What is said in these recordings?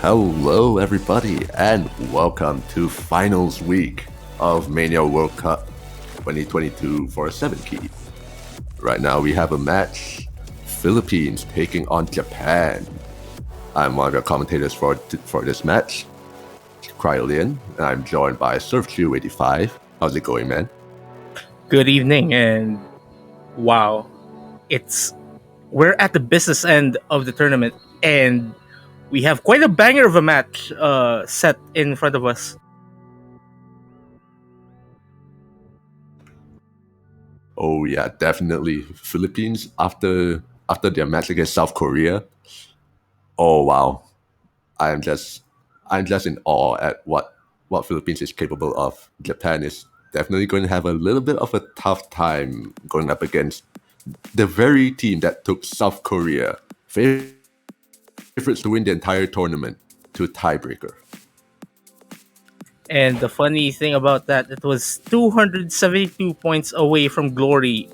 Hello, everybody, and welcome to finals week of Mania World Cup 2022 for a 7 key. Right now, we have a match: Philippines taking on Japan. I'm one of the commentators for this match, Cryolian, and I'm joined by SurfQ85. How's it going, man? Good evening, and wow, we're at the business end of the tournament, and we have quite a banger of a match set in front of us. Oh yeah, definitely. Philippines after their match against South Korea. Oh wow, I'm just I'm just in awe at what Philippines is capable of. Japan is definitely going to have a little bit of a tough time going up against the very team that took South Korea, favorites to win the entire tournament, to a tiebreaker. And the funny thing about that, it was 272 points away from glory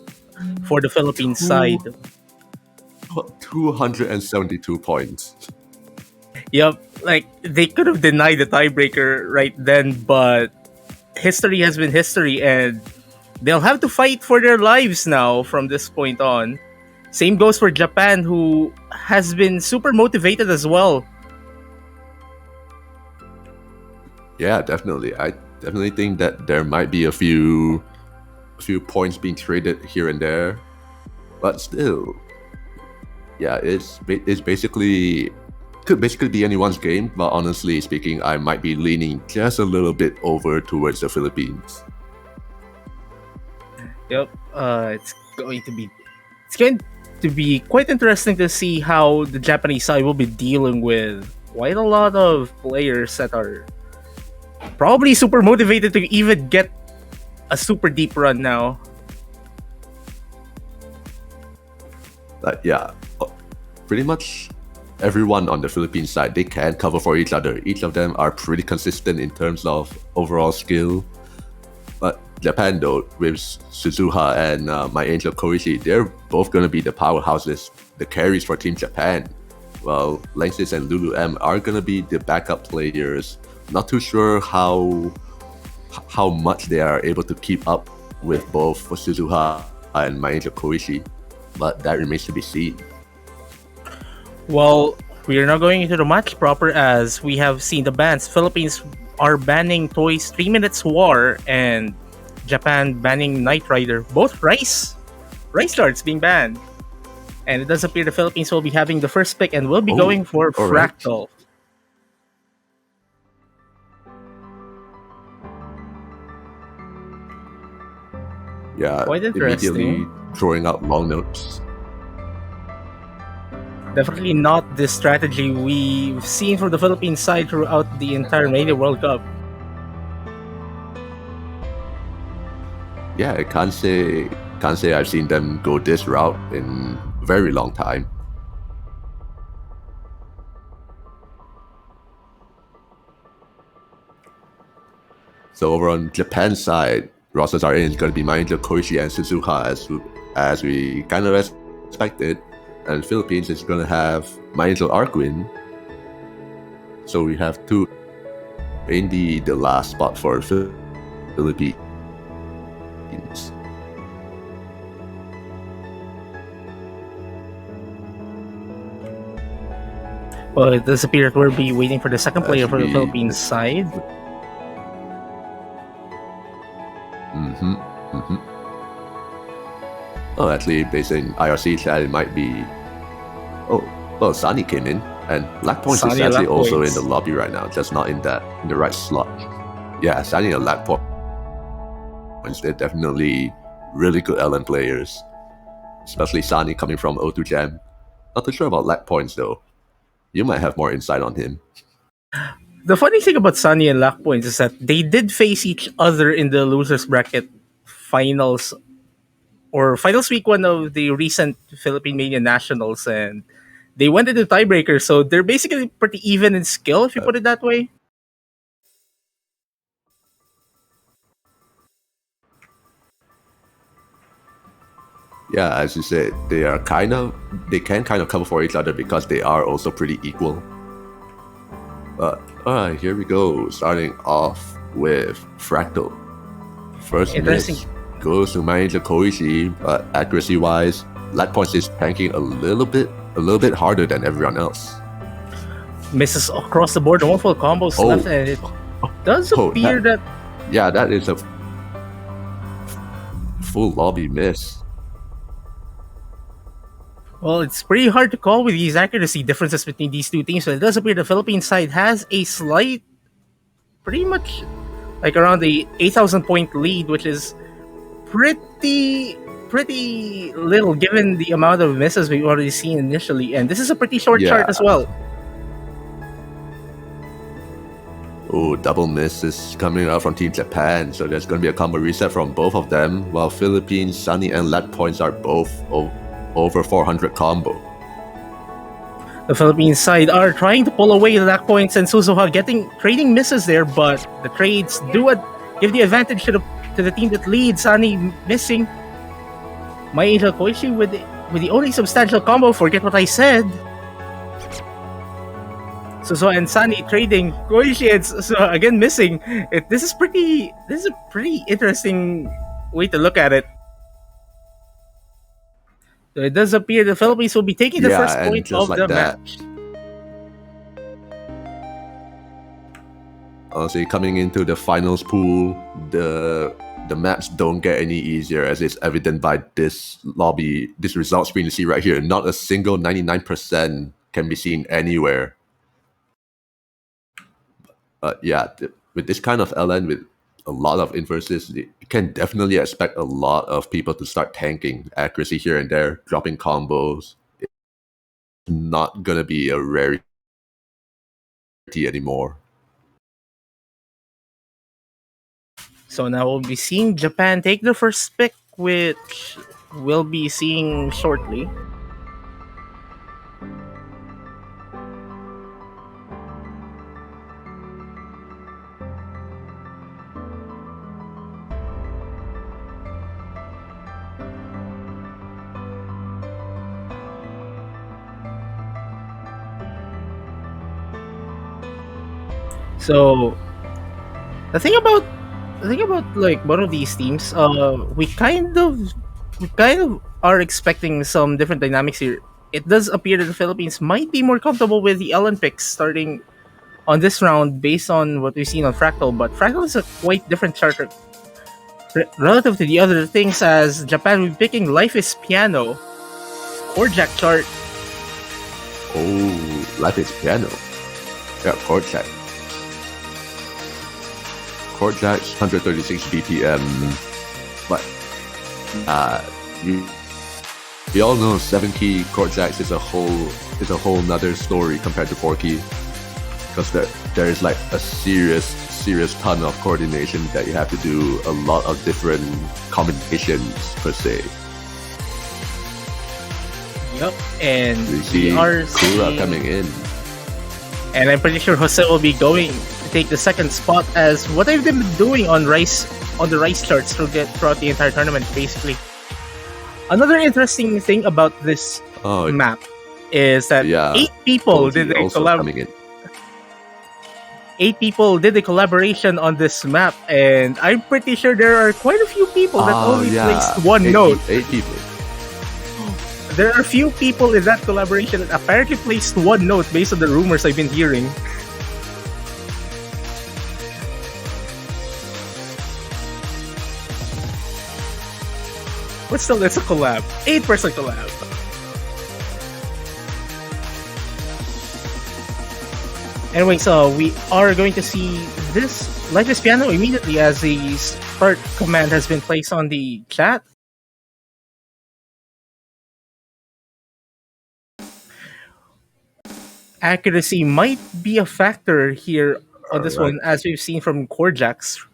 for the Philippines side. 272 points. Yep, like they could have denied the tiebreaker right then, but history has been history, and they'll have to fight for their lives now from this point on. Same goes for Japan, who has been super motivated as well. Yeah, definitely. I definitely think that there might be a few points being traded here and there, but still, yeah, it's basically could basically be anyone's game. But honestly speaking, I might be leaning just a little bit over towards the Philippines. Yep, it's going to be quite interesting to see how the Japanese side will be dealing with quite a lot of players that are probably super motivated to even get a super deep run now. Yeah, pretty much everyone on the Philippines side, they can cover for each other. Each of them are pretty consistent in terms of overall skill. But Japan, though, with Suzuha and My Angel Koichi, they're both going to be the powerhouses, the carries for Team Japan. Well, Lanxis and Lulu M are going to be the backup players. Not too sure how much they are able to keep up with both Suzuha and My Angel Koichi, but that remains to be seen. Well, we are now going into the match proper, as we have seen the bans. Philippines are banning Toy's 3 Minutes War, and Japan banning Knight Rider. Both Rice darts being banned. And it does appear the Philippines will be having the first pick and will be going for Fractal. Yeah, quite interesting. Immediately throwing out long notes. Definitely not the strategy we've seen from the Philippine side throughout the entire Mania World Cup. Yeah, I can't say I've seen them go this route in a very long time. So over on Japan's side, rosters are in. It's going to be My Angel Koichi and Suzuha as we kind of expected. And Philippines is going to have My Angel Arkwin. So we have two in the last spot for Philippines. Well, it does appear that we'll be waiting for the second player for the Philippines side. Oh, actually, based in IRC chat, it might be. Oh, well, Sunny came in, and Lack Points is actually also in the lobby right now, just not in the right slot. Yeah, Sunny and Lack Points, they're definitely really good LN players, especially Sunny coming from O2 Jam. Not too sure about Lack Points though. You might have more insight on him. The funny thing about Sunny and Lack Points is that they did face each other in the losers bracket finals, or finals week one of the recent Philippine Mania Nationals, and they went into tiebreakers, so they're basically pretty even in skill, if you put it that way. Yeah, as you said, they can kind of cover for each other because they are also pretty equal. But alright, here we go. Starting off with Fractal. First Interesting. miss goes to manager Koichi, but accuracy-wise, Lat Points is tanking a little bit harder than everyone else. Misses across the board, multiple combos Oh. left, and it does Oh, appear that Yeah, that is a full lobby miss. well, it's pretty hard to call with these accuracy differences between these two teams, but it does appear the Philippine side has a slight, pretty much like around the 8,000 point lead, which is pretty little given the amount of misses we've already seen initially, and this is a pretty short chart Yeah. as well. Oh, double miss is coming out from Team Japan, so there's going to be a combo reset from both of them, while Philippines, Sunny, and Lat Points are both over 400 combo. The Philippine side are trying to pull away the Lat Points and Suzuha trading misses there, but the trades do give the advantage to the team that leads. Sunny missing. My Angel Koichi with the only substantial combo, forget what I said. So and Sunny trading, Koichi and so again missing. This is a pretty interesting way to look at it. So it does appear the Philippines will be taking the first and point just of like the that. match. Honestly, coming into the finals pool, the maps don't get any easier, as is evident by this result screen you see right here. Not a single 99% can be seen anywhere. With this kind of LN, with a lot of inverses, you can definitely expect a lot of people to start tanking accuracy here and there, dropping combos. It's not gonna be a rarity anymore. So now we'll be seeing Japan take the first pick, which we'll be seeing shortly. So the thing about like one of these teams, we kind of are expecting some different dynamics here. It does appear that the Philippines might be more comfortable with the Ellen picks starting on this round based on what we've seen on Fractal, but Fractal is a quite different chart relative to the other things, as Japan will be picking Life is Piano or Jack chart. Oh, Life is Piano. Yeah, Chord Jack. Chord Jack's 136 BPM, but we all know 7-key Chord Jacks is a whole nother story compared to 4-key, because there is like a serious ton of coordination that you have to do, a lot of different combinations per se. Yep, and We see Kura coming in. And I'm pretty sure Jose will be going to take the second spot, as what I've been doing on the rice charts throughout the entire tournament, basically. Another interesting thing about this map is that 8 people did a collaboration. 8 people did a collaboration on this map, and I'm pretty sure there are quite a few people that only placed one note. 8 people. There are a few people in that collaboration that apparently placed one note based on the rumors I've been hearing. But still, it's a collab. 8% collab. Anyway, so we are going to see this Life is Piano immediately as the start command has been placed on the chat. Accuracy might be a factor here on this one, as we've seen from Korjak's.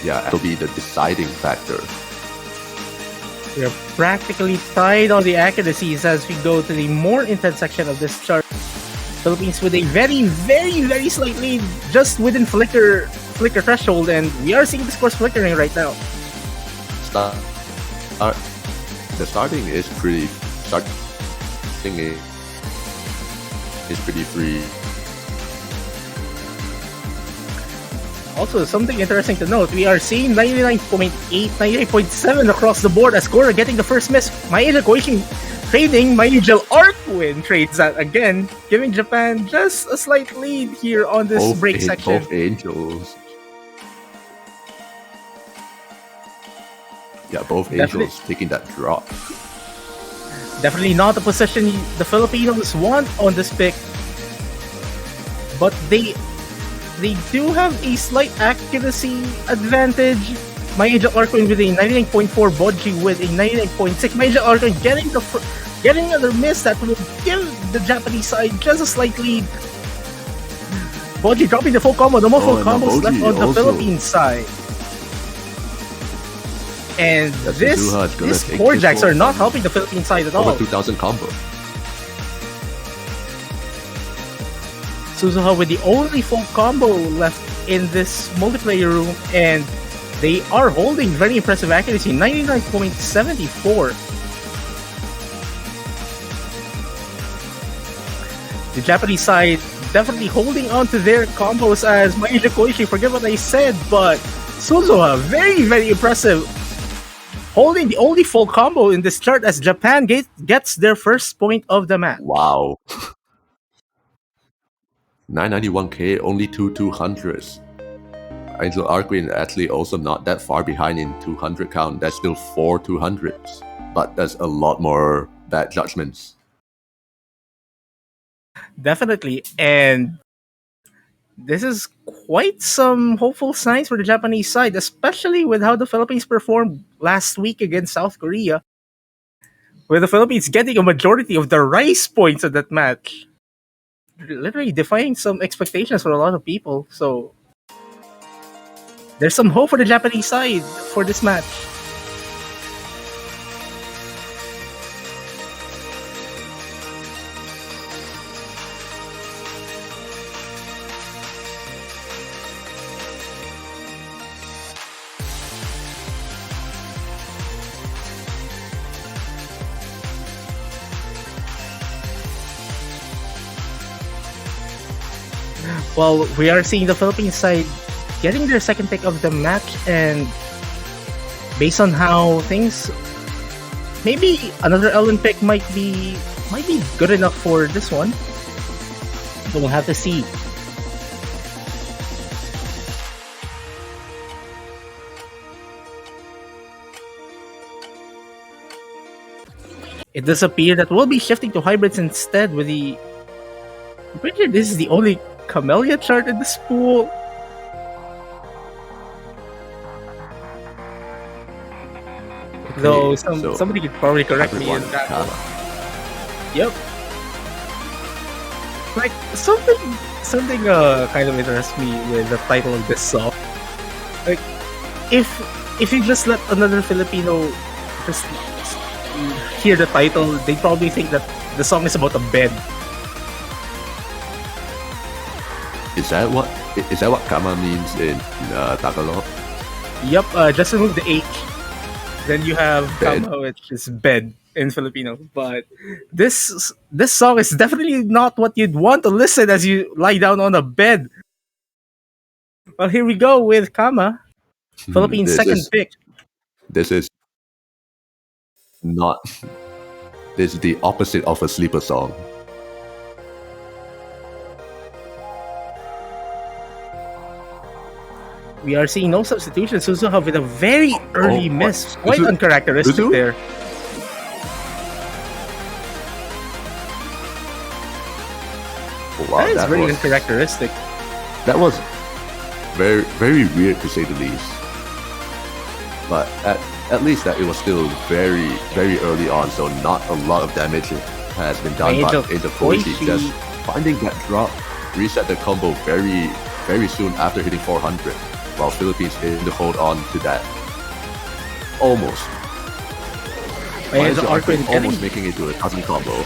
Yeah, it'll be the deciding factor. We're practically tied on the accuracies as we go to the more intense section of this chart. Philippines with a very, very, very slight lead, just within flicker threshold, and we are seeing the scores flickering right now. Start, the starting is pretty. Starting is pretty free. Also, something interesting to note, we are seeing 99.8, 99.7 across the board as Gora getting the first miss. Maeda Koichi trading, Maijel Arkwin trades that again, giving Japan just a slight lead here on this break section. Both Angels. Yeah, both Angels taking that drop. Definitely not the position the Filipinos want on this pick. But they do have a slight accuracy advantage. Maijel Arkwin with a 99.4, Bodji with a 99.6. Maijel Arkwin getting another miss that will give the Japanese side just a slight lead. Bodji dropping the full combo. No more full combos left on the Philippines side. And these core jacks are not helping the Philippine side at all. Over 2,000 combo. Suzuha with the only full combo left in this multiplayer room, and they are holding very impressive accuracy, 99.74. The Japanese side definitely holding on to their combos as Maeda Koichi, forget what I said, but Suzuha, very, very impressive. Holding the only full combo in this chart as Japan gets their first point of the match. Wow. 991k, only 200s. Angel Arkwin actually also not that far behind in 200 count. That's still 4 200s. But that's a lot more bad judgments. Definitely. And this is quite some hopeful signs for the Japanese side, especially with how the Philippines performed last week against South Korea, with the Philippines getting a majority of the rice points of that match. Literally defying some expectations for a lot of people. So there's some hope for the Japanese side for this match. Well, we are seeing the Philippine side getting their second pick of the match, and based on how things, maybe another Olympic might be good enough for this one. But we'll have to see. It does appear that we'll be shifting to hybrids instead with the... I'm pretty sure this is the only Camellia chart in this pool. Okay, though somebody could probably correct me in that one. Yep. Like something kind of interests me with the title of this song. Like if you just let another Filipino just hear the title, they probably think that the song is about a bed. Is that what kama means in Tagalog? Yep, just remove the H. Then you have Bed. kama, which is bed in Filipino. But this song is definitely not what you'd want to listen as you lie down on a bed. Well, here we go with Kama, Philippines' second pick. This is not. This is the opposite of a sleeper song. We are seeing no substitution. Suzuha with a very early miss. What? Quite uncharacteristic there. Wow, that is very uncharacteristic. That was very, very weird to say the least. But at least that it was still very, very early on, so not a lot of damage has been done by Angel Koichi. Just finding that drop, reset the combo very, very soon after hitting 400. While Philippines able to hold on to that. Almost. Angel Arkwin almost making it to a 1,000 combo.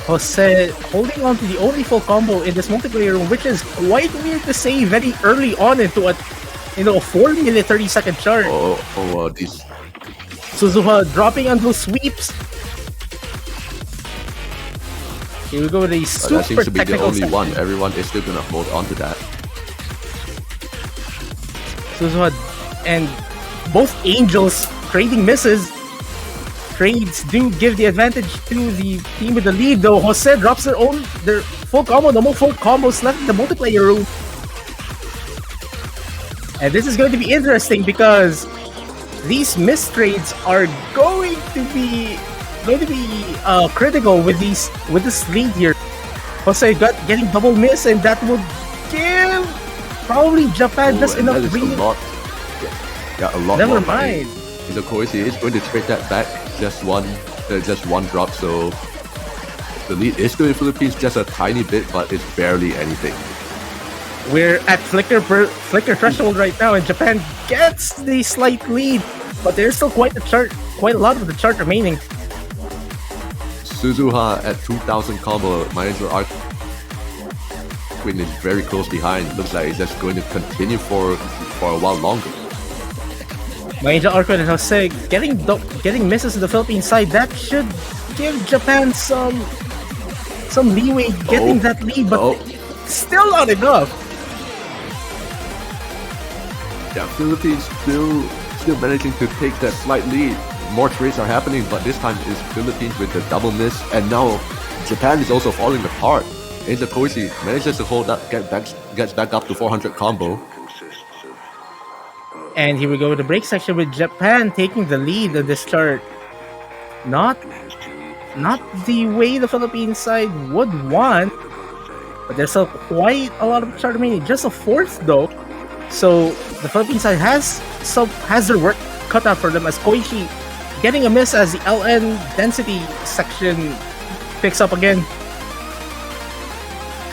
Jose holding on to the only full combo in this multiplayer room, which is quite weird to say very early on into a 4-minute 30-second chart. These. Suzuha dropping on those sweeps. Here we go with a super That seems to be the technical only section. one. Everyone is still gonna hold on to that. Suzuha and both Angels trading misses. Trades do give the advantage to the team with the lead, though. Jose drops their full combo. No more full combos left in the multiplayer room. And this is going to be interesting because these miss trades are going to be critical with this lead here. Jose getting double miss, and that would give probably Japan just enough breathing. A lot. Never more mind. Of course, he is going to trade that back. Just one drop, so the lead is still in Philippines just a tiny bit, but it's barely anything. We're at flicker threshold right now, and Japan gets the slight lead, but there's still quite a lot of the chart remaining. Suzuha at 2,000 combo, Manager Arc Queen is very close behind. Looks like it's just going to continue for a while longer. Manager Arquin and Jose getting misses to the Philippine side. That should give Japan some leeway getting that lead, but still not enough. Yeah, Philippines still managing to take that slight lead. More trades are happening, but this time it's Philippines with the double miss, and now Japan is also falling apart. Angel Koichi manages to hold up, gets back up to 400 combo. And here we go with the break section with Japan taking the lead in this chart. Not the way the Philippine side would want, but there's still quite a lot of chart remaining. Just a fourth though, so the Philippine side has their work cut out for them, as Koichi getting a miss as the LN density section picks up again.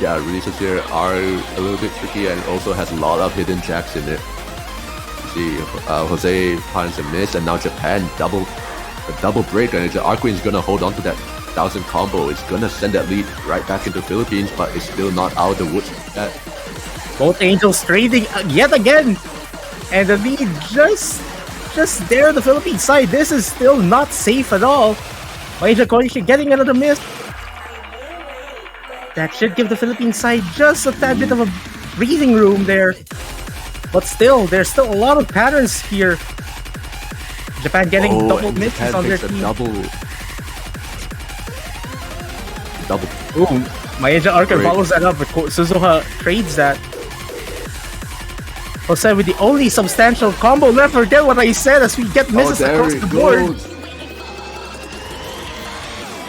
Yeah, releases here are a little bit tricky and also has a lot of hidden jacks in it. See, Jose finds a miss, and now Japan a double break, and Arquin is gonna hold on to that 1,000 combo. It's gonna send that lead right back into Philippines, but it's still not out of the woods yet. Both Angels trading yet again, and the lead just there on the Philippine side. This is still not safe at all. Major Koichi getting another miss. That should give the Philippine side just a tad bit of a breathing room there. But still, there's still a lot of patterns here. Japan getting double misses on their team. Double. Ooh, Maeja Archer follows that up, but Suzuha trades that. Jose with the only substantial combo left. Forget what I said as we get misses across the board.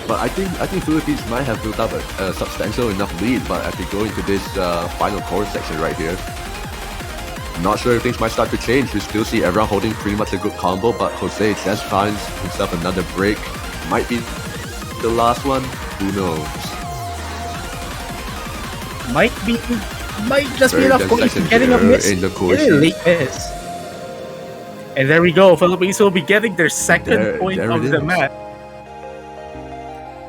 But I think Philippines might have built up a substantial enough lead, but as we go into this final core section right here, not sure if things might start to change. We still see everyone holding pretty much a good combo, but Jose just finds himself another break. Might be the last one. Who knows? Might just be enough points getting a miss. Really late miss. And there we go. Philippines will be getting their second point of the match.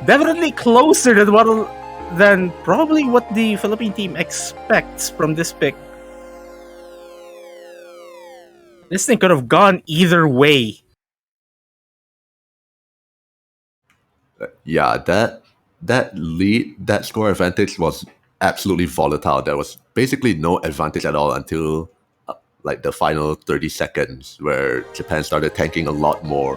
Definitely closer than probably what the Philippine team expects from this pick. This thing could have gone either way. Yeah, that score advantage was absolutely volatile. There was basically no advantage at all until like the final 30 seconds, where Japan started tanking a lot more.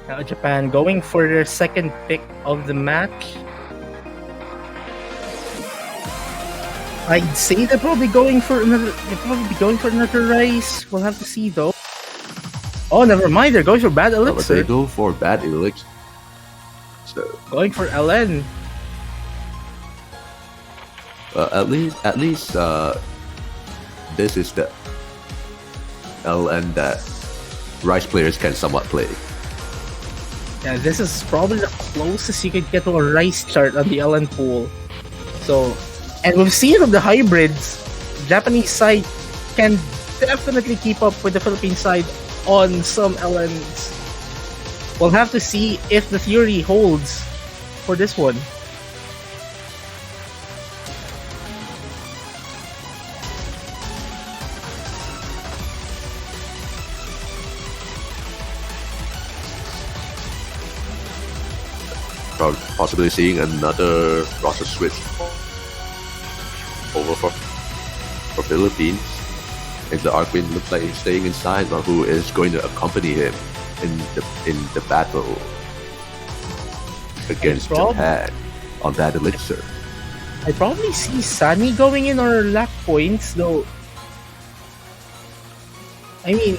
Now Japan going for their second pick of the match. I'd say they're probably going for another. Rice. We'll have to see though. Oh, never mind. They're going for Bad Elixir. They go for Bad Elixir. So, going for LN. At least, this is the LN that Rice players can somewhat play. Yeah, this is probably the closest you could get to a Rice chart on the LN pool. So. And we've seen from the hybrids, Japanese side can definitely keep up with the Philippine side on some LNs. We'll have to see if the theory holds for this one. Possibly seeing another roster switch over for Philippines. And the Arquin looks like he's staying inside, but who is going to accompany him in the battle against Japan on that elixir? I probably see Sunny going in or lack points, though. I mean,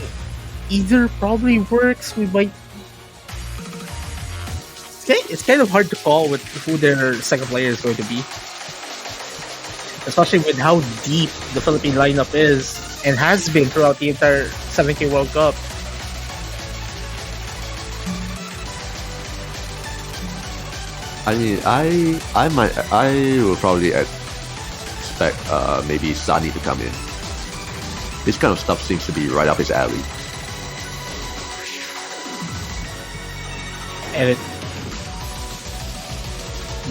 either probably works. We might. It's kind of hard to call with who their second player is going to be, especially with how deep the Philippine lineup is and has been throughout the entire 7K World Cup. I mean, I will probably expect maybe Sunny to come in. This kind of stuff seems to be right up his alley. And it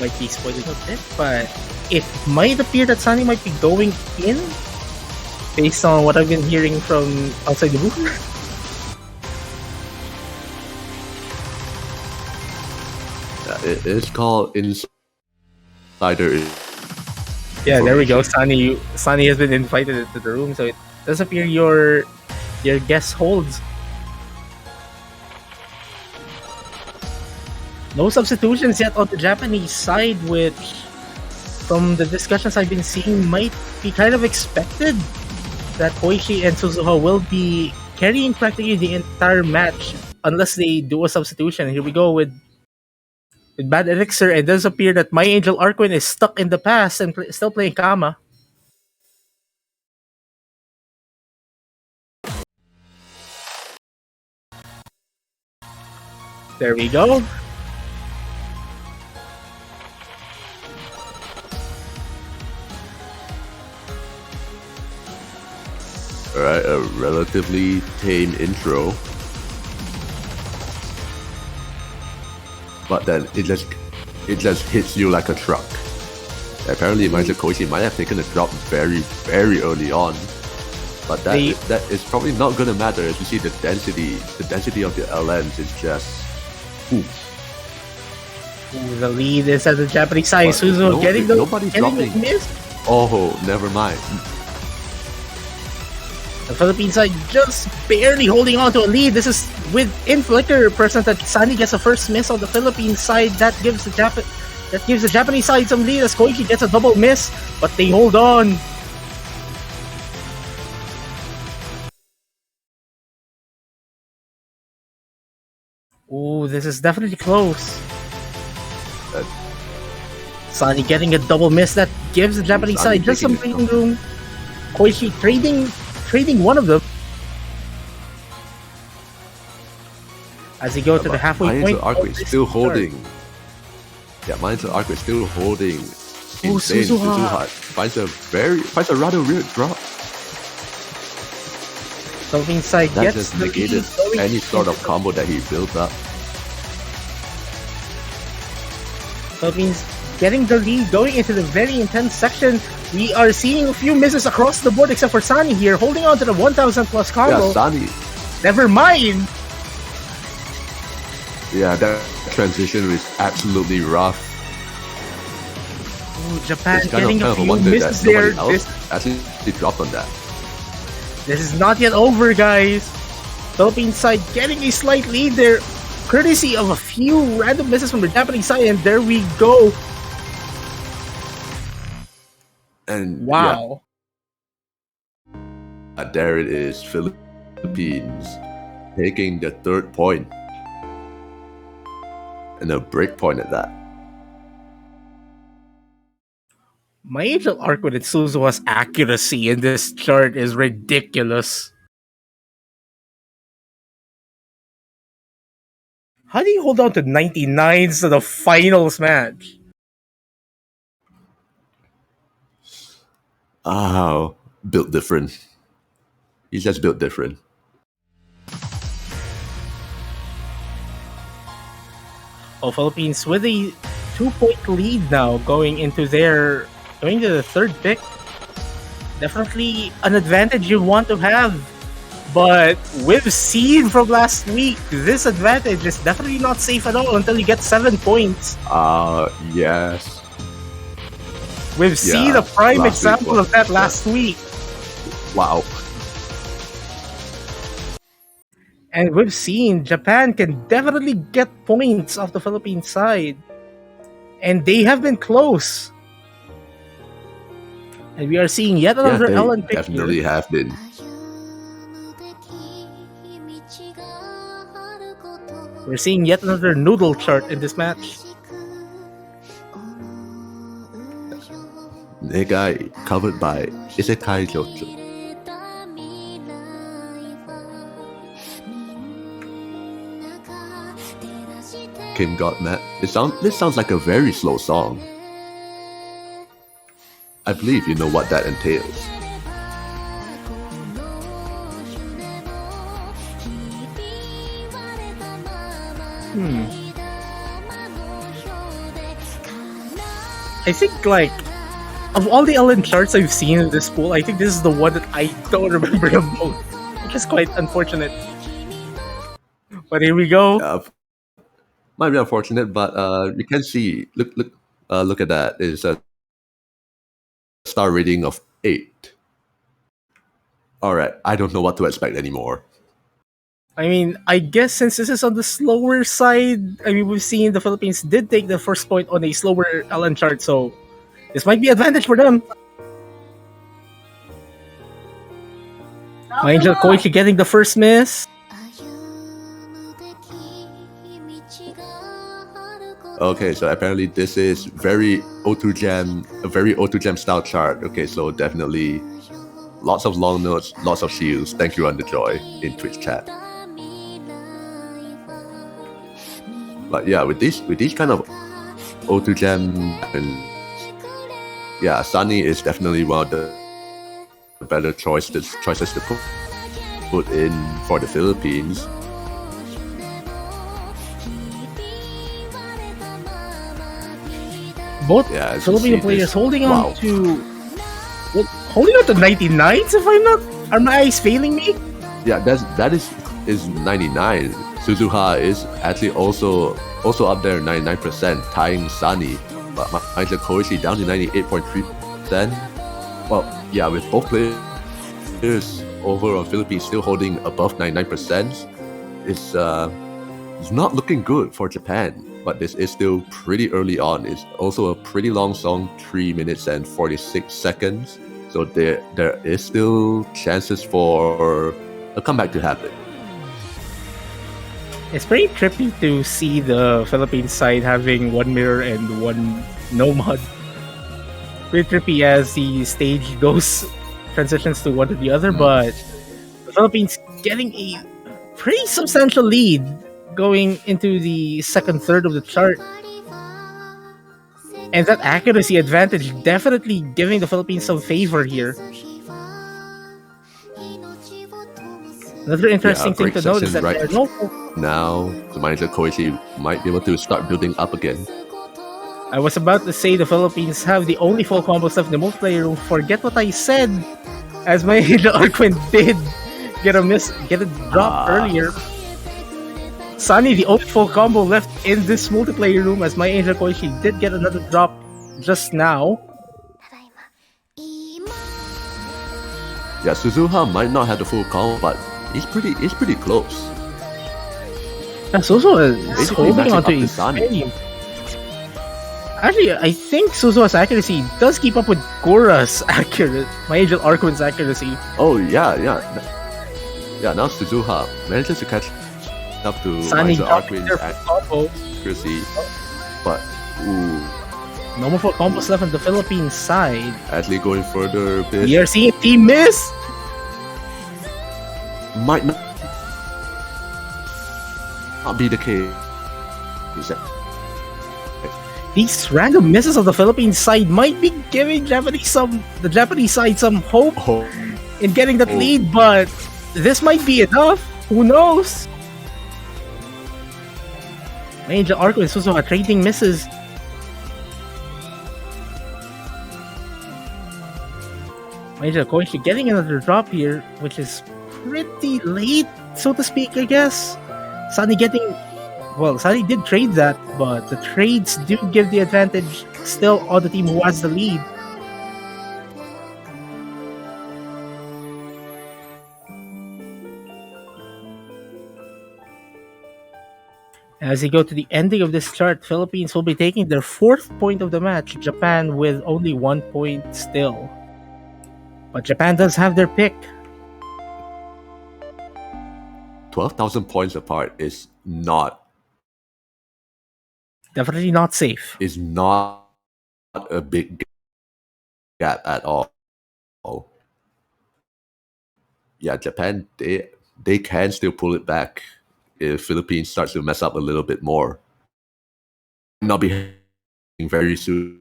might be spoiling a bit, but it might appear that Sunny might be going in based on what I've been hearing from outside the booth. It is called Insider. Yeah, there we go. Sunny has been invited into the room, so it does appear your guess holds. No substitutions yet on the Japanese side, which, from the discussions I've been seeing, might be kind of expected that Koichi and Suzuha will be carrying practically the entire match unless they do a substitution. Here we go with Bad Elixir. It does appear that My Angel Arquin is stuck in the past and still playing Kama. There we go. Alright, a relatively tame intro. But then it just hits you like a truck. Apparently Master Koichi might have taken a drop very, very early on. But that is probably not gonna matter as you see the density of the LNs is just The lead is at the Japanese side. Suzu getting the miss. Oh, never mind. The Philippine side just barely holding on to a lead. This is with Inflicker present that Sunny gets a first miss on the Philippine side. That gives the Japanese side some lead as Koichi gets a double miss, but they hold on. Ooh, this is definitely close. Sunny getting a double miss that gives the Japanese side just some breathing room. Koichi trading one of them. As he goes to the halfway point. Arquin still holding. Yeah, Mindset Arquin still holding. Insane. Suzuha finds a rather weird drop. Philippine side that gets just negated any sort of combo that he built up. Philippines getting the lead going into the very intense section. We are seeing a few misses across the board except for Sunny here, holding on to the 1000 plus combo. Yeah, Sunny. Never mind. Yeah, that transition was absolutely rough. Ooh, Japan getting a few misses there. Actually, they dropped on that. This is not yet over, guys. Philippine side getting a slight lead there, courtesy of a few random misses from the Japanese side, and there we go. And wow. Yeah, there it is, Philippines taking the third point. And a break point at that. My Angel Arquin and Suzuha's accuracy in this chart is ridiculous. How do you hold on to 99s to the finals match? Oh, built different. He's just built different. Well, Philippines with a 2-point lead now going into the third pick. Definitely an advantage you want to have. But we've seen from last week, this advantage is definitely not safe at all until you get 7 points. Yes. We've seen a prime last example week of that last week. Wow. And we've seen Japan can definitely get points off the Philippine side. And they have been close. And we are seeing yet another they Ellen pick definitely here. have been. We're seeing yet another noodle chart in this match. Negai covered by Isekai Jojo. Kim got mad. This sounds like a very slow song. I believe you know what that entails. I think, like, of all the Ellen charts I've seen in this pool, I think this is the one that I don't remember the most, which is quite unfortunate. But here we go. Might be unfortunate, but you can see. Look at that. It's a star rating of 8. All right, I don't know what to expect anymore. I mean, I guess since this is on the slower side, I mean, we've seen the Philippines did take the first point on a slower Ellen chart, so this might be advantage for them. My Angel Koichi getting the first miss. Okay, so apparently this is a very O2 Jam style chart. Okay, so definitely lots of long notes, lots of shields. Thank you, Underjoy, in Twitch chat. But yeah, with these kind of O2 Jam, and yeah, Sunny is definitely one of the better choices to put in for the Philippines. Both Filipino players holding on to 99s, if are my eyes failing me? Yeah, that is 99. Suzuha is actually also up there, 99%, tying Sunny. But Angel Koichi down to 98.3%. Well, yeah, with both players over on Philippines still holding above 99%, it's not looking good for Japan. But this is still pretty early on. It's also a pretty long song, 3 minutes and 46 seconds. So there is still chances for a comeback to happen. It's pretty trippy to see the Philippine side having one mirror and one no mod. Pretty trippy as the stage transitions to one to the other, but the Philippines getting a pretty substantial lead going into the second third of the chart. And that accuracy advantage definitely giving the Philippines some favor here. Another interesting thing to note is that there are no... Now, the manager Koichi might be able to start building up again. I was about to say the Philippines have the only full combos left in the multiplayer room. Forget what I said, as my Arquin did get a drop earlier. Sunny, the only full combo left in this multiplayer room, as my Angel Koichi did get another drop just now. Yeah, Suzuha might not have the full combo, but he's pretty close. Yeah, Suzuha is holding on to his Sunny. Actually, I think Suzuha's accuracy does keep up with Gora's my Angel Arquin's accuracy. Oh yeah. Now Suzuha manages to catch up to Sunny Arquin's accuracy, but no more full combos left on the Philippines side. Actually going further a bit. We are seeing a team miss. Might not be the case. These random misses of the Philippines side might be giving the Japanese side some hope in getting that lead, but this might be enough. Who knows? Angel Arco and Suzuha trading misses. Angel Koichi getting another drop here, which is pretty late, so to speak, I guess. Sunny getting... Well, Sunny did trade that, but the trades do give the advantage still on the team who has the lead. As we go to the ending of this chart, Philippines will be taking their 4th point of the match, Japan with only 1 point still. But Japan does have their pick. 12,000 points apart is not Definitely not safe. is not a big gap at all. Yeah, Japan, they can still pull it back if Philippines starts to mess up a little bit more. Not be happening very soon.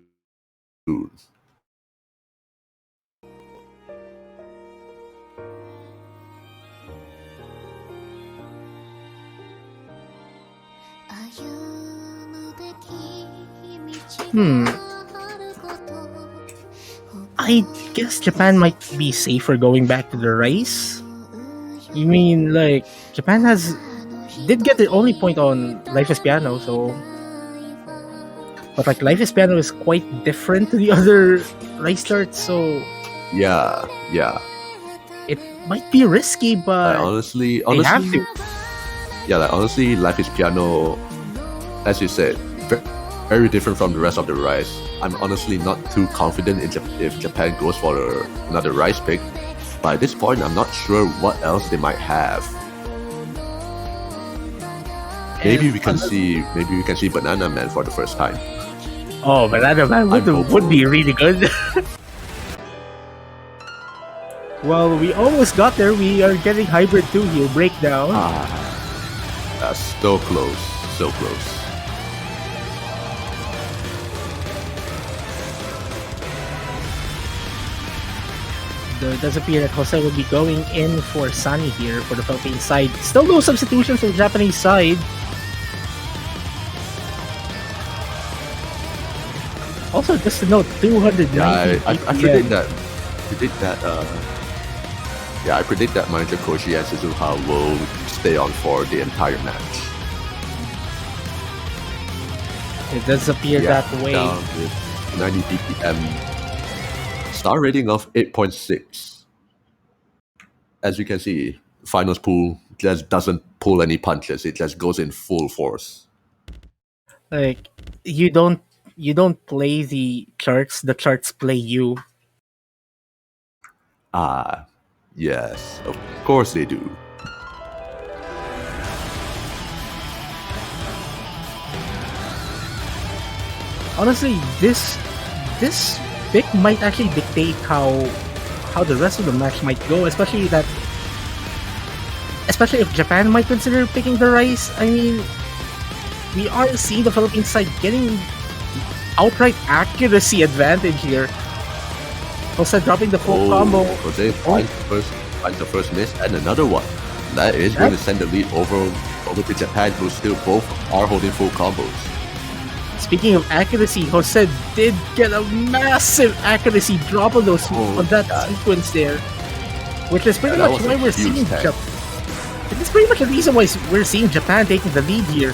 I guess Japan might be safer going back to the rice. You mean, like, Japan did get the only point on Life is Piano, so... But, like, Life is Piano is quite different to the other rice starts, so... Yeah. It might be risky, but... honestly, they have to. Yeah, like, honestly, Life is Piano, as you said, very different from the rest of the rice. I'm honestly not too confident if Japan goes for another rice pick. But at this point, I'm not sure what else they might have. Maybe we can see Banana Man for the first time. Oh, Banana Man would be really good. Well, we almost got there. We are getting Hybrid 2 here. Breakdown. So close. So close. It does appear that Jose will be going in for Sunny here for the Philippine side. Still no substitutions for the Japanese side. Also, just to note, 290. Yeah, I predict that. I predict that manager Koshi and Suzuha will stay on for the entire match. It does appear that way. Down with 90 BPM. Star rating of 8.6. As you can see, finals pool just doesn't pull any punches. It just goes in full force. Like, you don't play the charts play you. Yes, of course they do. Honestly, this pick might actually dictate how the rest of the match might go, especially if Japan might consider picking the rice. I mean, we are seeing the Philippine side getting outright accuracy advantage here. Jose dropping the full combo. Jose finds the first miss and another one. That is going to send the lead over to Japan, who still both are holding full combos. Speaking of accuracy, Jose did get a massive accuracy drop on that sequence there, which is pretty much why we're seeing Japan. It's pretty much the reason why we're seeing Japan taking the lead here.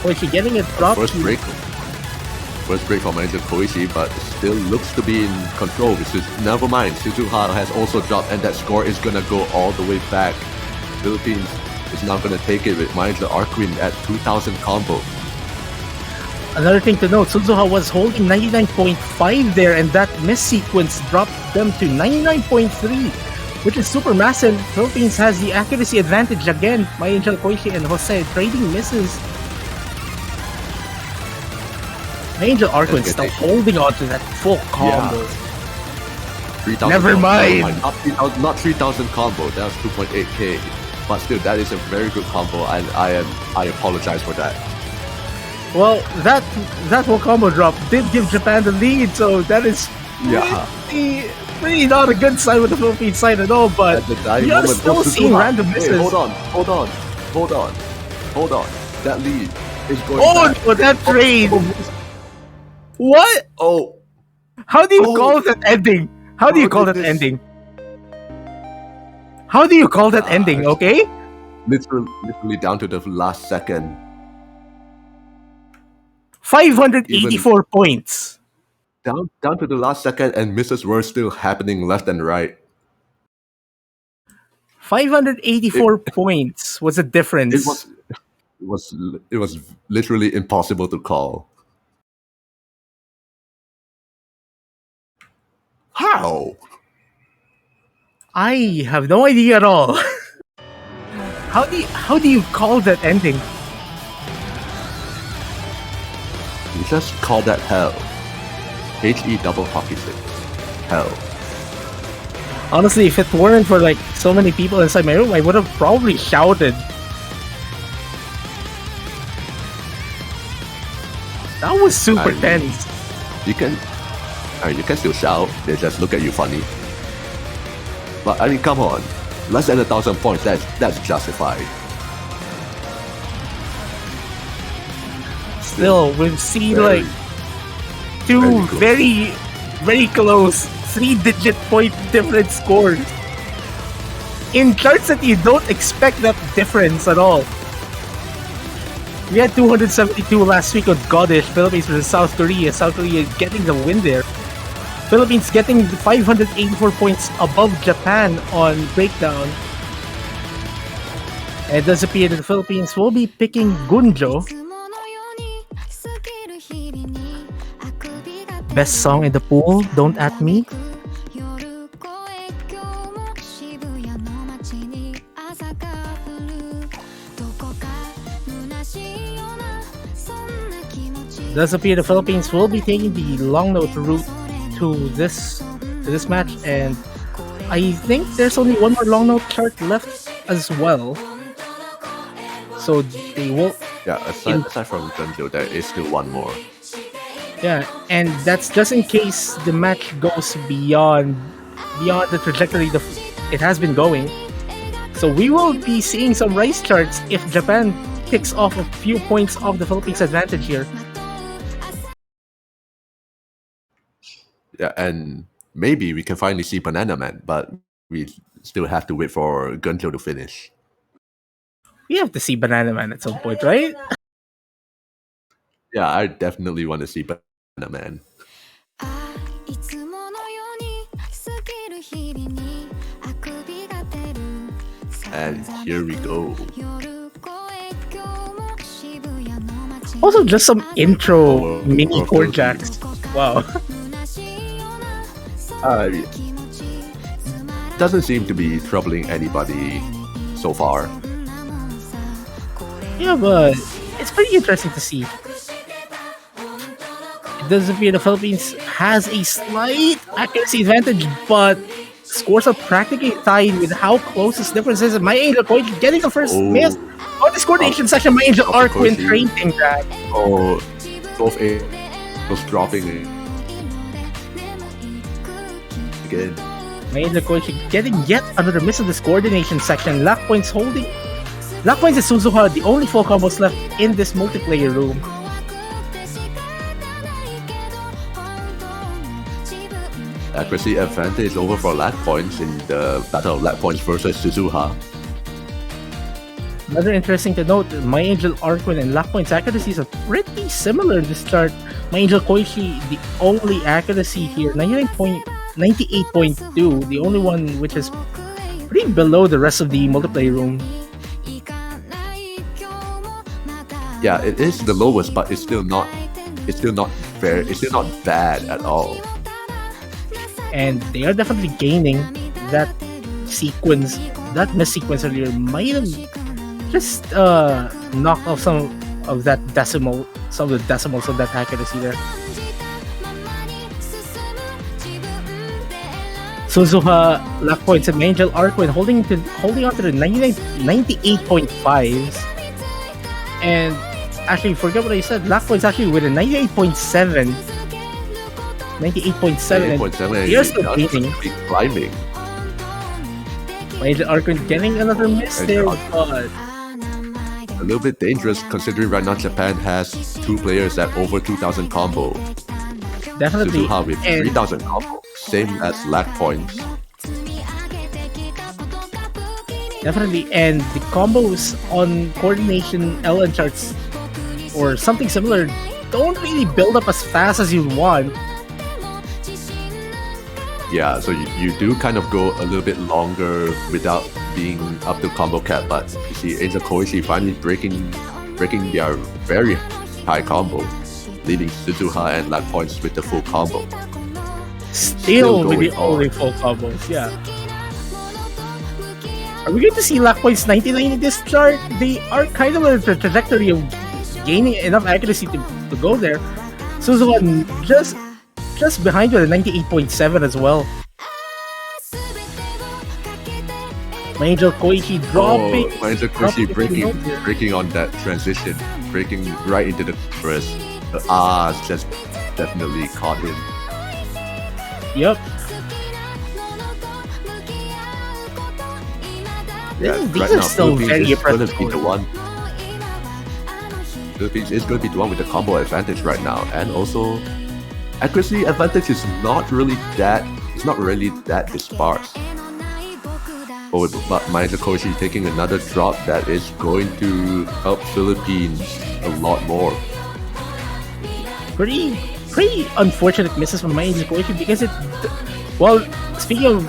Koichi getting it dropped. First break from manager Koichi, but still looks to be in control. Never mind, Suzuha has also dropped, and that score is gonna go all the way back. Philippines is now gonna take it with manager Arquin at 2,000 combo. Another thing to note, Suzuha was holding 99.5 there, and that miss sequence dropped them to 99.3, which is super massive. Philippines has the accuracy advantage again. My Angel Koichi and Jose trading misses. My Angel Arco is still holding on to that full combo. Yeah. 3,000 Never mind. Not 3,000 combo, that was 2.8k. But still, that is a very good combo, and I apologize for that. Well, that whole combo drop did give Japan the lead, so that is pretty not a good sign with the Philippine side at all, but we are still seeing random misses. Hey, hold on. That lead is going Oh back. no, that trade! What? Oh, How do you Oh. call that ending? How do you How call did that this- ending? How do you call that ending, okay? literally down to the last second. 584 points. Down to the last second, and misses were still happening left and right. 584 points was the difference. It was literally impossible to call. How? I have no idea at all. How do you call that ending? You just call that hell. HE double hockey stick. Hell. Honestly, if it weren't for like so many people inside my room, I would have probably shouted. That was super I mean- tense. You can still shout. They just look at you funny. But I mean, come on. Less than 1,000 points. That's justified. Still, we've seen Very- like two very close. very, very close 3-digit point difference scores in charts that you don't expect that difference at all. We had 272 last week on Godish, Philippines versus South Korea. South Korea getting the win there. Philippines getting 584 points above Japan on breakdown. And it does appear that the Philippines will be picking Gunjo. Best song in the pool, Don't At Me. It does appear the Philippines will be taking the long note route to this match, and I think there's only one more long note chart left as well. So they will, Yeah, aside from Gunjo, there is still one more. yeah, and that's just in case the match goes beyond the trajectory it has been going. So we will be seeing some rice charts if Japan picks off a few points off the Philippines' advantage here. Yeah, and maybe we can finally see Banana Man, but we still have to wait for Gunjo to finish. We have to see Banana Man at some point, right? Yeah, I definitely want to see Banana Man. And here we go. Also, just some intro Oh, mini oh, chord oh, jacks. Wow. Doesn't seem to be troubling anybody so far. Yeah, but it's pretty interesting to see. It does appear the Philippines has a slight accuracy advantage, but scores are practically tied with how close this difference is. And My Angel Koichi getting the first miss. On this coordination section, My Angel Of Arquin course, trading that. Oh, both A was dropping again. My Angel Koichi getting yet another miss in this coordination section. Lock points holding. Lock points is Suzuha, the only full combos left in this multiplayer room. Accuracy advantage over for lag points in the battle of lag points versus Suzuha. Another interesting to note, My Angel Arquin and Lock Point's accuracies are pretty similar in this chart. My Angel Koichi, the only accuracy here, 98.2, the only one which is pretty below the rest of the multiplayer room. Yeah, it is the lowest, but it's still not fair. It's still not bad at all. And they are definitely gaining that sequence, that miss sequence earlier might have just knocked off some of the decimals of that accuracy there. Suzuha, Lock Points, and Angel Arquin holding on to the 98.5s. And actually, forget what I said. Lock Points actually with a 98.7. 98.7. 8.7 You're still gaining. keep climbing. Angel Arquin getting another miss there, but a little bit dangerous considering right now Japan has two players at over 2,000 combo. Definitely. Suzuha with And 3,000 combo, same as lack points. definitely, and the combos on coordination LN charts or something similar don't really build up as fast as you want. Yeah, so you do kind of go a little bit longer without being up to combo cap, but you see Angel Koichi finally breaking their very high combo, leading Suzuha and lack points with the full combo. Still with the going on. only full combos, yeah. Are we going to see lack points 99 in this chart? They are kind of on the trajectory of gaining enough accuracy to go there. Suzuha just behind with a 98.7 as well. My Angel Koichi dropping. Oh, Angel Koichi dropping breaking on that transition, breaking right into the first. The R's just definitely caught him. Yep. Yeah, These right are now, still Philippines very is going impressive. to be the one. Philippines is going to be the one with the combo advantage right now, and also accuracy advantage is not really that. It's not really that disparate. But Maeda Koichi taking another drop that is going to help Philippines a lot more. Pretty unfortunate misses from my Angel Koichi because it. Well, speaking of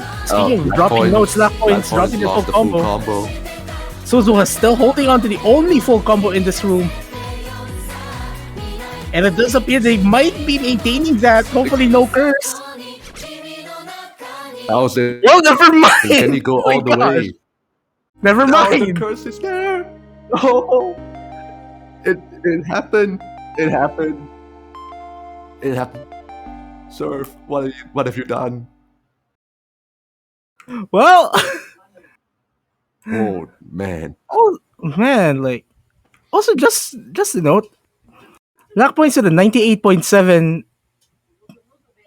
dropping notes, lack points, dropping the full lost the combo. Suzuha still holding on to the only full combo in this room. And it does appear they might be maintaining that. Hopefully, no curse. That was it. Well, never mind. Can he go Oh my all the gosh. way? Never No, the mind. curse is there. Oh, it happened. It happened. It happened. Surf, what have you done? Well, Oh man. oh man, like also just a note. Lack points with a 98.7,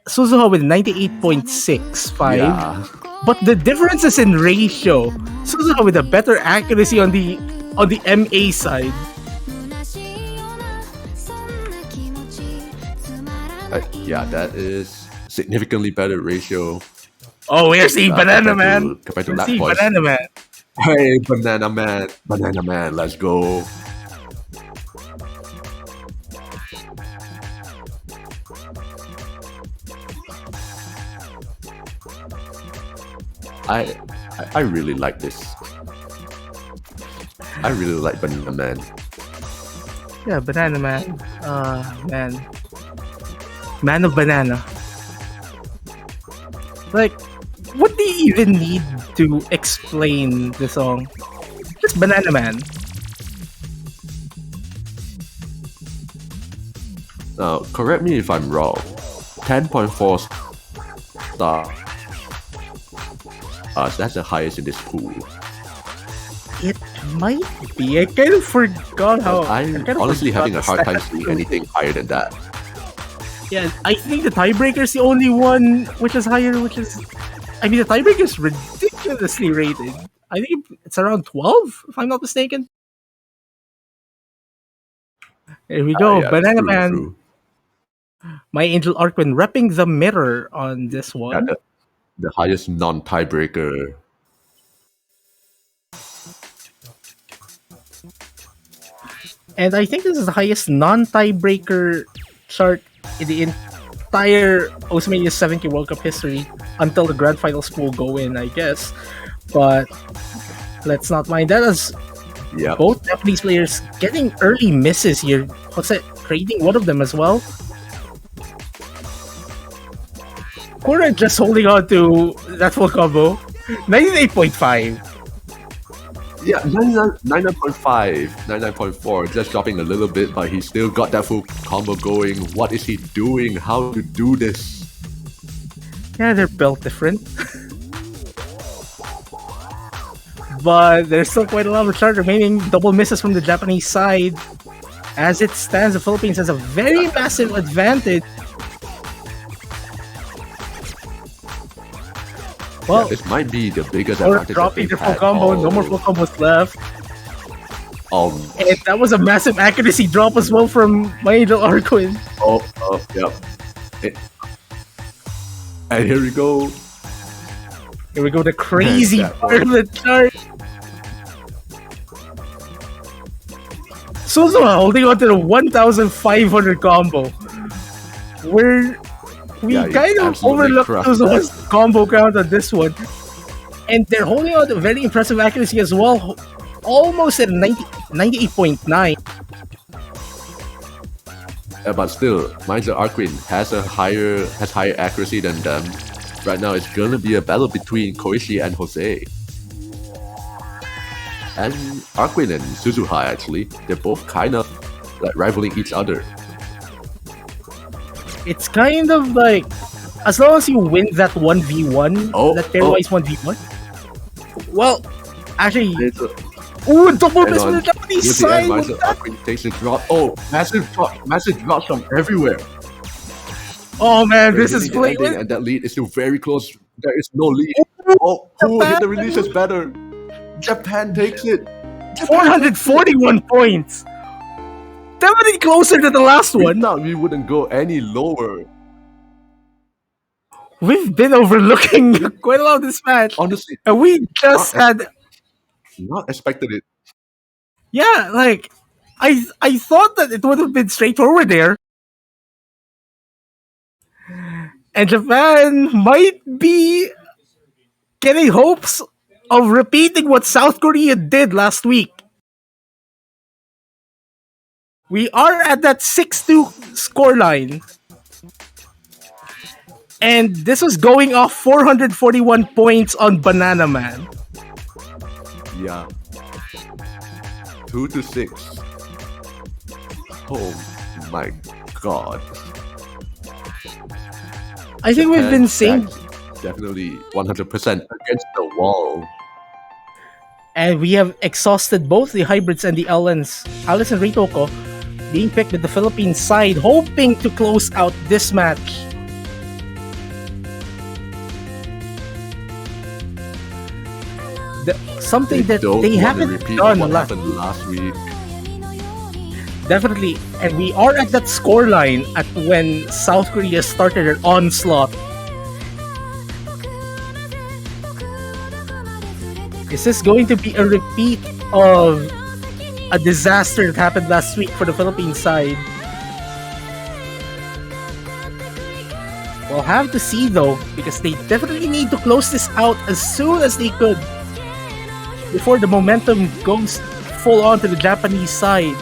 Suzuha with 98.65. Yeah. But the difference is in ratio. Suzuha with a better accuracy on the MA side. Yeah, that is significantly better ratio. Oh, we're seeing Banana Man. Compared to We're lack seeing points. Banana Man. Hey, Banana Man, let's go. I really like this. I really like Banana Man. Yeah, Banana Man. Man. Man of Banana. Like, what do you even need to explain the song? Just Banana Man. Now, correct me if I'm wrong. 10.4 star. That's the highest in this pool. It might be. I kind of forgot how. I'm kind of honestly forgot having a the hard time stats. seeing anything higher than that. Yeah, I think the tiebreaker is the only one which is higher, which is. I mean, the tiebreaker is ridiculously rated. I think it's around 12, if I'm not mistaken. There we go. Yeah, Banana true, Man, true. My Angel Arquin repping the mirror on this Yeah, one. the highest non-tiebreaker. And I think this is the highest non-tiebreaker chart in the entire Oceania 7K World Cup history until the grand finals will go in, I guess. But let's not mind that, as Yeah. both Japanese players getting early misses here. Jose trading one of them as well. Kura just holding on to that full combo. 98.5. Yeah, 99.5, 99.4, just dropping a little bit, but he still got that full combo going. What is he doing? How to do this? Yeah, they're built different. But there's still quite a lot of chart remaining. Double misses from the Japanese side. As it stands, the Philippines has a very massive advantage. Well, This might be the biggest or advantage that dropping they've their full had combo. No all- more full combos left. And that was a massive accuracy drop as well from my Angel Arquin. Yep. And here we go. Here we go, the crazy That part of the chart. Suzuha holding on to the 1,500 combo. We Yeah, he kind of absolutely overlooked crushed Suzuha's combo count on this one. And they're holding on to very impressive accuracy as well. Almost at 98.9. But still, Mindset Arquin has higher accuracy than them. Right now, it's gonna be a battle between Koichi and Jose. And Arquin and Suzuha actually, they're both kind of like rivaling each other. It's kind of like, as long as you win that 1v1, that pairwise 1v1. Well, actually, ooh, double miss from the Japanese side. Arquin takes a drop. Oh, massive drops from everywhere. Oh man, this is playing. And that lead is still very close. There is no lead. Oh, who hit the releases better? Japan takes it. 441 points. Definitely closer to the last one. Thought we wouldn't go any lower. We've been overlooking quite a lot of this match. Honestly, and we just not expected it. Yeah, like I thought that it would have been straightforward there. And Japan might be getting hopes of repeating what South Korea did last week. We are at that 6-2 scoreline. And this was going off 441 points on Banana Man. Yeah. 2-6. Oh my god. I think we've been saying definitely 100% against the wall. And we have exhausted both the hybrids and the LNs. Alice and Reitoko being picked with the Philippine side, hoping to close out this match. Something that they haven't done what happened last week. Definitely, and we are at that scoreline at when South Korea started their onslaught. Is this going to be a repeat of a disaster that happened last week for the Philippine side? We'll have to see though, because they definitely need to close this out as soon as they could before the momentum goes full on to the Japanese side.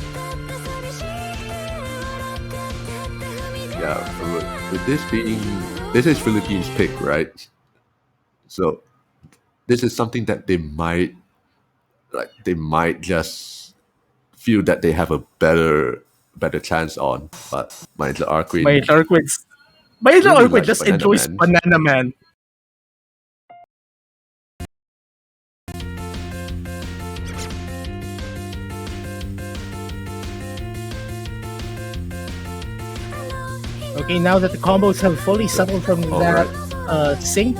Yeah, with this is Philippines pick, right? So this is something that they might just feel that they have a better chance on. But my little Arquin just enjoys Banana Man. Okay, now that the combos have fully settled from that sync,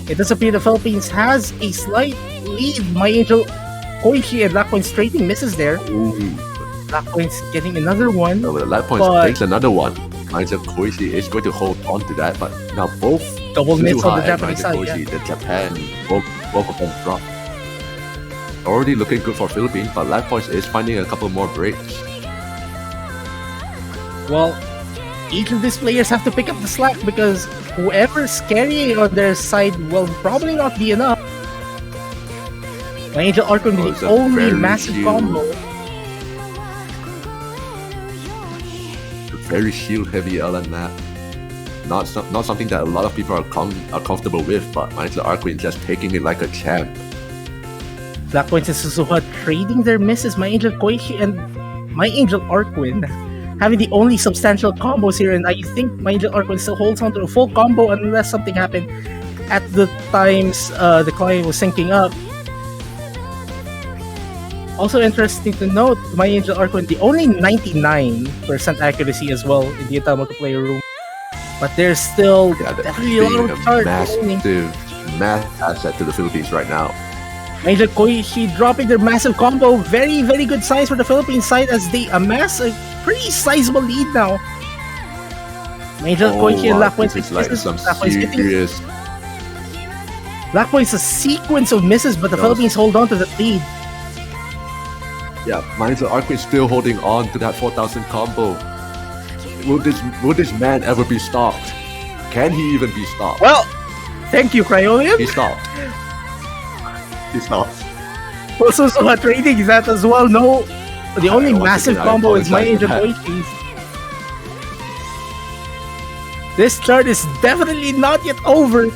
it does appear the Philippines has a slight lead. My Angel, Koichi, and Black Point's trading misses there. Ooh. Black Point's getting another one. No, but Black Point takes another one. My Angel Koichi is going to hold on to that, but now both double miss on the Japanese side. Koichi, the Japan, both of them drop. Already looking good for Philippines, but Black Point is finding a couple more breaks. Well, each of these players have to pick up the slack because whoever's carrying on their side will probably not be enough. My Angel Arquin with the only massive combo. Very shield heavy LN map. Not something that a lot of people are comfortable with, but my Angel Arquin just taking it like a champ. Black Points and Suzuha trading their misses. My Angel Koichi and My Angel Arquin having the only substantial combos here, and I think My Angel Arquin still holds on to a full combo unless something happened at the times the client was syncing up. Also interesting to note, My Angel Arquin, the only 99% accuracy as well in the entire multiplayer room. But there's still definitely a lot of massive asset to the Philippines right now. Major Koichi dropping their massive combo. Very, very good signs for the Philippine side as they amass a pretty sizable lead now. Major Koichi and wow, Lakpoint's this is like some hitting. serious. Lakpoint's a sequence of misses, but the No. Philippines hold on to the lead. Yeah, Mindset Arquin still holding on to that 4,000 combo. Will this man ever be stopped? Can he even be stopped? Well, thank you, Cryonium. He stopped. He stopped. Also, trading that as well. No, the only once massive again, I combo is my apologize Angel for that. Koichi's. This chart is definitely not yet over.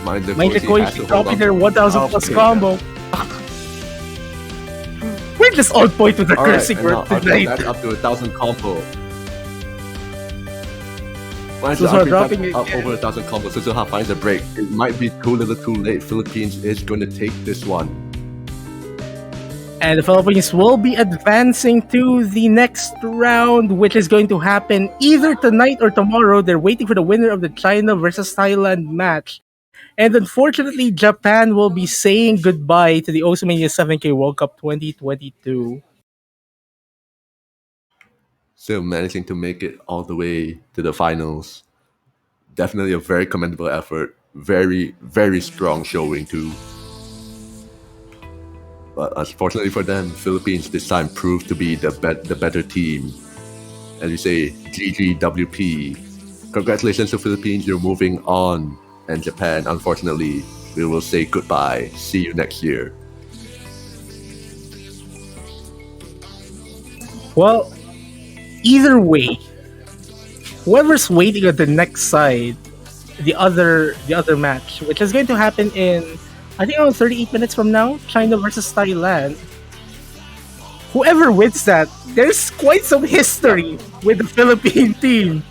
Mind the Major Koichi has Koichi to hold dropping on. their 1,000 plus Okay, combo. We're just on point with the Alright, cursing and word now Arquin tonight. back up to 1,000 combo. Mindset So Arquin dropping back it up again. over 1,000 combo. Suzuha finds a break. It might be too little too late. Philippines is going to take this one. And the Philippines will be advancing to the next round, which is going to happen either tonight or tomorrow. They're waiting for the winner of the China versus Thailand match. And unfortunately, Japan will be saying goodbye to the Oceania 7K World Cup 2022. Still managing to make it all the way to the finals. Definitely a very commendable effort. Very, very strong showing too. But unfortunately for them, Philippines this time proved to be the better team. As you say, GGWP. Congratulations to Philippines, you're moving on. And Japan, unfortunately, we will say goodbye. See you next year. Well, either way, whoever's waiting at the next side, the other match, which is going to happen in I think around 38 minutes from now, China versus Thailand. Whoever wins that, there's quite some history with the Philippine team.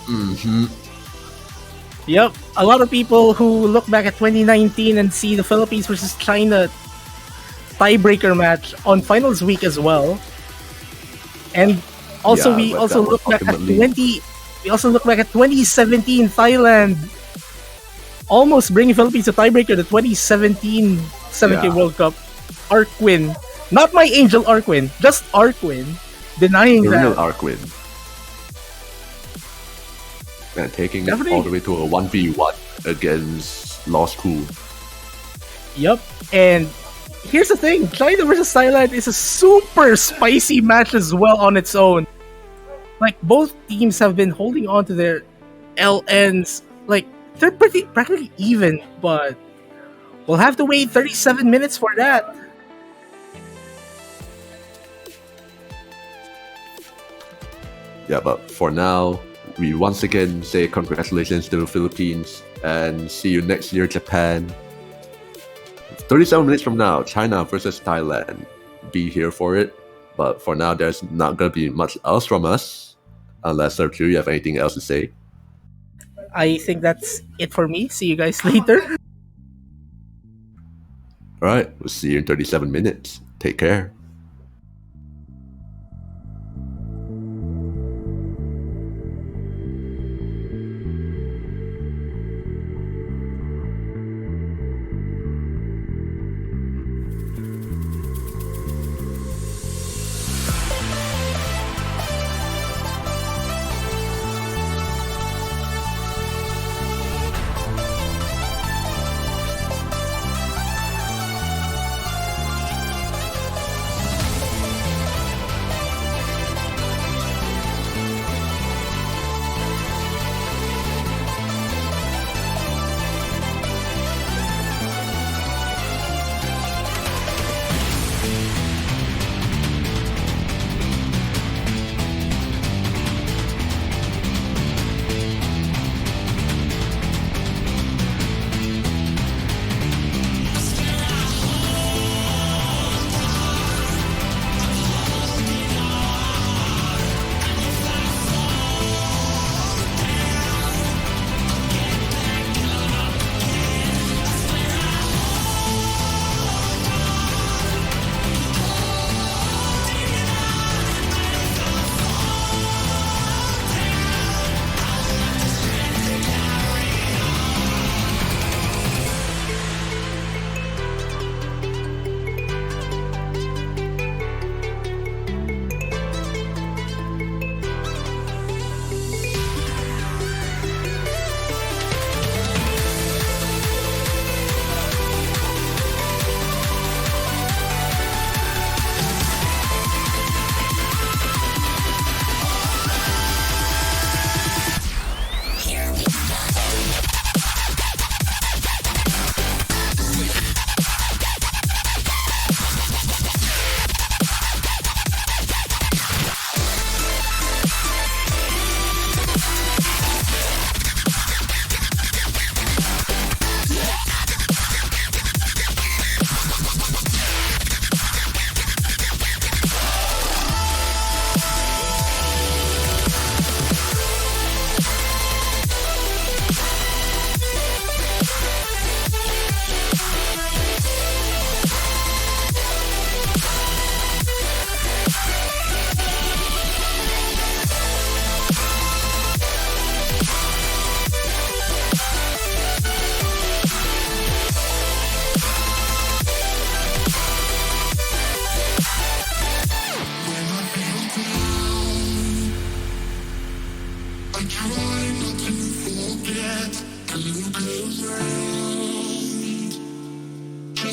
Mm-hmm. Yep, a lot of people who look back at 2019 and see the Philippines versus China tiebreaker match on finals week as well. And also Yeah, we but also that look was back at ultimately- 2017 Thailand almost bringing Philippines to tiebreaker the 2017 7K Yeah. World Cup. Arquin, not my Angel Arquin, just Arquin, denying The real that. Arquin. Man, taking Definitely. it all the way to a 1v1 against Law School. Yep. And here's the thing, China versus Thailand is a super spicy match as well on its own. Like, both teams have been holding on to their LNs. Like, they're practically even, but we'll have to wait 37 minutes for that. Yeah, but for now, we once again say congratulations to the Philippines and see you next year, Japan. 37 minutes from now, China versus Thailand. Be here for it. But for now, there's not going to be much else from us. Unless, Sir Drew, you have anything else to say? I think that's it for me. See you guys later. Alright, we'll see you in 37 minutes. Take care.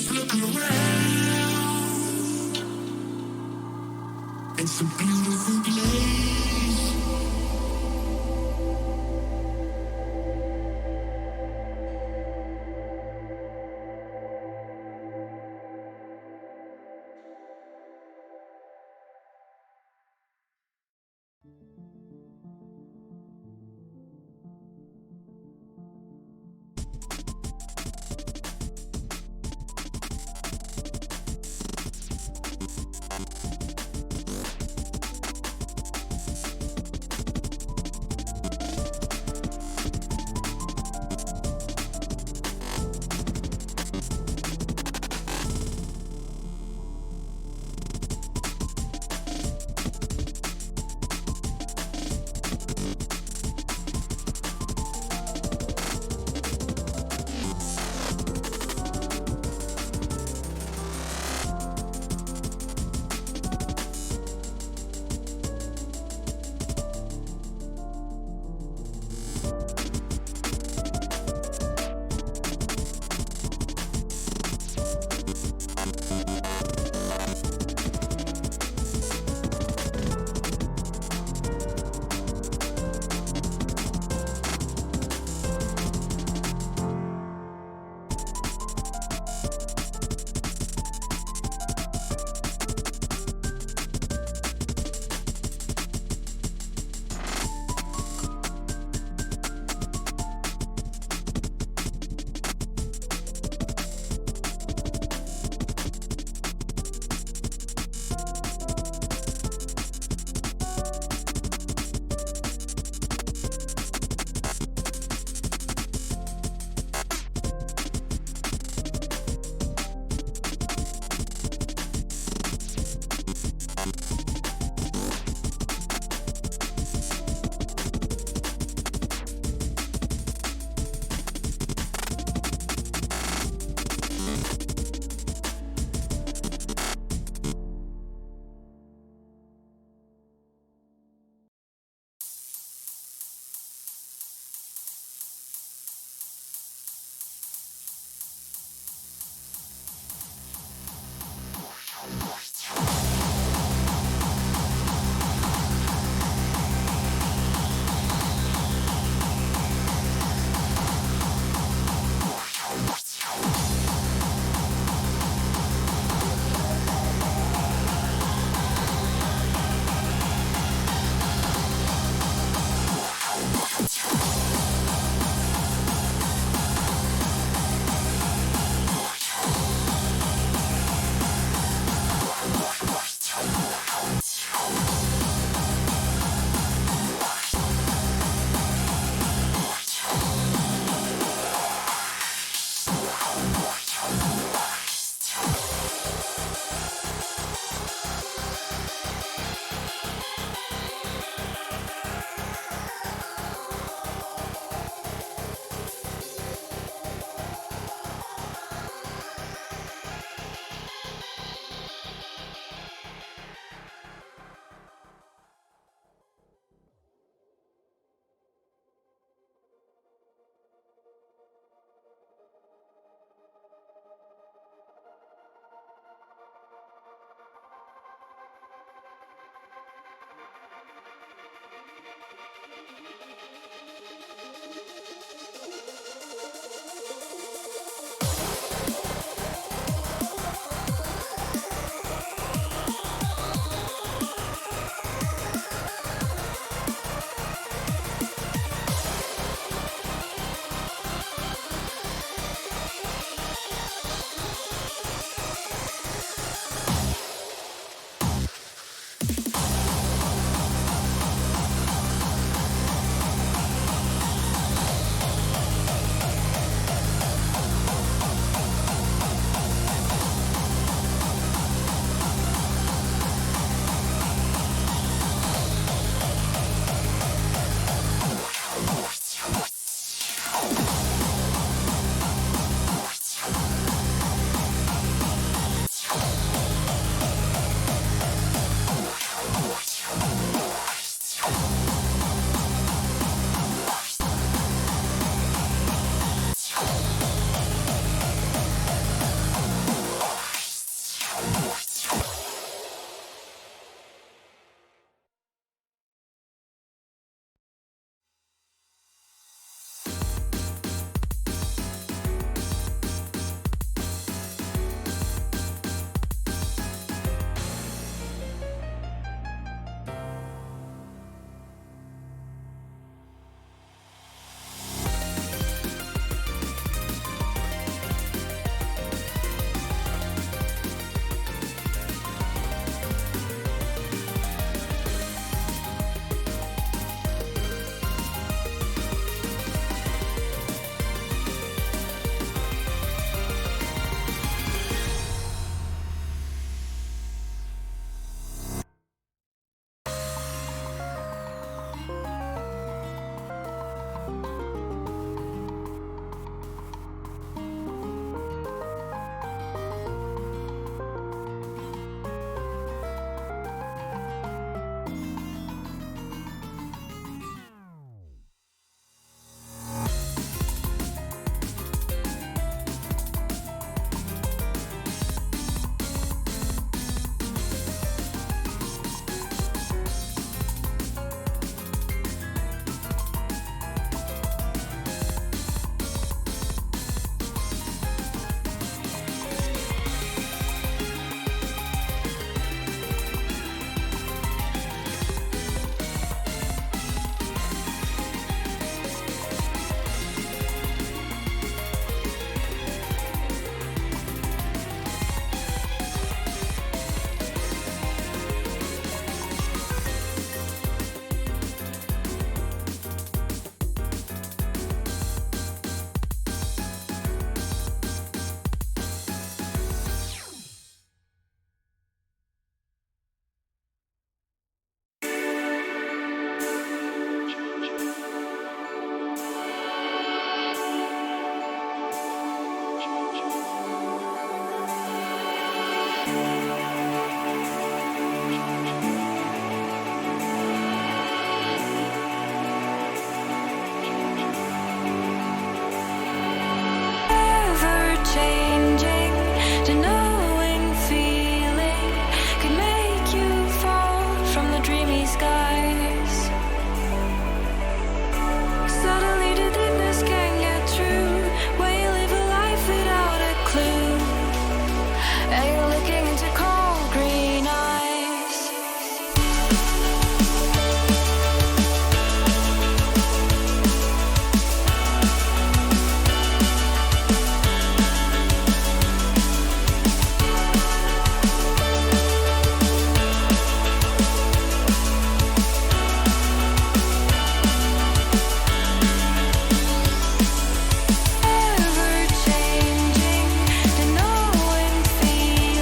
look around. It's a beautiful place. Yeah, you're looking into cold green eyes. Ever changing to know and feel.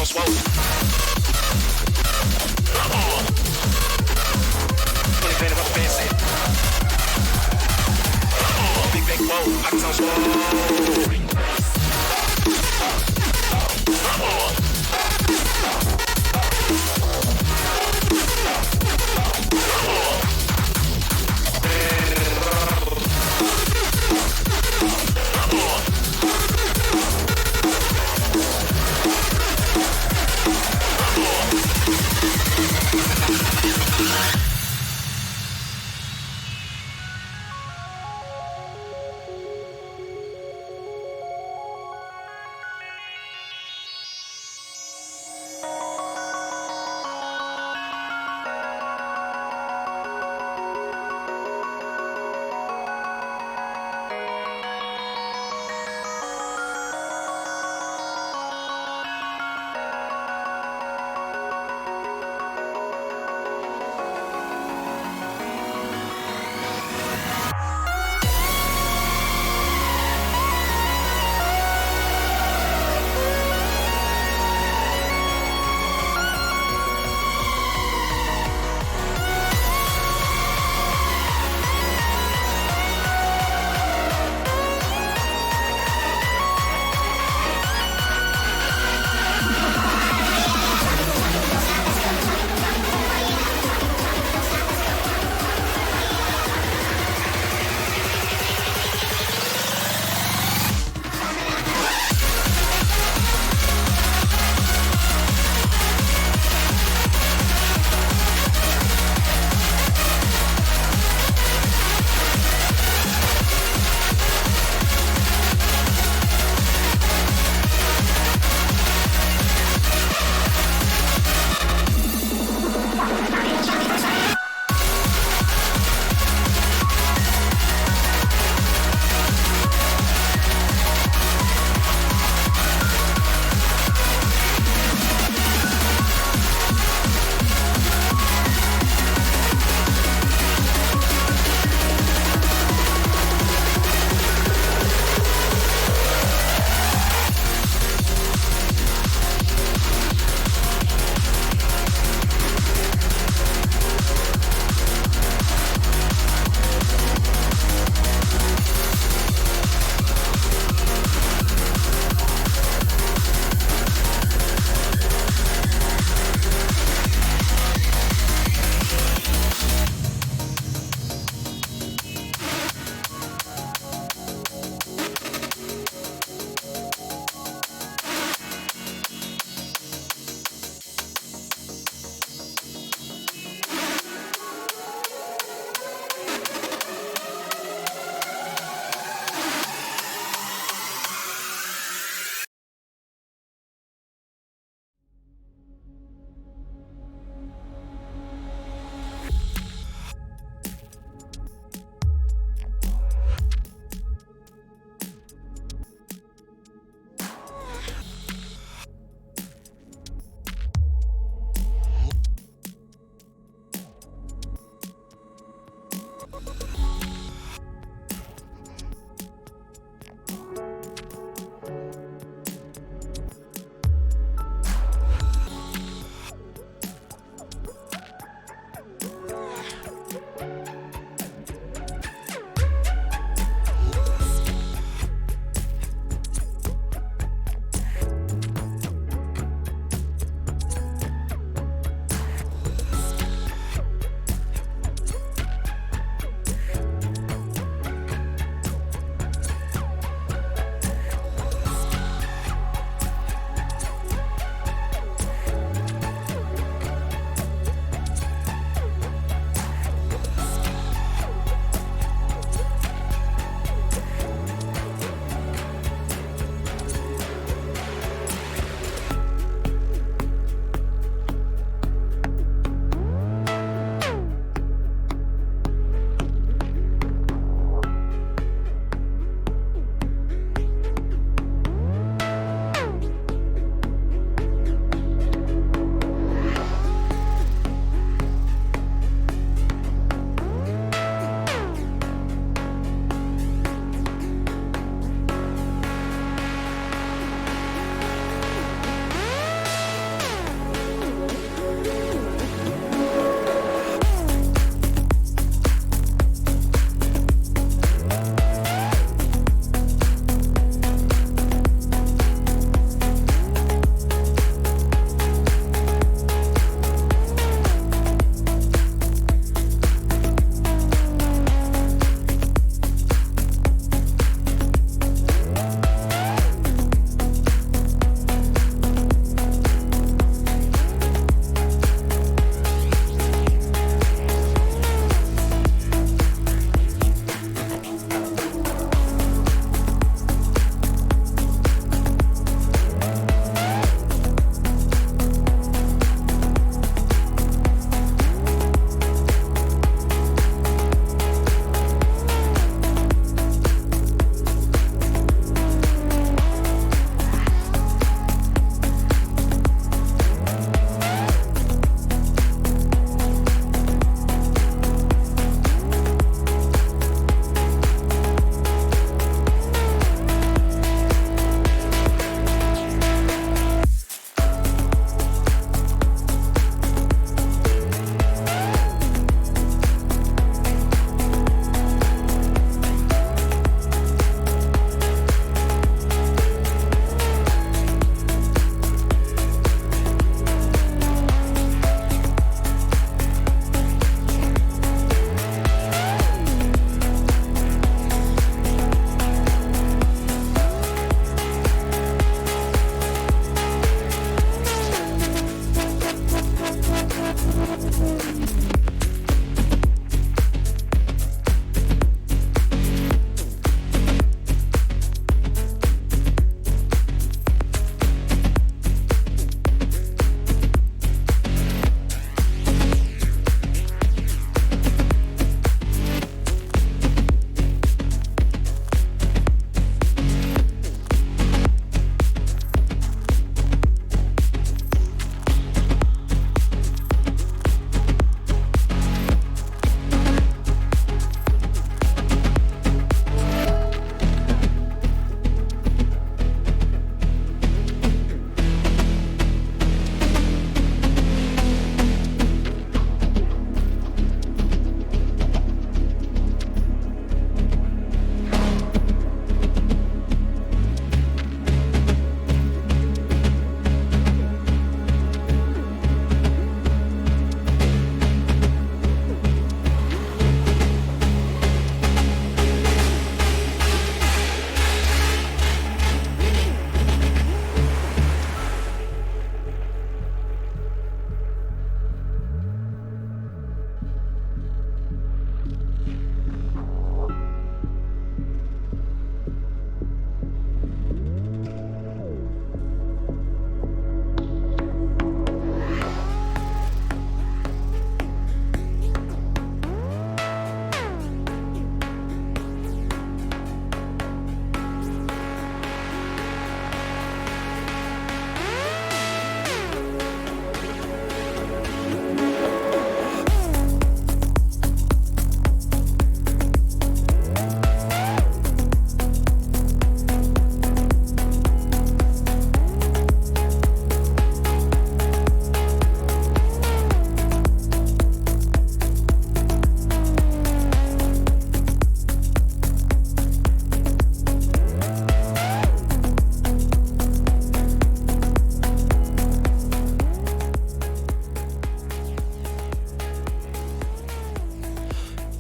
on swole. Fully painted up fancy. Big big whoa, pockets on swole.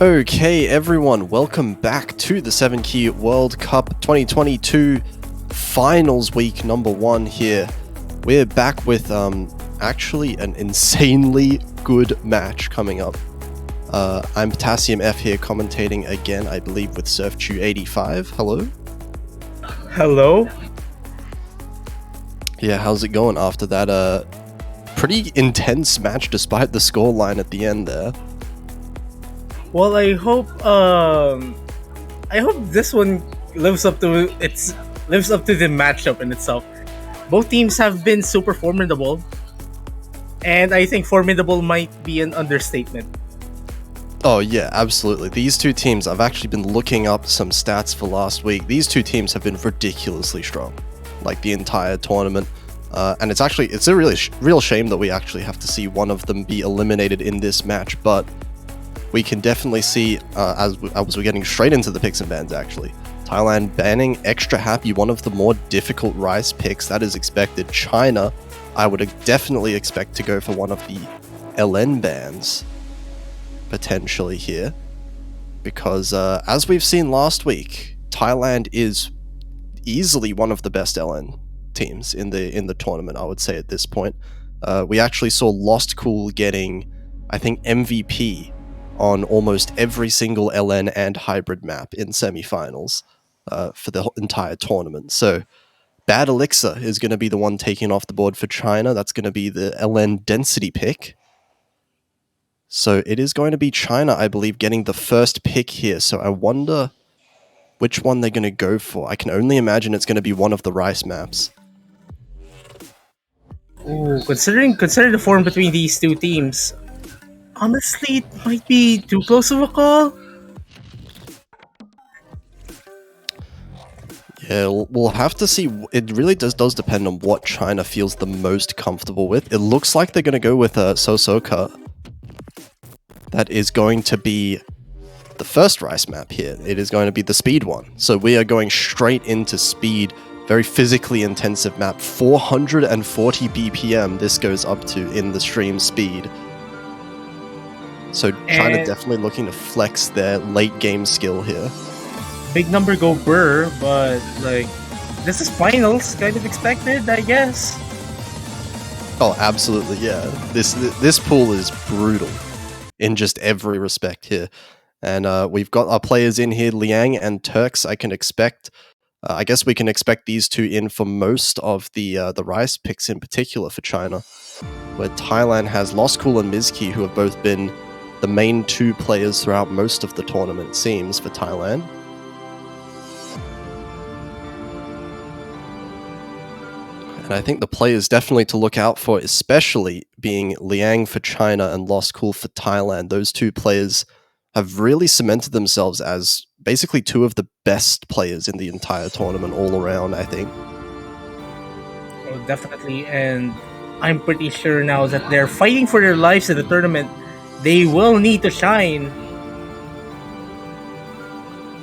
Okay, everyone, welcome back to the 7 Key World Cup 2022 Finals Week number 1 here. We're back with actually an insanely good match coming up. I'm Potassium F here commentating again, I believe, with SurfChew85. Hello? Hello? Yeah, how's it going after that pretty intense match despite the scoreline at the end there? Well, I hope this one lives up to the matchup in itself. Both teams have been super formidable, and I think formidable might be an understatement. Oh yeah, absolutely. These two teams, I've actually been looking up some stats for last week. These two teams have been ridiculously strong, like the entire tournament. And it's a really real shame that we actually have to see one of them be eliminated in this match, but we can definitely see, as we're getting straight into the picks and bans actually, Thailand banning Extra Happy, one of the more difficult Rice picks that is expected. China, I would definitely expect to go for one of the LN bans, potentially here, because as we've seen last week, Thailand is easily one of the best LN teams in the tournament, I would say at this point. We actually saw Lost Cool getting, I think, MVP on almost every single LN and hybrid map in semifinals for the entire tournament. So Bad Elixir is going to be the one taking off the board for China. That's going to be the LN density pick. So it is going to be China, I believe, getting the first pick here. So I wonder which one they're going to go for. I can only imagine it's going to be one of the Rice maps. Ooh, considering the form between these two teams, honestly, it might be too close of a call. Yeah, we'll have to see. It really does depend on what China feels the most comfortable with. It looks like they're going to go with Sosoka. That is going to be the first Rice map here. It is going to be the speed one. So we are going straight into speed. Very physically intensive map. 440 BPM this goes up to in the stream speed. So China definitely looking to flex their late game skill here. Big number go Burr, but like this is finals, kind of expected, I guess. Oh, absolutely, yeah. This pool is brutal in just every respect here, and we've got our players in here, Liang and Turks. I guess we can expect these two in for most of the Rice picks in particular for China, where Thailand has Lost Cool and Mizki, who have both been the main two players throughout most of the tournament, it seems, for Thailand. And I think the players definitely to look out for, especially being Liang for China and Lost Cool for Thailand. Those two players have really cemented themselves as basically two of the best players in the entire tournament all around, I think. Oh, definitely, and I'm pretty sure now that they're fighting for their lives in the tournament. They will need to shine.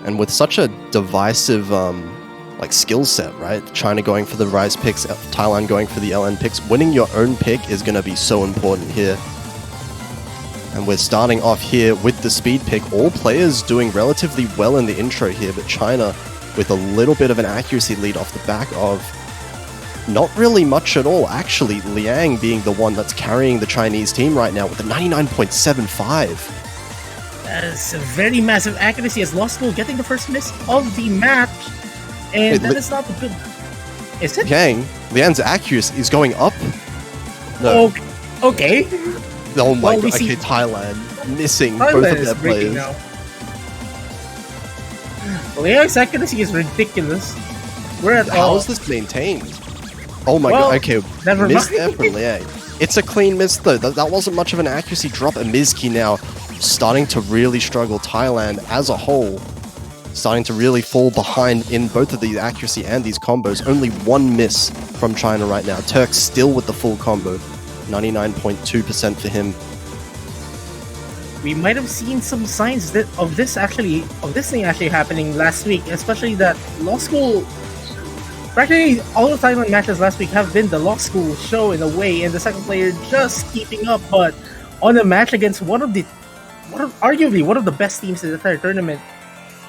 And with such a divisive skill set, right? China going for the Rice picks, Thailand going for the LN picks. Winning your own pick is going to be so important here. And we're starting off here with the speed pick. All players doing relatively well in the intro here, but China with a little bit of an accuracy lead off the back of not really much at all. Actually, Liang being the one that's carrying the Chinese team right now with a 99.75. That's a very massive accuracy as Lost School getting the first miss of the match. And that is not good. Is it? Liang's accuracy is going up. No. Okay. Oh my god. Okay, Thailand missing both of their players. Now. Liang's accuracy is ridiculous. How is this maintained? Oh my god. Okay, never miss mind. there from Liang. It's a clean miss though. That wasn't much of an accuracy drop. And Mizki now starting to really struggle. Thailand as a whole starting to really fall behind in both of the accuracy and these combos. Only one miss from China right now. Turk still with the full combo. 99.2% for him. We might have seen some signs of this thing actually happening last week, especially that Lost School. Practically all the Thailand matches last week have been the Lost School show in a way, and the second player just keeping up. But on a match against one of the arguably one of the best teams in the entire tournament.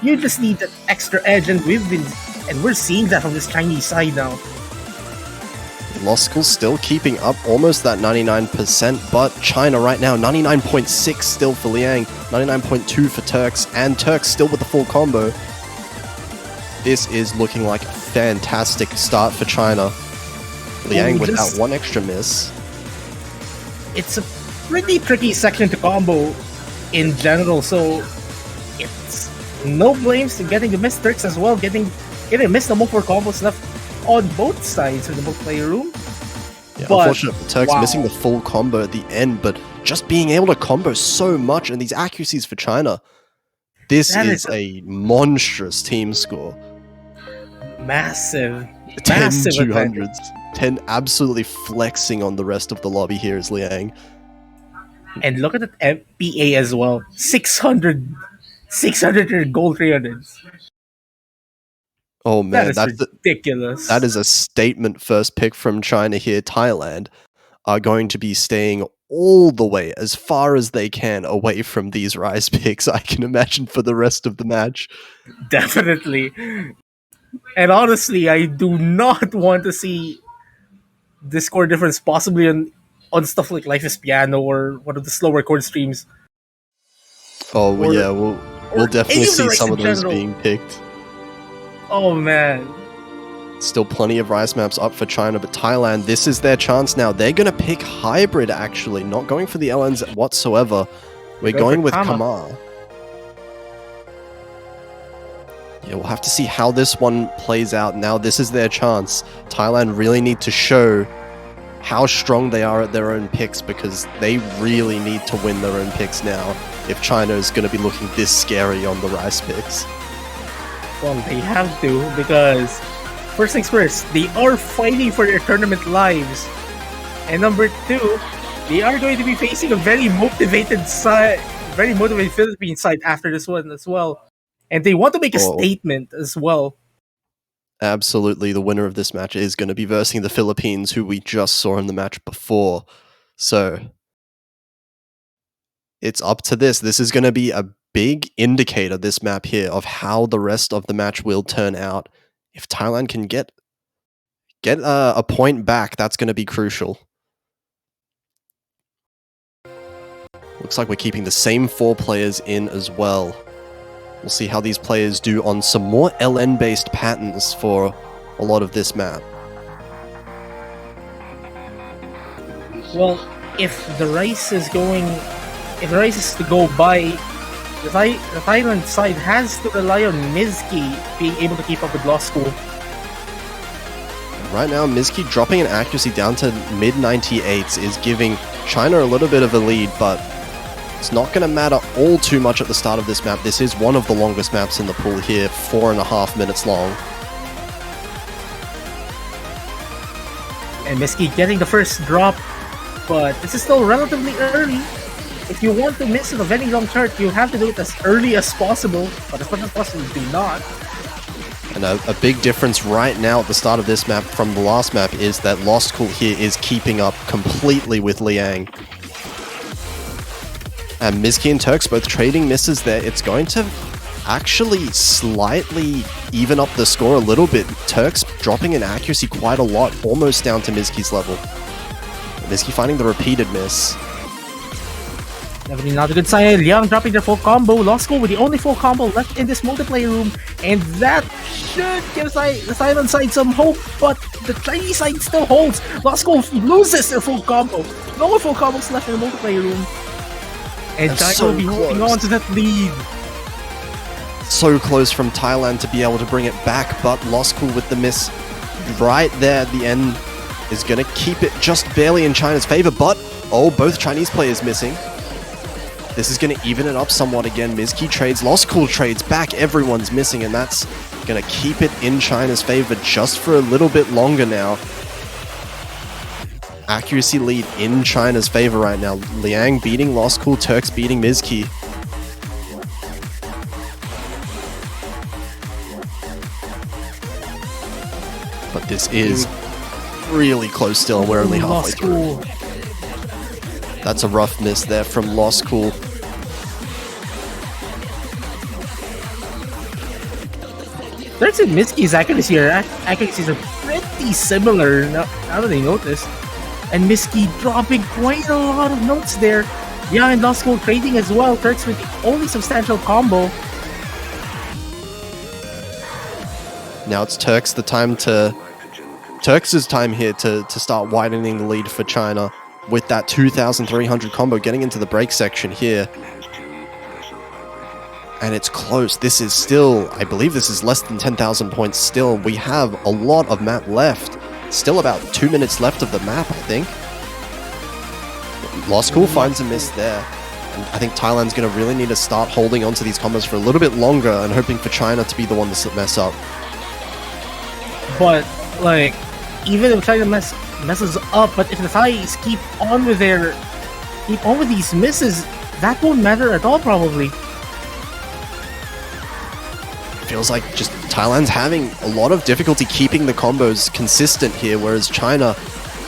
You just need that extra edge, and we're seeing that from this Chinese side now. Lost School still keeping up almost that 99%, but China right now, 99.6 still for Liang, 99.2 for Turks, and Turks still with the full combo. This is looking like a fantastic start for China. Liang with that one extra miss. It's a pretty tricky section to combo in general, so it's no blames to getting the missed Turks as well, getting missed the multiple combos left on both sides of the multiplayer room. Yeah, But, unfortunate for Turks missing the full combo at the end, but just being able to combo so much and these accuracies for China. This is a monstrous team score. Massive. 10 Massive 200s. 10 absolutely flexing on the rest of the lobby here is Liang. And look at the MPA as well. 600 gold 300s. Oh man, That is ridiculous. that is a statement first pick from China here. Thailand are going to be staying all the way as far as they can away from these Rise picks, I can imagine, for the rest of the match. Definitely. And honestly, I do not want to see the score difference possibly on stuff like Life is Piano or one of the slower chord streams. Oh Or- yeah, we'll definitely any of the see Rise some in of those general. being picked. Oh man. Still plenty of Rise maps up for China, but Thailand, this is their chance now. They're going to pick Hybrid, actually, not going for the LNs whatsoever. We're going with Kama. Yeah, we'll have to see how this one plays out. Now, this is their chance. Thailand really need to show how strong they are at their own picks, because they really need to win their own picks now if China is going to be looking this scary on the Rise picks. Well, they have to, because first things first, they are fighting for their tournament lives. And number two, they are going to be facing a very motivated Philippine side after this one as well. And they want to make a statement as well. Absolutely, the winner of this match is going to be versing the Philippines, who we just saw in the match before. So, it's up to this. This is going to be a big indicator, this map here, of how the rest of the match will turn out. If Thailand can get a point back, that's going to be crucial. Looks like we're keeping the same 4 players in as well. We'll see how these players do on some more LN-based patterns for a lot of this map. Well, if the Rice is to go by, the Thailand side has to rely on Mizki being able to keep up with Lost School. Right now, Mizki dropping an accuracy down to mid-98s is giving China a little bit of a lead, but it's not going to matter all too much at the start of this map. This is one of the longest maps in the pool here, 4.5 minutes long. And Mizki getting the first drop, but this is still relatively early. If you want to miss in a very long chart, you have to do it as early as possible, but as much as possible, do not. And a big difference right now at the start of this map from the last map is that Lost Cool here is keeping up completely with Liang. And Mizki and Turks both trading misses there. It's going to actually slightly even up the score a little bit. Turks dropping in accuracy quite a lot, almost down to Mizki's level. Mizki finding the repeated miss. Definitely not a good sign. Liang dropping their full combo. Lost School with the only full combo left in this multiplayer room. And that should give the Thailand side some hope. But the Chinese side still holds. Lost School loses their full combo. No more full combos left in the multiplayer room. And China will be holding on to that lead. So close from Thailand to be able to bring it back. But Lost Cool with the miss right there at the end is going to keep it just barely in China's favor. But, oh, both Chinese players missing. This is going to even it up somewhat again. Mizki trades, Lost Cool trades back, everyone's missing, and that's going to keep it in China's favor just for a little bit longer now. Accuracy lead in China's favor right now. Liang beating Lost Cool, Turks beating Mizki. But this is really close still, and we're only halfway through. That's a rough miss there from Lost Cool. Turks and Miski's accuracies are pretty similar now that I noticed. And Miski dropping quite a lot of notes there. Yeah, and Lost School trading as well. Turks with the only substantial combo. Now it's Turks' time here to start widening the lead for China with that 2,300 combo getting into the break section here. And it's close. This is still, I believe this is less than 10,000 points still. We have a lot of map left. Still about 2 minutes left of the map, I think. Lost School finds a miss there. And I think Thailand's going to really need to start holding on to these combos for a little bit longer and hoping for China to be the one to mess up. But, like, even if China messes up, but if the Thais keep on with these misses, that won't matter at all, probably. Feels like just Thailand's having a lot of difficulty keeping the combos consistent here, whereas China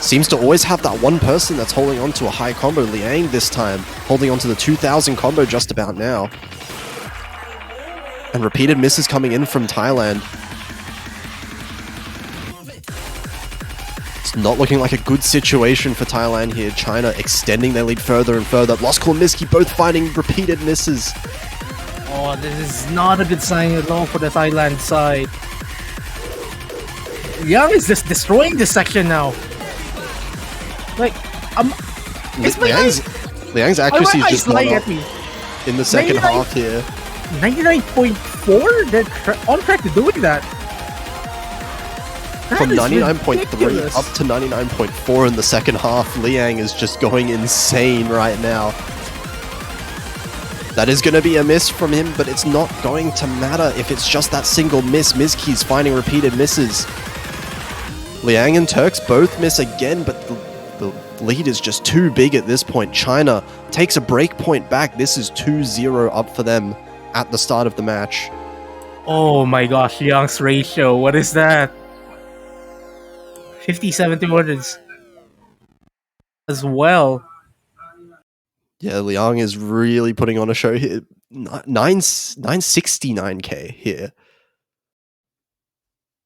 seems to always have that one person that's holding on to a high combo. Liang this time, holding on to the 2,000 combo just about now. And repeated misses coming in from Thailand. It's not looking like a good situation for Thailand here. China extending their lead further and further. Lost Call and Miski both finding repeated misses. Oh, this is not a good sign at all for the Thailand side. Liang is just destroying this section now. Like, Liang's accuracy is just lying gone at up me. in the second half here. 99.4? They're on track to doing that. From That is 99.3 ridiculous. up to 99.4 in the second half. Liang is just going insane right now. That is going to be a miss from him, but it's not going to matter if it's just that single miss. Miski's finding repeated misses. Liang and Turks both miss again, but the lead is just too big at this point. China takes a break point back. This is 2-0 up for them at the start of the match. Oh my gosh, Liang's ratio. What is that? 57 to 100s as well. Yeah, Liang is really putting on a show here. 969k here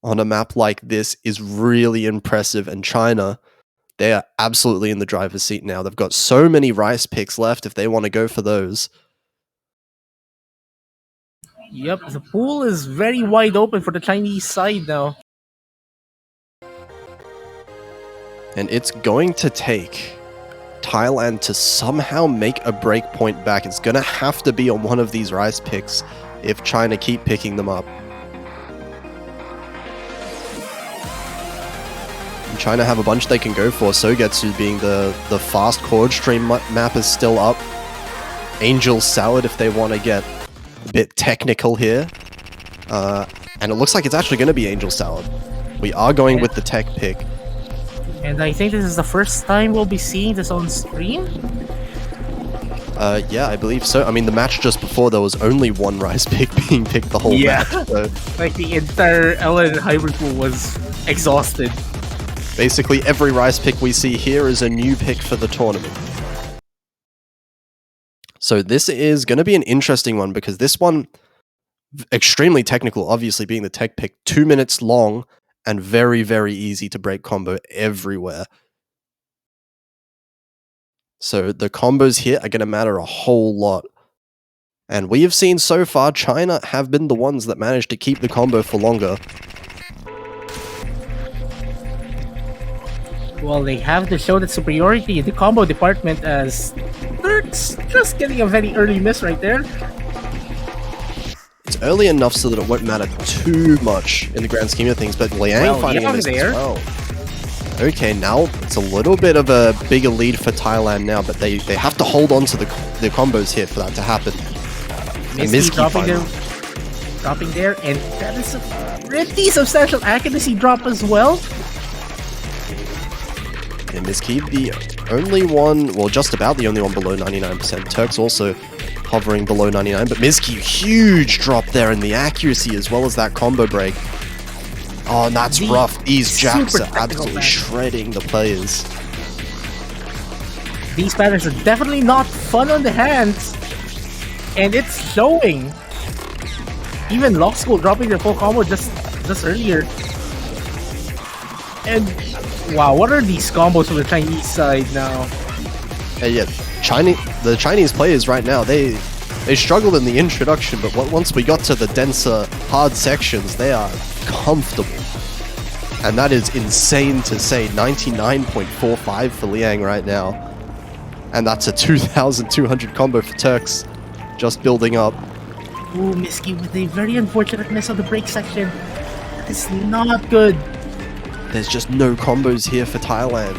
on a map like this is really impressive. And China, they are absolutely in the driver's seat now. They've got so many rice picks left if they want to go for those. Yep, the pool is very wide open for the Chinese side now. And it's going to take Thailand to somehow make a break point back. It's going to have to be on one of these rice picks if China keep picking them up. And China have a bunch they can go for. Sogetsu being the fast chord stream map is still up. Angel Salad if they want to get a bit technical here. And it looks like it's actually going to be Angel Salad. We are going with the tech pick. And I think this is the first time we'll be seeing this on stream. Yeah, I believe so. I mean, the match just before, there was only one rice pick being picked the whole match. So Like the entire LN hybrid pool was exhausted. basically, every rice pick we see here is a new pick for the tournament. So this is going to be an interesting one because this one, extremely technical, obviously being the tech pick, 2 minutes long and very, very easy to break combo everywhere. So the combos here are going to matter a whole lot. And we have seen so far, China have been the ones that managed to keep the combo for longer. Well, they have to show that superiority in the combo department as Turks just getting a very early miss right there. It's early enough so that it won't matter too much in the grand scheme of things, but Liang finding a miss as well. Okay, now it's a little bit of a bigger lead for Thailand now, but they have to hold on to the combos here for that to happen. And Miski Miski dropping there, and that is a pretty substantial accuracy drop as well. And Miski, the only one, well, just about the only one below 99%. Turks also hovering below 99, but Miski, huge drop there in the accuracy as well as that combo break. Oh, and that's rough. These jacks are absolutely shredding the players. These patterns are definitely not fun on the hands, and it's showing. Even Law School dropping their full combo just earlier. And wow, what are these combos from the Chinese side now? Yeah, the Chinese players right now, they struggled in the introduction, but once we got to the denser, hard sections, they are comfortable. And that is insane to say. 99.45 for Liang right now. And that's a 2,200 combo for Turks. Just building up. Ooh, Miski with a very unfortunate miss on the break section. That is not good. There's just no combos here for Thailand.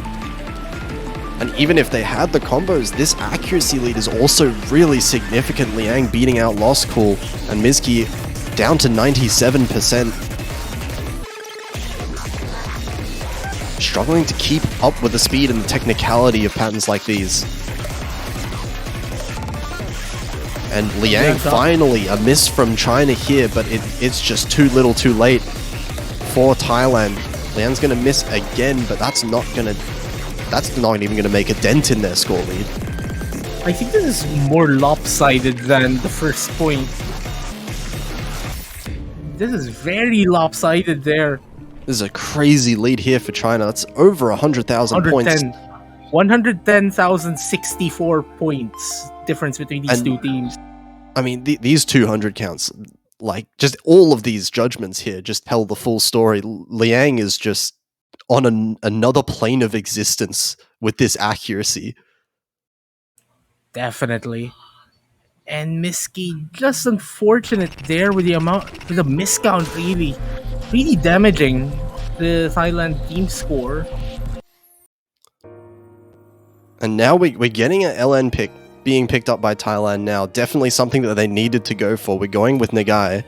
And even if they had the combos, this accuracy lead is also really significant. Liang beating out Lost Cool and Miski down to 97%. Struggling to keep up with the speed and the technicality of patterns like these. And Liang finally, a miss from China here, but it's just too little too late for Thailand. Liang's gonna miss again, but that's not even gonna make a dent in their score lead. I think this is more lopsided than the first point. This is very lopsided there. This is a crazy lead here for China. That's over 100,000 points. 110,064 points difference between these two teams. I mean, these 200 counts, like, just all of these judgments here just tell the full story. Liang is just on another plane of existence with this accuracy. Definitely. And Miski, just unfortunate there with the miscount, really damaging the Thailand team score. And now we're getting an LN pick being picked up by Thailand now. Definitely something that they needed to go for. We're going with Nagai.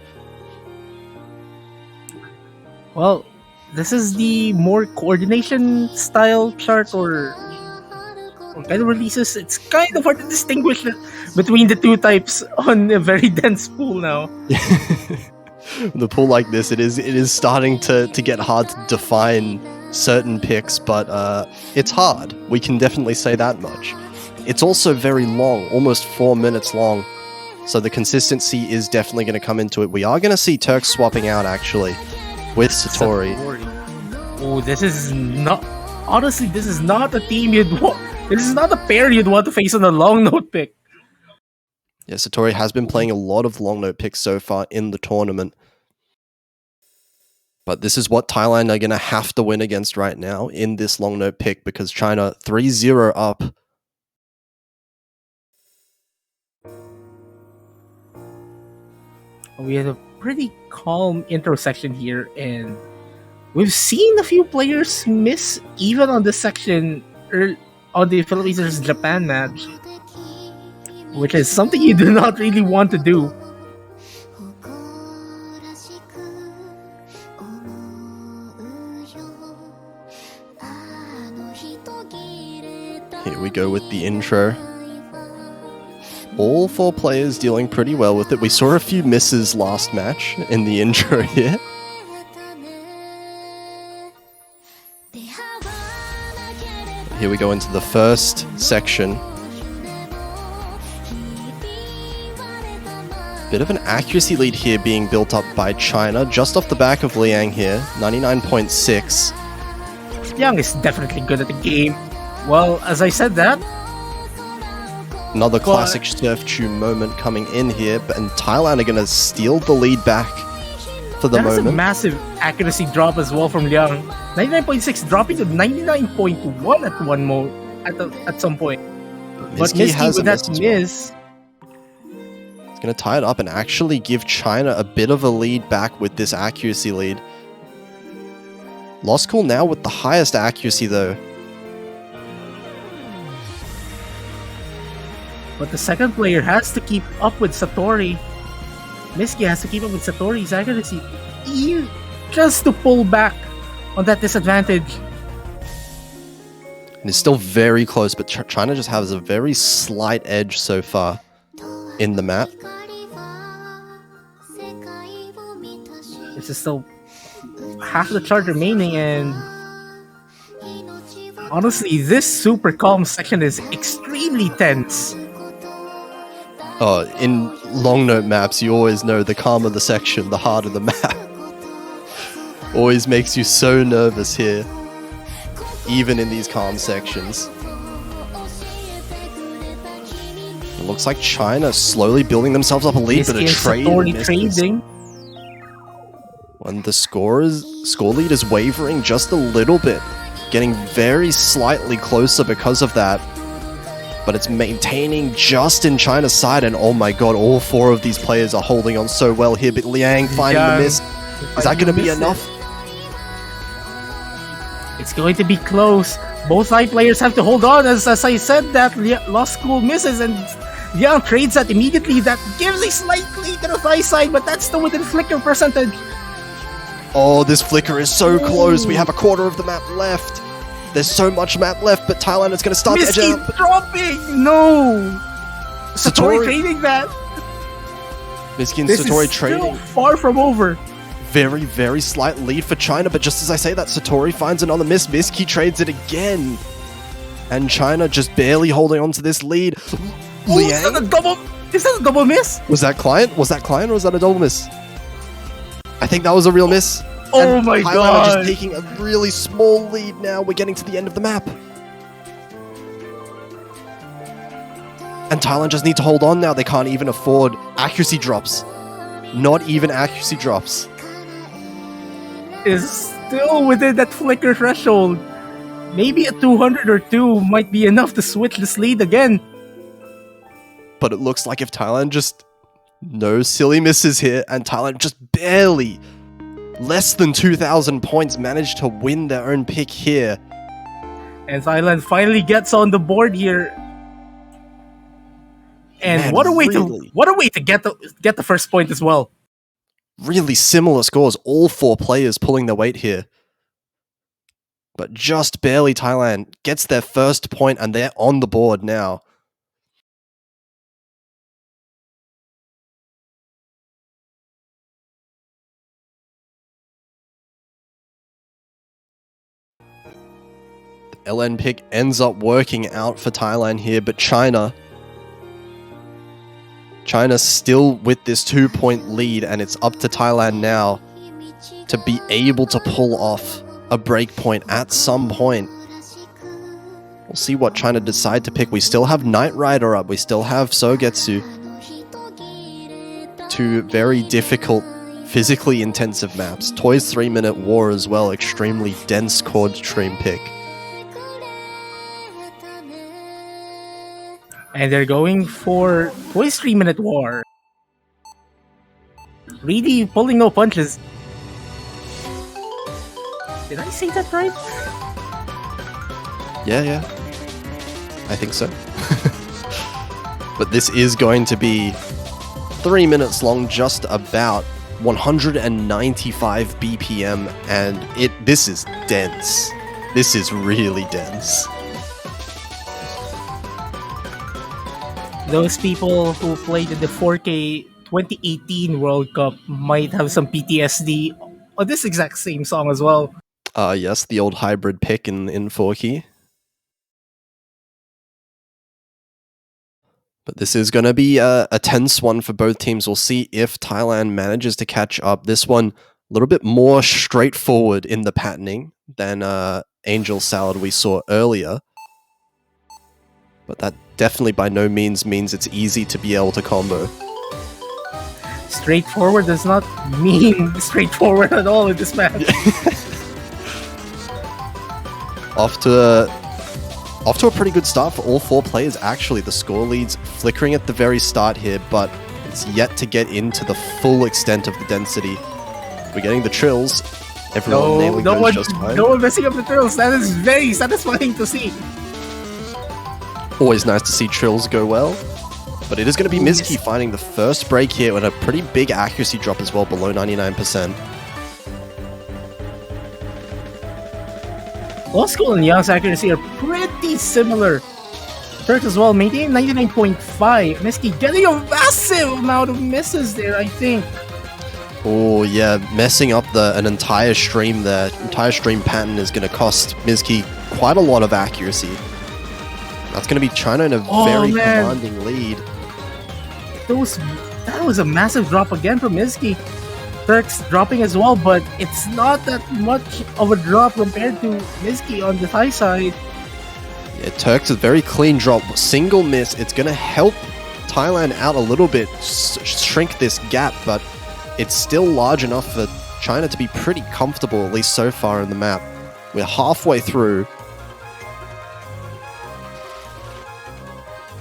Well, this is the more coordination style chart or kind of releases. It's kind of hard to distinguish between the two types on a very dense pool now. The pool like this, it is starting to get hard to define certain picks, but it's hard. We can definitely say that much. It's also very long, almost 4 minutes long, so the consistency is definitely going to come into it. We are going to see Turks swapping out, actually, with Satori. Oh, this is not... Honestly, this is not a team you'd want... This is not a pair you'd want to face on a long note pick. Yeah, Satori has been playing a lot of long note picks so far in the tournament. But this is what Thailand are going to have to win against right now in this long note pick, because China 3-0 up. We had a pretty calm intro section here, and we've seen a few players miss even on this section on the Philippines vs Japan match, which is something you do not really want to do. Here we go with the intro. All 4 players dealing pretty well with it. We saw a few misses last match in the intro here. Here we go into the first section. Bit of an accuracy lead here being built up by China, just off the back of Liang here, 99.6. Liang is definitely good at the game. Well, as I said that, another classic Surf Chew moment coming in here, and Thailand are going to steal the lead back for the moment. That's a massive accuracy drop as well from Liang. 99.6 dropping to 99.1 at some point. But Miski with that miss... It's going to tie it up and actually give China a bit of a lead back with this accuracy lead. Lost Cool now with the highest accuracy though. But the second player has to keep up with Satori. Miski has to keep up with Satori's accuracy just to pull back on that disadvantage. And it's still very close, but China just has a very slight edge so far in the map. This is still half the chart remaining, and honestly, this super calm section is extremely tense. Oh, in long note maps, you always know the calmer the section, the harder the map. Always makes you so nervous here, even in these calm sections. It looks like China slowly building themselves up a lead, but a trade misses. trading. When the score lead is wavering just a little bit, getting very slightly closer because of that. But it's maintaining just in China's side, and oh my god, all four of these players are holding on so well here, but Liang finding the miss. Is that going to be enough? It's going to be close. Both side players have to hold on. As I said, that Lost School misses, and Liang trades that immediately. That gives a slight lead to the right side, but that's still within flicker percentage. Oh, this flicker is so close. We have a quarter of the map left. There's so much map left, but Thailand is going to start to edge Misky out. dropping! No! Satori trading that. Misky and This Satori is trading. still far from over. Very, very slight lead for China, but just as I say that, Satori finds another miss. Misky trades it again. And China just barely holding on to this lead. Oh, is that a double? Is that a double miss? Was that client? Was that client or was that a double miss? I think that was a real miss. Oh And my Thailand god. are just taking a really small lead now. We're getting to the end of the map. And Thailand just need to hold on now. They can't even afford accuracy drops. Not even accuracy drops. Is still within that flicker threshold. Maybe a 200 or 2 might be enough to switch this lead again. But it looks like if Thailand just... No silly misses here, and Thailand just barely, less than 2,000 points, managed to win their own pick here. And Thailand finally gets on the board here. And Man, what a way really? to get the first point as well. Really similar scores, all four players pulling their weight here. But just barely Thailand gets their first point, and they're on the board now. The LN pick ends up working out for Thailand here, but China still with this 2-point lead, and it's up to Thailand now to be able to pull off a breakpoint at some point. We'll see what China decide to pick. We still have Knight Rider up. We still have Sogetsu. Two very difficult, physically intensive maps. Toy's 3-minute war as well. Extremely dense chord stream pick. And they're going for Toy's 3-minute war. Really pulling no punches. Did I say that right? Yeah. I think so. But this is going to be 3 minutes long, just about 195 BPM, and this is dense. This is really dense. Those people who played in the 4K 2018 World Cup might have some PTSD on this exact same song as well. Yes, the old hybrid pick in 4K. But this is going to be a tense one for both teams. We'll see if Thailand manages to catch up. This one, a little bit more straightforward in the patterning than Angel Salad we saw earlier. But that definitely by no means it's easy to be able to combo. Straightforward does not mean straightforward at all in this match. Off to a pretty good start for all four players, actually. The score leads flickering at the very start here, but it's yet to get into the full extent of the density. We're getting the trills. Everyone nailing those just fine. No one messing up the trills. That is very satisfying to see. Always nice to see trills go well. But it is going to be Mizuki finding the first break here with a pretty big accuracy drop as well, below 99%. Lost School and Young's accuracy are pretty similar. Turks as well, maintaining 99.5. Mizuki getting a massive amount of misses there, I think. Oh yeah, messing up an entire stream there. Entire stream pattern is going to cost Mizuki quite a lot of accuracy. That's going to be China in a very commanding lead. that was a massive drop again from Miski. Turks dropping as well, but it's not that much of a drop compared to Miski on the high side. Yeah, Turks is very clean drop, single miss. It's going to help Thailand out a little bit, shrink this gap, but it's still large enough for China to be pretty comfortable, at least so far in the map. We're halfway through.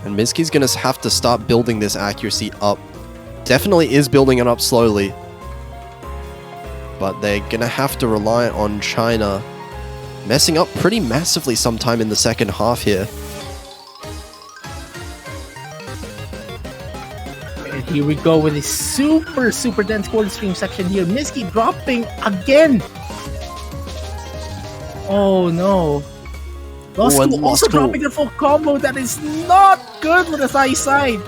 And Miski's going to have to start building this accuracy up. Definitely is building it up slowly. But they're going to have to rely on China messing up pretty massively sometime in the second half here. And here we go with a super dense cold stream section here. Miski dropping again. Oh no. Lost Oh, and School Lost also School. dropping a full combo. That is not good for the Thai side.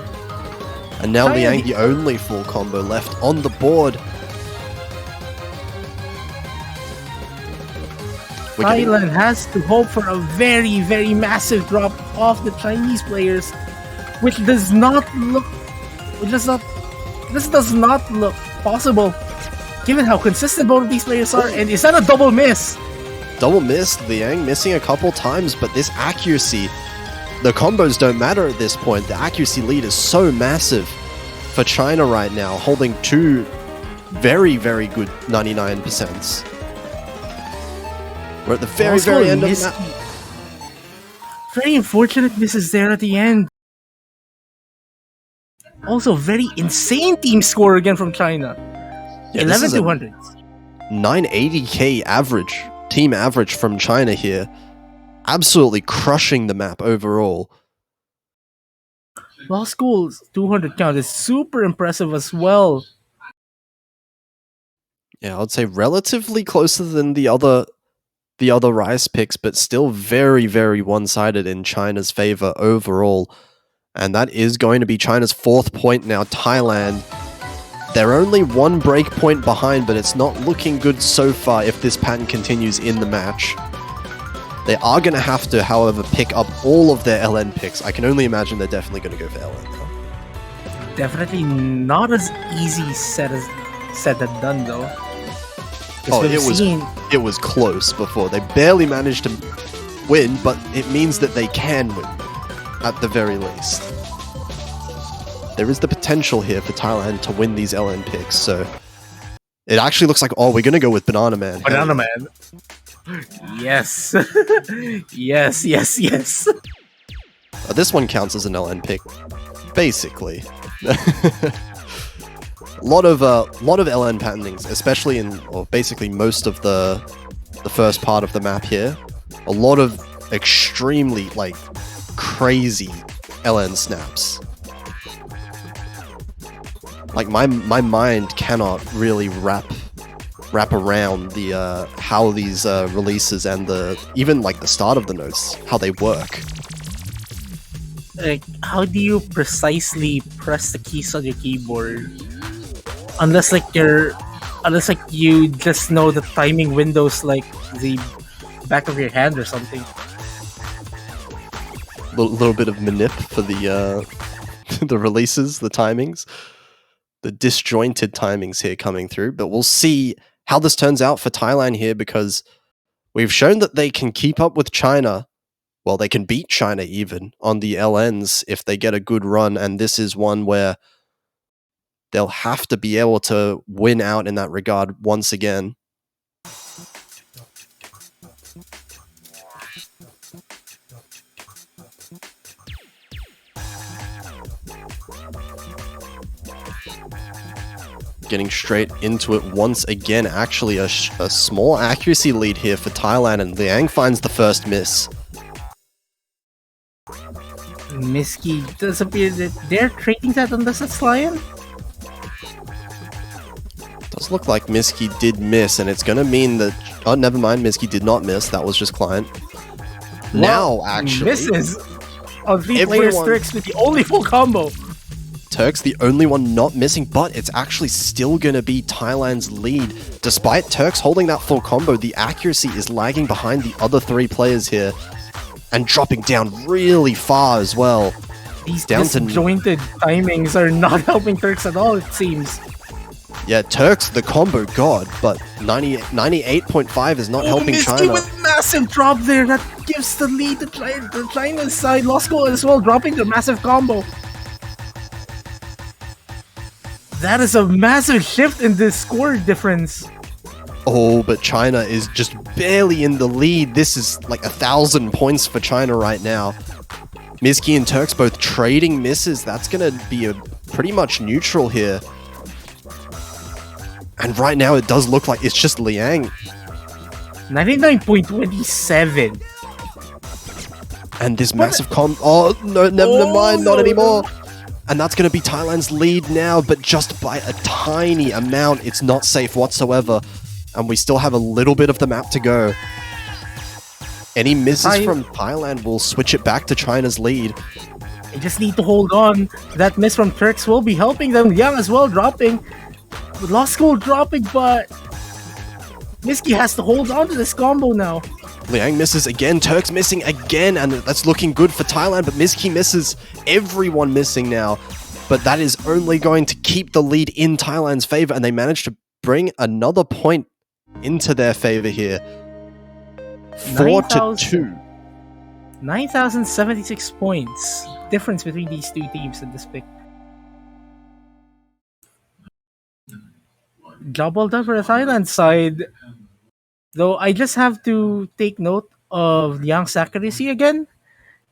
And now China- Liang, the only full combo left on the board. We're getting- Thailand has to hope for a very massive drop off the Chinese players, which does not look possible given how consistent both of these players are. And is that a double miss? Double missed, Liang missing a couple times, but this accuracy, the combos don't matter at this point. The accuracy lead is so massive for China right now, holding two very good 99%. We're at the very Also, end of the map. Miski. Very unfortunate misses there at the end. Also, very insane team score again from China. Yeah, this is a 11-200. 980k average, team average from China here. Absolutely crushing the map overall. Law School's 200 count is super impressive as well. Yeah, I would say relatively closer than the other Rice picks, but still very one-sided in China's favor overall. And that is going to be China's 4th point now. Thailand, they're only one break point behind, but it's not looking good so far if this pattern continues in the match. They are going to have to, however, pick up all of their LN picks. I can only imagine they're definitely going to go for LN now. Definitely not as easy said than done though. 'Cause Oh, we've it was close before. They barely managed to win, but it means that they can win, at the very least. There is the potential here for Thailand to win these LN picks, so it actually looks like, we're going to go with Banana Man. Banana Man. Yes. yes. This one counts as an LN pick, basically. A lot of LN patternings, especially basically most of the first part of the map here. A lot of extremely, crazy LN snaps. Like, my mind cannot really wrap around the how these releases and even the start of the notes, how they work. Like, how do you precisely press the keys on your keyboard? Unless you just know the timing windows like the back of your hand or something. Little bit of manip for the the releases, the timings, the disjointed timings here coming through. But we'll see how this turns out for Thailand here, because we've shown that they can keep up with China. Well, they can beat China even on the LNs if they get a good run, and this is one where they'll have to be able to win out in that regard once again. Getting straight into it once again. Actually, a small accuracy lead here for Thailand, and Liang finds the first miss. Miski does appear that they're trading that on the Sets Lion. Does look like Miski did miss, and it's going to mean that... Oh, never mind. Miski did not miss. That was just client. Now, actually... Misses on 3 players Turks with the only full combo. Turks the only one not missing, but it's actually still going to be Thailand's lead. Despite Turks holding that full combo, the accuracy is lagging behind the other 3 players here and dropping down really far as well. These Down to- disjointed timings are not helping Turks at all, it seems. Yeah, Turks, the combo god, but 98.5 is not helping Misty China. with massive drop there. That gives the lead to China's side. Lost goal as well, dropping the massive combo. That is a massive shift in the score difference. Oh, but China is just barely in the lead. This is like 1,000 points for China right now. Miski and Turks both trading misses. That's going to be a pretty much neutral here. And right now it does look like it's just Liang. 99.27. And this massive oh, no, never mind, not no, anymore. And that's going to be Thailand's lead now, but just by a tiny amount. It's not safe whatsoever. And we still have a little bit of the map to go. Any misses from Thailand will switch it back to China's lead. They just need to hold on. That miss from Turks will be helping them. Young as well dropping. Lost goal dropping, but Miski has to hold on to this combo now. Liang misses again, Turks missing again, and that's looking good for Thailand, but Miski misses. Everyone missing now. But that is only going to keep the lead in Thailand's favor, and they managed to bring another point into their favor here. 4-2. 9,076 points. Difference between these two teams in this pick. Job well done for the Thailand side. Though I just have to take note of Liang's accuracy again.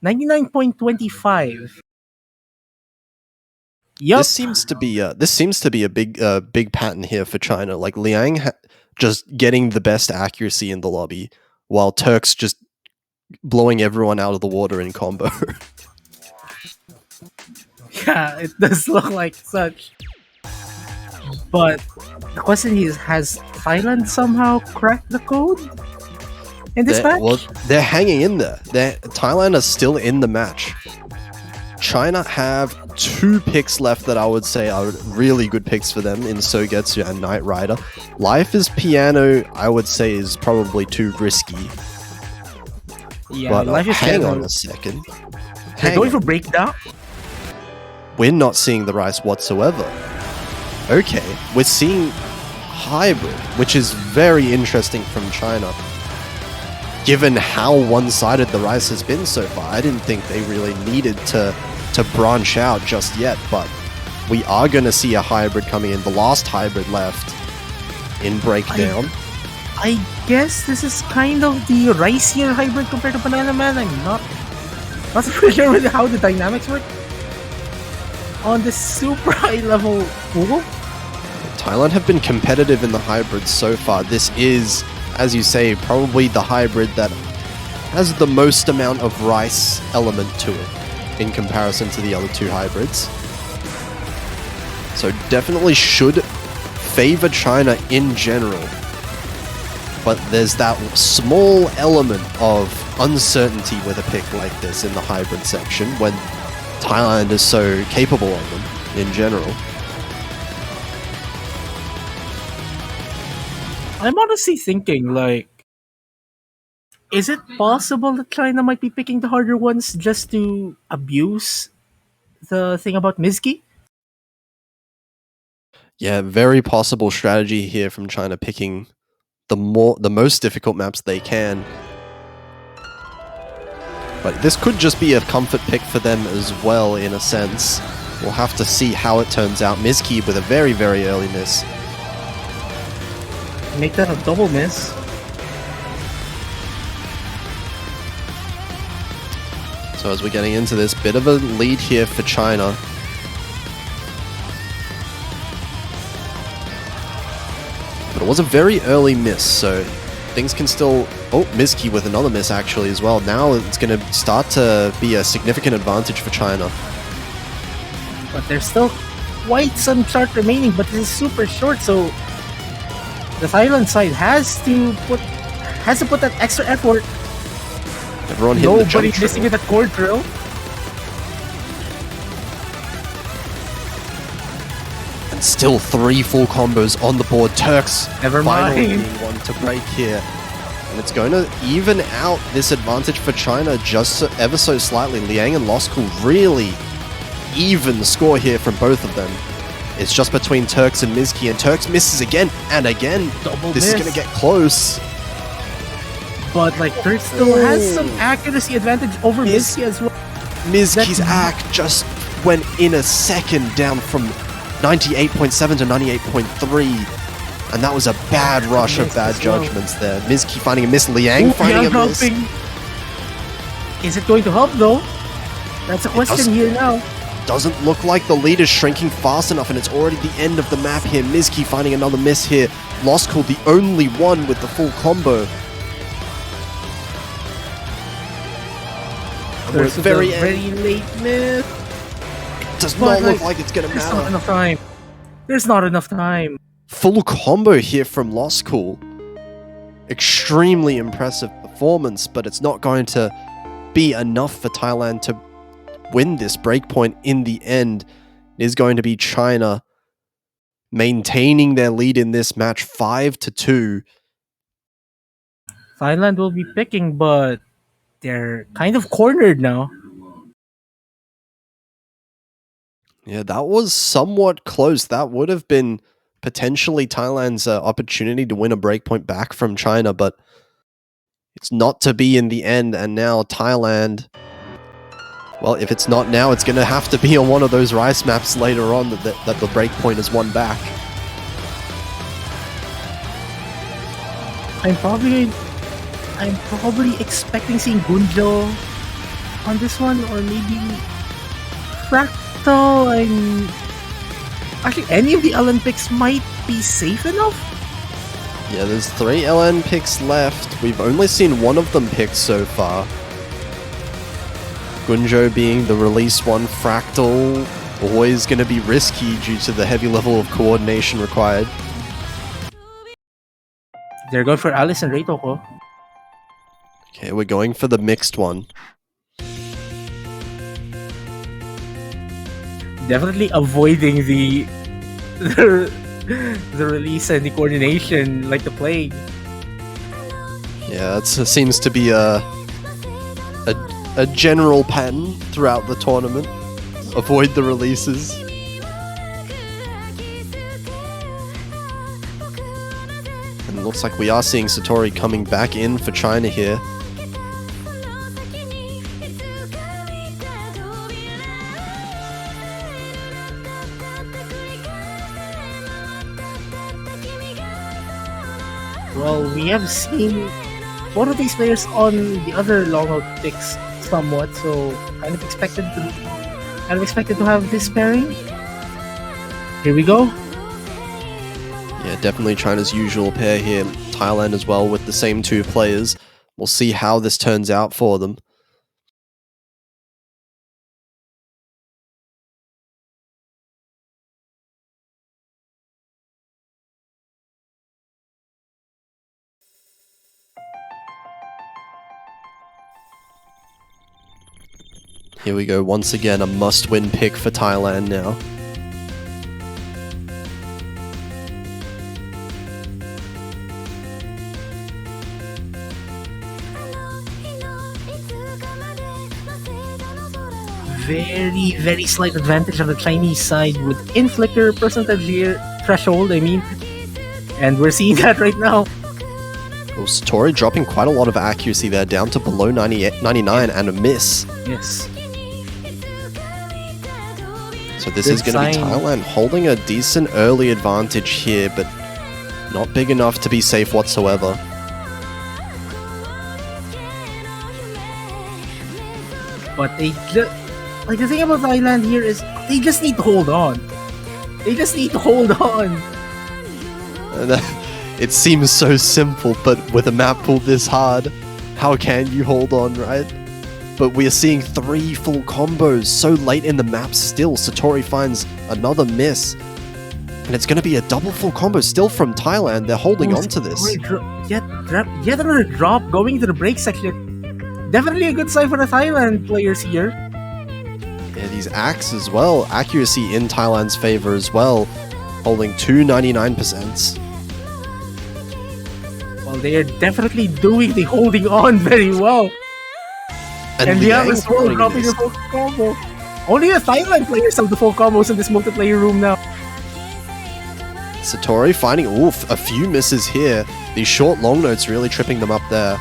99.25. Yup. This seems to be a big pattern here for China. Like Liang just getting the best accuracy in the lobby, while Turks just blowing everyone out of the water in combo. Yeah, it does look like such. But the question is, has Thailand somehow cracked the code in this match? Well, they're hanging in there. Thailand is still in the match. China have 2 picks left that I would say are really good picks for them in Sogetsu and Knight Rider. Life is Piano, I would say, is probably too risky. Yeah, But Life is hang Piano. on a second. They're going for breakdown. We're not seeing the rice whatsoever. Okay, we're seeing hybrid, which is very interesting from China. Given how one-sided the rice has been so far, I didn't think they really needed to branch out just yet, but we are going to see a hybrid coming in. The last hybrid left in Breakdown. I guess this is kind of the ricier hybrid compared to Banana Man. I'm not familiar with how the dynamics work on this super high level pool. Thailand have been competitive in the hybrids so far. This is, as you say, probably the hybrid that has the most amount of rice element to it in comparison to the other 2 hybrids. So definitely should favor China in general. But there's that small element of uncertainty with a pick like this in the hybrid section when Thailand is so capable of them in general. I'm honestly thinking, like, is it possible that China might be picking the harder ones just to abuse the thing about Miski? Yeah, very possible strategy here from China, picking the most difficult maps they can. But this could just be a comfort pick for them as well, in a sense. We'll have to see how it turns out. Miski with a very, very early miss. Make that a double miss. So as we're getting into this, bit of a lead here for China. But it was a very early miss, so things can still... Oh, Miski with another miss actually as well. Now it's going to start to be a significant advantage for China. But there's still quite some chart remaining, but this is super short, so the Thailand side has to put that extra effort. Everyone hitting the jump Nobody missing drill. with that core drill. And still 3 full combos on the board. Turks Never finally mind. being one to break here. And it's going to even out this advantage for China just ever so slightly. Liang and Loskul really even score here from both of them. It's just between Turks and Mizki, and Turks misses again and again. Double This is miss. going to get close. But like Turk still has some accuracy advantage over Mizki as well. Mizki's act just went in a second, down from 98.7 to 98.3. And that was a bad rush of bad judgments there. Mizki finding a miss, Liang finding a miss. helping. Is it going to help though? That's a question here now. Doesn't look like the lead is shrinking fast enough, and it's already the end of the map here. Mizki finding another miss here. Lost Call, the only one with the full combo. And we're at the very end. Very late miss. Does But, not look like, like it's gonna There's not matter. enough time. There's not enough time. Full combo here from Lost Call. Extremely impressive performance, but it's not going to be enough for Thailand to win this breakpoint in the end. It is going to be China maintaining their lead in this match 5-2. Thailand will be picking, but they're kind of cornered now. Yeah, that was somewhat close. That would have been potentially Thailand's opportunity to win a breakpoint back from China, but it's not to be in the end. And now Thailand, well, if it's not now, it's going to have to be on one of those rice maps later on that the breakpoint is won back. I'm probably expecting seeing Gunjo on this one, or maybe Fractal. Actually, any of the Olympics might be safe enough. Yeah, there's 3 LN picks left. We've only seen one of them picked so far. Gunjo being the release one. Fractal, always going to be risky due to the heavy level of coordination required. They're going for Alice and Reitoko. Okay, we're going for the mixed one. Definitely avoiding the release and the coordination like the plague. Yeah, it seems to be a general pattern throughout the tournament. Avoid the releases. And it looks like we are seeing Satori coming back in for China here. Well, we have seen one of these players on the other long out picks somewhat, so kind of expected to have this pairing. Here we go. Yeah, definitely China's usual pair here. Thailand as well with the same 2 players. We'll see how this turns out for them. Here we go, once again, a must-win pick for Thailand now. Very, very slight advantage on the Chinese side with inflictor percentage here, threshold, I mean. And we're seeing that right now. Oh, Satori dropping quite a lot of accuracy there, down to below 99 and a miss. Yes. So this Good is going to be sign. Thailand holding a decent early advantage here, but not big enough to be safe whatsoever. But like the thing about Thailand here is they just need to hold on. They just need to hold on. And, it seems so simple, but with a map pool this hard, how can you hold on, right? But we are seeing 3 full combos so late in the map still. Satori finds another miss. And it's going to be a double full combo still from Thailand. They're holding on to this. Yet another drop going to the break section. Definitely a good sign for the Thailand players here. Yeah, these acts as well. Accuracy in Thailand's favor as well. Holding 2 99%. Well, they are definitely doing the holding on very well. And Liang Liang as well finding dropping this. the full combo. Only the Thailand players have the full combos in this multiplayer room now. Satori finding a few misses here. These short long notes really tripping them up there.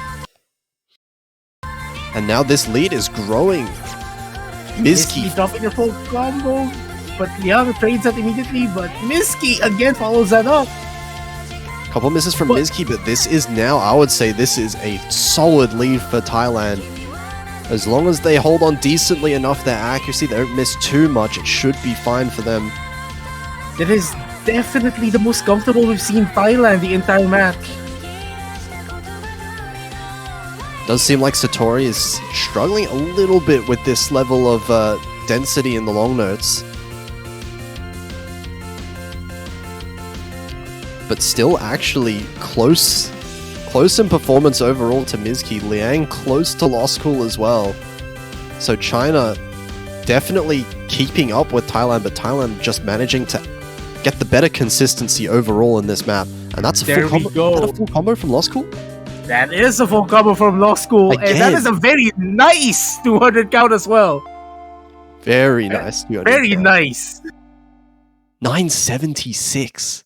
And now this lead is growing. Miski Miski dropping the full combo, but Liang trades that immediately, but Miski again follows that up. couple misses from But- Miski, but this is now, I would say this is a solid lead for Thailand. As long as they hold on decently enough their accuracy, they don't miss too much, it should be fine for them. That is definitely the most comfortable we've seen Thailand the entire match. Does seem like Satori is struggling a little bit with this level of density in the long notes. But still actually close in performance overall to Miski. Liang close to Law School as well. So China definitely keeping up with Thailand, but Thailand just managing to get the better consistency overall in this map. And that's a There full we combo. go. Is that a full combo from Law School? That is a full combo from Law School, and that Again. is a very nice 200 count as well. Very nice. Very nice. 976.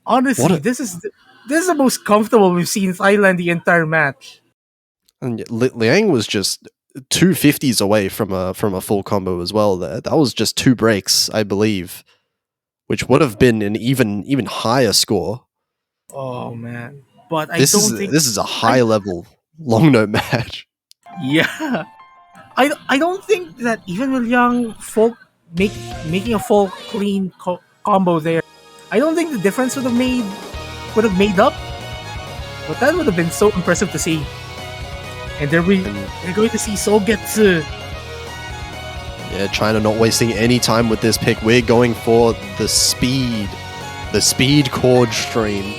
Honestly, What a- this is the most comfortable we've seen Thailand the entire match. And yet Liang was just 250s away from a full combo as well there. That was just 2 breaks, I believe, which would have been an even higher score. Oh man, but I This don't think is a high level long note match. Yeah, I don't think that even with Young making a full clean combo there, I don't think the difference would have made up. But that would have been so impressive to see. And we're going to see Sogetsu. Yeah, China not wasting any time with this pick. We're going for the speed chord stream.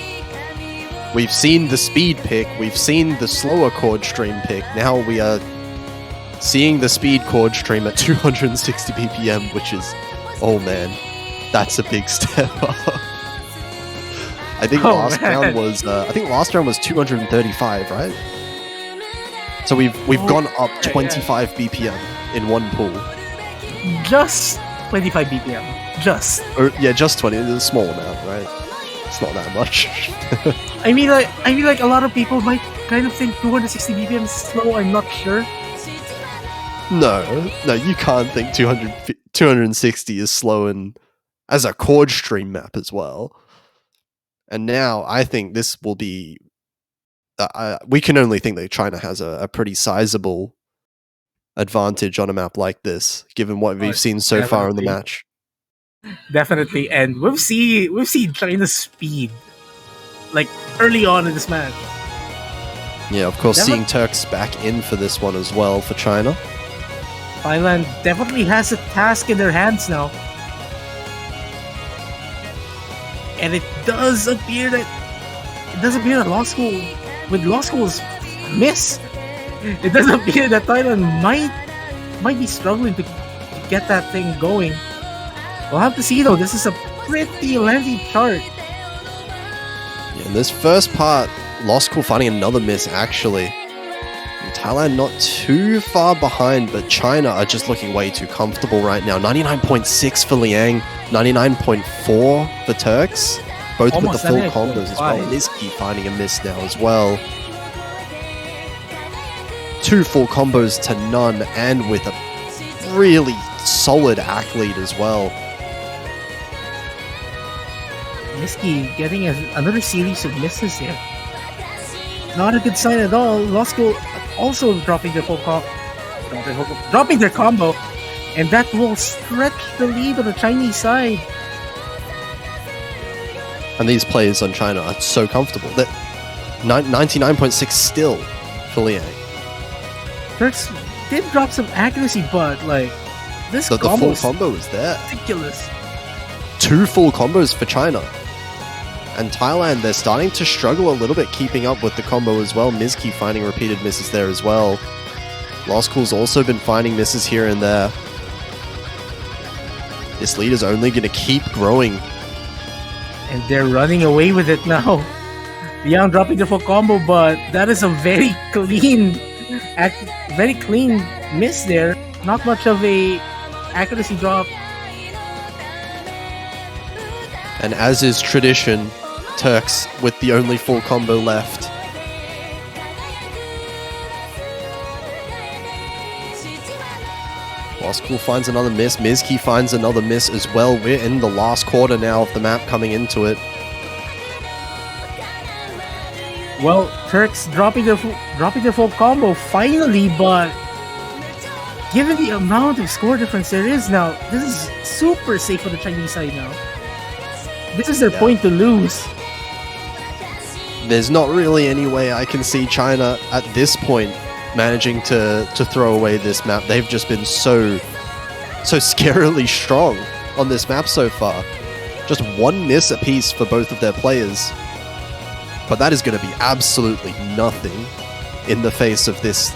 We've seen the speed pick, we've seen the slower chord stream pick. Now we are seeing the speed chord stream at 260 BPM, which is, oh man, that's a big step up. I think last round was 235, right? So we've gone up 25 BPM in one pool. Just 25 BPM. Just. Or yeah, just 20. It's a small amount, right? It's not that much. I mean, like a lot of people might kind of think 260 BPM is slow. I'm not sure. No, you can't think 260 is slow and as a chord stream map as well. And now I think this will be. We can only think that China has a pretty sizable advantage on a map like this, given what we've seen so far in the definitely. match. Definitely, and we've seen China's speed, like early on in this match. Yeah, of course, Defi- seeing Turks back in for this one as well for China. Thailand definitely has a task in their hands now, and it does appear that Law School, with Law School's miss, it does appear that Thailand might be struggling to get that thing going. We'll have to see though. This is a pretty lengthy chart. Yeah, in this first part, Law School finding another miss actually. And Thailand not too far behind, but China are just looking way too comfortable right now. 99.6 for Liang, 99.4 for Turks, both Almost with the full 99.5. combos as well. Miski finding a miss now as well. 2 full combos to none, and with a really solid act lead as well. Miski getting another series of misses here. Not a good sign at all. Law School also dropping their dropping their combo, and that will stretch the lead on the Chinese side. And these players on China are so comfortable. That 99.6 still for Liang. Turks did drop some accuracy, but like this The combo full is combo is there. ridiculous. 2 full combos for China. And Thailand, they're starting to struggle a little bit keeping up with the combo as well. Miski finding repeated misses there as well. Law School's also been finding misses here and there. This lead is only going to keep growing. And they're running away with it now. Liang dropping the full combo, but that is a very clean miss there. Not much of a accuracy drop. And as is tradition, Turks with the only full combo left. Lost Cool finds another miss. Mizki finds another miss as well. We're in the last quarter now of the map coming into it. Well, Turks dropping their full combo finally, but given the amount of score difference there is now, this is super safe for the Chinese side now. This is their point to lose. There's not really any way I can see China at this point managing to throw away this map. They've just been so scarily strong on this map so far. Just one miss apiece for both of their players. But that is going to be absolutely nothing in the face of this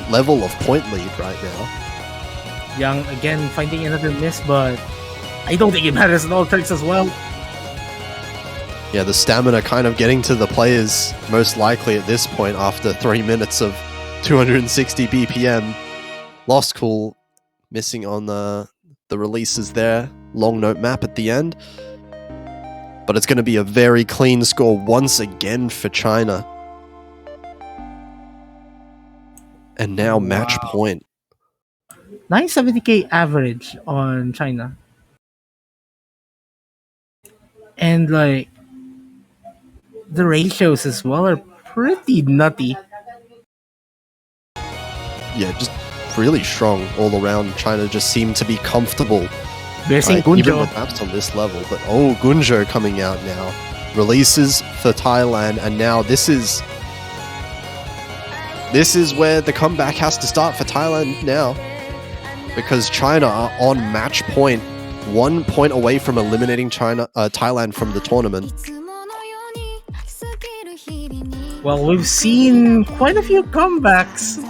level of point lead right now. Yang again finding another miss, but I don't think it matters at all. Turks as well. Yeah, the stamina kind of getting to the players most likely at this point after 3 minutes of 260 BPM. Lost Cool missing on the releases there. Long note map at the end. But it's going to be a very clean score once again for China. And now match point. 970k average on China. And like the ratios as well are pretty nutty. Yeah, just really strong all around. China just seemed to be comfortable. Missing Right, even Gunjo. with maps on this level, but Gunjo coming out now. Releases for Thailand, and now this is where the comeback has to start for Thailand now. Because China are on match point, 1 point away from eliminating Thailand from the tournament. Well, we've seen quite a few comebacks.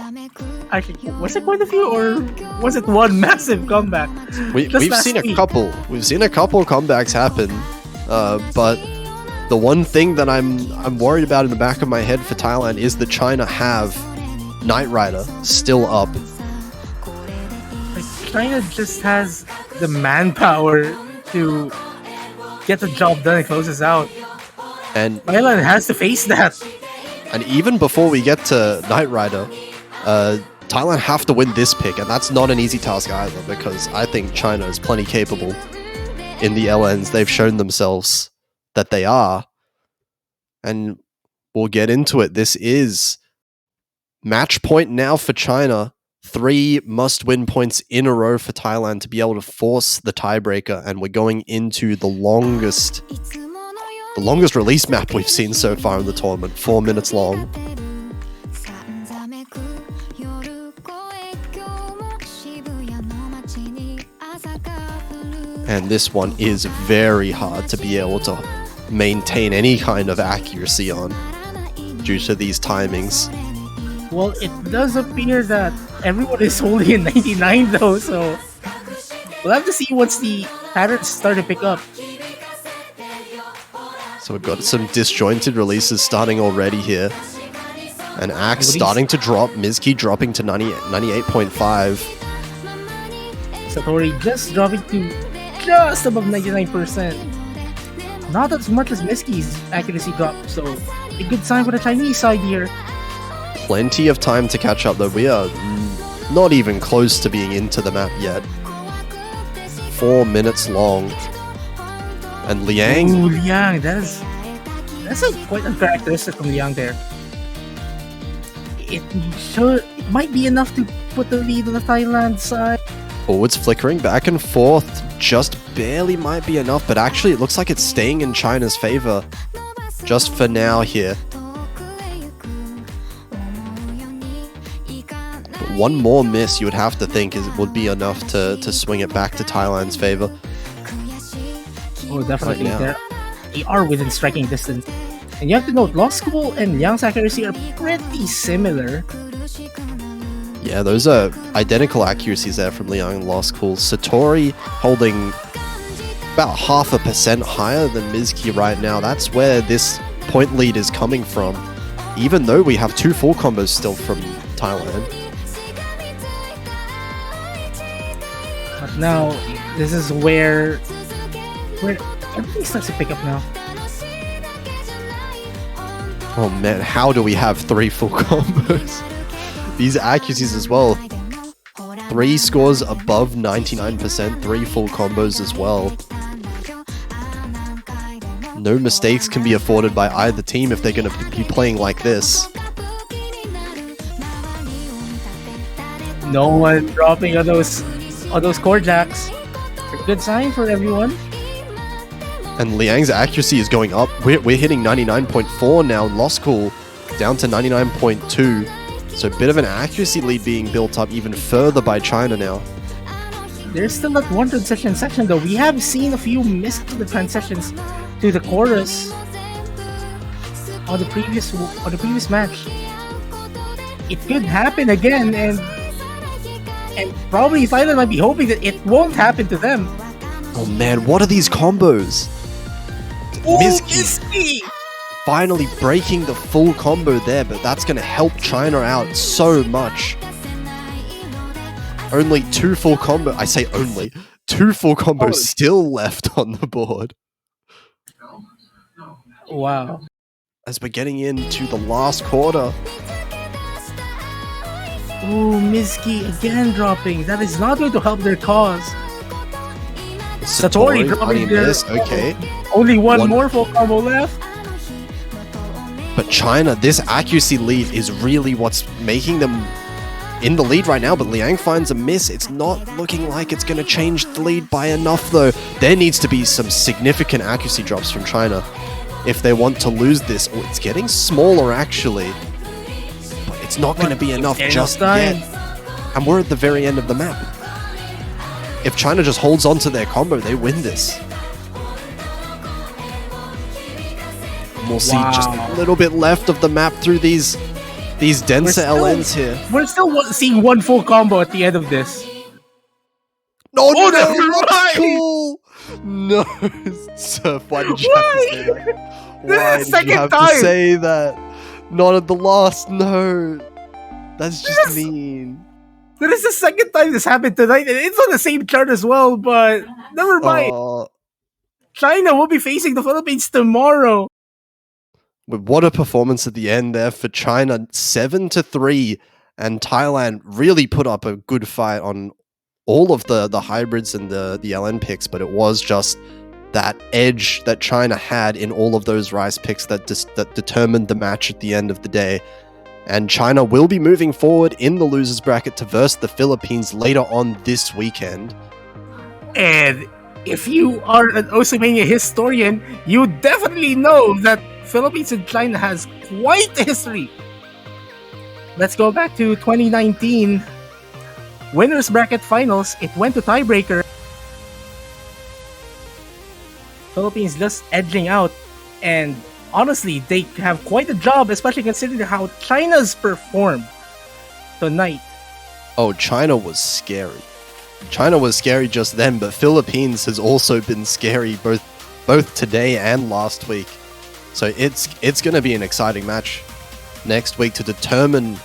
Actually, was it quite a few, or was it one massive comeback? We've last seen a week. couple. We've seen a couple comebacks happen, but the one thing that I'm worried about in the back of my head for Thailand is that China have Knight Rider still up. Like, China just has the manpower to get the job done and close us out. And Thailand has to face that. even before we get to Knight Rider, Thailand have to win this pick, and that's not an easy task either, because I think China is plenty capable in the LNs. They've shown themselves that they are, and we'll get into it. This is match point now for China. 3 must-win points in a row for Thailand to be able to force the tiebreaker, and we're going into the longest release map we've seen so far in the tournament, 4 minutes long. And this one is very hard to be able to maintain any kind of accuracy on due to these timings. Well, it does appear that everyone is only in 99 though, so we'll have to see once the patterns start to pick up. So we've got some disjointed releases starting already here. And Axe starting to drop, Mizki dropping to 98.5. Satori just dropping to just above 99%. Not as much as Miski's accuracy drop, so a good sign for the Chinese side here. Plenty of time to catch up though. We are not even close to being into the map yet. 4 minutes long. And Liang, Ooh, Liang, that's a quite uncharacteristic from Liang there. It might be enough to put the lead on the Thailand side. forwards flickering back and forth, just barely might be enough, but actually it looks like it's staying in China's favor just for now here. But one more miss you would have to think would be enough to swing it back to Thailand's favor. Oh, definitely. Right now. They are within striking distance. And you have to note, Lost School and Liang's accuracy are pretty similar. Yeah, those are identical accuracies there from Liang and Lost Cool. Satori holding about 0.5% higher than Mizki right now. That's where this point lead is coming from, even though we have 2 full combos still from Thailand. Now, this is where everything starts to pick up now. Oh man, how do we have 3 full combos? These accuracies as well. 3 scores above 99%, 3 full combos as well. No mistakes can be afforded by either team if they're going to be playing like this. No one dropping on those core jacks. A good sign for everyone. And Liang's accuracy is going up. We're hitting 99.4 now. Lost Cool down to 99.2. So a bit of an accuracy lead being built up even further by China now. There's still that one transition section though. We have seen a few miss the transitions to the chorus on the previous match. It could happen again, and probably Thailand might be hoping that it won't happen to them. Oh man, what are these combos? Oh, Mizki finally breaking the full combo there, but that's going to help China out so much. Only 2 full combo. I say only 2 full combos still left on the board. Wow. As we're getting into the last quarter. Oh, Mizki again dropping. That is not going to help their cause. Satori dropping this. Okay. Only one more full combo left. But China, this accuracy lead is really what's making them in the lead right now, but Liang finds a miss. It's not looking like it's going to change the lead by enough, though. There needs to be some significant accuracy drops from China if they want to lose this. Oh, it's getting smaller, actually. But it's not going to be enough just yet. And we're at the very end of the map. If China just holds on to their combo, they win this. And we'll see just a little bit left of the map through these denser LNs here. We're still seeing one full combo at the end of this. No, oh, no, right. Cool. No, Surf, why did you why? have to say that? Why did you have to say that? Not at the last, no. That's just mean. That is the second time this happened tonight, and it's on the same chart as well, but never mind. China will be facing the Philippines tomorrow. What a performance at the end there for China, 7-3, and Thailand really put up a good fight on all of the hybrids and the LN picks, but it was just that edge that China had in all of those rice picks that determined the match at the end of the day. And China will be moving forward in the losers bracket to verse the Philippines later on this weekend. And if you are an Oceania historian, you definitely know that Philippines and China has quite a history. Let's go back to 2019. Winners bracket finals, it went to tiebreaker. Philippines just edging out, and honestly, they have quite a job, especially considering how China's performed tonight. Oh, China was scary. China was scary just then, but Philippines has also been scary both today and last week. So it's going to be an exciting match next week to determine.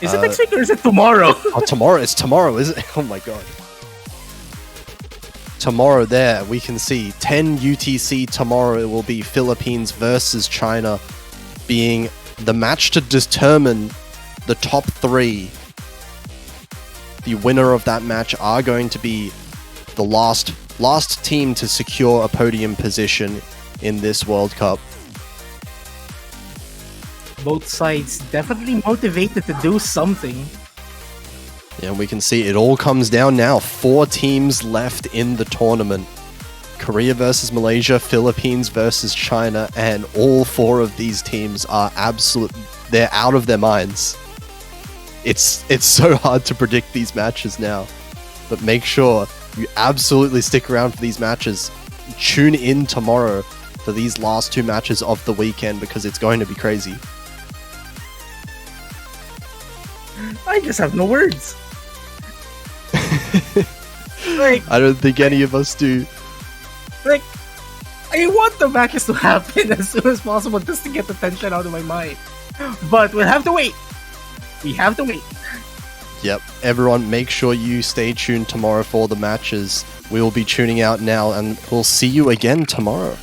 Is it next week or is it tomorrow? Tomorrow. It's tomorrow, is it? Oh my god. Tomorrow there, we can see 10 UTC tomorrow. It will be Philippines versus China, being the match to determine the top 3. The winner of that match are going to be the last team to secure a podium position in this World Cup. Both sides definitely motivated to do something. Yeah, we can see it all comes down now. 4 teams left in the tournament. Korea versus Malaysia, Philippines versus China, and all 4 of these teams are they're out of their minds. It's so hard to predict these matches now. But make sure you absolutely stick around for these matches. Tune in tomorrow for these last 2 matches of the weekend because it's going to be crazy. I just have no words. Like, I don't think any of us do. Like, I want the matches to happen as soon as possible just to get the tension out of my mind. But we'll have to wait. We have to wait. Yep, everyone, make sure you stay tuned tomorrow for the matches. We will be tuning out now, and we'll see you again tomorrow.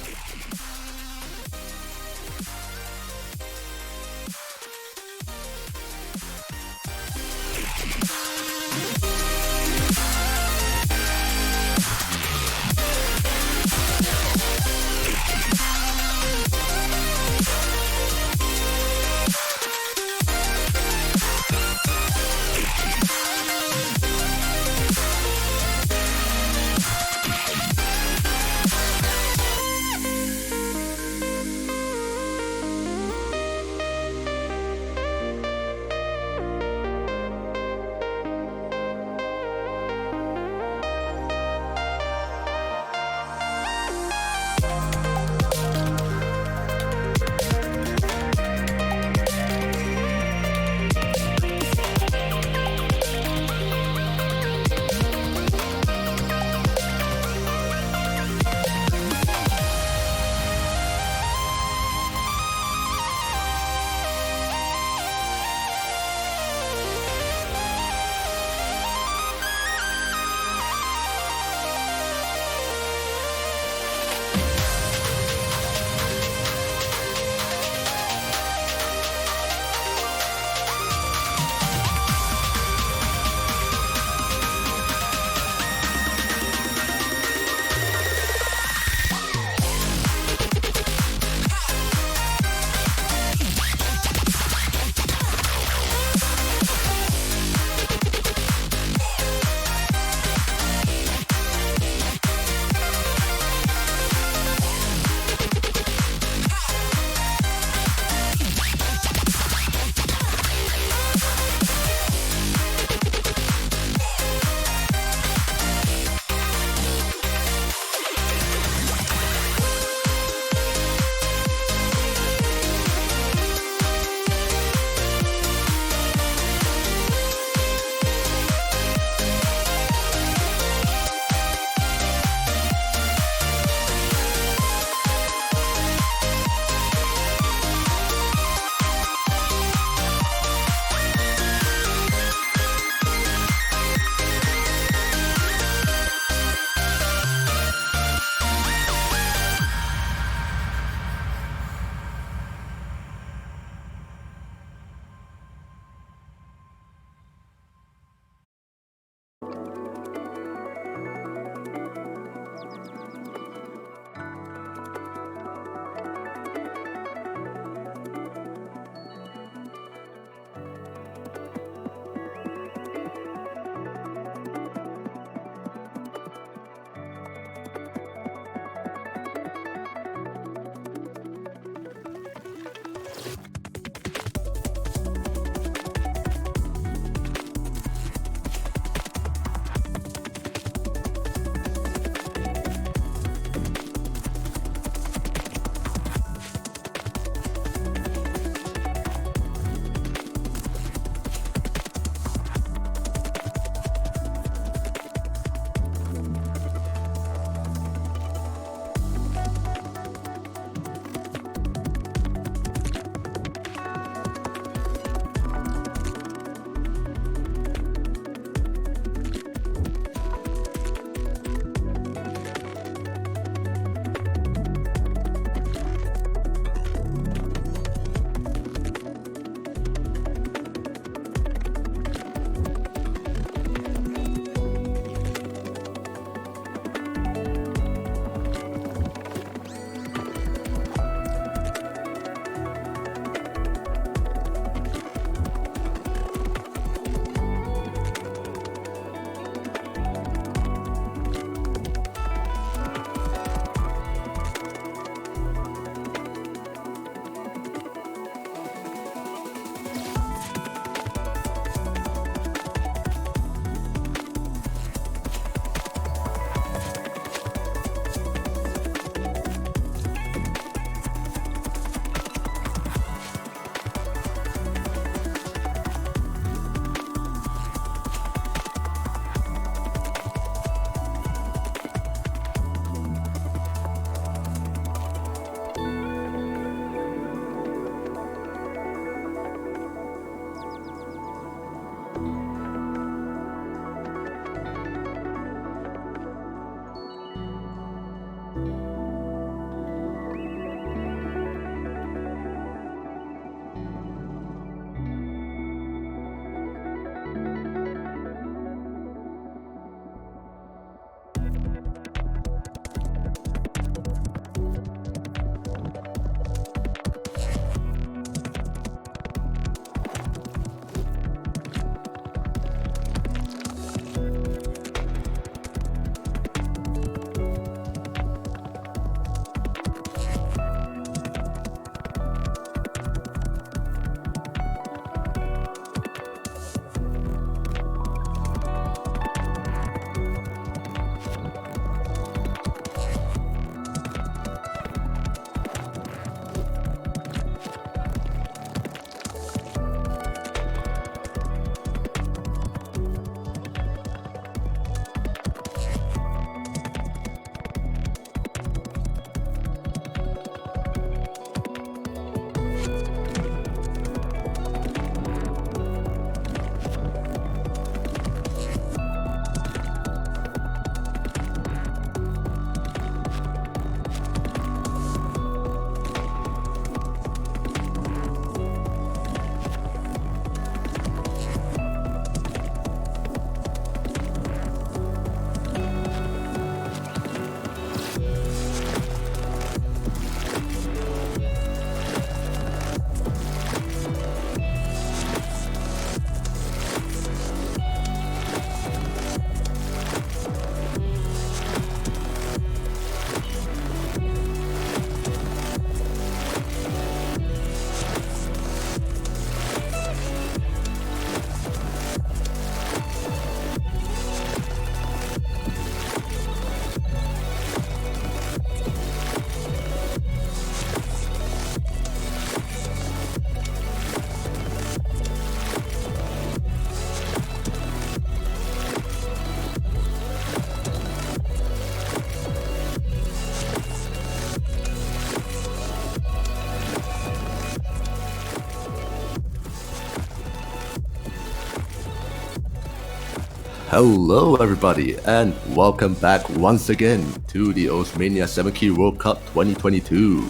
Hello, everybody, and welcome back once again to the Mania 7 Key World Cup 2022.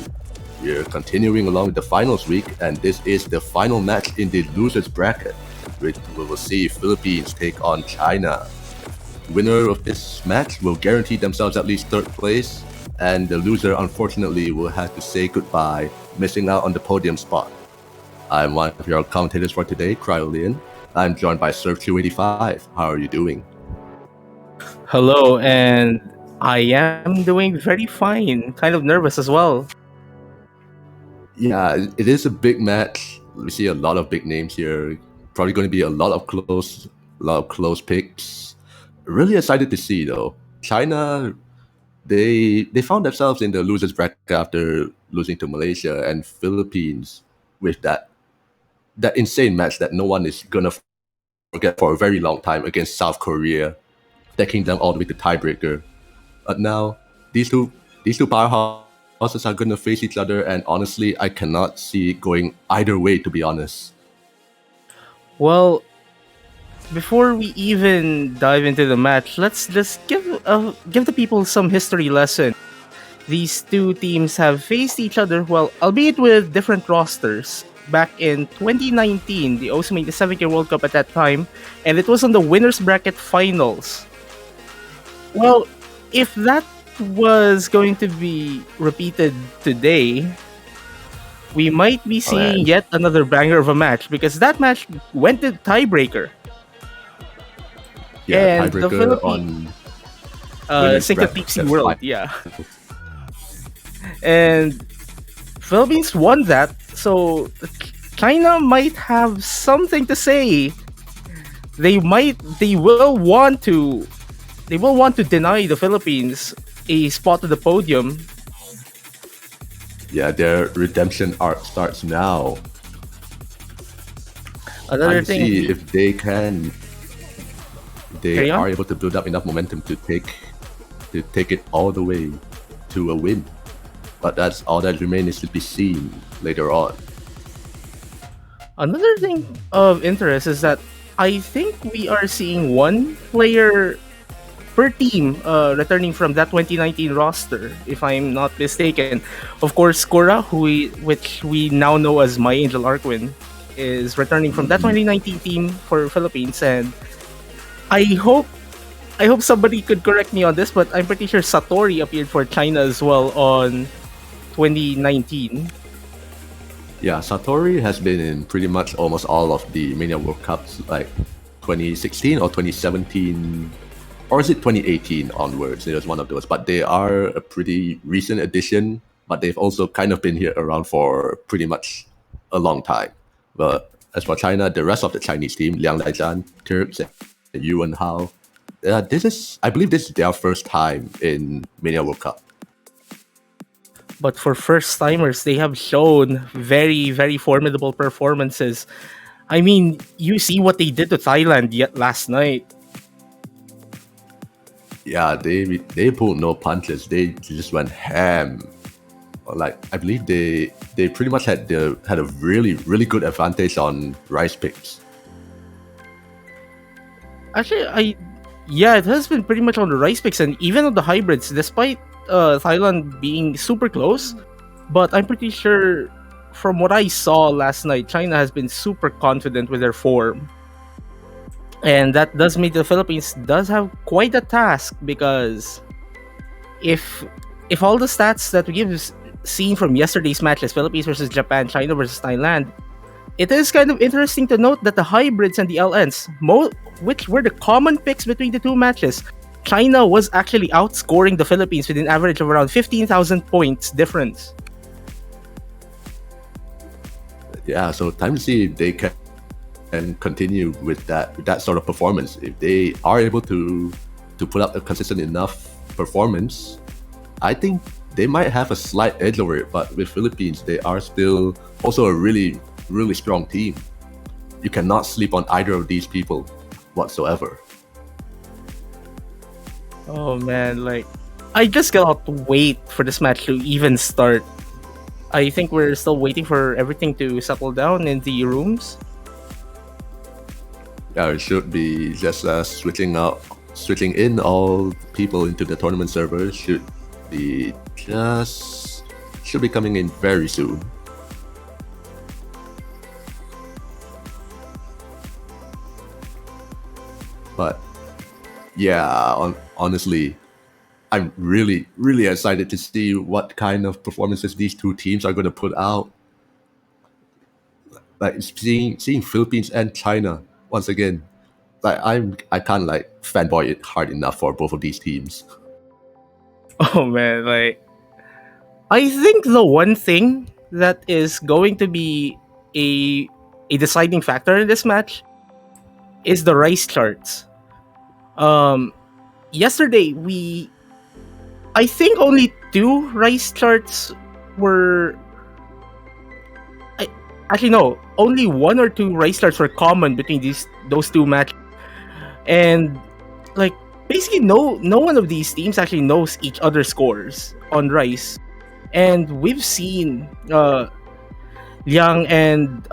We're continuing along with the finals week, and this is the final match in the losers bracket, which we will see Philippines take on China. Winner of this match will guarantee themselves at least third place, and the loser unfortunately will have to say goodbye, missing out on the podium spot. I'm one of your commentators for today, Cryolian. I'm joined by Surf285. How are you doing? Hello, and I am doing very fine. Kind of nervous as well. Yeah, it is a big match. We see a lot of big names here. Probably going to be a lot of close picks. Really excited to see though. China, they found themselves in the losers bracket after losing to Malaysia, and Philippines with that insane match that no one is gonna forget for a very long time against South Korea, taking them all the way to tiebreaker. But now these two powerhouses are gonna face each other, and honestly, I cannot see it going either way. To be honest. Well, before we even dive into the match, let's just give the people some history lesson. These two teams have faced each other, well, albeit with different rosters, back in 2019. They also made the 7K World Cup at that time, and it was on the winners bracket finals. Well, if that was going to be repeated today, we might be seeing yet another banger of a match, because that match went to tiebreaker. Yeah, And the tiebreaker on Sync of Deep Sea World, yeah. And Philippines won that, so China might have something to say. They will want to deny the Philippines a spot at the podium. Yeah, their redemption arc starts now. Another And thing, see if they Carry on? are able to build up enough momentum to take it all the way to a win. But that's all that remains to be seen later on. Another thing of interest is that I think we are seeing one player per team returning from that 2019 roster, if I'm not mistaken. Of course, Cora, which we now know as My Angel Arquin, is returning from that 2019 team for Philippines, and I hope somebody could correct me on this, but I'm pretty sure Satori appeared for China as well on 2019. Yeah, Satori has been in pretty much almost all of the Mania World Cups, like 2016 or 2017, or is it 2018 onwards? It was one of those. But they are a pretty recent addition, but they've also kind of been here around for pretty much a long time. But as for China, the rest of the Chinese team, Liang Laizhan, Turks, and Yuan Hao, I believe this is their first time in Mania World Cup. But for first timers, they have shown very, very formidable performances. I mean, you see what they did to Thailand yet last night. Yeah, they pulled no punches. They just went ham. Like, I believe they pretty much had a really, really good advantage on rice picks. Actually, it has been pretty much on the rice picks and even on the hybrids, despite Thailand being super close. But I'm pretty sure, from what I saw last night, China has been super confident with their form. And that does mean the Philippines does have quite a task, because if all the stats that we've seen from yesterday's matches, Philippines versus Japan, China versus Thailand, it is kind of interesting to note that the hybrids and the LNs, which were the common picks between the two matches, China was actually outscoring the Philippines with an average of around 15,000 points difference. Yeah, so time to see if they can continue with that sort of performance. If they are able to put up a consistent enough performance, I think they might have a slight edge over it. But with Philippines, they are still also a really, really strong team. You cannot sleep on either of these people whatsoever. Oh man, like, I just cannot wait for this match to even start. I think we're still waiting for everything to settle down in the rooms. Yeah, it should be just switching in all people into the tournament server be just should be coming in very soon. But yeah, honestly, I'm really, really excited to see what kind of performances these two teams are going to put out. Like seeing Philippines and China once again. Like I can't like fanboy it hard enough for both of these teams. Oh man, like I think the one thing that is going to be a a deciding factor in this match is the rice charts. Um, Yesterday I think only two rice charts were. I, Actually, no, only one or two rice charts were common between those two matches, and like basically no one of these teams actually knows each other's scores on rice, and we've seen Liang and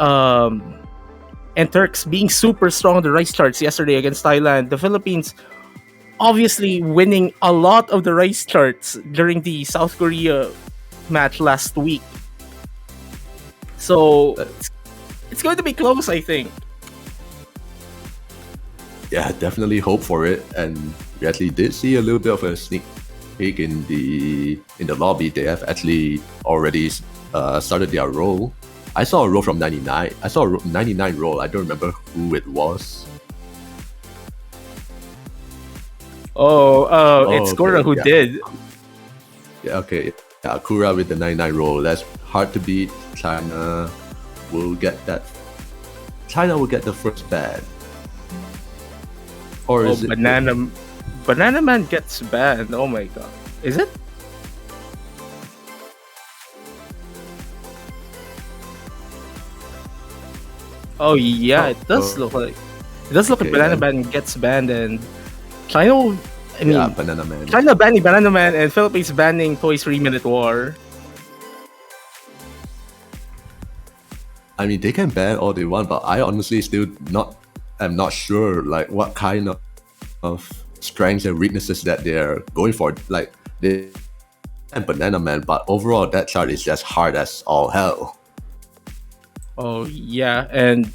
Turks being super strong on the rice charts yesterday against Thailand. The Philippines obviously winning a lot of the rice charts during the South Korea match last week. So it's going to be close, I think. Yeah, definitely hope for it. And we actually did see a little bit of a sneak peek in the lobby. They have actually already started their roll. I saw a roll from 99. I saw a 99 roll. I don't remember who it was. It's Gora who yeah. did. Yeah, okay. Yeah, Kura with the 99 roll. That's hard to beat. China will get that. China will get the first ban. Or is it Banana Man gets banned. Oh my god. Is it? Oh yeah, it does look like okay, Banana then. Man gets banned and China. I mean, Yeah, Banana Man. China banning Banana Man and Philippines banning Toy's 3-minute war. I mean, they can ban all they want, but I honestly still am not sure like what kind of strengths and weaknesses that they're going for. Like they and Banana Man, but overall that chart is just hard as all hell. Oh yeah, and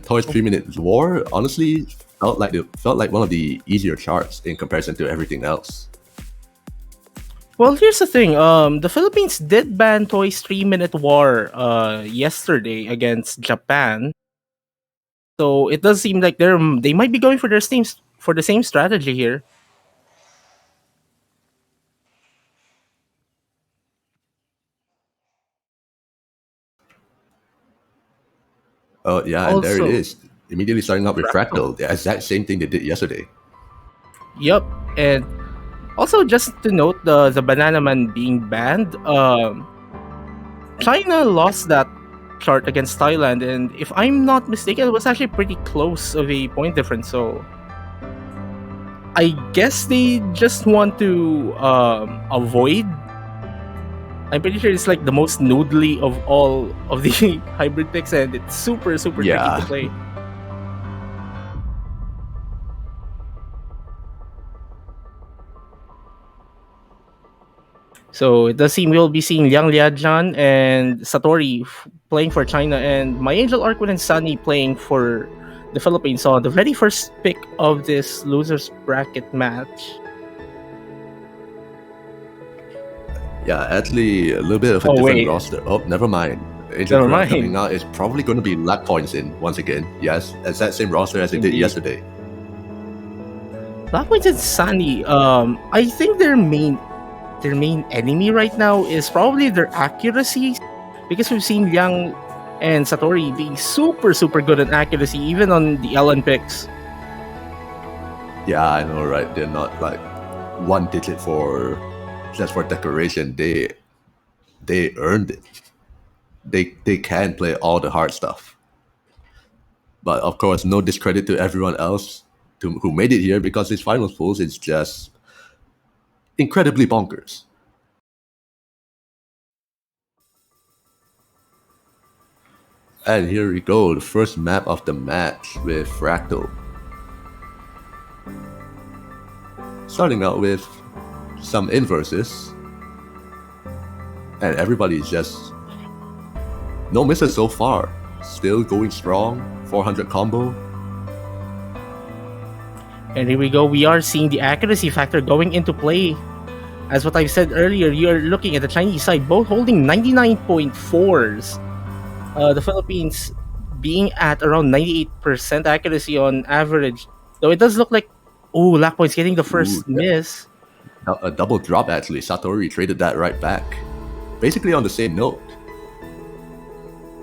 Toy's 3-minute war honestly felt like one of the easier charts in comparison to everything else. well, here's the thing. The Philippines did ban Toy's 3-minute war yesterday against Japan. So it does seem like they might be going for the same strategy here. Oh yeah, and there it Also, is. Immediately starting out with Fractal. Fractal. The exact same thing they did yesterday. Yep, and also just to note the Banana Man being banned. China lost that chart against Thailand, and if I'm not mistaken, it was actually pretty close of a point difference. So I guess they just want to avoid. I'm pretty sure it's like the most noodly of all of the hybrid picks, and it's super tricky Yeah. to play. So it does seem we'll be seeing Liang Liajian and Satori playing for China, and My Angel Arquin and Sunny playing for the Philippines. So the very first pick of this losers bracket match. Yeah, actually a little bit of a Oh, different wait. roster. Oh, never mind. Angel Never Crowd mind. coming out is probably going to be luck points in once again. Yes, it's that same roster as they did Indeed. yesterday. Black Points and Sunny, I think their main enemy right now is probably their accuracy, because we've seen Liang and Satori being super good at accuracy, even on the LN picks. Yeah, I know, right? They're not like one digit for just for decoration. They earned it. They can play all the hard stuff. But of course, no discredit to everyone else who made it here, because this finals pools is just incredibly bonkers. And here we go, the first map of the match with Fractal. starting out with some inverses, and everybody's just no misses so far. Still going strong. 400 combo. And here we go. We are seeing the accuracy factor going into play. As what I've said earlier, you're looking at the Chinese side, both holding 99.4s. The Philippines being at around 98% accuracy on average. Though it does look like, Lack Point's getting the first miss. A double drop actually. Satori traded that right back. Basically on the same note.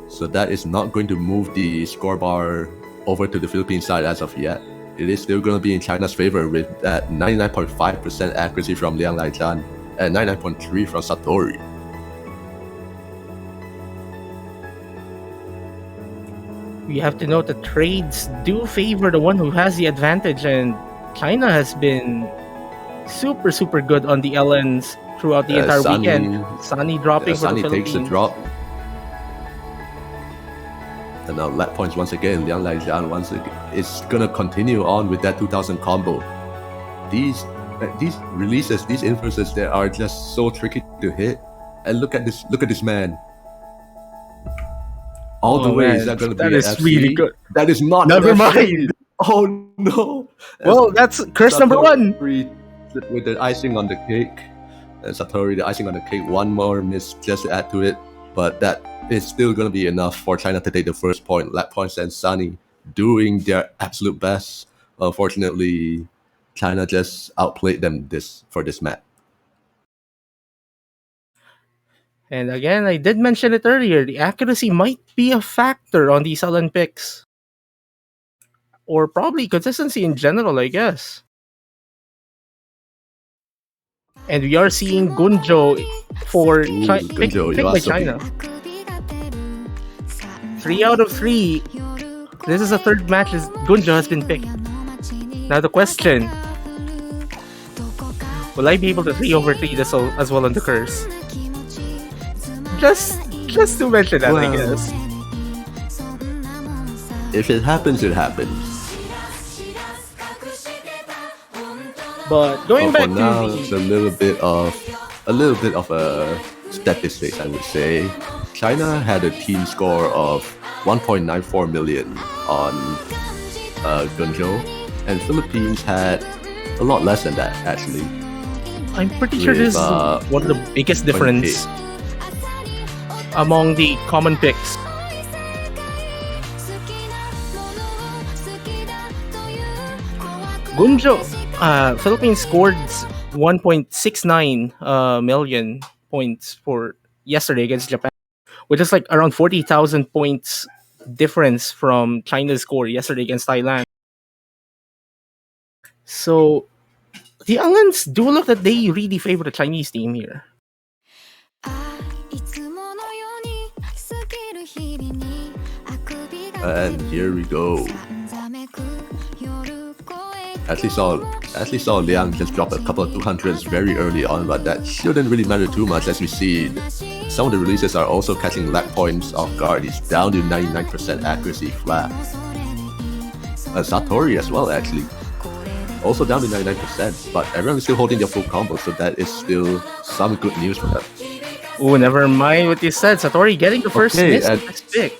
So that is not going to move the score bar over to the Philippine side as of yet. It is still going to be in China's favor with that 99.5% accuracy from Liang Laizhan and 99.3% from Satori. We have to note that trades do favor the one who has the advantage, and China has been super, super good on the LNs throughout the entire weekend. Sunny dropping for the Sunny takes the Philippines. drop. And now lat points once again. Liang Laizhan once again is gonna continue on with that 2000 combo. These releases, these inferences, they are just so tricky to hit. And look at this man. All the way, is that gonna be that an is FC? really good. That is not. Never an FC. mind. Oh no. Well, that's curse number one. Satori with the icing on the cake. And Satori, the icing on the cake. One more miss just to add to it, but that is still going to be enough for China to take the first point. Lat Points and Sunny doing their absolute best. Unfortunately, China just outplayed them for this match. And again, I did mention it earlier, the accuracy might be a factor on these LN picks. Or probably consistency in general, I guess. And we are seeing Gunjo for picked by China. 3 out of 3. This is the third match as Gunjo has been picked. Now the question, will I be able to 3 over 3 this as well on the curse? Just to mention that, I guess. If it happens, it happens. But going back for now, to it's a little bit of a statistics, I would say. China had a team score of 1.94 million on Gunjo, and Philippines had a lot less than that actually. I'm pretty sure this is one of the biggest difference among the common picks. Gunjo, Philippines scored 1.69 million points for yesterday against Japan, which is like around 40,000 points difference from China's score yesterday against Thailand. So the Allens do look that they really favor the Chinese team here. And here we go. At least saw Liang just drop a couple of 200s very early on, but that shouldn't really matter too much as we see some of the releases are also catching lag points off guard. He's down to 99% accuracy flat. Satori as well actually. Also down to 99%, but everyone is still holding their full combo, so that is still some good news for them. Oh, never mind what you said. Satori getting the first miss and- next pick.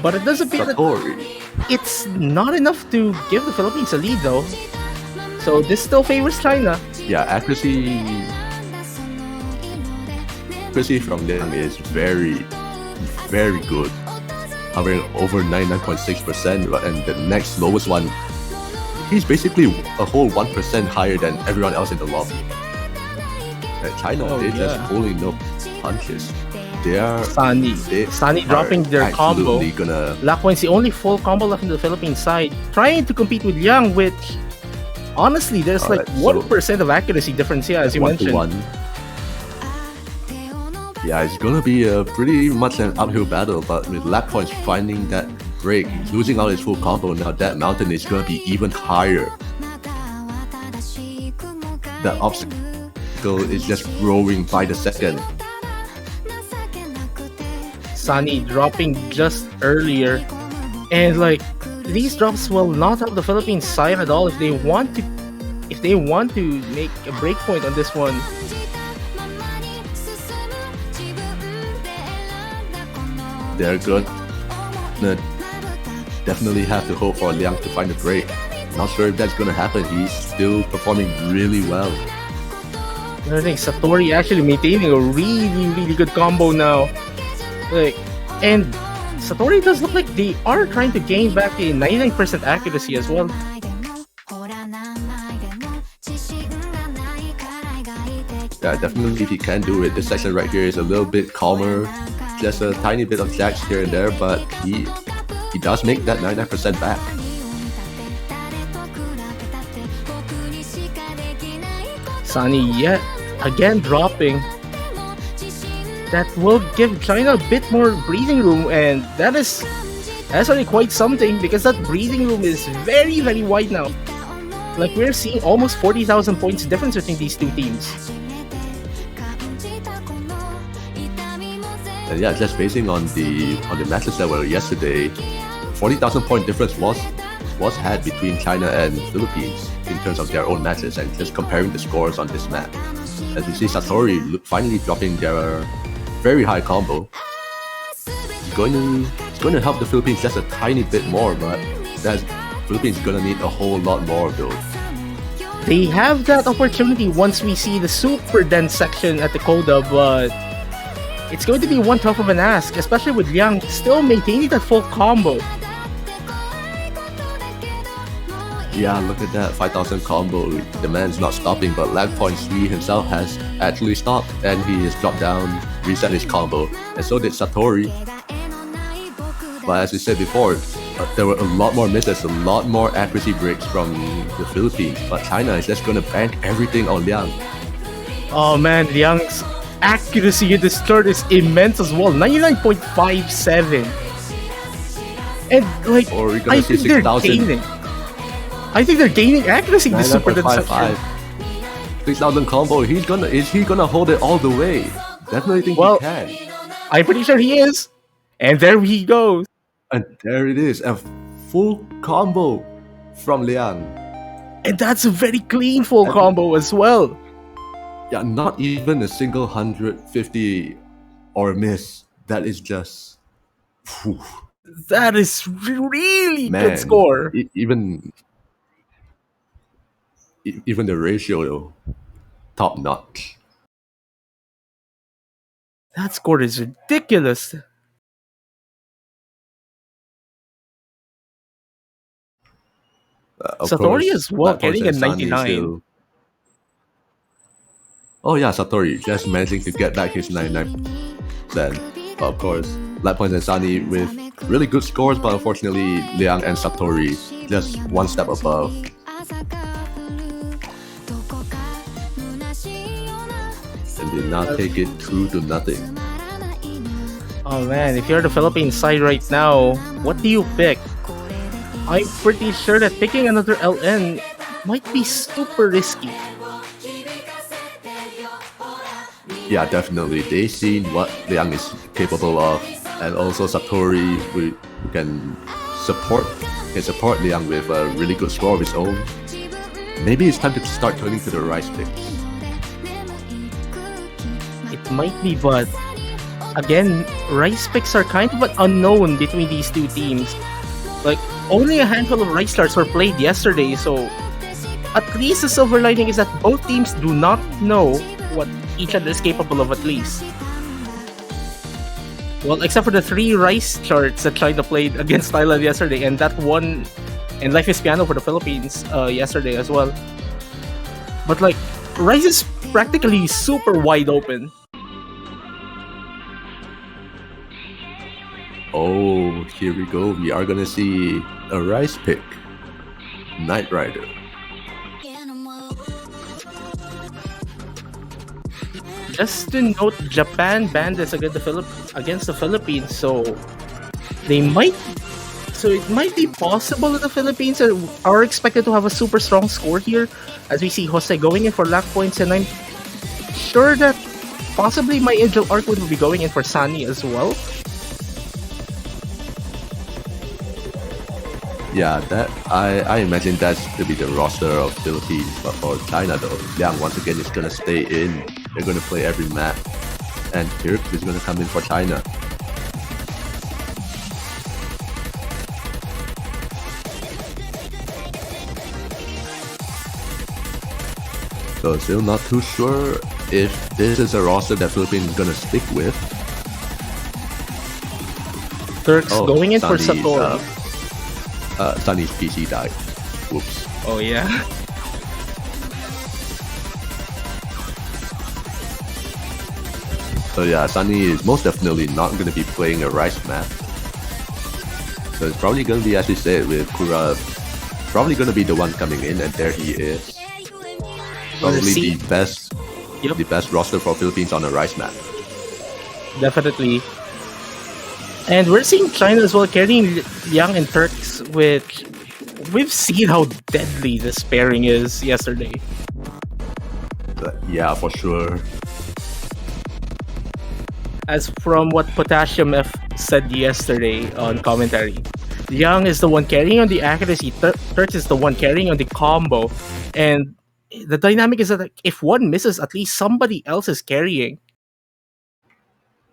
But it does appear that Satori. it's not enough to give the Philippines a lead though. So this still favors China. Yeah, accuracy from them is very, very good. Hovering over 99.6%, and the next lowest one, he's basically a whole 1% higher than everyone else in the lobby. China, they're just pulling no punches. They are Sunny dropping their combo. Lag Point's the only full combo left in the Philippine side, trying to compete with Liang, which honestly there's like 1% of accuracy difference here, as you mentioned. 1-1. Yeah, it's gonna be a pretty much an uphill battle, but with Lag Points finding that break, losing out his full combo, now that mountain is gonna be even higher. That obstacle is just growing by the second. Sunny dropping just earlier, and like these drops will not help the Philippines side at all if if they want to make a breakpoint on this one. They're good. Definitely have to hope for Liang to find a break. Not sure if that's gonna happen. He's still performing really well. I think Satori actually maintaining a really good combo now. And Satori does look like they are trying to gain back a 99% accuracy as well. Yeah, definitely he can do it. This section right here is a little bit calmer. Just a tiny bit of jacks here and there, but he does make that 99% back. Sunny yet again dropping. That will give China a bit more breathing room, and that's already quite something because that breathing room is very wide now. Like we're seeing almost 40,000 points difference between these two teams. And yeah, just basing on the matches that were yesterday, 40,000 point difference was had between China and Philippines in terms of their own matches, and just comparing the scores on this map. As you see, Satori finally dropping their very high combo. It's going to help the Philippines just a tiny bit more, but that Philippines is gonna need a whole lot more of those. They have that opportunity once we see the super dense section at the Coda, but it's going to be one tough of an ask, especially with Liang still maintaining that full combo. Yeah, look at that 5,000 combo. The man's not stopping, but lag point 3 himself has actually stopped, and he has dropped down, reset his combo, and so did Satori. But as we said before, there were a lot more misses, a lot more accuracy breaks from the Philippines, but China is just gonna bank everything on Liang. Oh man, Liang's accuracy at the start is immense as well, 99.57. And like, Or we're gonna I see think they're 6,000. gaining. I think they're gaining accuracy this super dense section. 6,000 combo. Is he gonna hold it all the way? Definitely think Well, he can. I'm pretty sure he is. And there he goes. And there it is, a full combo from Liang. And that's a very clean full combo as well. Yeah, not even a single 150 or miss. That is just, whew. That is really Man, good score. Even the ratio though, top notch. That score is ridiculous. Of Satori course, as well, Black Horse getting a and Sunny 99. still- Oh yeah, Satori just managing to get back his 99%. Of course, Black Points and Sunny with really good scores, but unfortunately Liang and Satori just one step above. And did not take it 2-0. Oh man, if you're the Philippines side right now, what do you pick? I'm pretty sure that picking another LN might be super risky. Yeah, definitely. They've seen what Liang is capable of, and also Satori who can support Liang with a really good score of his own. Maybe it's time to start turning to the rice picks. It might be, but again, rice picks are kind of an unknown between these two teams. Like, only a handful of rice starts were played yesterday, so at least the silver lining is that both teams do not know what each other is capable of at least. Well, except for the 3 rice charts that China played against Thailand yesterday, and that one in Life is Piano for the Philippines yesterday as well. But like, rice is practically super wide open. Oh, here we go. We are gonna see a rice pick. Knight Rider. Just to note, Japan banned this against the Philippines, so it might be possible that the Philippines are expected to have a super strong score here, as we see Jose going in for lag points, and I'm sure that possibly my Angel Arc would be going in for Sunny as well. Yeah, that I imagine that's to be the roster of Philippines, but for China though, Liang once again is gonna stay in. They're gonna play every map, and Turk is gonna come in for China. So still not too sure if this is a roster that Philippines is gonna stick with. Turks going in for Sunny's, Satori. Sunny's PC died. Whoops. Oh yeah. So yeah, Sunny is most definitely not going to be playing a Rice map. So it's probably going to be, as we said, with Kura, probably going to be the one coming in, and there he is. Probably see. the best, Yep. the best roster for Philippines on a Rice map. Definitely. And we're seeing China as well carrying Liang and Turks, which we've seen how deadly this pairing is yesterday. But yeah, for sure. As from what Potassium F said yesterday on commentary, Liang is the one carrying on the accuracy, Turks is the one carrying on the combo, and the dynamic is that if one misses, at least somebody else is carrying.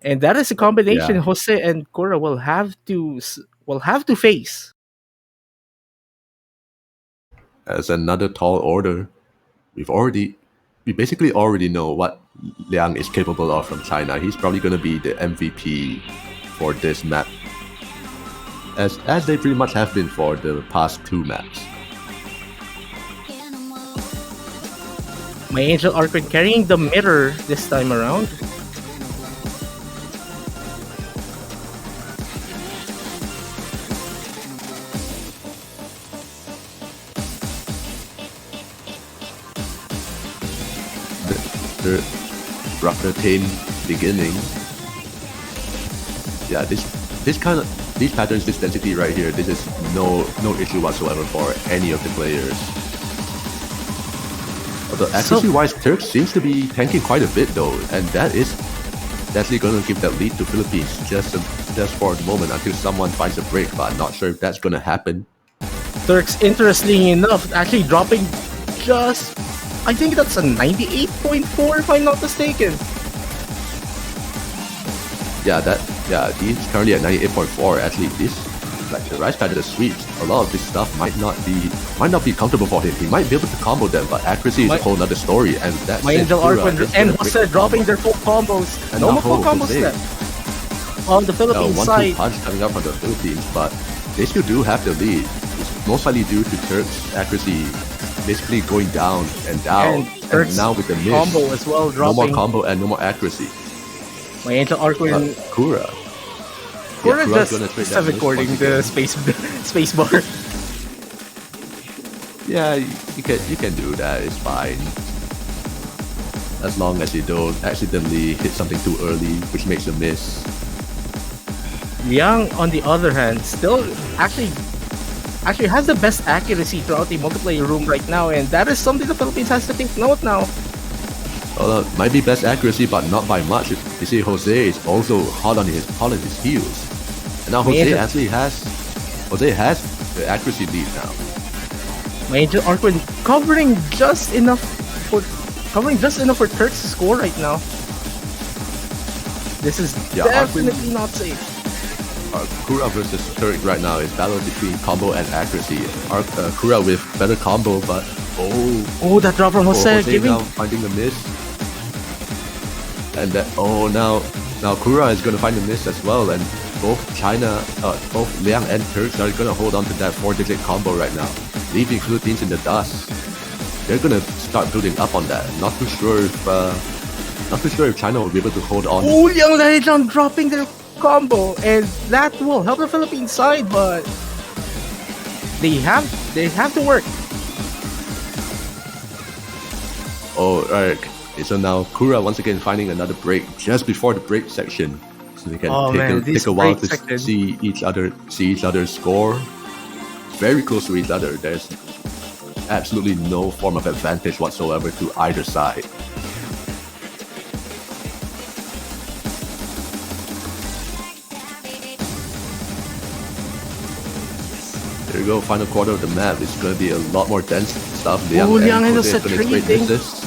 And that is a combination Yeah. Jose and Cora will have to face. As another tall order, we basically already know what Liang is capable of from China. He's probably going to be the MVP for this map, as they pretty much have been for the past two maps. My Angel Arquin carrying the mirror this time around. The rougher tame beginning. Yeah, these patterns, this density right here, this is no issue whatsoever for any of the players. Although accuracy-wise, Turk seems to be tanking quite a bit though, and that is definitely going to give that lead to Philippines just for the moment until someone finds a break. But I'm not sure if that's going to happen. Turks, interestingly enough, actually dropping just, I think that's a 98.4 if I'm not mistaken. Yeah, he's currently at 98.4. Actually, this, like the Rice pattern, the sweeps, a lot of this stuff might not be comfortable for him. He might be able to combo them, but accuracy is a whole other story. And that's My Angel Arquin and Jose dropping their full combos. And No now more full Jose. combos left. On the Philippines 1-2 side, punch coming up from the Philippines, but they still do have the lead. It's most likely due to Turk's accuracy basically going down and down, and Turks now with the miss, combo as well no more dropping. combo and no more accuracy. My Angel Arquin, Kura. Cora Kura's gonna trade just that miss recording once the again. space bar. Yeah, you can do that. It's fine, as long as you don't accidentally hit something too early, which makes a miss. Liang, on the other hand, still actually has the best accuracy throughout the multiplayer room right now, and that is something the Philippines has to take note now. Well, might be best accuracy, but not by much. You see, Jose is also hot on his heels, and now Jose Angel- actually has the accuracy lead now. My Angel Arquin covering just enough for Turks to score right now. This is Yeah, definitely not safe. Kura versus Turk right now is battle between combo and accuracy. Kura with better combo, but Oh, that drop from Jose, giving now finding the miss. And that now Kura is gonna find the miss as well, and both Liang and Turks are gonna hold on to that 4-digit combo right now, leaving Philippines in the dust. They're gonna start building up on that. Not too sure if China will be able to hold on. Oh, Liang Laijiang dropping their combo, and that will help the Philippine side, but they have to work. Oh, right. Okay, so now Kura once again finding another break just before the break section, so they can take a while break to section. see each other's score. Very close to each other. There's absolutely no form of advantage whatsoever to either side. There you go, final quarter of the map. It's gonna be a lot more dense stuff. Liang and is Jose gonna trade trading. misses.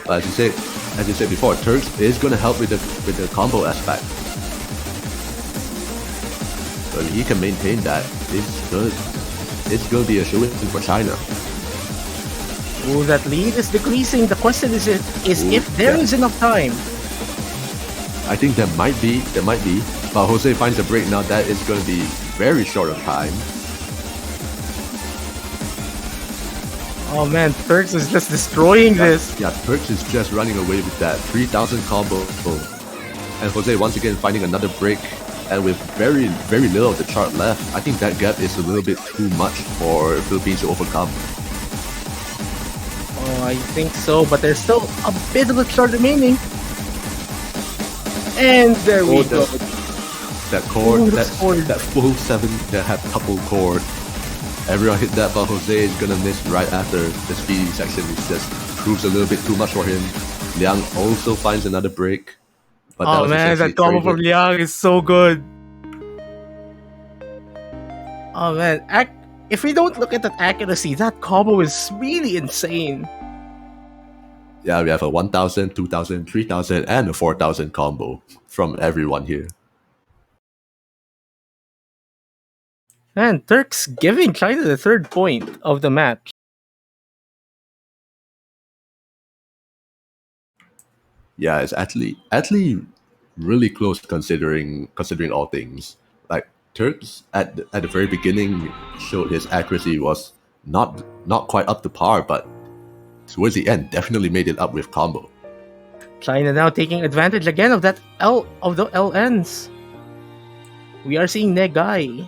But as you said before, Turks is gonna help with the combo aspect. So if he can maintain that, it's gonna be a shoe-in for China. Oh, that lead is decreasing. The question is if there is enough time. I think there might be, but Jose finds a break now. That is gonna be very short of time. Oh man, Turks is just destroying this. Yeah, Turks is just running away with that 3,000 combo. And Jose once again finding another break, and with very little of the chart left, I think that gap is a little bit too much for Philippines to overcome. Oh, I think so, but there's still a bit of a chart remaining. And there we go. That chord, Ooh, that full 7 that had couple chord. Everyone hit that, but Jose is gonna miss right after the speedy section. It just proves a little bit too much for him. Liang also finds another break. But Oh man, that combo from Liang is so good. Oh man, if we don't look at that accuracy, that combo is really insane. Yeah, we have a 1,000, 2,000, 3,000, and a 4,000 combo from everyone here. Man, Turks giving China the third point of the match. Yeah, it's actually really close considering all things. Like Turks at the very beginning showed his accuracy was not quite up to par, but towards the end definitely made it up with combo. China now taking advantage again of the LNs. We are seeing Negai.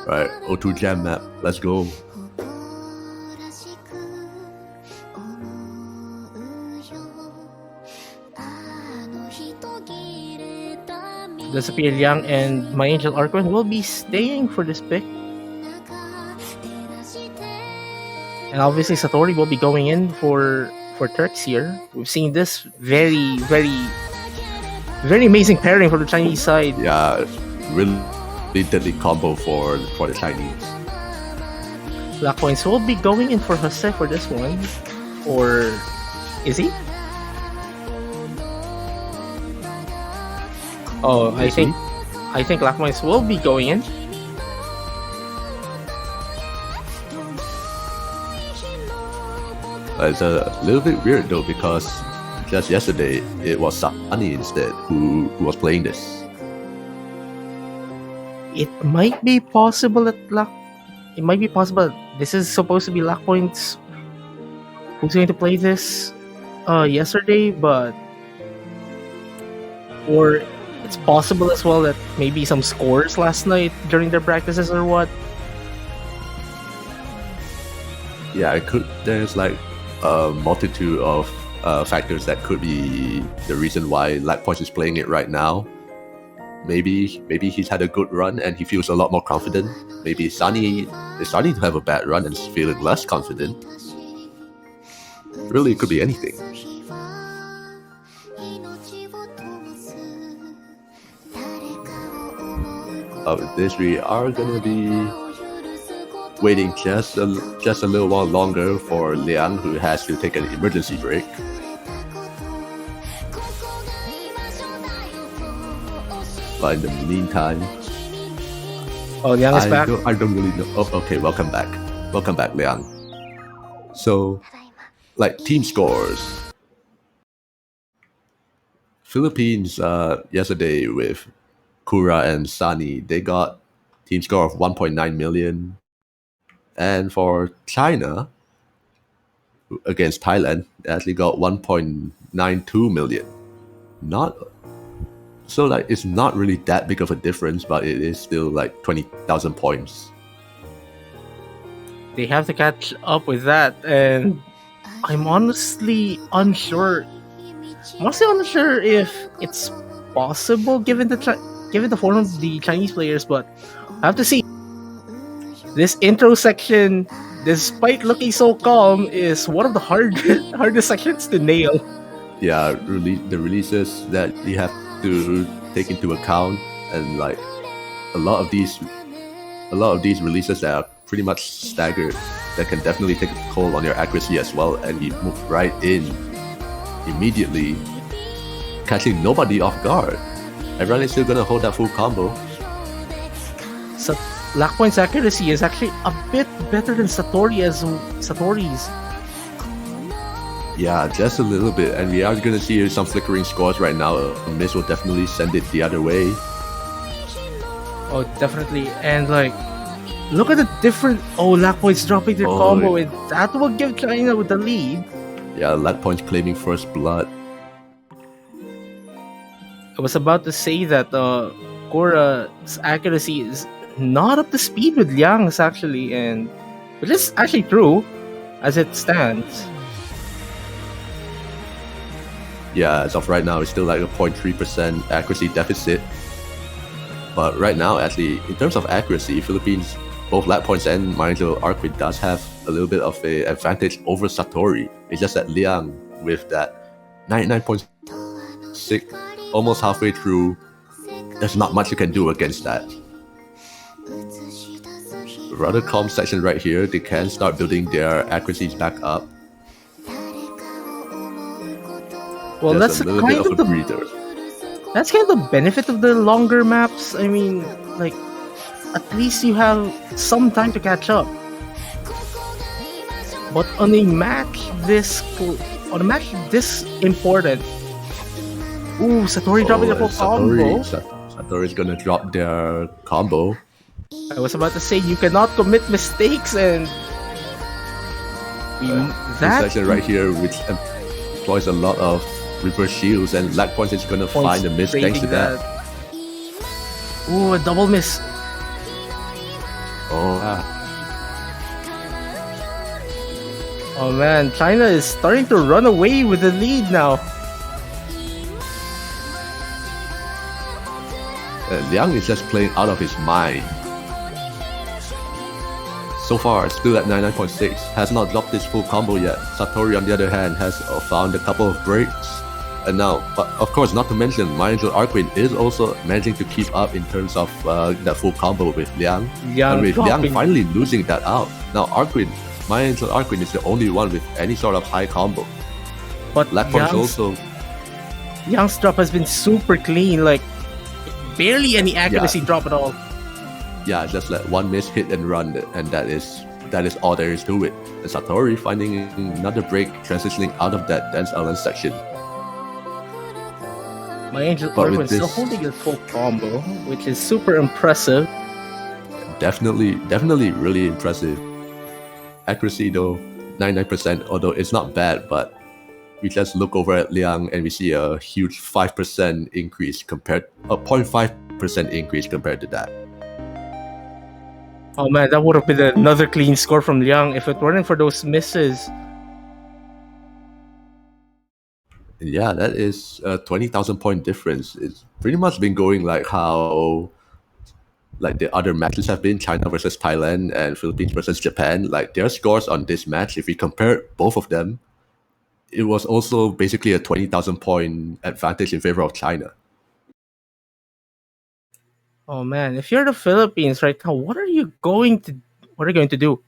Right, O2 Jam map, let's go. Disappear Liang and My Angel Arquin will be staying for this pick. And obviously Satori will be going in for Turks here. We've seen this very amazing pairing for the Chinese side. Yeah, really deadly combo for the Chinese. Black Points will be going in for Jose for this one. Or is he? Oh, I think Black Points will be going in. It's a little bit weird though, because just yesterday it was Sunny instead who was playing this. It might be possible that this is supposed to be Lock Points who's going to play this yesterday, but or it's possible as well that maybe some scores last night during their practices or what. Yeah, it could. There's like a multitude of factors that could be the reason why Lack Points is playing it right now. Maybe he's had a good run and he feels a lot more confident. Maybe Sunny is starting to have a bad run and is feeling less confident. Really, it could be anything. Of this, we are gonna be waiting just a little while longer for Liang, who has to take an emergency break. But in the meantime, Liang is back. I don't really know. Oh, okay, welcome back, Liang. So, like team scores. Philippines yesterday with Kura and Sunny, they got team score of 1.9 million. And for China, against Thailand, they actually got 1.92 million. So like it's not really that big of a difference, but it is still like 20,000 points. They have to catch up with that, and I'm honestly unsure. If it's possible given the form of the Chinese players, but I have to see. This intro section, despite looking so calm, is one of the hardest sections to nail. Yeah, the releases that you have to take into account, and like a lot of these releases that are pretty much staggered, that can definitely take a toll on your accuracy as well, and you move right in immediately, catching nobody off guard. Everyone is still gonna hold that full combo. So Lack Point's accuracy is actually a bit better than Satori's. Yeah, just a little bit, and we are gonna see some flickering scores right now. Miss will definitely send it the other way. Oh, definitely. And like, look at the different. Oh, Lack Point's dropping their combo, and that will give China with the lead. Yeah, Lack Point's claiming first blood. I was about to say that Korra's accuracy is not up to speed with Liang's actually, and which is actually true as it stands. Yeah, as of right now, it's still like a 0.3% accuracy deficit. But right now, actually, in terms of accuracy, Philippines, both Lack Points and Manager Arquid does have a little bit of an advantage over Satori. It's just that Liang, with that 99.6, almost halfway through, there's not much you can do against that. Rather calm section right here, they can start building their accuracies back up. Well, Just that's a little kind bit of of the a breather. that's kind of the benefit of the longer maps. I mean, like, at least you have some time to catch up. But on a match this important, ooh, Satori dropping the full combo. Satori's gonna drop their combo. I was about to say you cannot commit mistakes, and This that section right here, which employs a lot of reverse shields, and Lack Point is gonna find a miss thanks to that. Ooh, a double miss. Oh, Oh man, China is starting to run away with the lead now. Liang is just playing out of his mind. So far, still at 99.6, has not dropped his full combo yet. Satori, on the other hand, has found a couple of breaks. And now, but of course, not to mention, Manager Arquid is also managing to keep up in terms of that full combo with Liang. And with Liang finally losing that out. Now, Manager Arquid is the only one with any sort of high combo. But Lack Point also. Liang's drop has been super clean, like barely any accuracy drop at all. Yeah, just let one miss, hit and run, and that is all there is to it. And Satori finding another break, transitioning out of that dense island section. My Angel Arquid still holding a full combo, which is super impressive. Definitely really impressive. Accuracy though, 99%, although it's not bad, but we just look over at Liang and we see a huge 5% increase compared, a 0.5% increase compared to that. Oh man, that would have been another clean score from Liang if it weren't for those misses. Yeah, that is a 20,000 point difference. It's pretty much been going like how like the other matches have been, China versus Thailand and Philippines versus Japan. Like their scores on this match, if we compare both of them, it was also basically a 20,000 point advantage in favor of China. Oh man, if you're the Philippines right now, what are you going to do?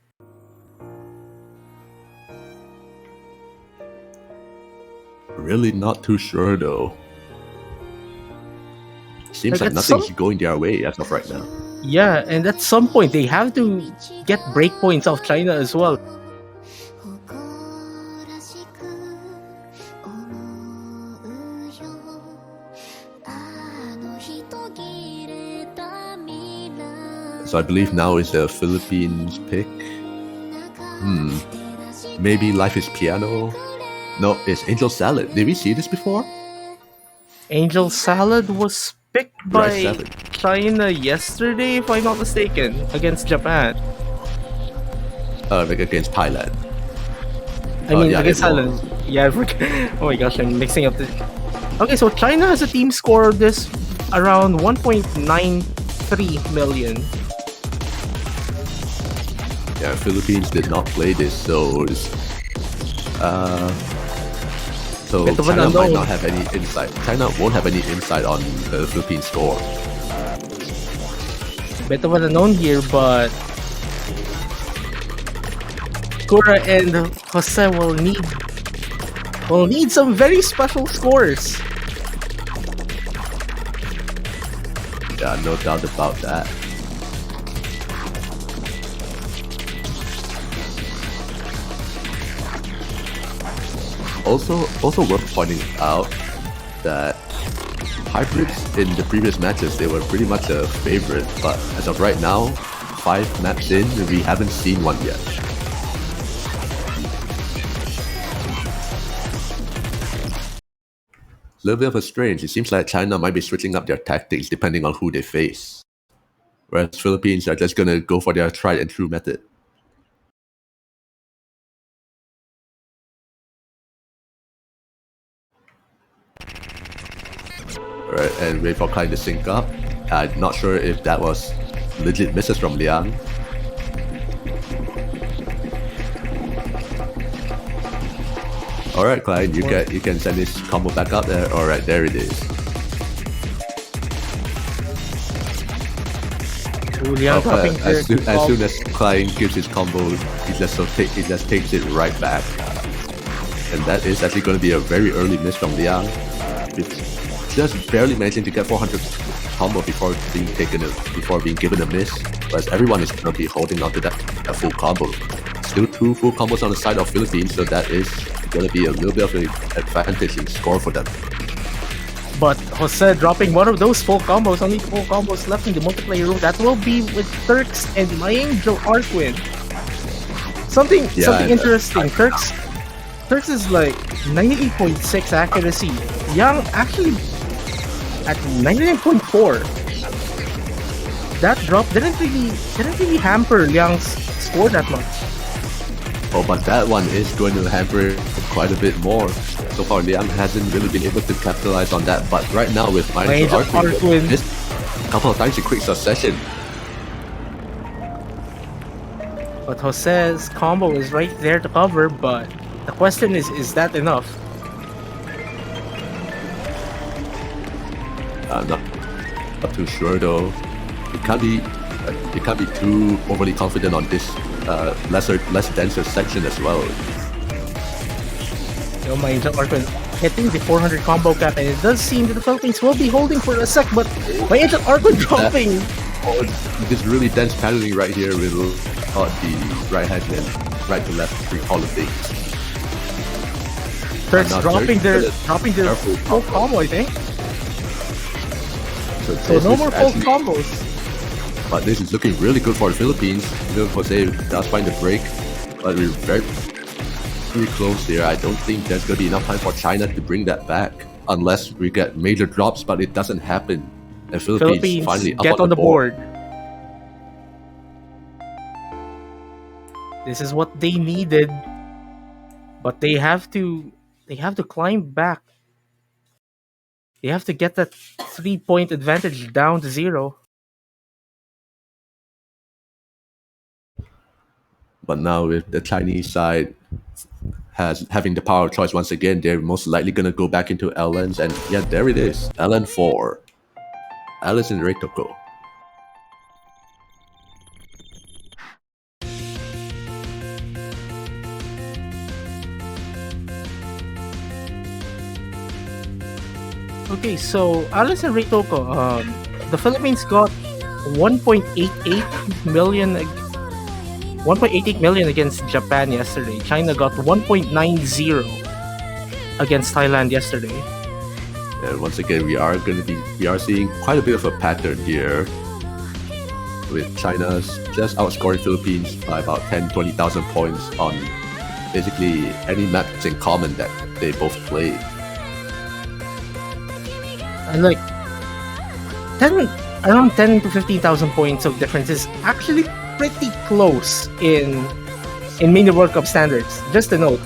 Really not too sure though. Seems Like, like nothing's going their way as of right now. Yeah, and at some point they have to get breakpoints off China as well. So I believe now is the Philippines pick. Maybe Life is Piano? No, it's Angel Salad. Did we see this before? Angel Salad was picked by Rice Salad. China yesterday, if I'm not mistaken, against Japan. Like against Thailand. I mean, yeah, against it Thailand. Yeah, I forgot. Oh my gosh, I'm mixing up the... Okay, so China has a team score this around 1.93 million. Yeah, Philippines did not play this, so it's, So Bit of an China might unknown. not have any insight. China won't have any insight on the Philippines score. Bit of an unknown here, but Kura and Jose will need some very special scores. Yeah, no doubt about that. Also worth pointing out that hybrids in the previous matches, they were pretty much a favorite, but as of right now, 5 maps in, we haven't seen one yet. A little bit of a strange. It seems like China might be switching up their tactics depending on who they face, whereas Philippines are just gonna go for their tried and true method. Alright, and wait for Klein to sync up. I'm not sure if that was legit misses from Liang. Alright, Klein, you can send this combo back up there. Alright, there it is. Liang dropping As soon as Klein gives his combo, he just takes it right back. And that is actually going to be a very early miss from Liang. Just barely managing to get 400 combo before being given a miss. Whereas everyone is going to be holding on to that full combo. Still 2 full combos on the side of Philippines, so that is going to be a little bit of an advantage in score for them. But Jose dropping one of those full combos, only 4 combos left in the multiplayer room. That will be with Turks and my Angel Arquin. Something interesting. Turks is like 98.6 accuracy. Young actually at 99.4. That drop didn't really hamper Liang's score that much. Oh, but that one is going to hamper quite a bit more. So far, Liang hasn't really been able to capitalize on that. But right now, with Angel Arquin, this couple of times in quick succession. But Jose's combo is right there to cover. But the question is that enough? I'm not too sure though. It can't be too overly confident on this less denser section as well. My Angel Arquin hitting the 400 combo cap, and it does seem that the Philippines will be holding for a sec, but my Angel Arquin dropping. This really dense paddling right here will the right hand and right to left all of things. Turks dropping their full combo, I think. So no more full combos. But this is looking really good for the Philippines. Even Jose does find the break, but we're very close here. I don't think there's going to be enough time for China to bring that back unless we get major drops, but it doesn't happen. And Philippines finally get up on the board. This is what they needed, but they have to climb back. They have to get that 3-point advantage down to 0. But now with the Chinese side having the power of choice once again, they're most likely going to go back into LNs. And yeah, there it is. LN4. Alice and Reitoko. Okay, so Alice and Reitoko, the Philippines got 1.88 million against Japan yesterday. China got 1.90 against Thailand yesterday. And once again, we are seeing quite a bit of a pattern here, with China just outscoring Philippines by about 10,000-20,000 points on basically any maps in common that they both play. And like around 10 to 15,000 points of difference is actually pretty close in mini World Cup standards. Just a note.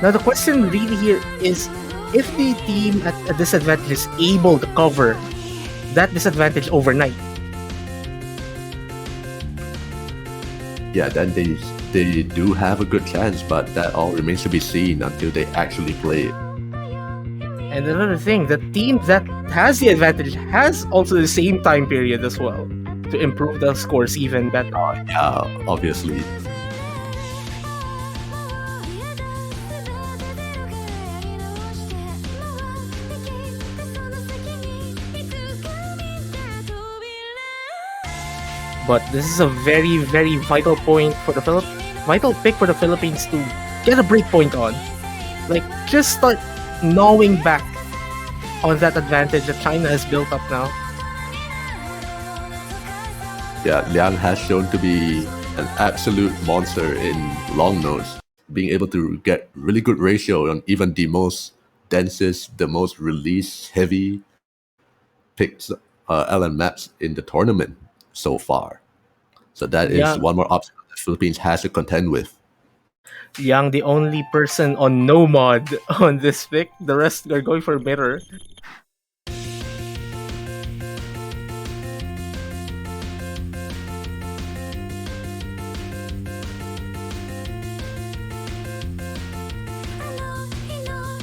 Now the question really here is if the team at a disadvantage is able to cover that disadvantage overnight. Yeah, then they do have a good chance, but that all remains to be seen until they actually play it. And another thing, the team that has the advantage has also the same time period as well to improve the scores even better. Yeah, obviously. But this is a very, very vital point for the vital pick for the Philippines to get a break point on. Like, just start gnawing back on that advantage that China has built up now. Yeah, Liang has shown to be an absolute monster in long nose, being able to get really good ratio on even the most densest, the most release heavy picks LN maps in the tournament so far. So that is Yeah. one more obstacle the Philippines has to contend with. Yang, the only person on no mod on this pick. The rest are going for mirror.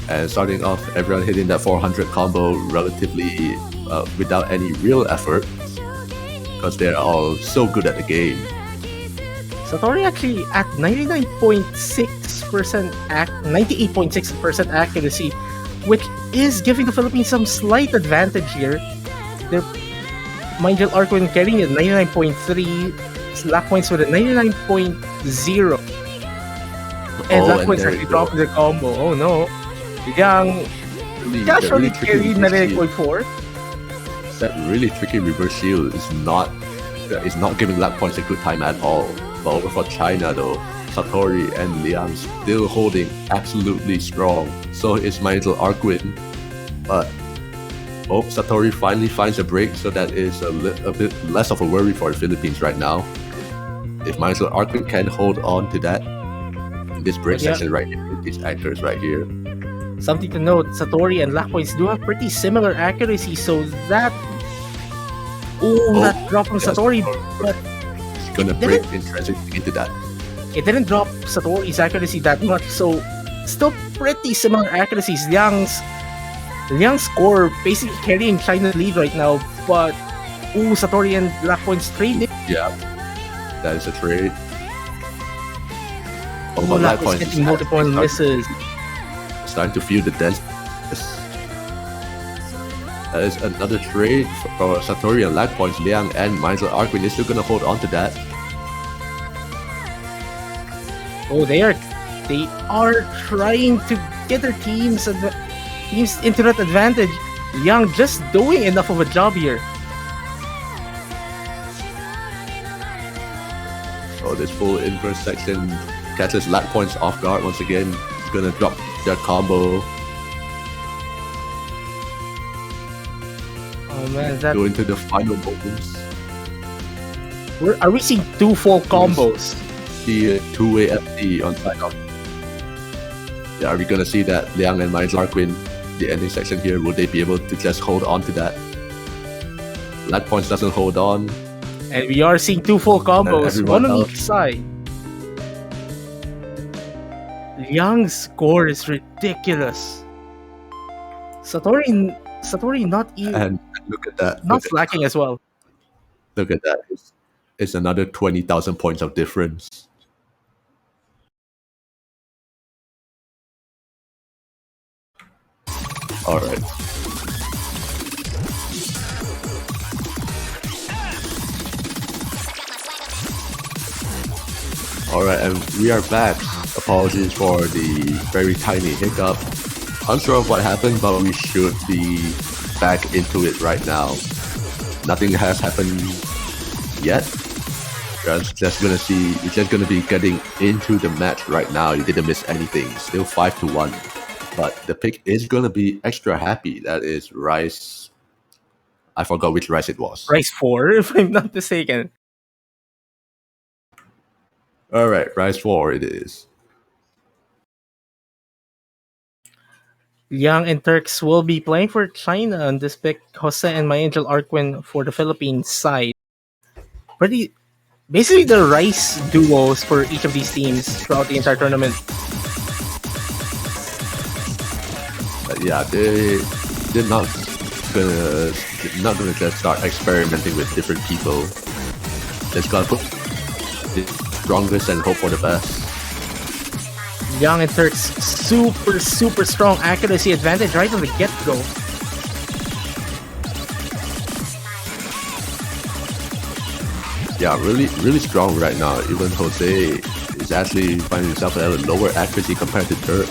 And starting off, everyone hitting that 400 combo relatively without any real effort, because they're all so good at the game. Satori actually at 98.6% accuracy, which is giving the Philippines some slight advantage here. They're mind you, Arquin carrying at 99.3, Slack points with a 99.0. And Slack and points there actually you go. dropping the combo. Oh no. Yang casually carried tricky 99.4. that really tricky reverse shield is not giving luck points a good time at all. But over for China though, Satori and Liang still holding absolutely strong. So is my little Arquin. But Satori finally finds a break, so that is a bit less of a worry for the Philippines right now. If my little Arquin can hold on to that in this break Yeah. section right here, with these anchors right here. Something to note, Satori and Lack points do have pretty similar accuracy, so that that drop from yes. Satori, but It's gonna break in transition into that. it didn't drop Satori's accuracy that much, so still pretty similar accuracies. Liang's score basically carrying China's lead right now, but Satori and Lack points trading. Yeah, that is a trade. Lack is getting multiple misses. Starting to feel the dent. That is another trade for Satori and lag points. Liang and Mindful Arquin is still gonna hold on to that. They are trying to get their teams into that advantage. Liang just doing enough of a job here. This full inverse section catches lag points off guard once again. He's gonna drop their combo. Oh man, that Go into the final moments. are we seeing two full combos? The two-way FD on side of. Yeah, are we gonna see that Liang and Mindful Arquin, the ending section here, will they be able to just hold on to that? Lag points doesn't hold on. And we are seeing two full combos, everyone one on else. each side. Liang's score is ridiculous. Satori not even And look at that. not Look at, slacking as well. look at that. It's another 20,000 points of difference. Alright. Alright, and we are back. Apologies for the very tiny hiccup. Unsure of what happened, but we should be back into it right now. Nothing has happened yet. We're just gonna be getting into the match right now. You didn't miss anything. Still 5-1. But the pick is gonna be extra happy. That is Rice. I forgot which Rice it was. Rice 4, if I'm not mistaken. Alright, Rice 4 it is. Liang and Turks will be playing for China on this pick. Jose and My Angel Arquin for the Philippines side. Basically the Rice duos for each of these teams throughout the entire tournament. yeah, they're gonna just start experimenting with different people. They just gotta put the strongest and hope for the best. Young and Turks, super strong accuracy advantage right from the get-go. Yeah, really strong right now. Even Jose is actually finding himself at a lower accuracy compared to Turk.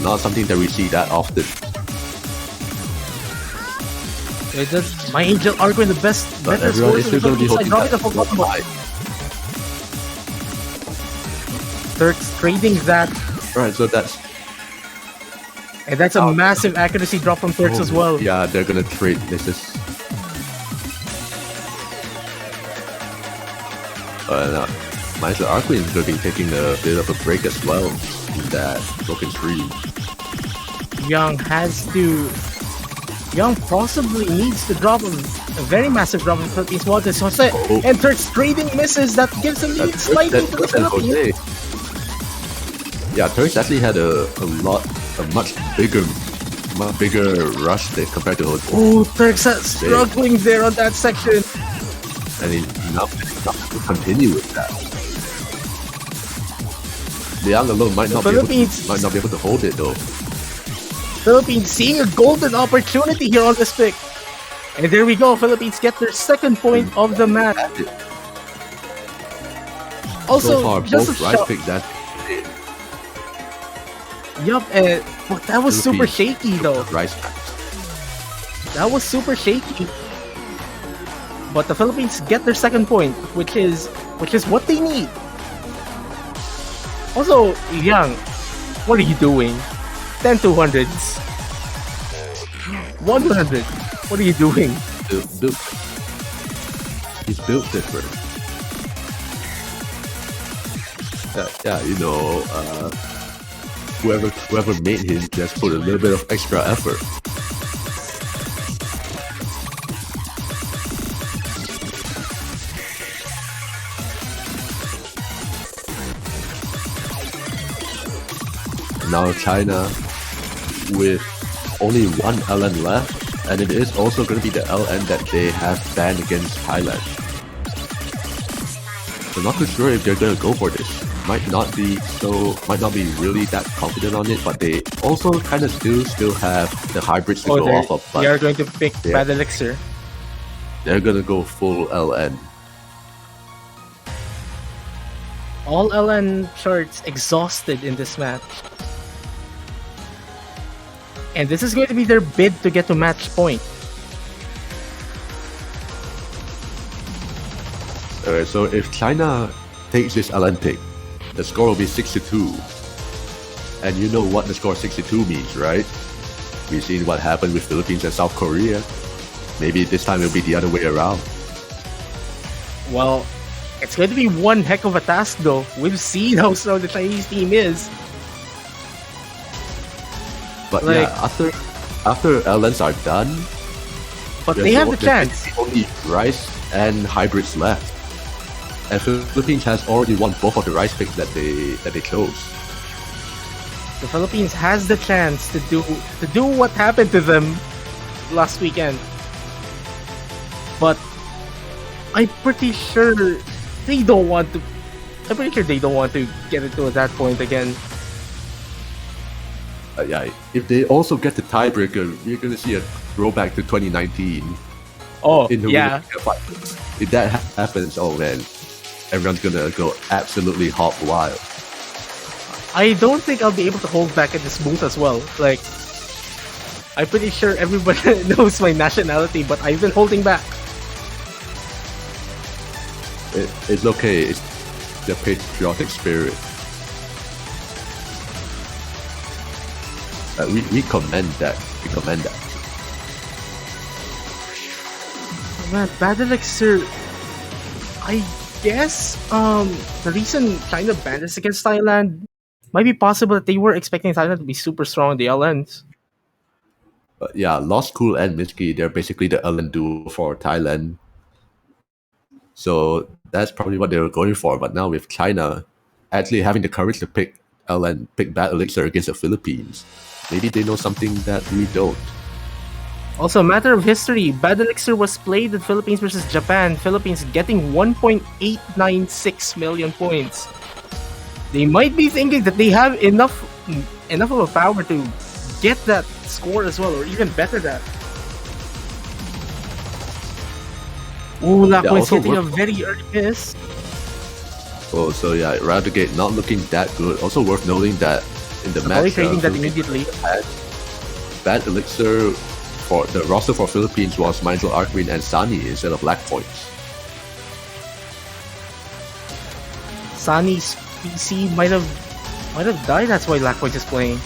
Not something that we see that often. It does, my Angel arguing the But better everyone is scores in still the going to be Philippines holding side, dropping the that full combo. high. Turks trading that, Right, so that's and that's a massive accuracy drop from Turks as well. Yeah, they're gonna trade misses. Mindset Arquin is gonna be taking a bit of a break as well in that broken stream. Young possibly needs to drop a very massive drop in Philippines water. Jose and Turks trading misses that gives him lead slightly to the Philippines. Yeah, Turks actually had a much bigger rush there compared to Jose. Oh, Turks are struggling there on that section. And he's not to continue with that. Liang alone might not be able to hold it though. Philippines seeing a golden opportunity here on this pick. And there we go, Philippines get their second point of the match. Also, So far, just both a rice shout. picks that Yup, but that was super shaky though. rice packs. That was super shaky. But the Philippines get their second point, which is what they need. Also, Yang, what are you doing? 10 200s. 100. What are you doing? He's built different. Yeah, you know, whoever made him just put a little bit of extra effort. Now China with only one LN left, and it is also going to be the LN that they have banned against Thailand. So not too sure if they're going to go for this. Might not be really that confident on it, but they also kind of still have the hybrids to go off of. But they are going to pick Yeah. Bad Elixir. they're going to go full LN. All LN charts exhausted in this match. And this is going to be their bid to get to match point. Alright, so if China takes this LN pick, the score will be 6-2. And you know what the score 6-2 means, right? We've seen what happened with Philippines and South Korea. Maybe this time it'll be the other way around. Well, it's going to be one heck of a task though. We've seen how strong the Chinese team is. But Like- yeah, after LNs are done, But they have the chance. Only rice and hybrids left. And Philippines has already won both of the rice picks that they chose. The Philippines has the chance to do what happened to them last weekend. But I'm pretty sure they don't want to. I'm pretty sure they don't want to get into that point again. Yeah, if they also get the tiebreaker, you're gonna see a throwback to 2019 Oh, in the yeah. Winter Finals. If that happens, oh man, everyone's gonna go absolutely hog wild. I don't think I'll be able to hold back at this booth as well. Like, I'm pretty sure everybody knows my nationality, but I've been holding back. It's okay. It's the patriotic spirit. We commend that. We commend that. Man, Bad Elixir, I guess the reason China banned us against Thailand might be possible that they were expecting Thailand to be super strong in the LNs. But yeah, Lost Cool and Mitsuki, they're basically the LN duo for Thailand. So that's probably what they were going for. But now with China actually having the courage to pick Bad Elixir against the Philippines, maybe they know something that we don't. Also, a matter of history, Bad Elixir was played in Philippines versus Japan. Philippines getting 1.896 million points. They might be thinking that they have enough of a power to get that score as well, or even better that. Ooh, Lako's also hitting a worth- very early miss. Oh, so yeah, Radugate not looking that good. Also worth noting that in the Probably match, trading that Philippines immediately. had Bad Elixir for the roster for Philippines was Mindful Arkwin and Sunny instead of Black Points. Sunny's PC might have died. That's why Lackpoint is playing.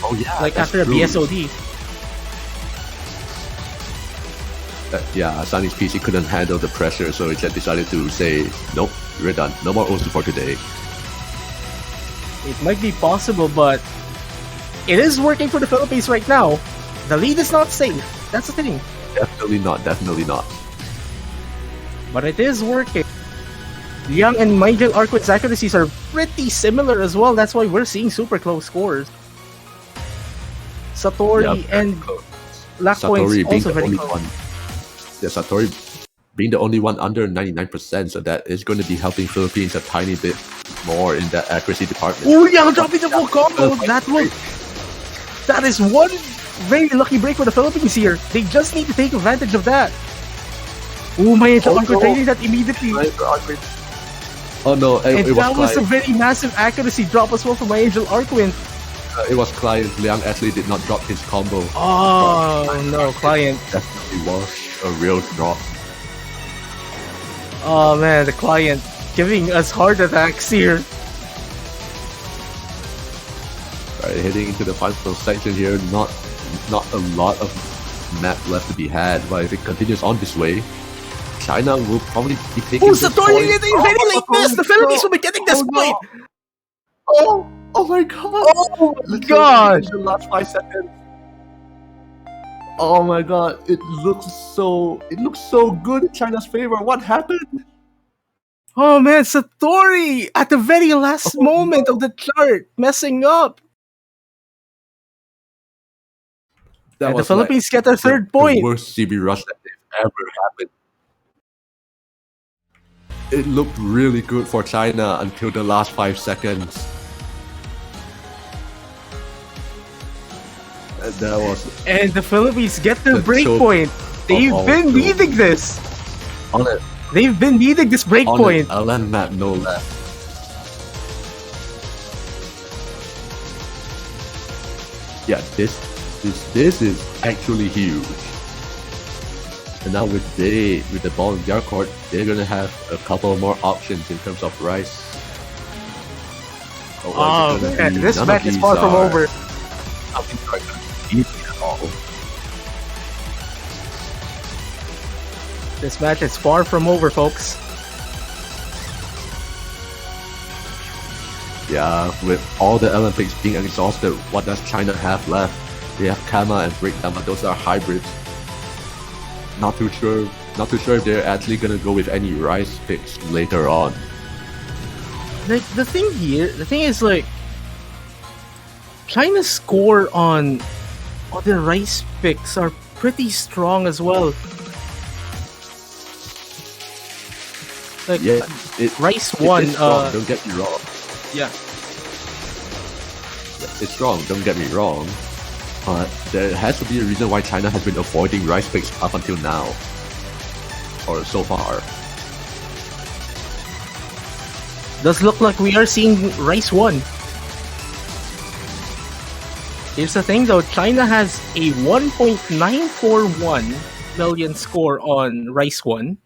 Oh yeah, Like that's after a true. BSOD. Yeah, Sunny's PC couldn't handle the pressure, so he just decided to say, nope, we're done. No more O2 for today. It might be possible, but it is working for the Philippines right now. The lead is not safe. That's the thing. Definitely not, definitely not. But it is working. Liang and Michael Arquid's accuracies are pretty similar as well. That's why we're seeing super close scores. Satori Yeah, very and close. Lackpoint's Satori being also the very only close. one. Yeah, Satori being the only one under 99%, so that is going to be helping Philippines a tiny bit more in that accuracy department. Oh, Liang dropping the full combo. That is one very lucky break for the Philippines here. They just need to take advantage of that. Oh, my Arquid no. trading that immediately. Oh no, And it was that was a Client. very massive accuracy drop as well from my Angel Arquin. It was Client. Liang actually did not drop his combo. Oh no, Client. Definitely was a real drop. Oh man, the Client giving us heart attacks here. Right, heading into the final section here, not a lot of map left to be had, but if it continues on this way, China will probably be taking Oh, this Satori point. getting very late miss! The Philippines will be getting this point! Oh my god! Oh my Literally god! in the last 5 seconds. Oh my god! It looks so good in China's favor. What happened? Oh man, Satori at the very last moment of the chart messing up. That And the was Philippines get their third the point. worst CB rush that they've ever happened. It looked really good for China until the last 5 seconds. And that was And the Philippines get their The break choke point. They've all been choke. needing this. on it. They've been needing this break On point. an LN map, no less. Yeah, this is actually huge. And now with the ball in their court, they're gonna have a couple more options in terms of rice. Oh man, this match is far from over. None of these are gonna be easy at all. This match is far from over, folks. Yeah, with all the Olympics being exhausted, what does China have left? They have Kama and Breakdown, but those are hybrids. Not too sure if they're actually gonna go with any rice picks later on. The thing is like China's score on the rice picks are pretty strong as well. Like Yeah, rice it won. is strong, don't get me wrong. Yeah. It's strong, don't get me wrong. But there has to be a reason why China has been avoiding rice picks up until now. Or so far. Does look like we are seeing rice won. Here's the thing though, China has a 1.941 million score on rice one.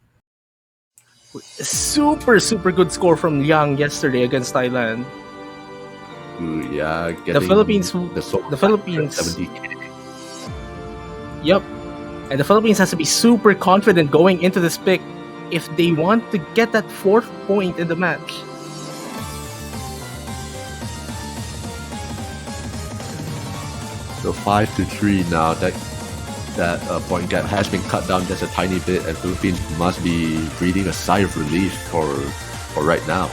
Super good score from Liang yesterday against Thailand. Ooh, yeah, getting The Philippines, the Philippines, 70k. yep, and the Philippines has to be super confident going into this pick if they want to get that 4th point in the match. So 5-3 now. That point gap has been cut down just a tiny bit, and Philippines must be breathing a sigh of relief for right now.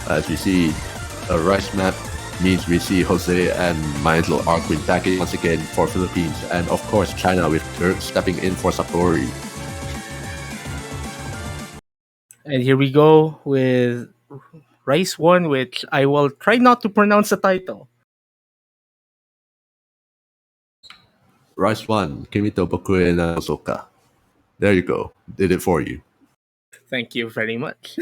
As we see, a rice map means we see Jose and Mindful Arquin back in once again for Philippines, and of course China with Turk stepping in for Satori. And here we go with Rice 1, which I will try not to pronounce the title. Rice 1, Kimito Bokue na Osoka. There you go. Did it for you. Thank you very much.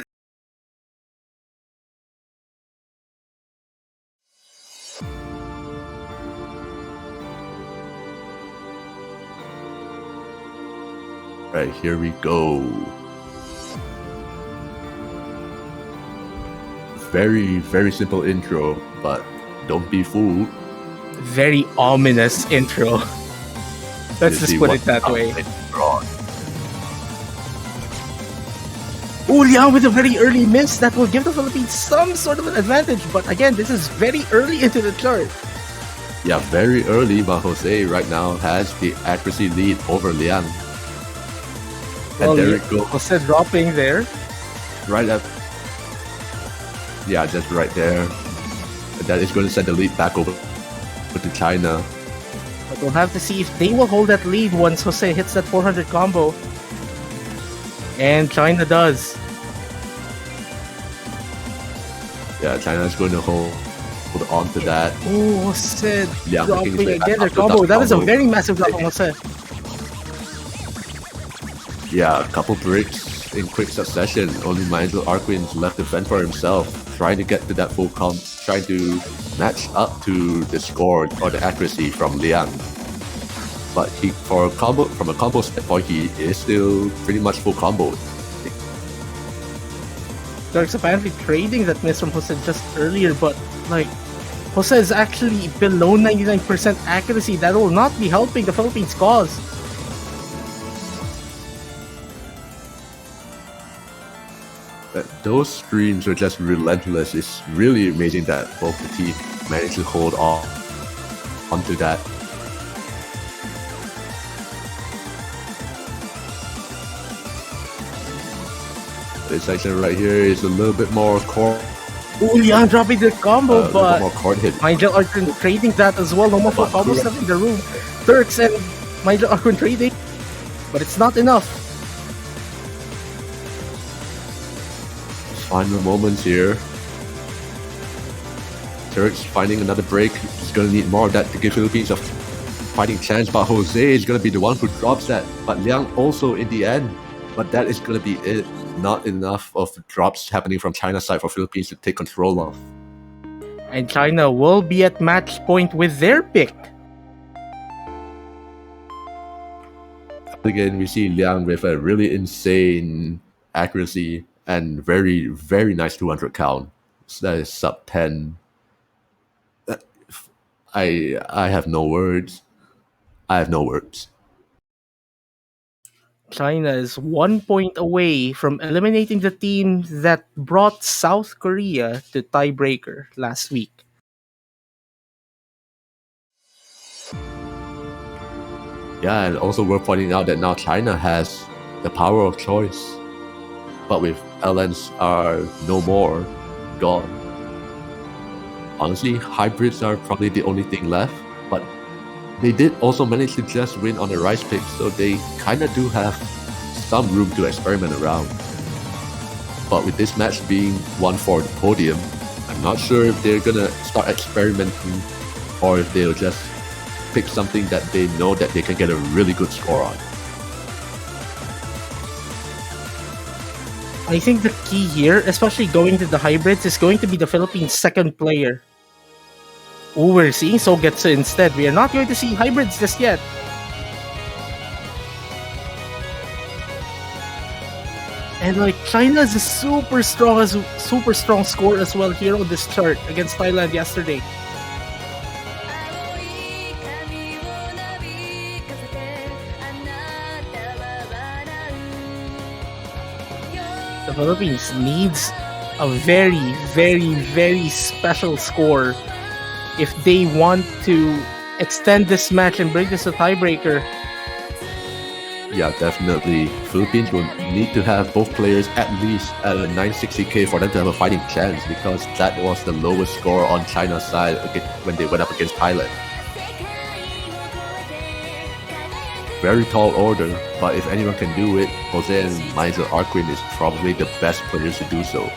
Right, here we go. Very, very simple intro, but don't be fooled. Very ominous intro. Let's You just see put what it that way. we're on. Oh, Liang with a very early miss that will give the Philippines some sort of an advantage. But again, this is very early into the chart. Yeah, very early, but Jose right now has the accuracy lead over Liang. And Well, there it goes. Jose dropping there. Right up. Yeah, just right there. And that is going to send the lead back over to China. But we'll have to see if they will hold that lead once Jose hits that 400 combo. And China does. Yeah, China is going to hold on to that. Oh, Jose Yeah, dropping making it again their back up to combo. that That is a combo. very massive drop from Jose. Yeah, a couple breaks in quick succession. Only Mindful Arquin's left to fend for himself, trying to get to that full comp, trying to match up to the score or the accuracy from Liang. But from a combo standpoint, he is still pretty much full combo. Turks apparently trading that miss from Jose just earlier, but like Jose is actually below 99% accuracy. That will not be helping the Philippines' cause. Those streams are just relentless. It's really amazing that both the team managed to hold on onto that. This section right here is a little bit more core. Oh, Liang dropping the combo, A little bit but more chord hit. Mindful Arquin trading that as well. No more full combos left in the room. Turks and Mindful Arquin trading, but it's not enough. Final moments here. Turks finding another break. He's gonna need more of that to give Philippines a fighting chance, but Jose is gonna be the one who drops that. But Liang also in the end. But that is gonna be it. Not enough of drops happening from China's side for Philippines to take control of. And China will be at match point with their pick. Again, we see Liang with a really insane accuracy and very, very nice 200 count. So that is sub 10. I have no words. I have no words. China is 1 point away from eliminating the team that brought South Korea to tiebreaker last week. Yeah, and also worth pointing out that now China has the power of choice. But with LNs are no more, gone. Honestly, hybrids are probably the only thing left, but they did also manage to just win on the rice pick, so they kinda do have some room to experiment around. But with this match being one for the podium, I'm not sure if they're gonna start experimenting or if they'll just pick something that they know that they can get a really good score on. I think the key here, especially going to the hybrids, is going to be the Philippines' second player. Oh, we're seeing Sogetsu instead. We are not going to see hybrids just yet. And like China is a super strong score as well here on this chart against Thailand yesterday. The Philippines needs a very, very, very special score if they want to extend this match and bring this a tiebreaker. Yeah, definitely. Philippines will need to have both players at least at a 960k for them to have a fighting chance, because that was the lowest score on China's side when they went up against Thailand. Very tall order, but if anyone can do it, Jose and Michael Arquin is probably the best players to do so.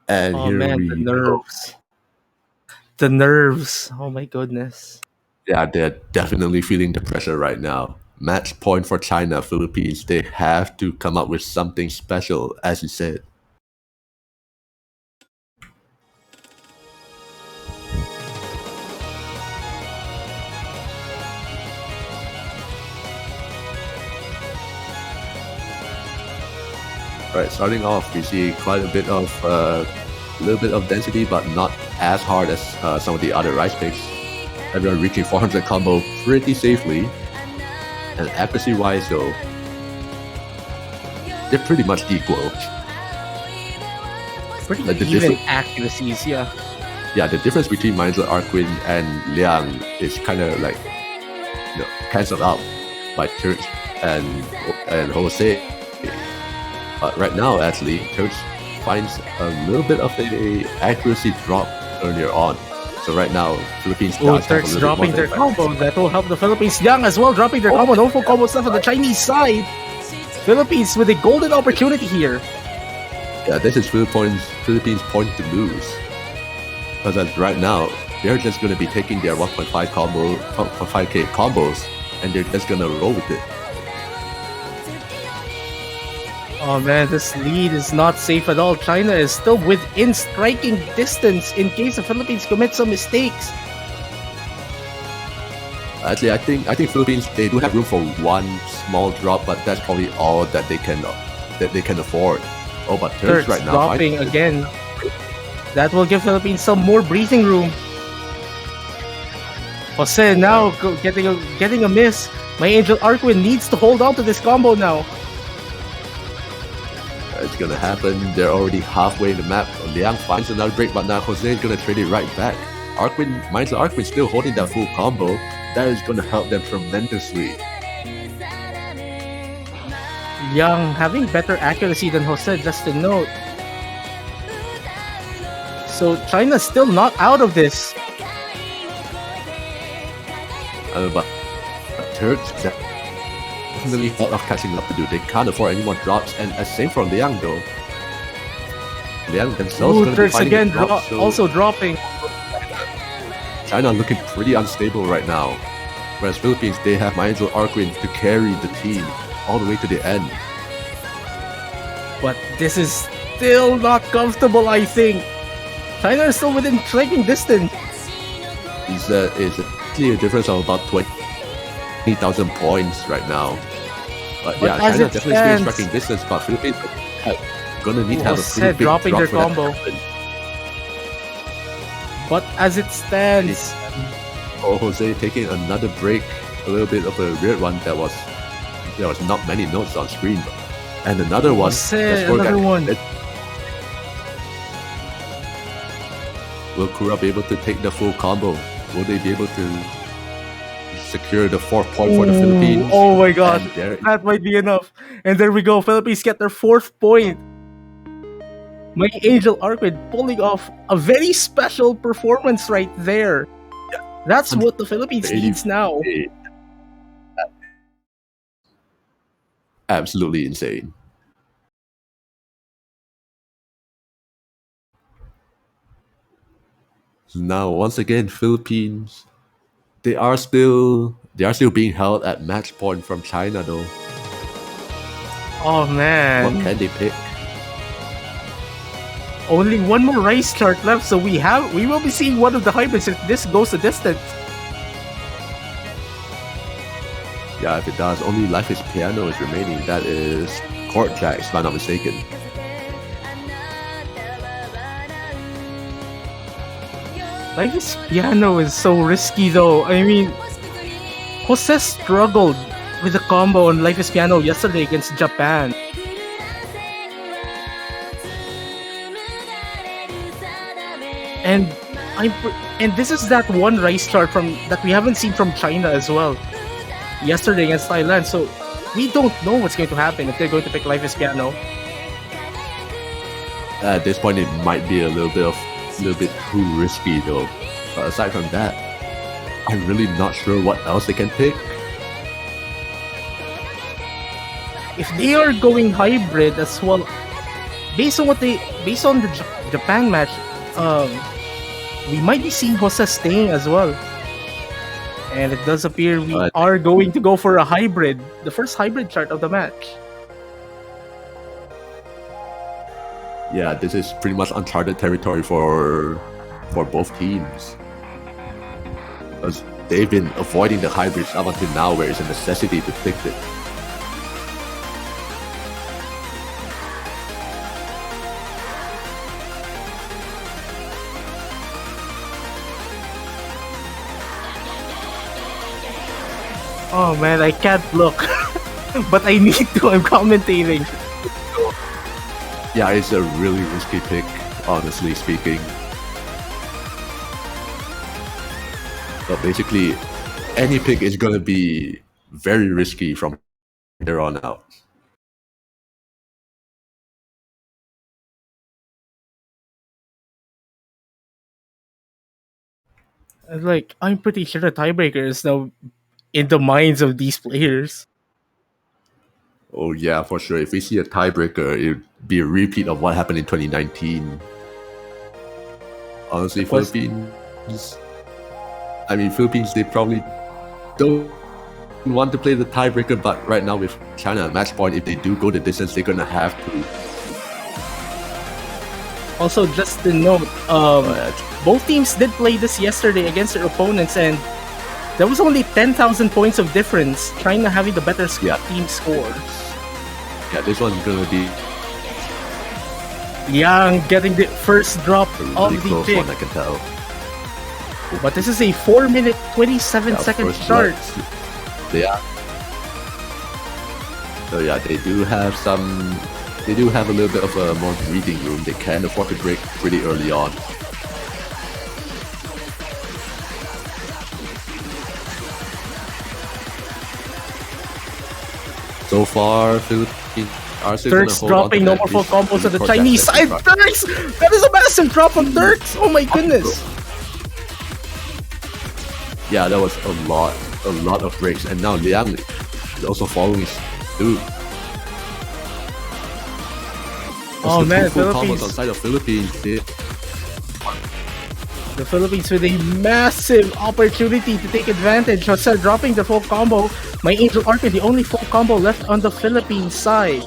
And Oh here man, we the go. nerves. The nerves. Oh my goodness. Yeah, they're definitely feeling the pressure right now. Match point for China, Philippines. They have to come up with something special, as you said. Right, starting off, we see quite a little bit of density, but not as hard as some of the other rice picks. Everyone reaching 400 combo pretty safely. And accuracy-wise, though, they're pretty much equal. Pretty Like the even different- accuracies, yeah. Yeah, the difference between Mindler Arquin and Liang is kind of like, cancelled out by Church and Jose. But right now, actually, Church finds a little bit of a accuracy drop earlier on. So right now, Philippines Oh, does have a Turks little bit dropping more their than combo. That will help the Philippines. Young as well dropping their combo. No full combo stuff on the Chinese side. Philippines with a golden opportunity here. Yeah, this is Philippines' point to lose. Because right now, they're just going to be taking their 1.5k combos, and they're just going to roll with it. Oh man, this lead is not safe at all. China is still within striking distance in case the Philippines commit some mistakes. Actually, I think Philippines, they do have room for one small drop, but that's probably all that they can afford. Oh, but Turks Turks right now dropping again. That will give Philippines some more breathing room. Jose now getting a miss. My Angel Arquin needs to hold on to this combo now. It's gonna happen. They're already halfway in the map. Liang finds another break, but now Jose is gonna trade it right back. Mindful Arquin still holding that full combo. That is gonna help them tremendously. Young having better accuracy than Jose, just to note. So China's still not out of this. But Turks definitely a lot of catching up to do. They can't afford any more drops, and same for Liang though. Liang themselves Ooh, gonna be Turks finding again the drops, so also dropping. China looking pretty unstable right now. Whereas Philippines, they have Mindful Arquin to carry the team all the way to the end. But this is still not comfortable, I think. China is still within striking distance. It's actually a difference of about 20,000 points right now. But yeah, as China it definitely still in stands- striking distance, but Philippines gonna need to have a Jose pretty big dropping drop their for that to combo. happen. But as it stands, Oh, Jose taking another break, a little bit of a weird one there was not many notes on screen, and another one. Jose, the score another got- one. Will Kura be able to take the full combo? Will they be able to secure the 4th point for the Philippines? Oh my god, And there- that might be enough. And there we go, Philippines get their 4th point. My Angel Arquin pulling off a very special performance right there. That's what the Philippines needs now. Absolutely insane. Now, once again, Philippines, they are still being held at match point from China, though. Oh What man, can they pick? only one more rice chart left, so we will be seeing one of the hybrids if this goes the distance. Yeah, if it does, only Life is Piano is remaining. That is Court Jacks, if I'm not mistaken. Life is Piano is so risky though. I mean, Jose struggled with the combo on Life is Piano yesterday against Japan. And And this is that one Rice chart from that we haven't seen from China as well. Yesterday against Thailand, so we don't know what's going to happen if they're going to pick Life is Piano. At this point, it might be a little bit too risky though. But aside from that, I'm really not sure what else they can pick. If they are going hybrid as well, based on the Japan match, we might be seeing Jose staying as well. And it does appear we are going to go for a hybrid, the first hybrid chart of the match. Yeah, this is pretty much uncharted territory for both teams. Because they've been avoiding the hybrids up until now, where it's a necessity to pick it. Oh man, I can't look, but I need to. I'm commentating. Yeah, it's a really risky pick, honestly speaking. But basically, any pick is gonna be very risky from here on out. Like, I'm pretty sure the tiebreaker is now in the minds of these players. Oh yeah, for sure. If we see a tiebreaker, it'd be a repeat of what happened in 2019. Honestly, Philippines, they probably don't want to play the tiebreaker, but right now with China at match point, if they do go the distance, they're gonna have to. Also, just to note, both teams did play this yesterday against their opponents, and there was only 10,000 points of difference. China having the better team score. Yeah, this one's gonna be Yang getting the first drop a of really the close pick. one, I can tell. But this is a 4-minute 27-second first chart. blood. Yeah. So yeah, they do have a little bit of a more breathing room. They can afford to break pretty early on. So far, Philippines are still Turks gonna hold on to dropping no that more full lead combos on the for that Chinese second side. part. Turks! That is a massive drop from Turks! Oh my goodness! Yeah, that was a lot of breaks, and now Liang is also following suit. Oh man, full combos Philippines. on side of Philippines. The Philippines with a massive opportunity to take advantage. Jose dropping the full combo. My Angel Archer, the only full combo left on the Philippines side.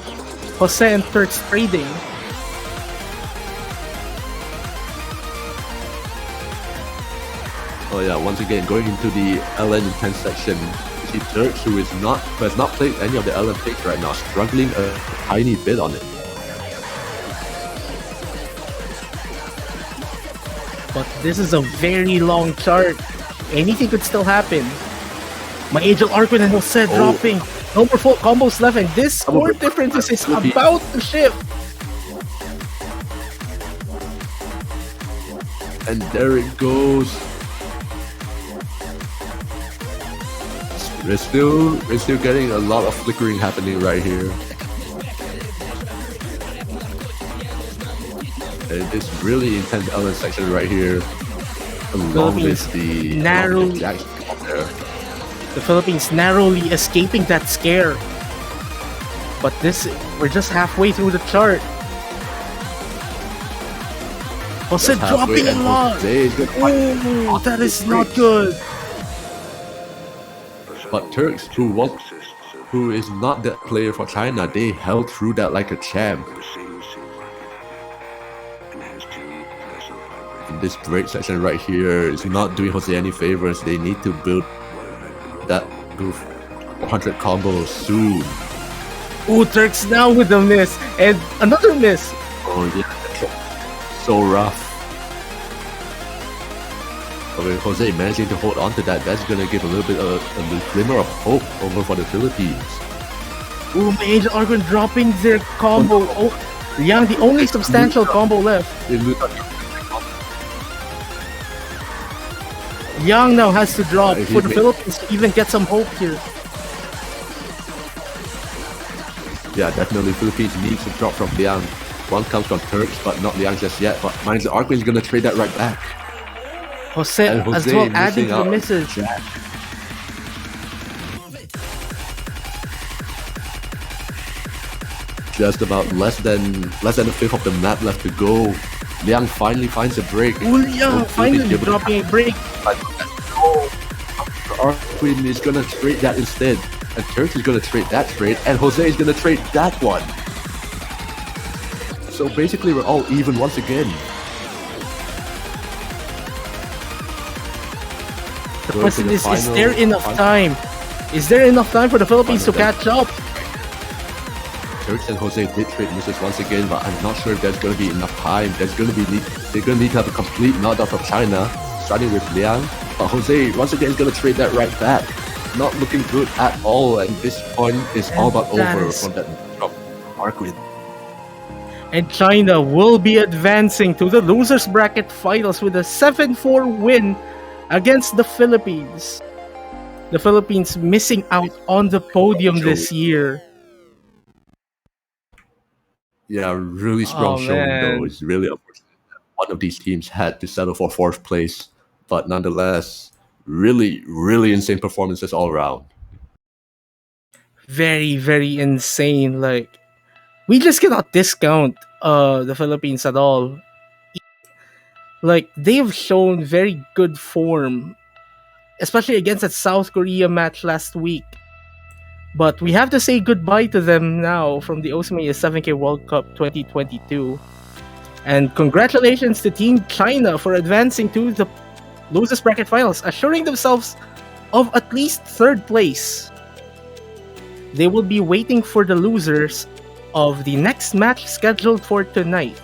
Jose and Turks trading. Oh yeah, once again going into the LN intense section. You see Turks, who has not played any of the LN picks right now, struggling a tiny bit on it. But this is a very long chart. Anything could still happen. My Angel Arquin and Jose dropping. No more full combos left, and this score difference is about to shift. And there it goes. We're still getting a lot of flickering happening right here. And this really intense LN section right here, along with the narrowly- Jackson up there. The Philippines narrowly escaping that scare. But we're just halfway through the chart. Jose Just halfway, dropping a and lot. Jose is gonna fight. Oh, that is not good. But Turks, who is not that player for China, they held through that like a champ. And this break section right here is not doing Jose any favors. They need to build that 400 combos soon. Oh, Turks now with the miss. And another miss. Oh yeah, so rough. But with Jose managing to hold on to that, that's gonna give a little bit of a glimmer of hope over for the Philippines. Oh, my Angel Argon dropping their combo. Oh, Yang, the only substantial combo left. They lose- Liang now has to drop If for he the ma- Philippines to even get some hope here. Yeah, definitely Philippines needs to drop from Liang. One comes from Turks, but not Liang just yet. But mind the Arquin is gonna trade that right back. Jose, And as Jose well, adding missing to the out on misses. Jack. Just about less than a fifth of the map left to go. Liang finally finds a break. Liang finally dropping a break. Arquin is gonna trade that instead. And Turks is gonna trade that trade. And Jose is gonna trade that one. So basically we're all even once again. The question is there enough time? Is there enough time for the Philippines to catch up? Turks and Jose did trade misses once again, but I'm not sure if there's going to be enough time. They're going to need to have a complete knockdown from China, starting with Liang. But Jose, once again, is going to trade that right back. Not looking good at all, and this point is all but over from that from Arquin. And China will be advancing to the losers bracket finals with a 7-4 win against the Philippines. The Philippines missing out on the podium this year. Yeah, really strong showing though. It's really unfortunate that one of these teams had to settle for fourth place, but nonetheless, really, really insane performances all around. Very, very insane. Like, we just cannot discount the Philippines at all. Like, they've shown very good form, especially against that South Korea match last week. But we have to say goodbye to them now from the Oceania 7K World Cup 2022. And congratulations to Team China for advancing to the losers bracket finals, assuring themselves of at least third place. They will be waiting for the losers of the next match scheduled for tonight.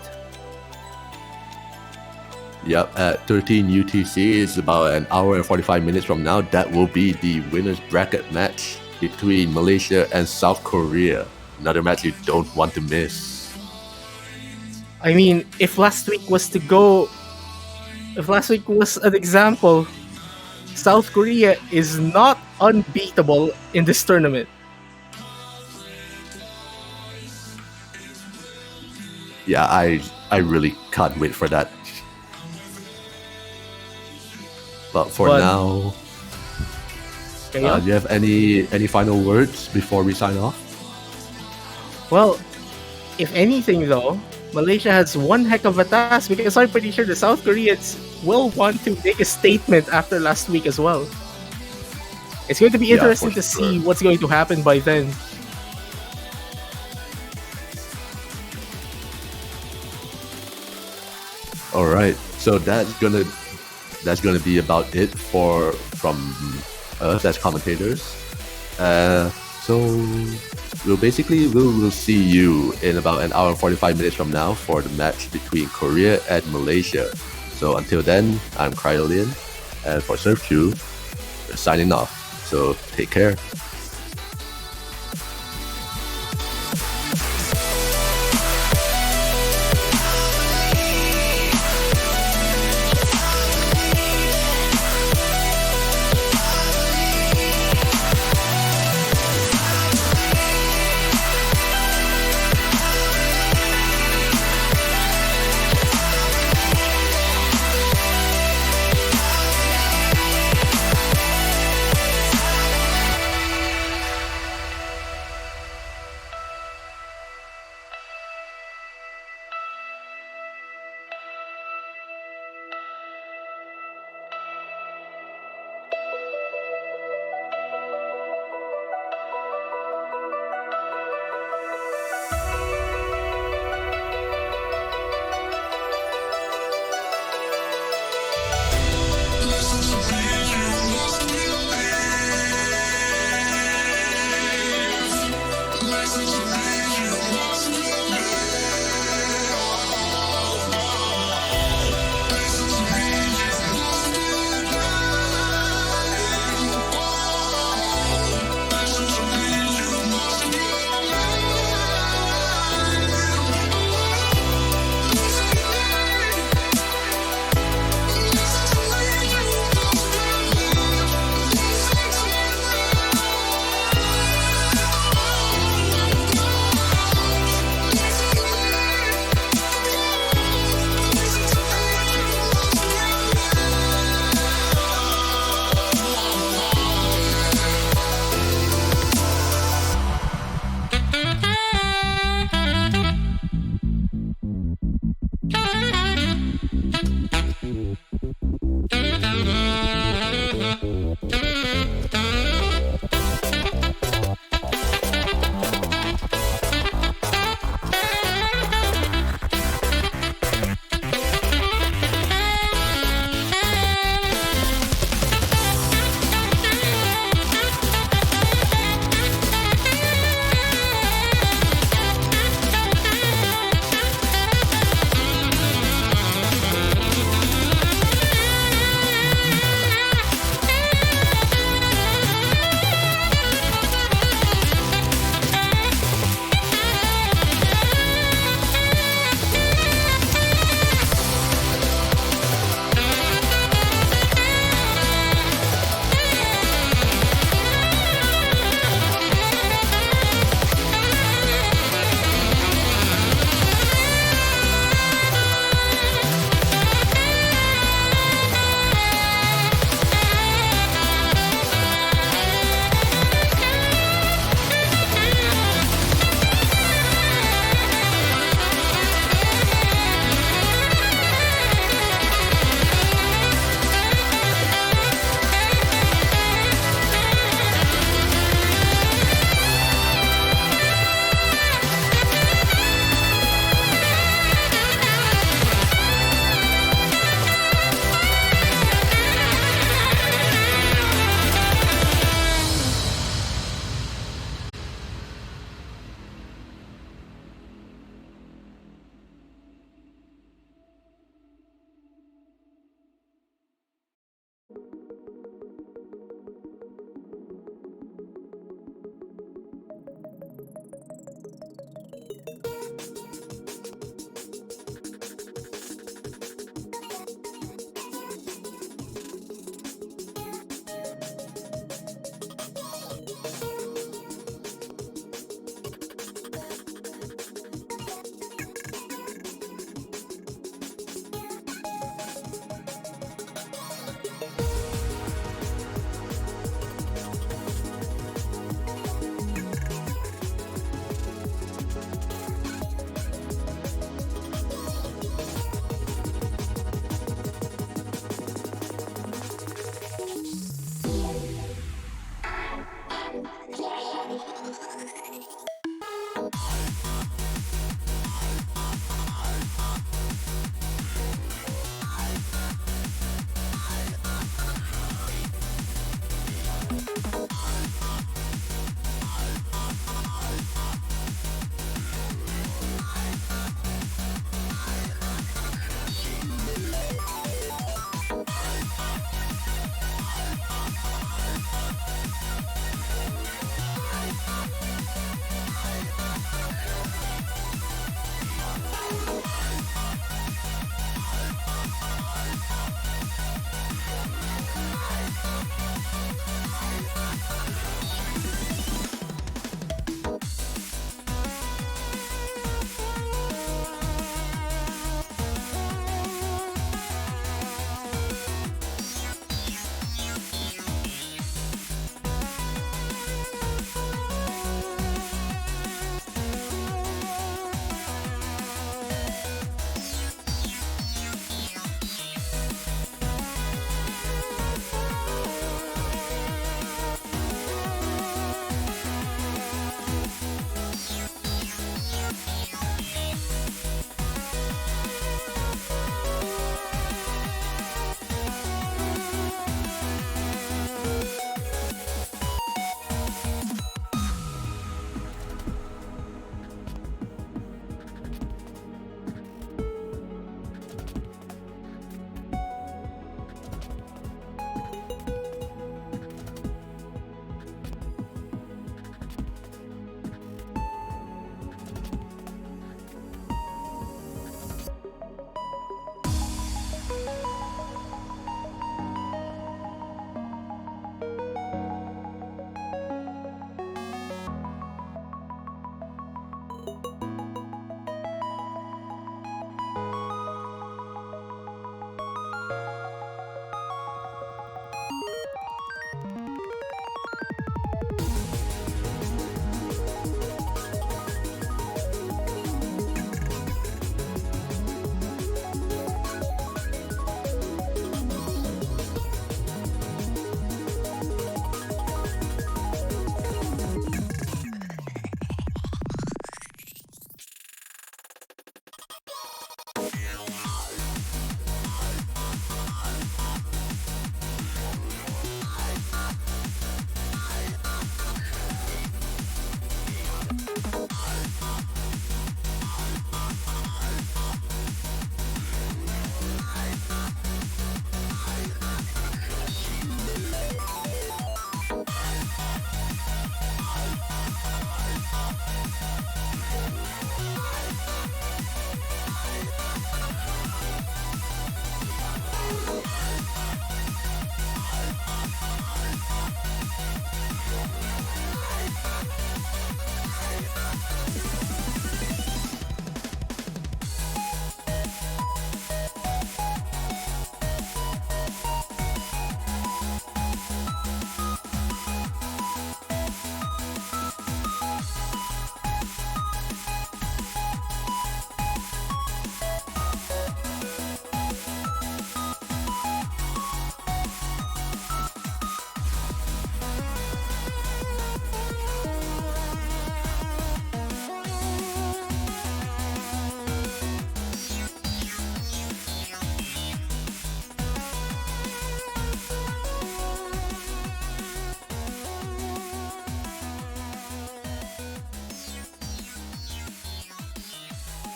Yep, at 13 UTC is about an hour and 45 minutes from now. That will be the winners bracket match between Malaysia and South Korea. Another match you don't want to miss. I mean, if last week was an example, South Korea is not unbeatable in this tournament. Yeah, I really can't wait for that. But for now, do you have any final words before we sign off? Well, if anything though, Malaysia has one heck of a task because I'm pretty sure the South Koreans will want to make a statement after last week as well. It's going to be interesting to see what's going to happen by then. All right, so that's gonna be about it from us as commentators. So we'll see you in about an hour and 45 minutes from now for the match between Korea and Malaysia. So until then, I'm Cryolian, and for Surf2, we're signing off. So take care.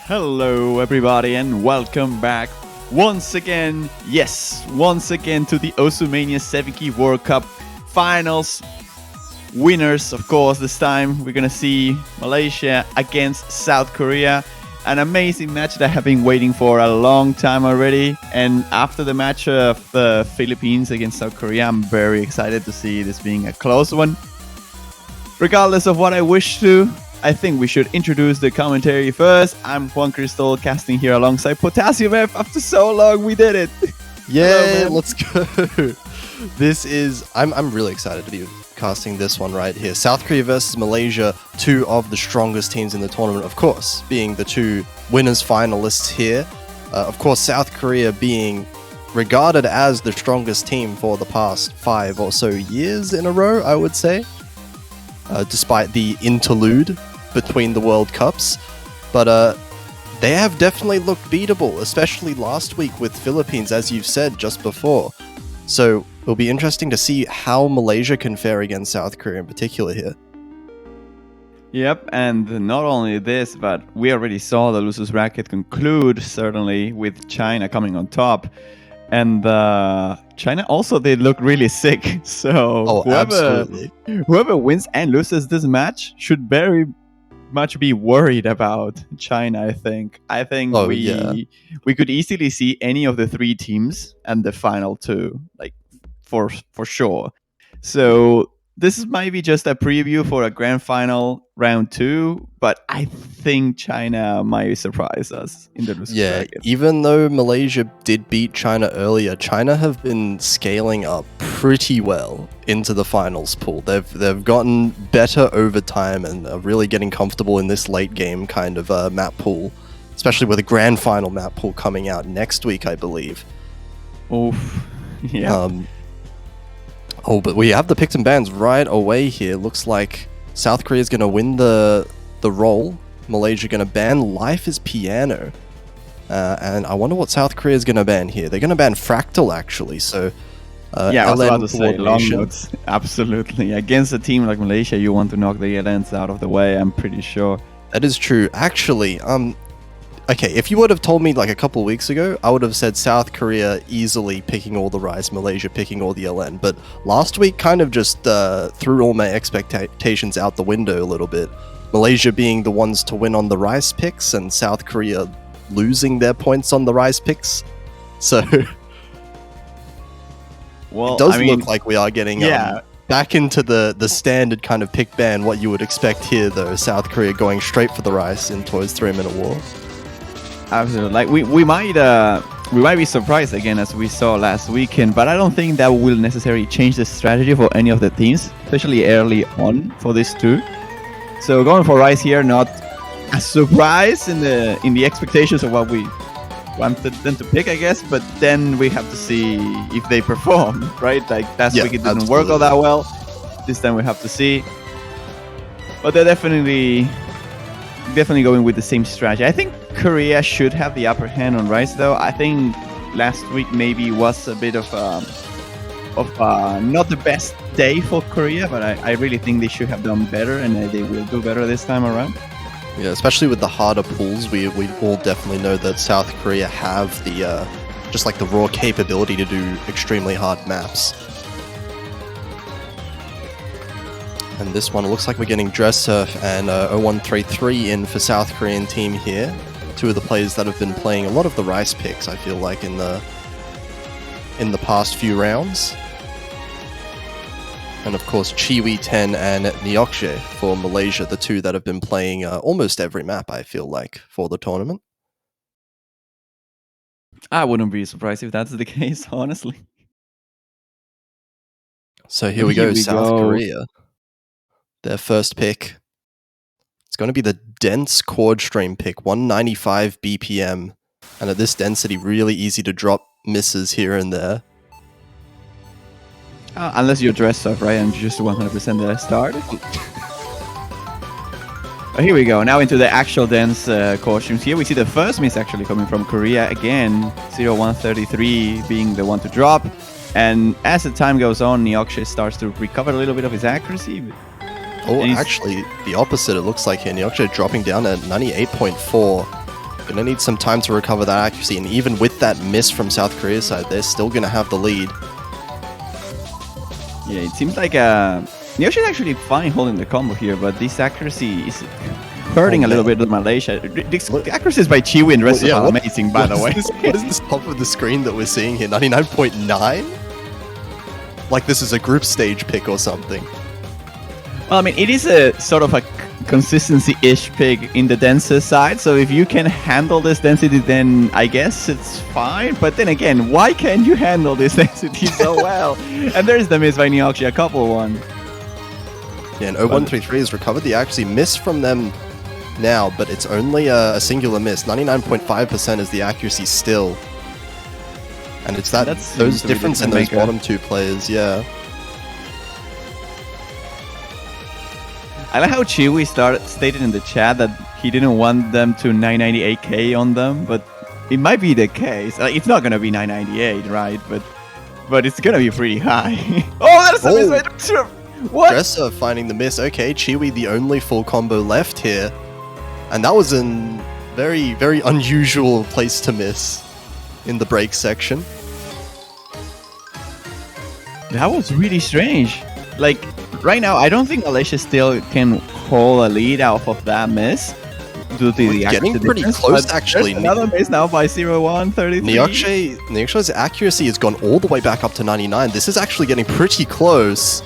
Hello, everybody, and welcome back once again. Yes, once again to the Osumania 7Key World Cup Finals. Winners, of course, this time we're gonna see Malaysia against South Korea. An amazing match that I have been waiting for a long time already. And after the match of the Philippines against South Korea, I'm very excited to see this being a close one. Regardless of what I wish to, I think we should introduce the commentary first. I'm Juan Crystal, casting here alongside Potassium F. After so long, we did it. Yeah, let's go. This is I'm really excited to be casting this one right here. South Korea versus Malaysia, two of the strongest teams in the tournament, of course, being the two winners finalists here. Of course, South Korea being regarded as the strongest team for the past 5 or so years in a row, I would say. Despite the interlude between the World Cups. But they have definitely looked beatable, especially last week with Philippines, as you've said just before. So it'll be interesting to see how Malaysia can fare against South Korea in particular here. Yep, and not only this, but we already saw the losers bracket conclude, certainly, with China coming on top. And China also, they look really sick. So whoever wins and loses this match should very much be worried about China, I think. We could easily see any of the 3 teams and the final 2, like for sure. So this might be just a preview for a grand final round 2, but I think China might surprise us in the losers bracket. Even though Malaysia did beat China earlier, China have been scaling up pretty well into the finals pool. They've gotten better over time and are really getting comfortable in this late game kind of map pool, especially with a grand final map pool coming out next week, I believe. Oof. Yeah. But we have the picks and bans right away here. Looks like South Korea is going to win the role. Malaysia going to ban Life is Piano. And I wonder what South Korea is going to ban here. They're going to ban Fractal, actually. So, I was about to say long coordination. notes. Absolutely. Against a team like Malaysia, you want to knock the LNs out of the way, I'm pretty sure. That is true. Actually, okay, if you would have told me like a couple weeks ago, I would have said South Korea easily picking all the Rise, Malaysia picking all the LN. But last week kind of just threw all my expectations out the window a little bit. Malaysia being the ones to win on the Rise picks and South Korea losing their points on the Rise picks. So Well, it does look like we are getting back into the standard kind of pick ban, what you would expect here, though. South Korea going straight for the rice in Toy's 3-minute war. Absolutely. Like we might be surprised again as we saw last weekend, but I don't think that will necessarily change the strategy for any of the teams, especially early on for these two. So going for rice here, not a surprise in the expectations of what we wanted them to pick, I guess. But then we have to see if they perform, right? Like last week it didn't work all that well. This time we have to see. But they're definitely going with the same strategy. I think Korea should have the upper hand on rice, though. I think last week maybe was a bit of not the best day for Korea, but I really think they should have done better, and they will do better this time around. Yeah, especially with the harder pools, we all definitely know that South Korea have the just like the raw capability to do extremely hard maps. And this one, it looks like we're getting Dress Surf and 0133 in for South Korean team here. Two of the players that have been playing a lot of the rice picks, I feel like, in the past few rounds. And of course, Chiwi 10 and Nyokshe for Malaysia, the two that have been playing almost every map, I feel like, for the tournament. I wouldn't be surprised if that's the case, honestly. So here we go, South Korea. Their first pick. It's going to be the dense chord stream pick, 195 BPM. And at this density, really easy to drop misses here and there. Unless you're dressed up, right, and just 100% the start. Here we go, now into the actual dense costumes. Here we see the first miss actually coming from Korea again, 0133 being the one to drop. And as the time goes on, Nyokshe starts to recover a little bit of his accuracy. Oh, actually, the opposite it looks like here. Nyokshe dropping down at 98.4. Gonna need some time to recover that accuracy, and even with that miss from South Korea's side, they're still gonna have the lead. Yeah, it seems like Nyokshe is actually fine holding the combo here, but this accuracy is hurting a little bit of Malaysia. The accuracies by Chiwi and Rest are amazing, by the way. What is this top of the screen that we're seeing here? 99.9? Like this is a group stage pick or something. Well, I mean, it is a sort of a consistency-ish pick in the denser side, so if you can handle this density, then I guess it's fine. But then again, why can't you handle this density so well? And there's the miss by Nyokshe, a couple one. Yeah, and 0133 has recovered the accuracy. Miss from them now, but it's only a singular miss. 99.5% is the accuracy still. And it's those difference in those bottom two players, yeah. I like how Chiwi stated in the chat that he didn't want them to 998k on them, but it might be the case. It's not gonna be 998, right? But it's gonna be pretty high. Oh, that's a miss! What? Dresser finding the miss. Okay, Chiwi the only full combo left here, and that was a very, very unusual place to miss in the break section. That was really strange. Like, right now, I don't think Malaysia still can call a lead out of that miss. Due to the getting pretty close, actually. Another miss now by 0133. Nyokshe's accuracy has gone all the way back up to 99. This is actually getting pretty close.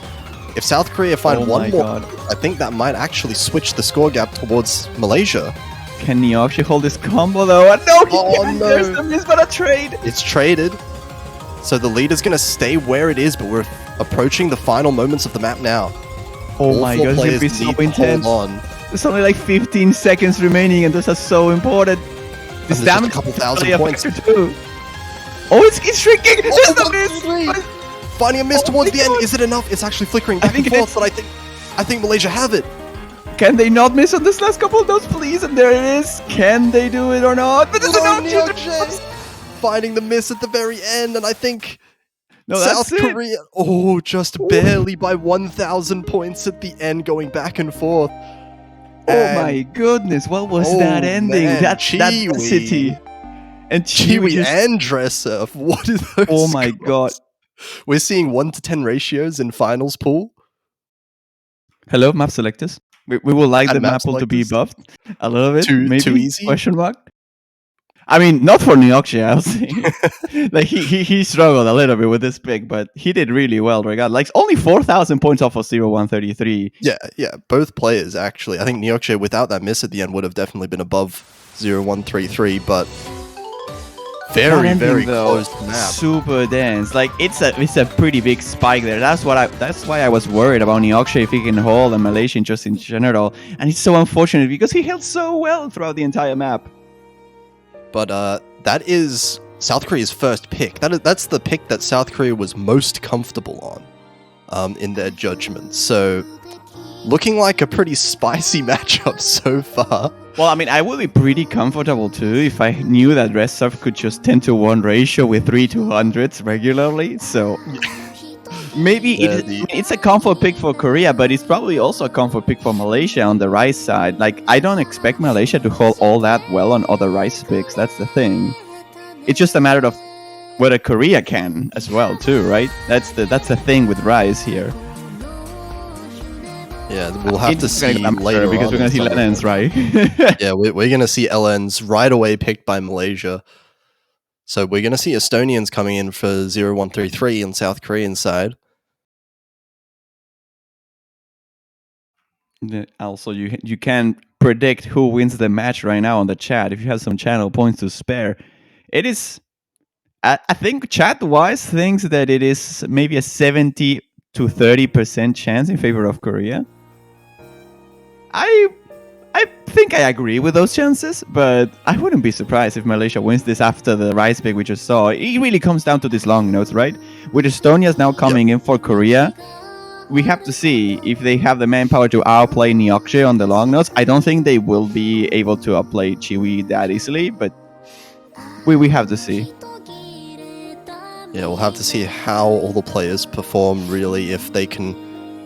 If South Korea find one more, I think that might actually switch the score gap towards Malaysia. Can Nyokshe hold this combo though? No, no. There's the miss, but a trade. It's traded. So the lead is going to stay where it is, but we're approaching the final moments of the map now. Oh my god, it's going to be so intense. There's only like 15 seconds remaining, and this is so important. This damage a couple thousand points. Too. Oh, it's shrinking! There's the miss! Finding a miss towards the end. Is it enough? It's actually flickering back and forth, but I think Malaysia have it. Can they not miss on this last couple of those, please? And there it is. Can they do it or not? But there's enough. Finding the miss at the very end, and I think South Korea, just barely by 1,000 points at the end, going back and forth. Oh my goodness, what was that ending? Man, that city. And Chiwi and Dresser. What is those? Oh my god. We're seeing 1 to 10 ratios in finals pool. Hello, map selectors. We would like the map pool to be buffed a little bit. Maybe too easy. Question mark. I mean, not for Nyoxia, I'll say. Like he struggled a little bit with this pick, but he did really well. Regardless, like only 4,000 points off of 0-133. Yeah, both players actually. I think Nyoxia without that miss at the end would have definitely been above 0-133, but very, That very ending, though, close map. super dense. Like it's a pretty big spike there. That's why I was worried about Nyoxia if he can hold and Malaysian just in general. And it's so unfortunate because he held so well throughout the entire map. But that is South Korea's first pick. That's the pick that South Korea was most comfortable on in their judgment. So looking like a pretty spicy matchup so far. Well, I mean, I would be pretty comfortable too if I knew that Resov could just 10-1 ratio with 3 200s regularly. So maybe it's a comfort pick for Korea, but it's probably also a comfort pick for Malaysia on the Rice side. Like, I don't expect Malaysia to hold all that well on other Rice picks. That's the thing. It's just a matter of whether Korea can as well too, right? That's the thing with Rice here. Yeah, we'll have to see later because on we're going to see LNs, right? Yeah, we're going to see LNs right away picked by Malaysia. So we're going to see Estonians coming in for 0-133 on South Korean side. Also, you can predict who wins the match right now on the chat if you have some channel points to spare. It is, I think chat-wise thinks that it is maybe a 70 to 30% chance in favor of Korea. I think I agree with those chances, but I wouldn't be surprised if Malaysia wins this after the Rice pick we just saw. It really comes down to these long notes, right? With Estonia's now coming in for Korea, we have to see if they have the manpower to outplay Nyoxia on the long notes. I don't think they will be able to outplay Chiwi that easily, but we have to see. Yeah, we'll have to see how all the players perform, really, if they can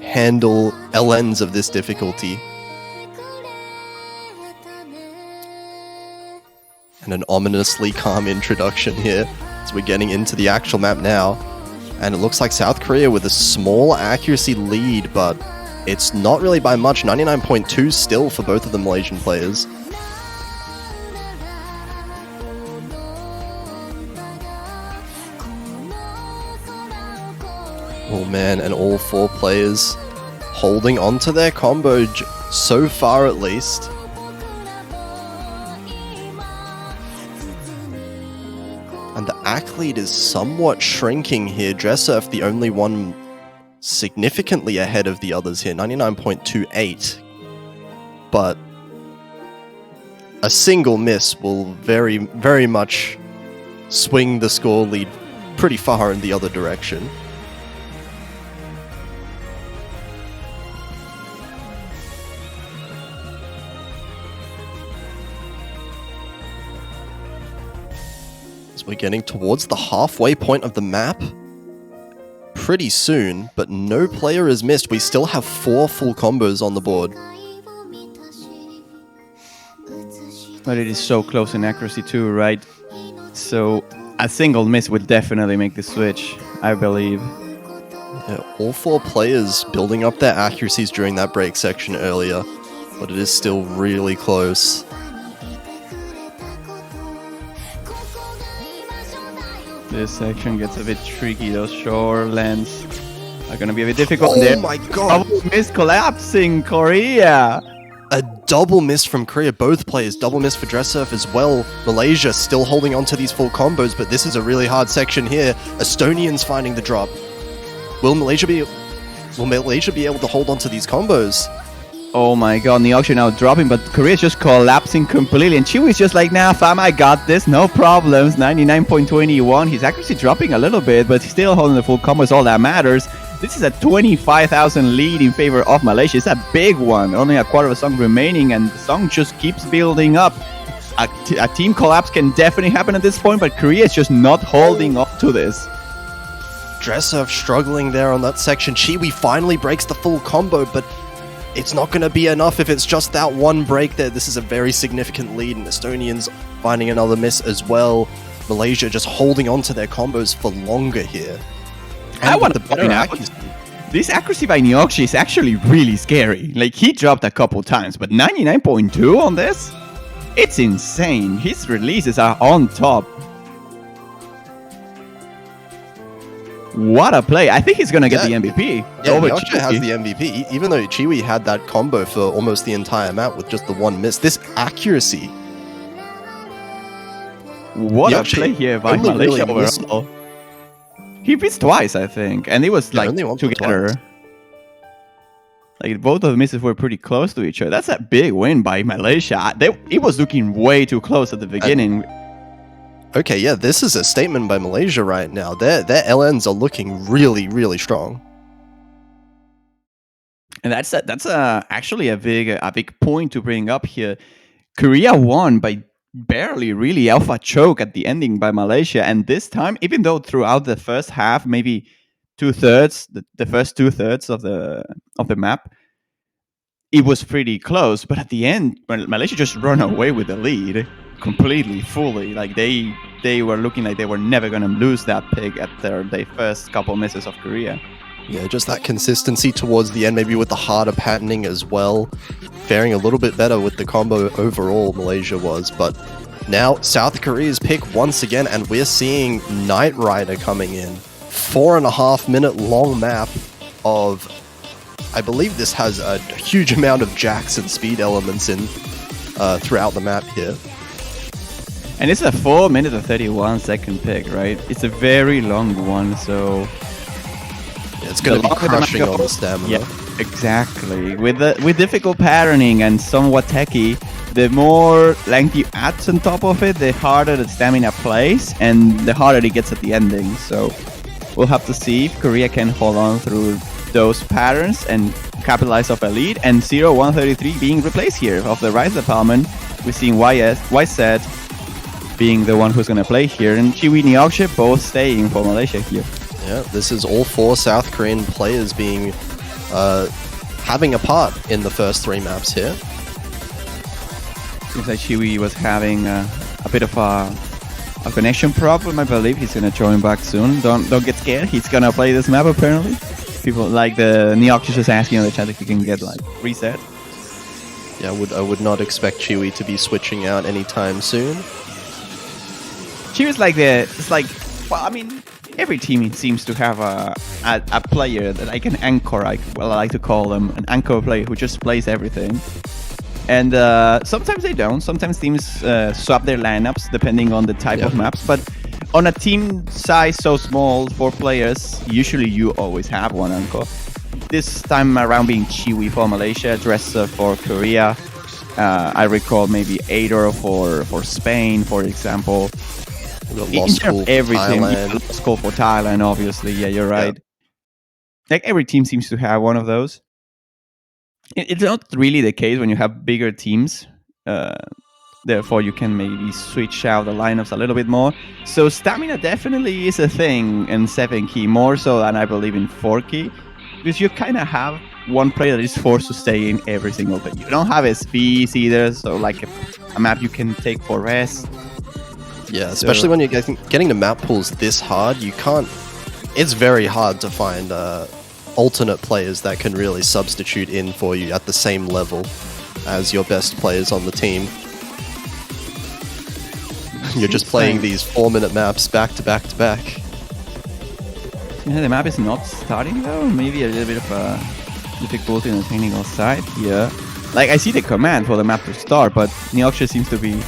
handle LNs of this difficulty. And an ominously calm introduction here, as we're getting into the actual map now. And it looks like South Korea with a small accuracy lead, but it's not really by much. 99.2 still for both of the Malaysian players. Oh man, and all four players holding on to their combo so far at least. And the ACK lead is somewhat shrinking here. Dressurf, the only one significantly ahead of the others here, 99.28. But a single miss will very, very much swing the score lead pretty far in the other direction. We're getting towards the halfway point of the map pretty soon, but no player is missed. We still have 4 full combos on the board. But it is so close in accuracy too, right? So a single miss would definitely make the switch, I believe. Yeah, all 4 players building up their accuracies during that break section earlier, but it is still really close. This section gets a bit tricky. Those shore lands are going to be a bit difficult. Oh my god! Double miss collapsing Korea! A double miss from Korea. Both players. Double miss for Dressurf as well. Malaysia still holding on to these full combos, but this is a really hard section here. Estonians finding the drop. Will Malaysia be able to hold on to these combos? Oh my god, Nyoxia now dropping, but Korea's just collapsing completely. And Chiwi's just like, nah, fam, I got this, no problems. 99.21. His accuracy dropping a little bit, but he's still holding the full combos, all that matters. This is a 25,000 lead in favor of Malaysia. It's a big one. Only a quarter of a song remaining, and the song just keeps building up. A team collapse can definitely happen at this point, but Korea is just not holding up to this. Dressurf struggling there on that section. Chiwi finally breaks the full combo, but it's not going to be enough if it's just that one break there. This is a very significant lead, and Estonians finding another miss as well. Malaysia just holding on to their combos for longer here. And I want the to better point out, accuracy. this accuracy by Nyoxia is actually really scary. Like, he dropped a couple times, but 99.2 on this? It's insane. His releases are on top. What a play. I think he's going to get the MVP. Yeah, over he actually has Chiwi. the MVP. Even though Chiwi had that combo for almost the entire map with just the one miss. This accuracy. What He a actually play here by only Malaysia really missed- overall. He missed twice, I think. And it was Yeah, like only once or together. twice. Like both of the misses were pretty close to each other. That's a big win by Malaysia. It was looking way too close at the beginning. Okay, yeah, this is a statement by Malaysia right now. Their LNs are looking really, really strong. And that's actually a big point to bring up here. Korea won by barely, really alpha choke at the ending by Malaysia, and this time, even though throughout the first half, maybe 2/3, the first 2/3 of the map, it was pretty close. But at the end, Malaysia just run away with the lead completely, fully. Like they were looking like they were never gonna lose that pick at their first couple misses of Korea. Yeah, just that consistency towards the end, maybe with the harder patterning as well. Faring a little bit better with the combo overall, Malaysia was. But now, South Korea's pick once again, and we're seeing Knight Rider coming in. 4.5 minute long map of... I believe this has a huge amount of jacks and speed elements in throughout the map here. And it's a 4 minute and 31 second pick, right? It's a very long one, so... It's going to be longer the map crushing on the goes- stamina. Yeah, exactly. With difficult patterning and somewhat techy, the more length you add on top of it, the harder the stamina plays, and the harder it gets at the ending. So we'll have to see if Korea can hold on through those patterns and capitalize off a lead. And 0-133 being replaced here of the Rise Department. We're seeing YZ being the one who's going to play here, and Chiwi Neokshe both staying for Malaysia here. Yeah, this is all 4 South Korean players being having a part in the first 3 maps here. Seems like Chiwi was having a bit of a connection problem. I believe he's gonna join back soon. Don't get scared. He's gonna play this map apparently. People like the Neox just asking on the chat if he can get like reset. Yeah, I would not expect Chewy to be switching out anytime soon. Chiwi's well, I mean, every team seems to have a player that I can anchor. I like to call them an anchor player who just plays everything. And sometimes they don't. Sometimes teams swap their lineups depending on the type of maps. But on a team size so small, 4 players, usually you always have one anchor. This time around being Chiwi for Malaysia, Dresser for Korea. I recall maybe Ador for Spain, for example. Lost School for everything. Thailand. Lost School for Thailand, obviously. Yeah, you're right. Like every team seems to have one of those. It's not really the case when you have bigger teams. Therefore, you can maybe switch out the lineups a little bit more. So stamina definitely is a thing in 7 key, more so than I believe in 4 key. Because you kind of have one player that is forced to stay in every single thing. You don't have SPs either, so like a map you can take for rest. Yeah, especially when you're getting the map pools this hard, you can't... It's very hard to find alternate players that can really substitute in for you at the same level as your best players on the team. You're just playing these 4-minute maps back to back to back. Yeah, the map is not starting though. Maybe a little bit of a difficulty on the technical side here. Like I see the command for the map to start, but Neoksha seems to be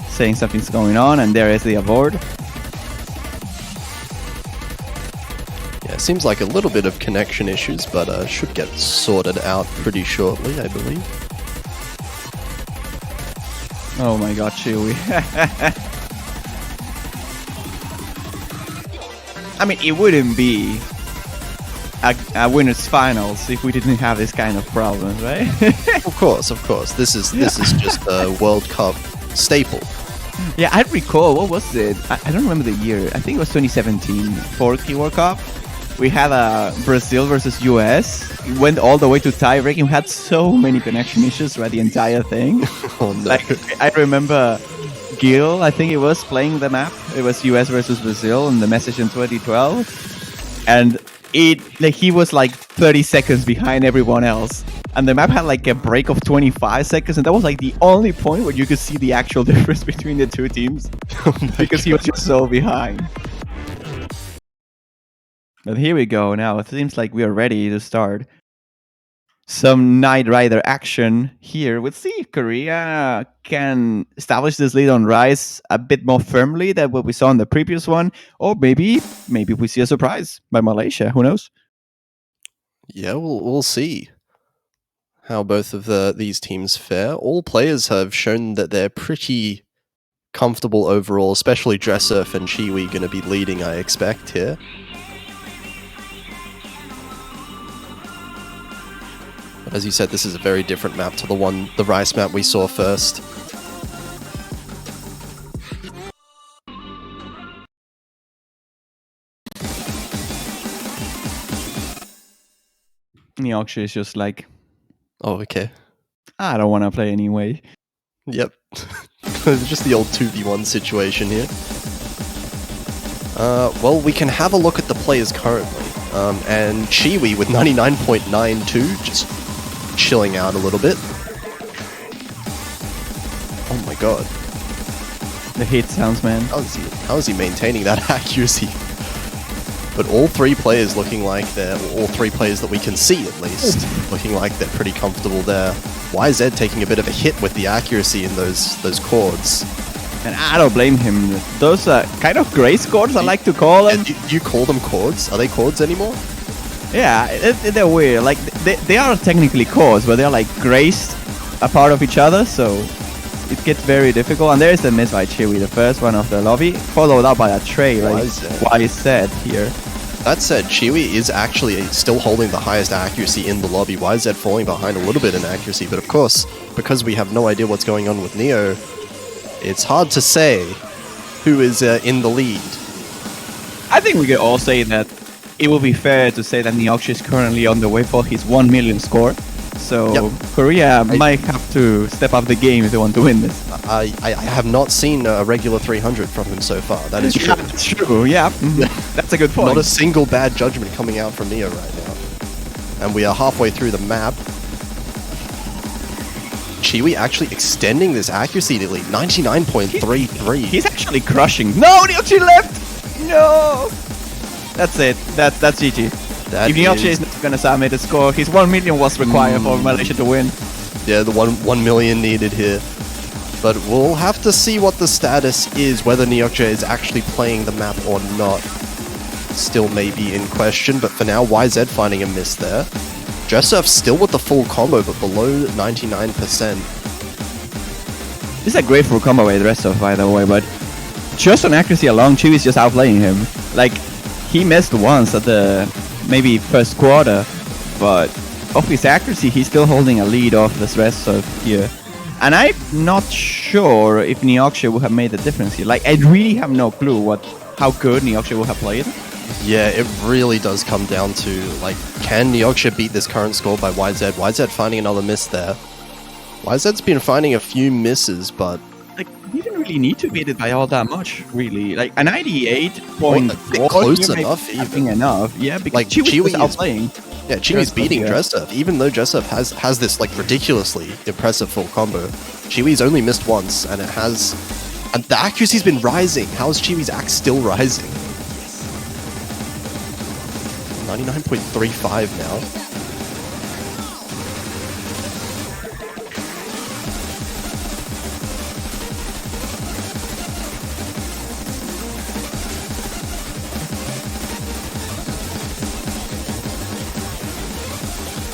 saying something's going on, and there is the abort. Yeah, seems like a little bit of connection issues, but should get sorted out pretty shortly, I believe. Oh my god, Chewy. I mean, it wouldn't be a winners finals if we didn't have this kind of problems, right? Of course. This is just a World Cup staple. Yeah, I recall, what was it? I don't remember the year. I think it was 2017, 4K World Cup. We had a Brazil versus US. It went all the way to tie-breaking. We had so many connection issues throughout the entire thing. Oh no. Like, I remember Gil, I think it was playing the map. It was US versus Brazil in the message in 2012. And he was like 30 seconds behind everyone else. and the map had like a break of 25 seconds, and that was like the only point where you could see the actual difference between the two teams because he was just so behind. But here we go now. It seems like we are ready to start some Knight Rider action here. We'll see if Korea can establish this lead on Rise a bit more firmly than what we saw in the previous one, or maybe we see a surprise by Malaysia. Who knows? Yeah, we'll see how both of these teams fare. All players have shown that they're pretty comfortable overall, especially Dressurf and Chiwi going to be leading, I expect, here. But as you said, this is a very different map to the Rice map we saw first. Neoxia is just like, Oh, okay. I don't want to play anyway. Yep. Just the old 2v1 situation here. Well, we can have a look at the players currently. And Chiwi with 99.92, just chilling out a little bit. Oh my god. The hit sounds, man. How is he maintaining that accuracy? But all three players looking like all three players that we can see at least, looking like they're pretty comfortable there. YZ taking a bit of a hit with the accuracy in those chords. And I don't blame him. Those are kind of grace chords, I like to call them. You call them chords? Are they chords anymore? Yeah, they're weird. Like, they are technically chords, but they're like graced a part of each other, so it gets very difficult. And there is the miss by Chiwi, the first one of the lobby, followed up by a tray, like YZ here. That said, Chiwi is actually still holding the highest accuracy in the lobby. YZ falling behind a little bit in accuracy, but of course, because we have no idea what's going on with Neo, it's hard to say who is in the lead. I think we can all say that it will be fair to say that Neoxia is currently on the way for his 1 million score. So Yep. Korea might have to step up the game if they want to win this. I have not seen a regular 300 from him so far. That is true. That's true, yeah. That's a good point. Not a single bad judgment coming out from Neo right now. And we are halfway through the map. Chiwi actually extending this accuracy to lead 99.33. He's actually crushing. No, Neoxia left! No! That's it. That's GG. If Neoxia is not gonna submit a score, his 1 million was required for Malaysia to win. Yeah, the 1 million needed here. But we'll have to see what the status is, whether Neoxia is actually playing the map or not. Still may be in question, but for now, YZ finding a miss there. Dressurf still with the full combo, but below 99%. This is a great full combo by Dressurf, by the way, but just on accuracy alone, Chiwi's just outplaying him. Like, he missed once at the maybe first quarter, but of his accuracy, he's still holding a lead off the Dressurf here. And I'm not sure if Neoxia would have made the difference here. Like, I really have no clue how good Neoxia would have played. Yeah, it really does come down to, like, can Neoxia beat this current score by YZ? YZ finding another miss there. YZ's been finding a few misses, but Like, he didn't really need to beat it by all that much, really. Like, a 98.4 close enough, even. Enough, yeah, because Like, Chiwi was Chiwi outplaying. yeah, Chiwi's Dressurf, beating yeah. Dressurf, even though Dressurf has this, like, ridiculously impressive full combo. Chiwi's only missed once, and and the accuracy's been rising. How is Chiwi's axe still rising? 99.35 now.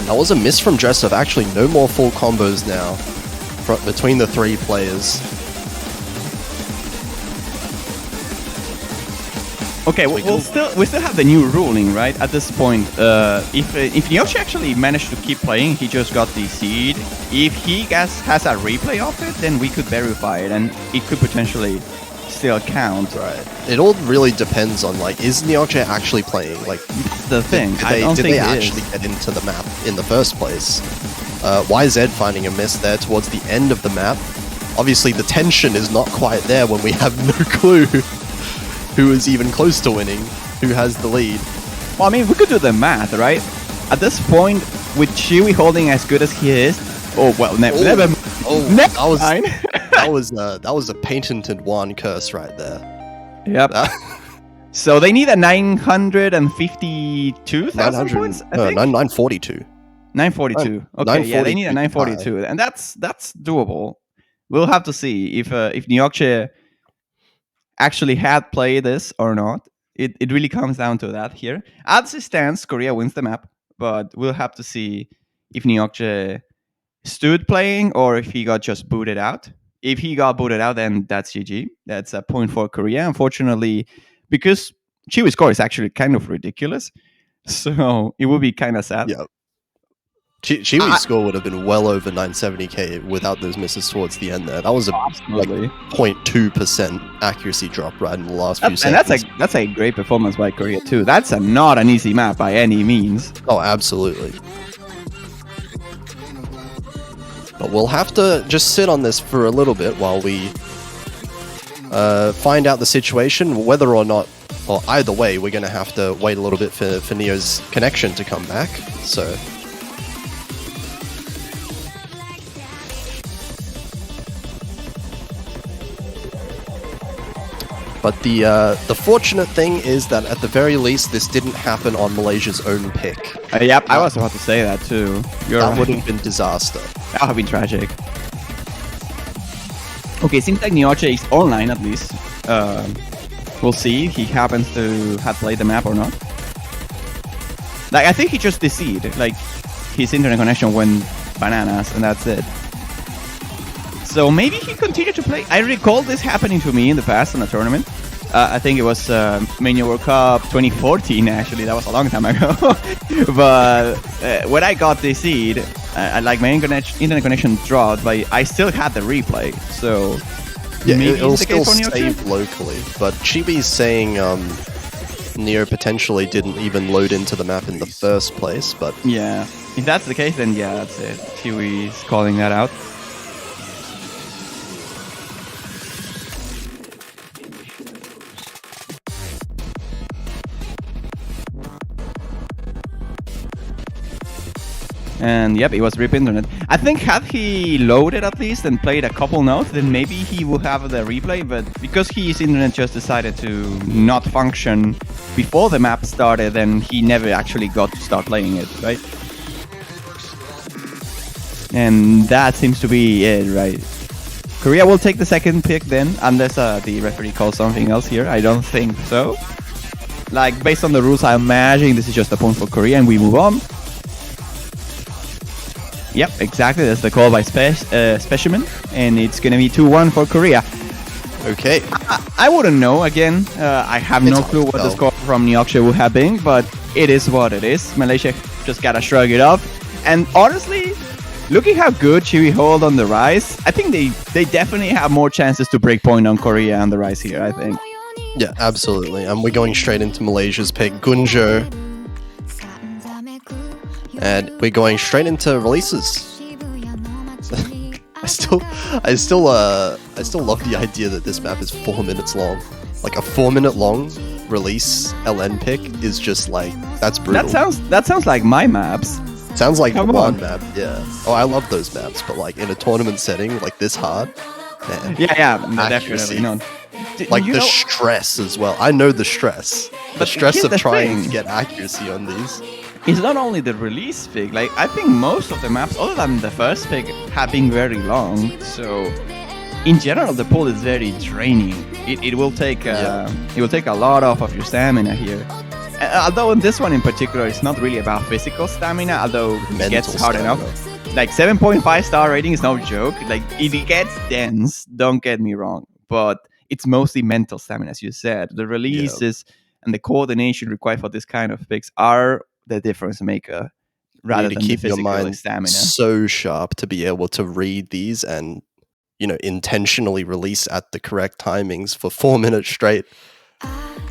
That was a miss from Dressurf. Actually, no more full combos now between the three players. Okay, we still have the new ruling, right? At this point, if Neoxia actually managed to keep playing, he just got the seed. If he has a replay of it, then we could verify it, and it could potentially still count. Right. It all really depends on, like, is Neoxia actually playing? Like, The thing, did they actually get into the map in the first place? YZ finding a miss there towards the end of the map. Obviously, the tension is not quite there when we have no clue who is even close to winning, who has the lead. Well, I mean, we could do the math, right? At this point, with Chewy holding as good as he is. Oh well, never. Oh, Never that was mind. that was a patented one curse right there. Yep. So they need a 952,000 points. I think 942. 942. Okay, yeah, they need a 942 942, and that's doable. We'll have to see if Nyokche actually had played this or not. It really comes down to that here. As it stands, Korea wins the map, but we'll have to see if Nyokche stood playing or if he got just booted out. If he got booted out, then that's GG. That's a point for Korea. Unfortunately, because Chiwi's score is actually kind of ridiculous, so it would be kind of sad. Yeah. Chiwi's score would have been well over 970k without those misses towards the end there. That was a like Absolutely. 0.2% accuracy drop right in the last few And seconds. that's a great performance by Korea too. That's not an easy map by any means. Oh, absolutely. But we'll have to just sit on this for a little bit while we find out the situation, whether or not, or either way, we're going to have to wait a little bit for Neo's connection to come back. So, but the fortunate thing is that at the very least, this didn't happen on Malaysia's own pick. Yep, I was about to say that too. You're That right. would have been disaster. That would have been tragic. Okay, seems like Nyokche is online at least. We'll see if he happens to have played the map or not. Like, I think he just DC'd. Like, his internet connection went bananas, and that's it. So maybe he continued to play. I recall this happening to me in the past in a tournament. I think it was Mania World Cup 2014, actually. That was a long time ago. But when I got DC'd, like my internet connection dropped, but I still had the replay. So Yeah, maybe it'll it's the still case for Nyokche? save locally, but Chibi's saying Neo potentially didn't even load into the map in the first place, but Yeah, if that's the case, then yeah, that's it. Kiwi's calling that out. And yep, it was RIP internet. I think had he loaded at least and played a couple notes, then maybe he would have the replay, but because his internet just decided to not function before the map started, then he never actually got to start playing it, right? And that seems to be it, right? Korea will take the second pick then, unless the referee calls something else here. I don't think so. Like, based on the rules, I imagine this is just a point for Korea and we move on. Yep, exactly. That's the call by Specimen, and it's gonna be 2-1 for Korea. okay. I wouldn't know. Again, I have no It's clue hard what to the tell. score from Nyokche would have been, but it is what it is. Malaysia just gotta shrug it off. And honestly, looking how good Chiwi hold on the rise, I think they definitely have more chances to break point on Korea on the rise here. I think. Yeah, absolutely. And we're going straight into Malaysia's pick, Gunjo, and we're going straight into releases. I still love the idea that this map is 4 minutes long. Like a 4 minute long release LN pick is just like, that's brutal. That sounds like my maps. Sounds like Come one on. map, yeah. Oh, I love those maps, but like in a tournament setting like this hard, man. Yeah, Accuracy. definitely not. Like You the know- stress as well. I know the stress. The But stress here's of the trying thing. to get accuracy on these. It's not only the release pick. Like, I think most of the maps, other than the first pick, have been very long. So, in general, the pool is very draining. It will take a lot of your stamina here. Although in this one in particular, it's not really about physical stamina. Although it Mental gets hard stamina. enough. Like 7.5 star rating is no joke. Like it gets dense. Don't get me wrong, but it's mostly mental stamina, as you said. The releases and the coordination required for this kind of picks are the difference maker, You rather need than to keep the your physical mind stamina. so sharp to be able to read these and, you know, intentionally release at the correct timings for 4 minutes straight.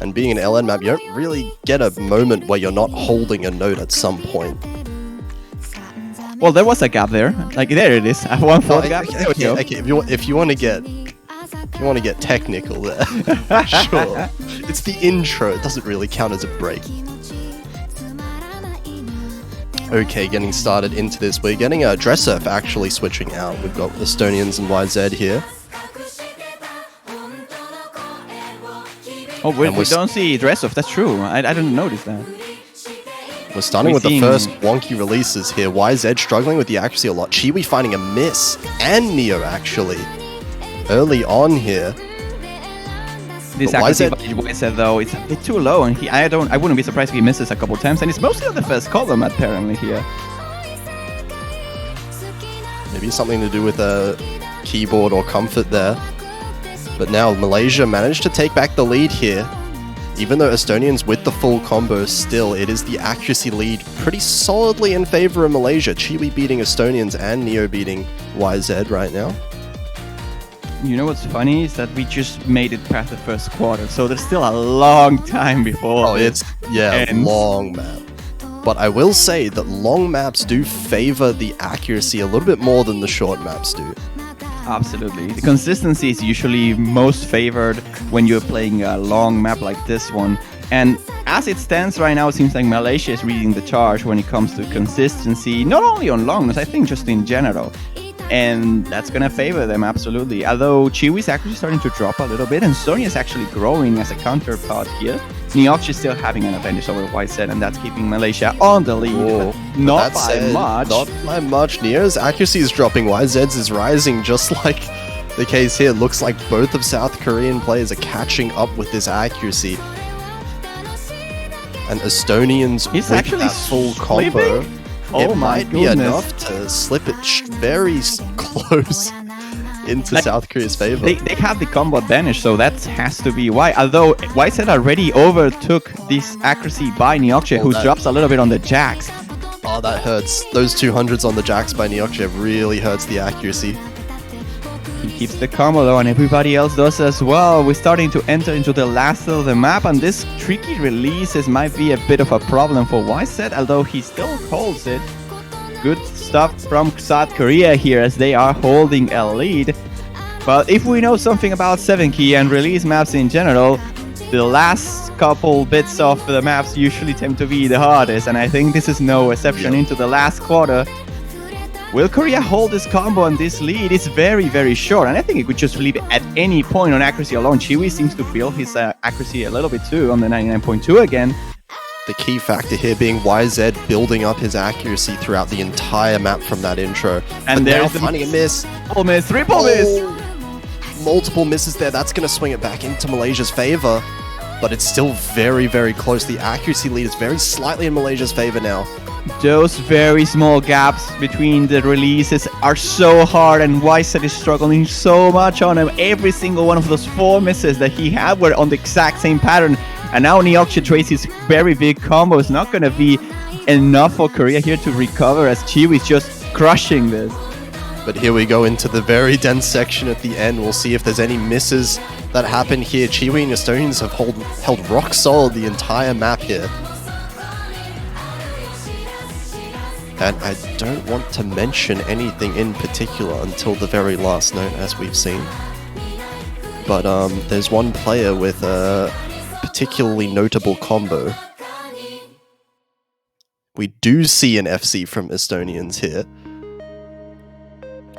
And being an LN map, you don't really get a moment where you're not holding a note at some point. Well, there was a gap there. Like there it is. A 1/4 gap. There we go. Okay, if you want to get technical there, sure. It's the intro. It doesn't really count as a break. okay getting started into this. We're getting a Dressurf actually switching out. We've got Estonians and YZ here. Oh, we don't see Dressurf. That's true. I didn't notice that. We're starting with the first wonky releases here. YZ struggling with the accuracy a lot. Chiwi finding a miss. And Neo actually. Early on here. This accuracy by YZ though, it's a bit too low, and I wouldn't be surprised if he misses a couple times, and it's mostly on the first column apparently here. Maybe something to do with a keyboard or comfort there. But now Malaysia managed to take back the lead here. Even though Estonians with the full combo still, it is the accuracy lead pretty solidly in favor of Malaysia. Chiwi beating Estonians and Neo beating YZ right now. You know what's funny is that we just made it past the first quarter, so there's still a long time before. Oh, it's long map. But I will say that long maps do favor the accuracy a little bit more than the short maps do. Absolutely. The consistency is usually most favored when you're playing a long map like this one. And as it stands right now, it seems like Malaysia is leading the charge when it comes to consistency, not only on longness, I think just in general. And that's going to favor them, absolutely. Although Chiwi is actually starting to drop a little bit, and Sonya is actually growing as a counterpart here. Neox is still having an advantage over YZ, and that's keeping Malaysia on the lead. Not by much. Not by much. Neo's accuracy is dropping. YZ's is rising, just like the case here. Looks like both of South Korean players are catching up with this accuracy. And Estonians with actually that full combo. Oh it my might be enough to slip it very close into South Korea's favor. They have the combo advantage, so that has to be why. Although YZ already overtook this accuracy by Neokche, who drops a little bit on the jacks. Oh, that hurts. Those 200s on the jacks by Neokche really hurts the accuracy. He keeps the combo though, and everybody else does as well. We're starting to enter into the last of the map, and this tricky releases might be a bit of a problem for YZ, although he still holds it. Good stuff from South Korea here as they are holding a lead. But if we know something about 7-key and release maps in general, the last couple bits of the maps usually tend to be the hardest, and I think this is no exception. Into the last quarter. Will Korea hold this combo and this lead? It's very, very short, and I think it could just lead at any point on accuracy alone. Chiwi seems to feel his accuracy a little bit too on the 99.2 again. The key factor here being YZ building up his accuracy throughout the entire map from that intro. And there's finding a miss. Triple miss! Multiple misses there. That's going to swing it back into Malaysia's favor. But it's still very, very close. The accuracy lead is very slightly in Malaysia's favor now. Those very small gaps between the releases are so hard, and YZ is struggling so much on him. Every single one of those 4 misses that he had were on the exact same pattern. And now Neokche trades his very big combo. It's not going to be enough for Korea here to recover, as Chiwi is just crushing this. But here we go into the very dense section at the end. We'll see if there's any misses that happen here. Chiwi and Estonians have held rock solid the entire map here. And I don't want to mention anything in particular until the very last note, as we've seen. But there's one player with a particularly notable combo. We do see an FC from Estonians here.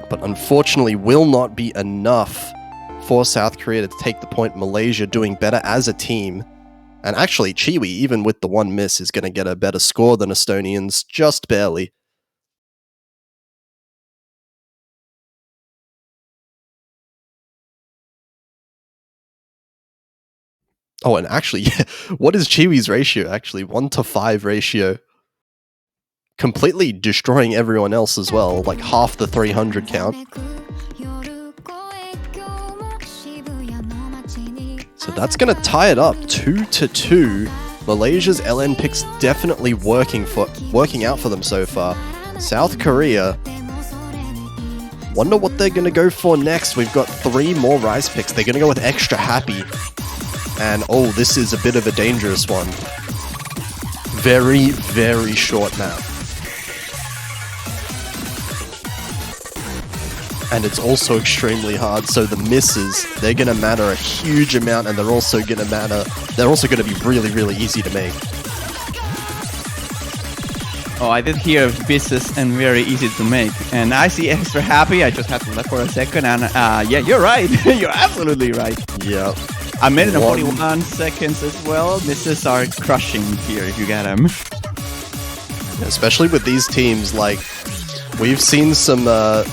But unfortunately will not be enough for South Korea to take the point. Malaysia doing better as a team. And actually, Chiwi, even with the 1 miss, is going to get a better score than Estonians, just barely. Oh, and actually, yeah, what is Chiwi's ratio, actually? 1-5 ratio. Completely destroying everyone else as well, like half the 300 count. So that's going to tie it up 2-2. Malaysia's LN picks definitely working out for them so far. South Korea, wonder what they're going to go for next. We've got 3 more Rise picks. They're going to go with Extra Happy. And oh, this is a bit of a dangerous one. Very, very short map. And it's also extremely hard, so the misses, they're going to matter a huge amount, and they're also going to be really, really easy to make. Oh, I did hear vicious and very easy to make. And I see extra happy. I just had to left for a second. And yeah, you're right. You're absolutely right. Yep. A minute and One- 41 seconds as well. Misses are crushing here if you get them. Especially with these teams, like, we've seen some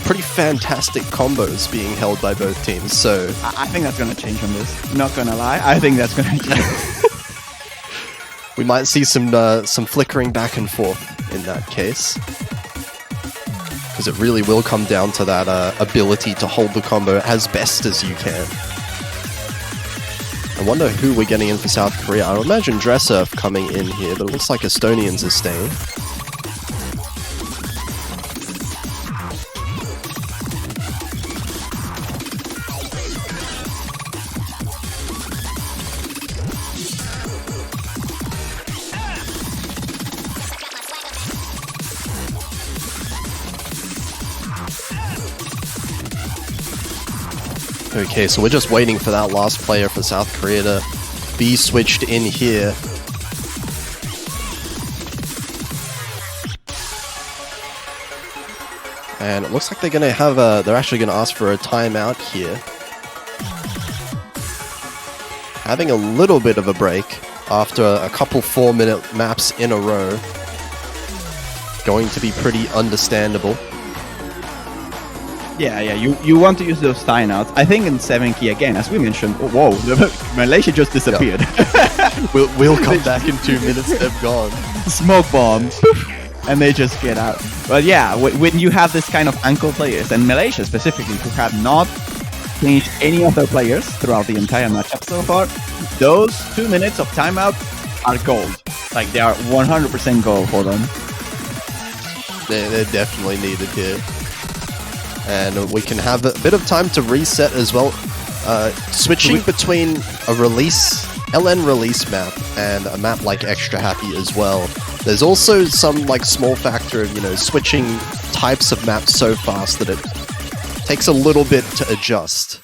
pretty fantastic combos being held by both teams. So I think that's going to change on this. Not going to lie. I think that's going to change. we might see some flickering back and forth in that case. Because it really will come down to that ability to hold the combo as best as you can. I wonder who we're getting in for South Korea. I imagine Dressurf coming in here, but it looks like Estonians are staying. Okay, so we're just waiting for that last player for South Korea to be switched in here. And it looks like they're gonna have they're actually gonna ask for a timeout here. Having a little bit of a break after a couple 4-minute maps in a row. Going to be pretty understandable. Yeah, you want to use those timeouts. I think in 7 key again, as we mentioned, whoa, Malaysia just disappeared. We'll come back in 2 minutes, they've gone. Smoke bomb. And they just get out. But yeah, when you have this kind of ankle players, and Malaysia specifically, who have not changed any of their players throughout the entire matchup so far, those 2 minutes of timeout are gold. Like, they are 100% gold for them. They're definitely needed here. And we can have a bit of time to reset as well. Switching between a LN release map and a map like Extra Happy as well. There's also some like small factor of, switching types of maps so fast that it takes a little bit to adjust.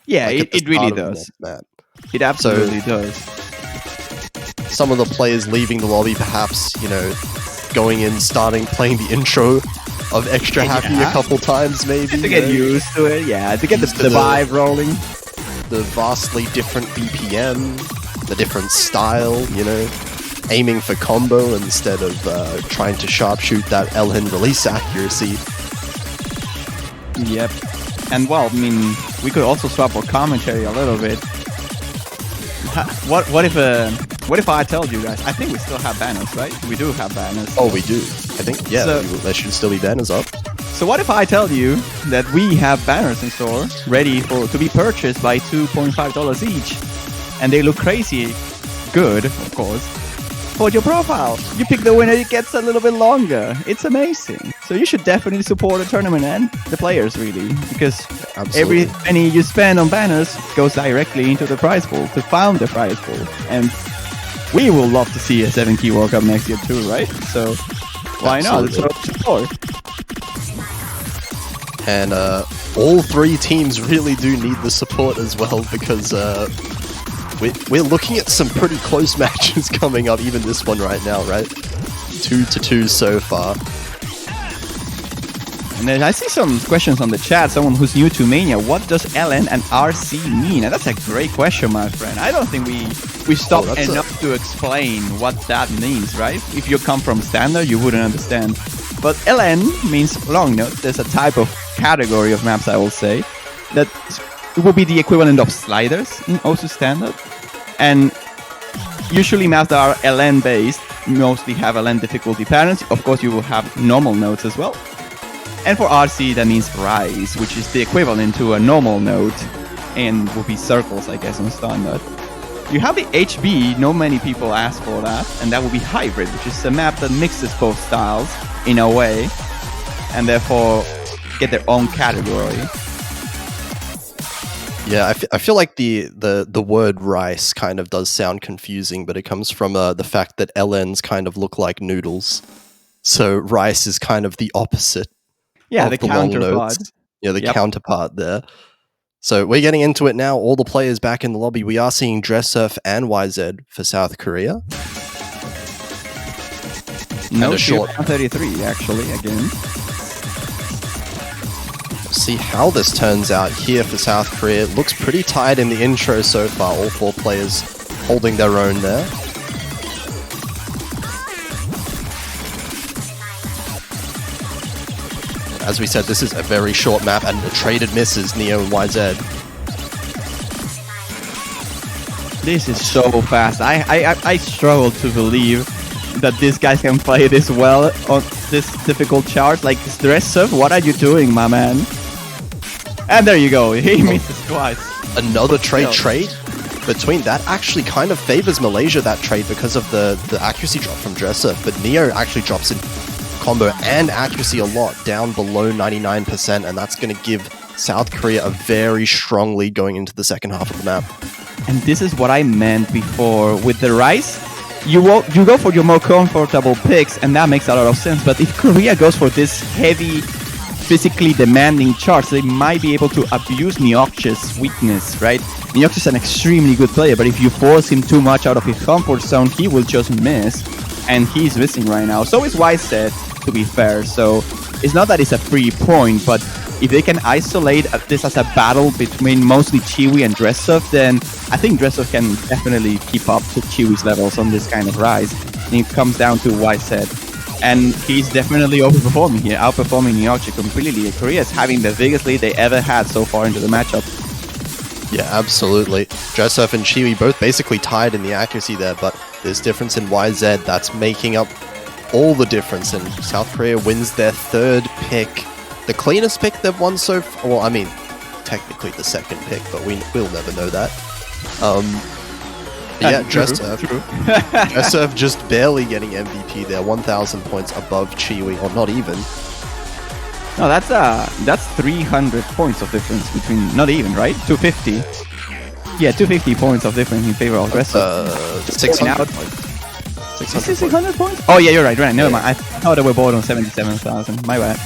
Yeah, like it really does. Map. It absolutely does. Some of the players leaving the lobby, perhaps, going in, playing the intro of Extra Happy a couple times, maybe. To get used to it, yeah. To get the vibe rolling. The vastly different BPM, the different style, aiming for combo instead of trying to sharpshoot that LN release accuracy. Yep. And well, we could also swap our commentary a little bit. What if I told you guys? I think we still have banners, right? We do have banners. Oh, we do. I think, yeah, there should still be banners up. So what if I tell you that we have banners in store ready to be purchased by $2.5 each, and they look crazy good, of course, for your profile. You pick the winner, it gets a little bit longer. It's amazing. So you should definitely support the tournament and the players, really, because Absolutely. every penny you spend on banners goes directly into the prize pool, to found the prize pool. And we will love to see a 7-key World Cup next year too, right? So why not? It's our support. And all three teams really do need the support as well, because we're looking at some pretty close matches coming up, even this one right now, right? 2-2 so far. And then I see some questions on the chat. Someone who's new to Mania, what does LN and RC mean? And that's a great question, my friend. I don't think we stopped enough to explain what that means, right? If you come from standard, you wouldn't understand. But LN means long note. There's a type of category of maps, I will say, that will be the equivalent of sliders in OSU standard. And usually maps that are LN based mostly have LN difficulty patterns. Of course, you will have normal nodes as well. And for RC, that means rise, which is the equivalent to a normal node, and will be circles, I guess, on standard. You have the HB, not many people ask for that, and that will be hybrid, which is a map that mixes both styles in a way, and therefore get their own category. Yeah, I feel like the word rice kind of does sound confusing, but it comes from the fact that LNs kind of look like noodles. So rice is kind of the opposite. Yeah, of the long counterpart. nodes. Yeah, the counterpart there. So we're getting into it now. All the players back in the lobby. We are seeing Dressurf and YZ for South Korea. No a short. 33 actually again. See how this turns out here for South Korea. It looks pretty tight in the intro so far. All 4 players holding their own there. As we said, this is a very short map and the traded misses, Neo and YZ. This is so fast. I struggle to believe that these guys can play this well on this difficult chart. Like, Dressov, what are you doing, my man? And there you go. He misses twice. Another trade between that actually kind of favors Malaysia, that trade, because of the accuracy drop from Dresser. But Neo actually drops in combo and accuracy a lot, down below 99%, and that's going to give South Korea a very strong lead going into the second half of the map. And this is what I meant before with the Rise. You go for your more comfortable picks, and that makes a lot of sense. But if Korea goes for this heavy, physically demanding charts, they might be able to abuse Neokcha's weakness, right? Neokcha is an extremely good player, but if you force him too much out of his comfort zone, he will just miss. And he's missing right now. So is YZ, to be fair. So it's not that it's a free point, but if they can isolate this as a battle between mostly Chiwi and Dressov, then I think Dressov can definitely keep up to Chiwi's levels on this kind of Rise. And it comes down to YZ. And he's definitely overperforming here, outperforming Neokcha completely. Korea is having the biggest lead they ever had so far into the matchup. Yeah, absolutely. Dressov and Chiwi both basically tied in the accuracy there, but there's difference in YZ that's making up all the difference, and South Korea wins their 3rd pick. The cleanest pick they've won so far. Well, I mean, technically the 2nd pick, but we'll never know that. Yeah, Dressov just barely getting MVP there, 1,000 points above Chiwi, or not even. No, that's 300 points of difference between, not even, right? 250. Yeah, 250 points of difference in favor of Dressov. 600 points. 600 points? Oh yeah, you're right. Never mind. I thought they were both on 77,000. My bad.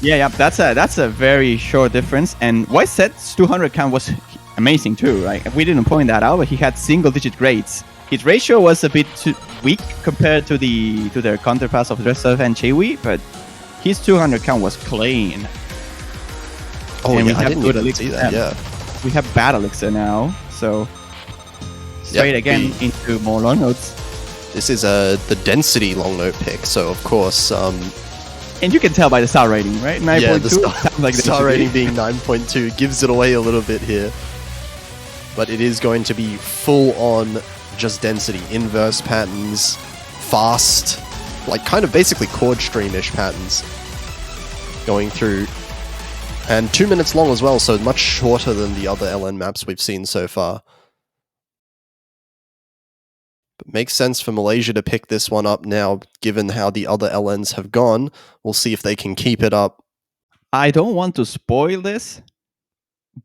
Yeah, that's a very short difference. And YZ's 200 count was amazing too, right? We didn't point that out, but he had single-digit grades. His ratio was a bit too weak compared to their counterparts of Dressov and Chiwi, but his 200 count was clean. Oh, and yeah, I didn't even see that, yeah. We have Bad Elixir now, so straight again into more long notes. This is the density long note pick, so of course... and you can tell by the star rating, right? 9.2? Yeah, the like star rating being 9.2 gives it away a little bit here. But it is going to be full-on just density, inverse patterns, fast, like kind of basically chord stream-ish patterns going through. And 2 minutes long as well, so much shorter than the other LN maps we've seen so far. But makes sense for Malaysia to pick this one up now, given how the other LNs have gone. We'll see if they can keep it up. I don't want to spoil this,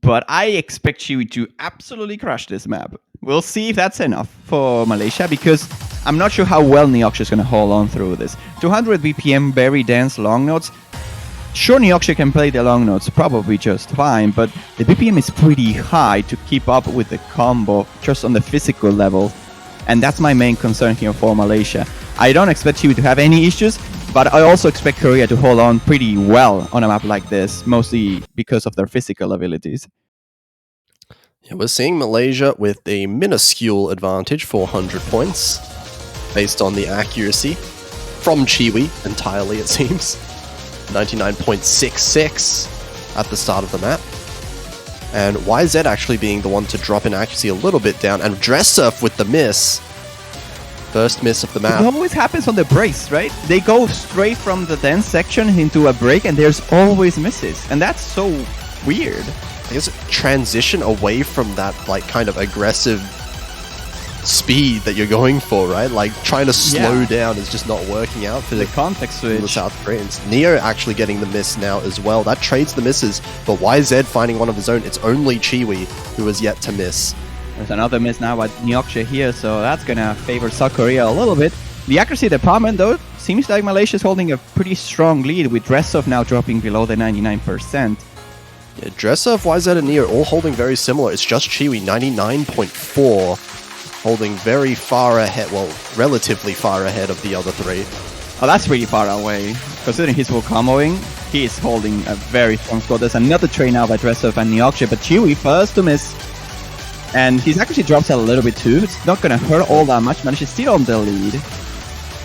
but I expect Chiwi to absolutely crush this map. We'll see if that's enough for Malaysia, because I'm not sure how well Neokcha is going to hold on through this. 200 BPM, very dense long notes. Sure, Neokcha can play the long notes probably just fine, but the BPM is pretty high to keep up with the combo just on the physical level. And that's my main concern here for Malaysia. I don't expect Chiwi to have any issues, but I also expect Korea to hold on pretty well on a map like this, mostly because of their physical abilities. Yeah, we're seeing Malaysia with a minuscule advantage, 400 points, based on the accuracy from Chiwi entirely, it seems. 99.66 at the start of the map. And YZ actually being the one to drop in accuracy a little bit down, and Dressov with the miss. First miss of the map. It always happens on the breaks, right? They go straight from the dense section into a break, and there's always misses. And that's so weird. I guess transition away from that like kind of aggressive speed that you're going for, right? Like trying to slow down is just not working out for the context switch. The South Koreans. Neo actually getting the miss now as well. That trades the misses, but YZ finding one of his own. It's only Chiwi who has yet to miss. There's another miss now by Neokcha here, so that's gonna favor South Korea a little bit. The accuracy department, though, seems like Malaysia is holding a pretty strong lead, with Dressov now dropping below the 99%. Yeah, Dressov, YZ, and Neo all holding very similar. It's just Chiwi, 99.4. holding very far ahead, well, relatively far ahead of the other three. Oh, that's really far away. Considering he's full comboing, he is holding a very strong score. There's another trade now by Dressov and Neoksha, but Chewy first to miss. And he's actually drops a little bit too. It's not going to hurt all that much, manages still on the lead.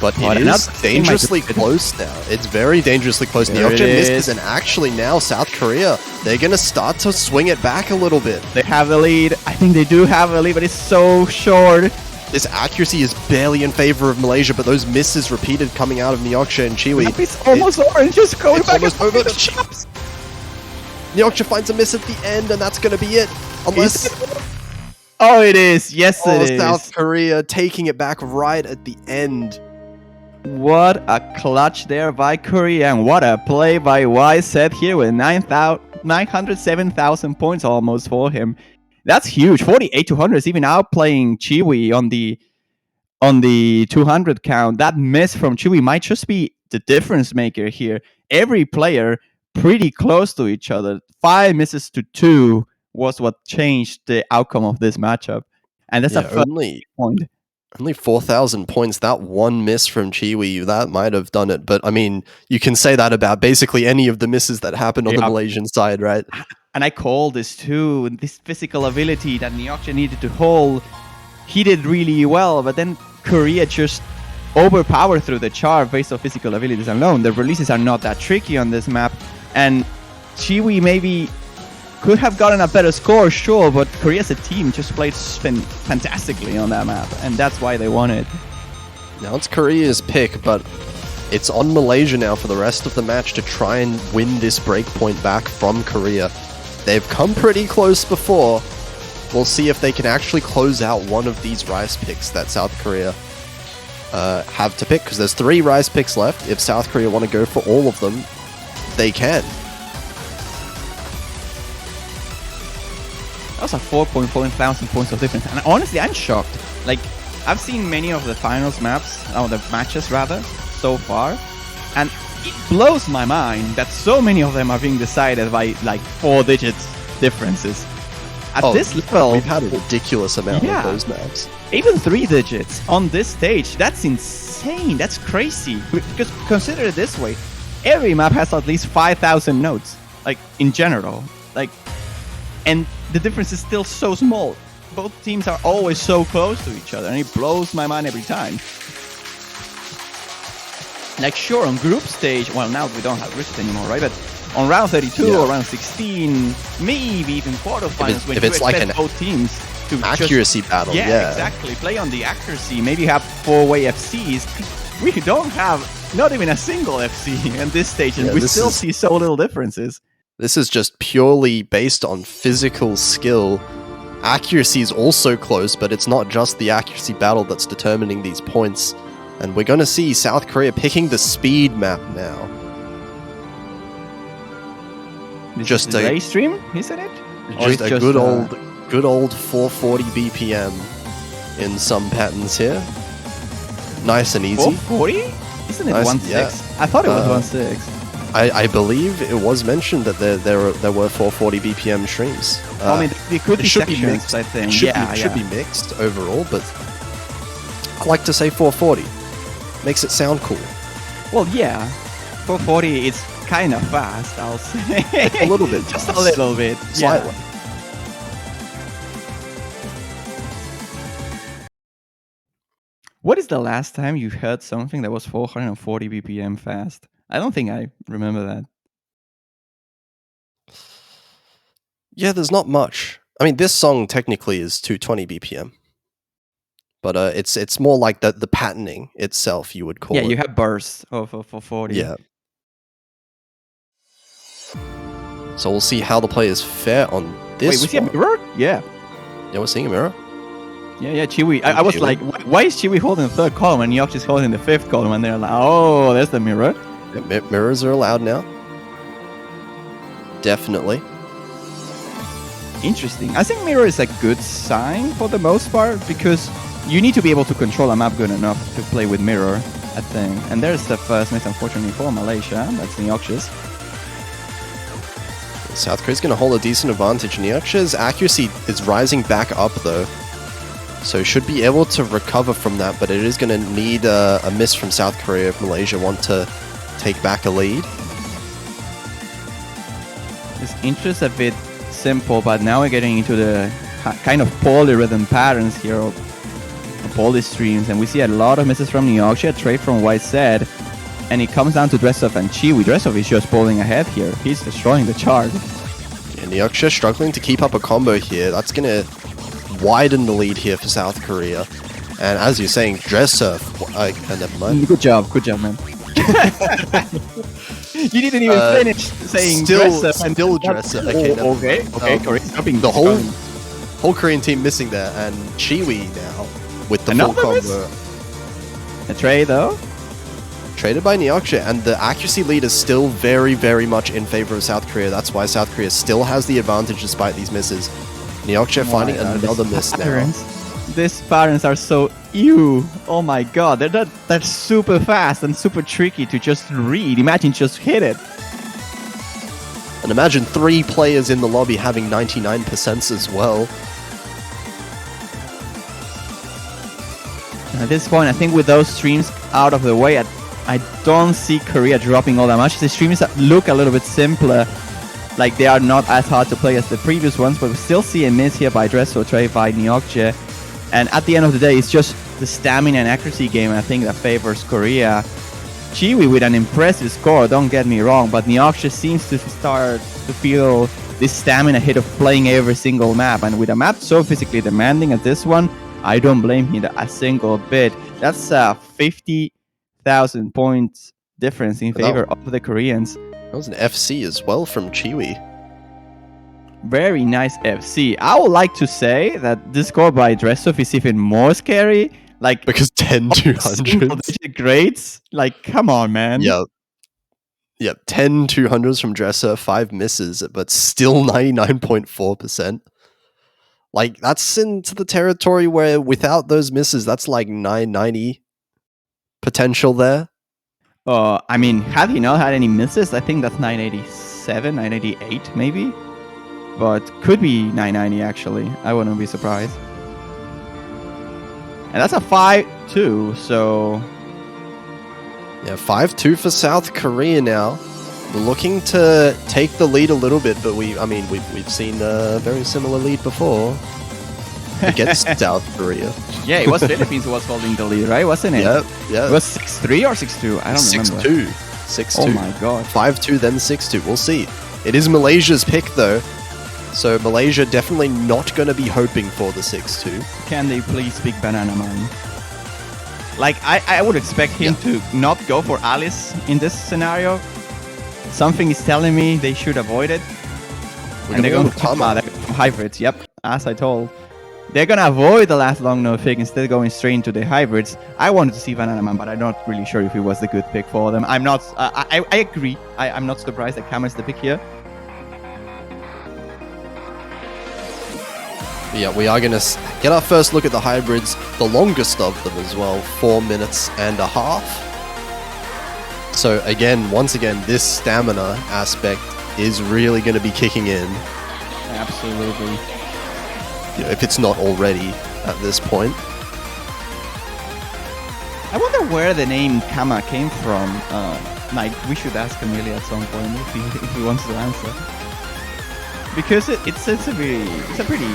But it is dangerously close now. It's very dangerously close. Neoksha misses, and actually now South Korea, they're going to start to swing it back a little bit. They have the lead. I think they do have the lead, but it's so short. This accuracy is barely in favor of Malaysia, but those misses repeated coming out of Neoksha and Chiwi. It's almost over. It's just going back. Almost over. Neoksha finds a miss at the end, and that's going to be it. Unless... Oh, it is. Yes, it is. South Korea taking it back right at the end. What a clutch there by Korea, and what a play by YZ here with 907,000 points almost for him. That's huge. 48-200 is even outplaying Chiwi on the 200 count. That miss from Chiwi might just be the difference maker here. Every player pretty close to each other. 5 misses to 2 was what changed the outcome of this matchup. And that's a first point. Only 4,000 points. That one miss from Chiwi, that might have done it. But I mean, you can say that about basically any of the misses that happened on the Malaysian side, right? And I call this too. This physical ability that Neoksha needed to hold, he did really well. But then Korea just overpowered through the char based on physical abilities alone. The releases are not that tricky on this map. And Chiwi maybe could have gotten a better score, sure, but Korea as a team just played fantastically on that map, and that's why they won it. Now it's Korea's pick, but it's on Malaysia now for the rest of the match to try and win this breakpoint back from Korea. They've come pretty close before. We'll see if they can actually close out one of these Rise picks that South Korea have to pick, because there's 3 Rise picks left. If South Korea want to go for all of them, they can. That was a 4.4 thousand points of difference, and honestly, I'm shocked. Like, I've seen many of the finals maps, or the matches rather, so far, and it blows my mind that so many of them are being decided by like 4-digit differences. At this level, we've had a ridiculous amount of those maps. Even 3 digits on this stage, that's insane, that's crazy. Because consider it this way, every map has at least 5,000 nodes, like in general. Like, and the difference is still so small. Both teams are always so close to each other, and it blows my mind every time. Like, sure, on group stage, well, now we don't have groups anymore, right? But on round 32 or round 16, maybe even quarterfinals, when you expect both teams to accuracy battle, yeah, exactly. Play on the accuracy. Maybe have 4-way FCs. We don't have not even a single FC at this stage, and we still see so little differences. This is just purely based on physical skill. Accuracy is also close, but it's not just the accuracy battle that's determining these points. And we're going to see South Korea picking the speed map now. This just is a race stream, isn't it? Just a good old 440 BPM in some patterns here. Nice and easy. 440? Isn't it 1.6? Yeah. I thought it was 1.6. I believe it was mentioned that there were 440 BPM streams. I mean, they could be sections, I think. It should be mixed overall, but I like to say 440. Makes it sound cool. Well, yeah. 440 is kind of fast, I'll say. A little bit. Just a little bit. Slightly. Yeah. What is the last time you heard something that was 440 BPM fast? I don't think I remember that. Yeah, there's not much. I mean, this song technically is 220 BPM. But it's more like the patterning itself, you would call it. Yeah, you have bursts of 40. Yeah. So we'll see how the players fare on this. Wait, we see a mirror? Yeah. Yeah, we're seeing a mirror. Yeah, Chiwi. I was like, why is Chiwi holding the 3rd column and Yosh is holding the 5th column? And they're like, oh, there's the mirror. Yeah, mirrors are allowed now. Definitely. Interesting. I think mirror is a good sign for the most part, because you need to be able to control a map good enough to play with mirror, I think. And there's the first miss, unfortunately, for Malaysia. That's Neoksha's. South Korea's going to hold a decent advantage. Neoksha's accuracy is rising back up, though. So should be able to recover from that, but it is going to need a miss from South Korea if Malaysia want to take back a lead. This intro is a bit simple, but now we're getting into the kind of polyrhythm patterns here of poly streams, and we see a lot of misses from Neoxia, a trade from White Zed, and it comes down to Dressov and Chiwi. Dressov is just bowling ahead here. He's destroying the chart. And Neoxia struggling to keep up a combo here. That's going to widen the lead here for South Korea. And as you're saying, Dressov... never mind. Good job, man. You didn't even finish saying Dressov. Still Dressov. Okay, correct. The whole Korean team missing there, and Chiwi now with the Another full miss? combo. A trade though. Traded by Neoxia, and the accuracy lead is still very, very much in favor of South Korea. That's why South Korea still has the advantage despite these misses. Neoxia finding another miss now. These patterns are so ew. Oh my god, they're super fast and super tricky to just read. Imagine just hit it. And imagine 3 players in the lobby having 99% as well. At this point, I think with those streams out of the way, I don't see Korea dropping all that much. The streams look a little bit simpler, like they are not as hard to play as the previous ones, but we still see a miss here by Dressel, trade by Neokje. And at the end of the day, it's just the stamina and accuracy game, I think, that favors Korea. Chiwi with an impressive score, don't get me wrong, but Neokje seems to start to feel this stamina hit of playing every single map. And with a map so physically demanding as this one, I don't blame him a single bit. That's a 50,000 points difference in favor of the Koreans. That was an FC as well from Chiwi. Very nice FC. I would like to say that this score by Dressov is even more scary. Like, because 10-200s. Grades? Like, come on, man. Yeah. Yep, 10 200s from Dresser, 5 misses, but still 99.4%. Like, that's into the territory where without those misses, that's like 990 potential there. I mean, had he not had any misses, I think that's 987, 988 maybe. But could be 990 actually. I wouldn't be surprised. And that's a 5-2, so... Yeah, 5-2 for South Korea now. We're looking to take the lead a little bit, but we've seen a very similar lead before against South Korea. Yeah, it was Philippines who was holding the lead, right? Wasn't it? Yep. It was 6-3 or 6-2? I don't remember. 6-2. Oh my god. 5-2, then 6-2. We'll see. It is Malaysia's pick, though. So Malaysia definitely not going to be hoping for the 6-2. Can they please pick Banana Man? Like, I would expect him to not go for Alice in this scenario. Something is telling me they should avoid it. And they're going to hybrids. Yep, as I told. They're going to avoid the last long no fig, instead going straight into the hybrids. I wanted to see Banana Man, but I'm not really sure if it was the good pick for them. I'm not... I agree. I'm not surprised that Kama is the pick here. Yeah, we are going to get our first look at the hybrids, the longest of them as well, 4 minutes and a half. So again, once again, this stamina aspect is really going to be kicking in. Absolutely. You know, if it's not already at this point. I wonder where the name Kama came from. Like, we should ask Amelia at some point if he wants to answer. Because it's a pretty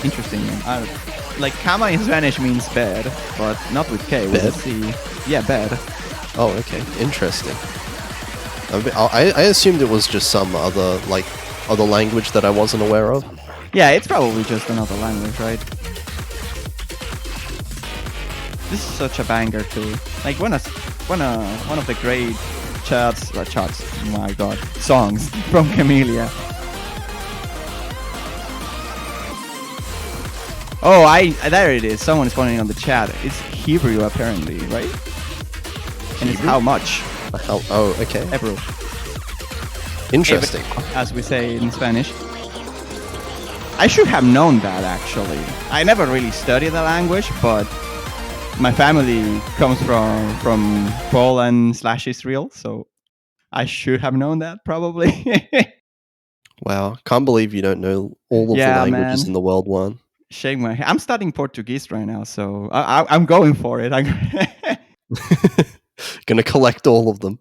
interesting name. Like, Kama in Spanish means bad, but not with K, with a C. Yeah, bad. Oh, okay. Interesting. I assumed it was just some other language that I wasn't aware of. Yeah, it's probably just another language, right? This is such a banger too. Like one of the great oh my god, songs from Camellia. Oh, there it is. Someone is pointing on the chat. It's Hebrew apparently, right? And it's how much? Oh, okay. Hebrew. Interesting. As we say in Spanish. I should have known that actually. I never really studied the language, but my family comes from Poland/Israel, so I should have known that probably. Wow, can't believe you don't know all of the languages in the world, one. shake my head. I'm studying Portuguese right now, so I'm going for it. Gonna collect all of them.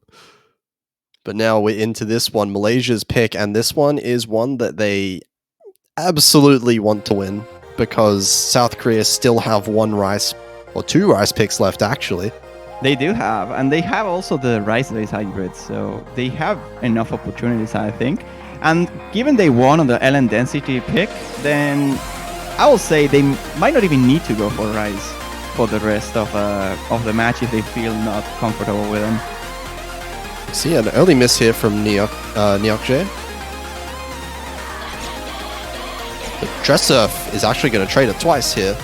But now we're into this one, Malaysia's pick, and this one is one that they absolutely want to win because South Korea still have two rice picks left actually. They do have, and they have also the rice-based hybrid, so they have enough opportunities, I think. And given they won on the LN density pick, then I will say they might not even need to go for rice for the rest of the match if they feel not comfortable with them. See an early miss here from Nyokje. But Dressurf is actually going to trade it twice here.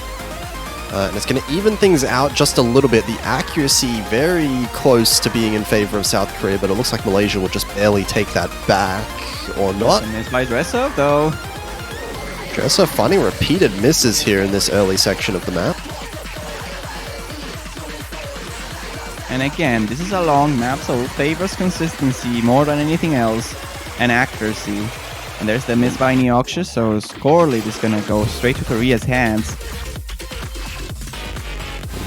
And it's going to even things out just a little bit. The accuracy very close to being in favor of South Korea, but it looks like Malaysia will just barely take that back, or not. Missed by Dressurf, though. Dressurf finding repeated misses here in this early section of the map. And again, this is a long map, so it favors consistency more than anything else, and accuracy. And there's the miss by Neoxia, so score lead is gonna go straight to Korea's hands.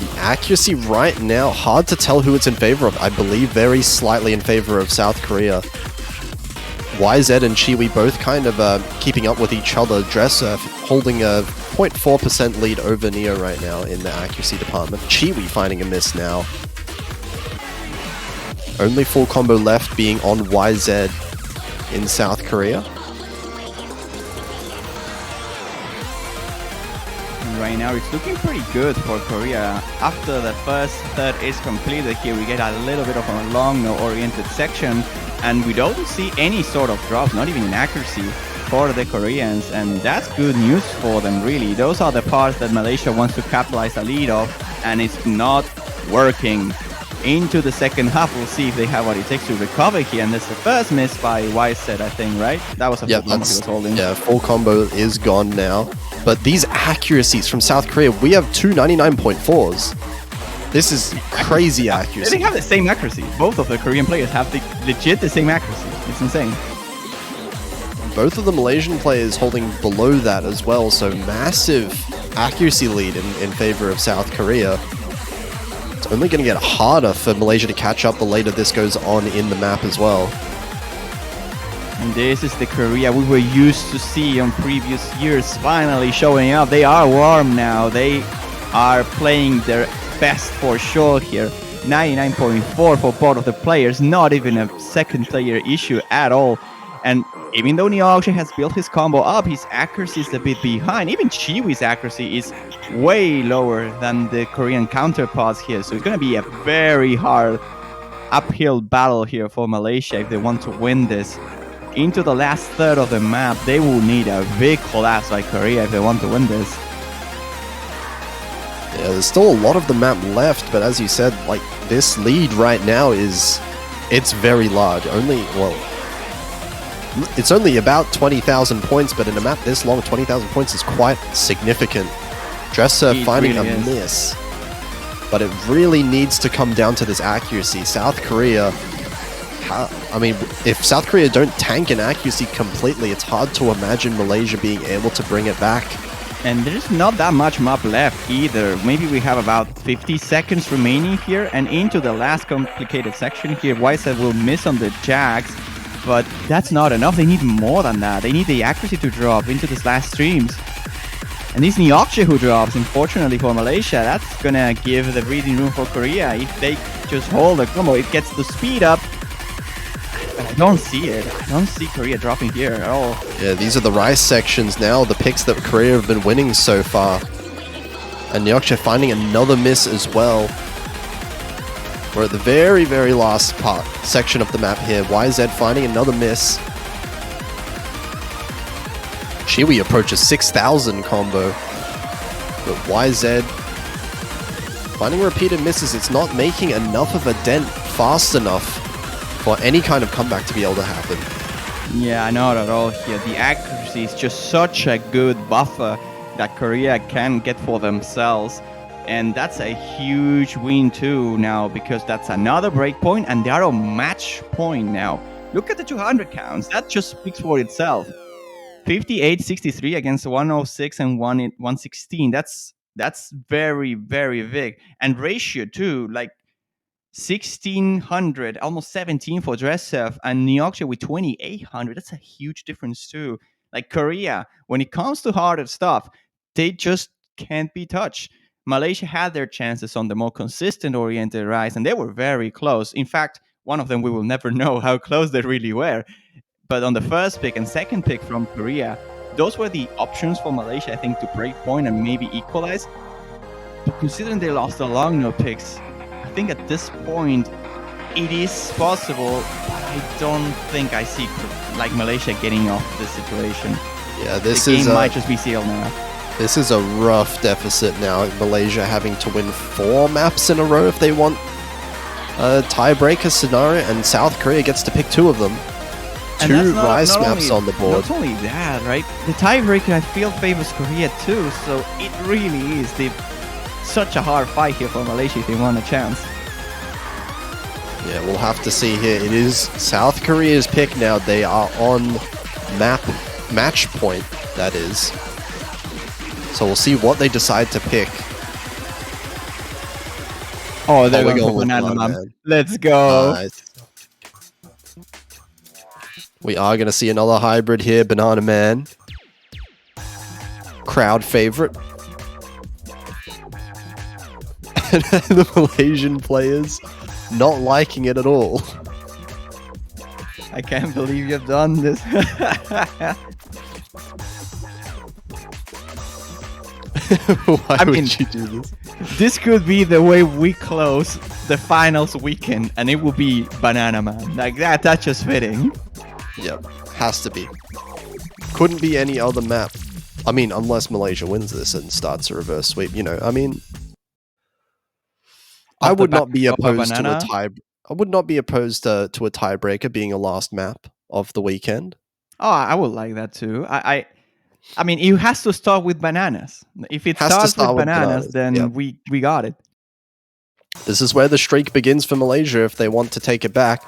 The accuracy right now, hard to tell who it's in favor of. I believe very slightly in favor of South Korea. YZ and Chiwi both kind of keeping up with each other. Dressurf holding a 0.4% lead over Neo right now in the accuracy department. Chiwi finding a miss now. Only full combo left being on YZ in South Korea. And right now it's looking pretty good for Korea. After the first third is completed here, we get a little bit of a long no-oriented section, and we don't see any sort of drops, not even in accuracy, for the Koreans, and that's good news for them, really. Those are the parts that Malaysia wants to capitalize the lead of, and it's not working. Into the second half, we'll see if they have what it takes to recover here, and that's the first miss by YZ, I think, right? That was a full combo he was holding. Yeah, full combo is gone now. But these accuracies from South Korea, we have two 99.4s. This is crazy accuracy. They have the same accuracy. Both of the Korean players have legit the same accuracy. It's insane. Both of the Malaysian players holding below that as well, so massive accuracy lead in favor of South Korea. It's only going to get harder for Malaysia to catch up the later this goes on in the map as well. And this is the Korea we were used to see on previous years finally showing up. They are warm now. They are playing their best for sure here. 99.4 for both of the players, not even a second player issue at all. And even though Neoxia has built his combo up, his accuracy is a bit behind. Even Chiwi's accuracy is way lower than the Korean counterparts here. So it's going to be a very hard uphill battle here for Malaysia if they want to win this. Into the last third of the map, they will need a big collapse by Korea if they want to win this. Yeah, there's still a lot of the map left, but as you said, like, this lead right now it's very large. It's only about 20,000 points, but in a map this long, 20,000 points is quite significant. Dresser finding a miss. But it really needs to come down to this accuracy. South Korea, if South Korea don't tank an accuracy completely, it's hard to imagine Malaysia being able to bring it back. And there's not that much map left either. Maybe we have about 50 seconds remaining here, and into the last complicated section here, YZ will miss on the Jags. But that's not enough. They need more than that. They need the accuracy to drop into these last streams. And this Neoxia who drops, unfortunately for Malaysia, that's gonna give the breathing room for Korea. If they just hold the combo, it gets the speed up. But I don't see it. I don't see Korea dropping here at all. Yeah, these are the rice sections now, the picks that Korea have been winning so far. And Neoxia finding another miss as well. We're at the very, very last section of the map here. YZ finding another miss. Chiwi approaches 6,000 combo. But YZ finding repeated misses. It's not making enough of a dent fast enough for any kind of comeback to be able to happen. Yeah, not at all here. The accuracy is just such a good buffer that Korea can get for themselves. And that's a huge win too now, because that's another breakpoint and they are on match point now. Look at the 200 counts. That just speaks for itself. 58-63 against 106 and 116. That's very, very big. And ratio too, like 1600, almost 17 for Dressev, and Neoxia with 2800. That's a huge difference too. Like Korea, when it comes to harder stuff, they just can't be touched. Malaysia had their chances on the more consistent oriented rise, and they were very close. In fact, one of them we will never know how close they really were. But on the first pick and second pick from Korea, those were the options for Malaysia, I think, to break point and maybe equalize. But considering they lost the long no picks, I think at this point it is possible. I don't think I see like Malaysia getting off this situation. Yeah, this The is game might just be sealed now. this is a rough deficit now. Malaysia having to win 4 maps in a row if they want a tiebreaker scenario, and South Korea gets to pick 2 of them. And 2 that's Rise not maps only- on the board. Not only that, right? The tiebreaker I feel favors Korea too, so it really is such a hard fight here for Malaysia if they want a chance. Yeah, we'll have to see here. It is South Korea's pick now. They are on match point, that is. So we'll see what they decide to pick. Oh, they're we're going going for with Banana Banana Man. Man. Let's go. Nice. We are going to see another hybrid here, Banana Man. Crowd favorite. And the Malaysian players not liking it at all. I can't believe you've done this. Why I mean- would you do this? This could be the way we close the finals weekend, and it will be Banana Man. Like that, that's just fitting. Yep, has to be. Couldn't be any other map. I mean, unless Malaysia wins this and starts a reverse sweep, you know. I mean, I Off the would not back be of a opposed to a banana? tie. I would not be opposed to a tiebreaker being a last map of the weekend. Oh, I would like that too. I mean, it has to start with bananas. If it Has to starts start with with bananas, bananas, then yep. we got it. This is where the streak begins for Malaysia if they want to take it back.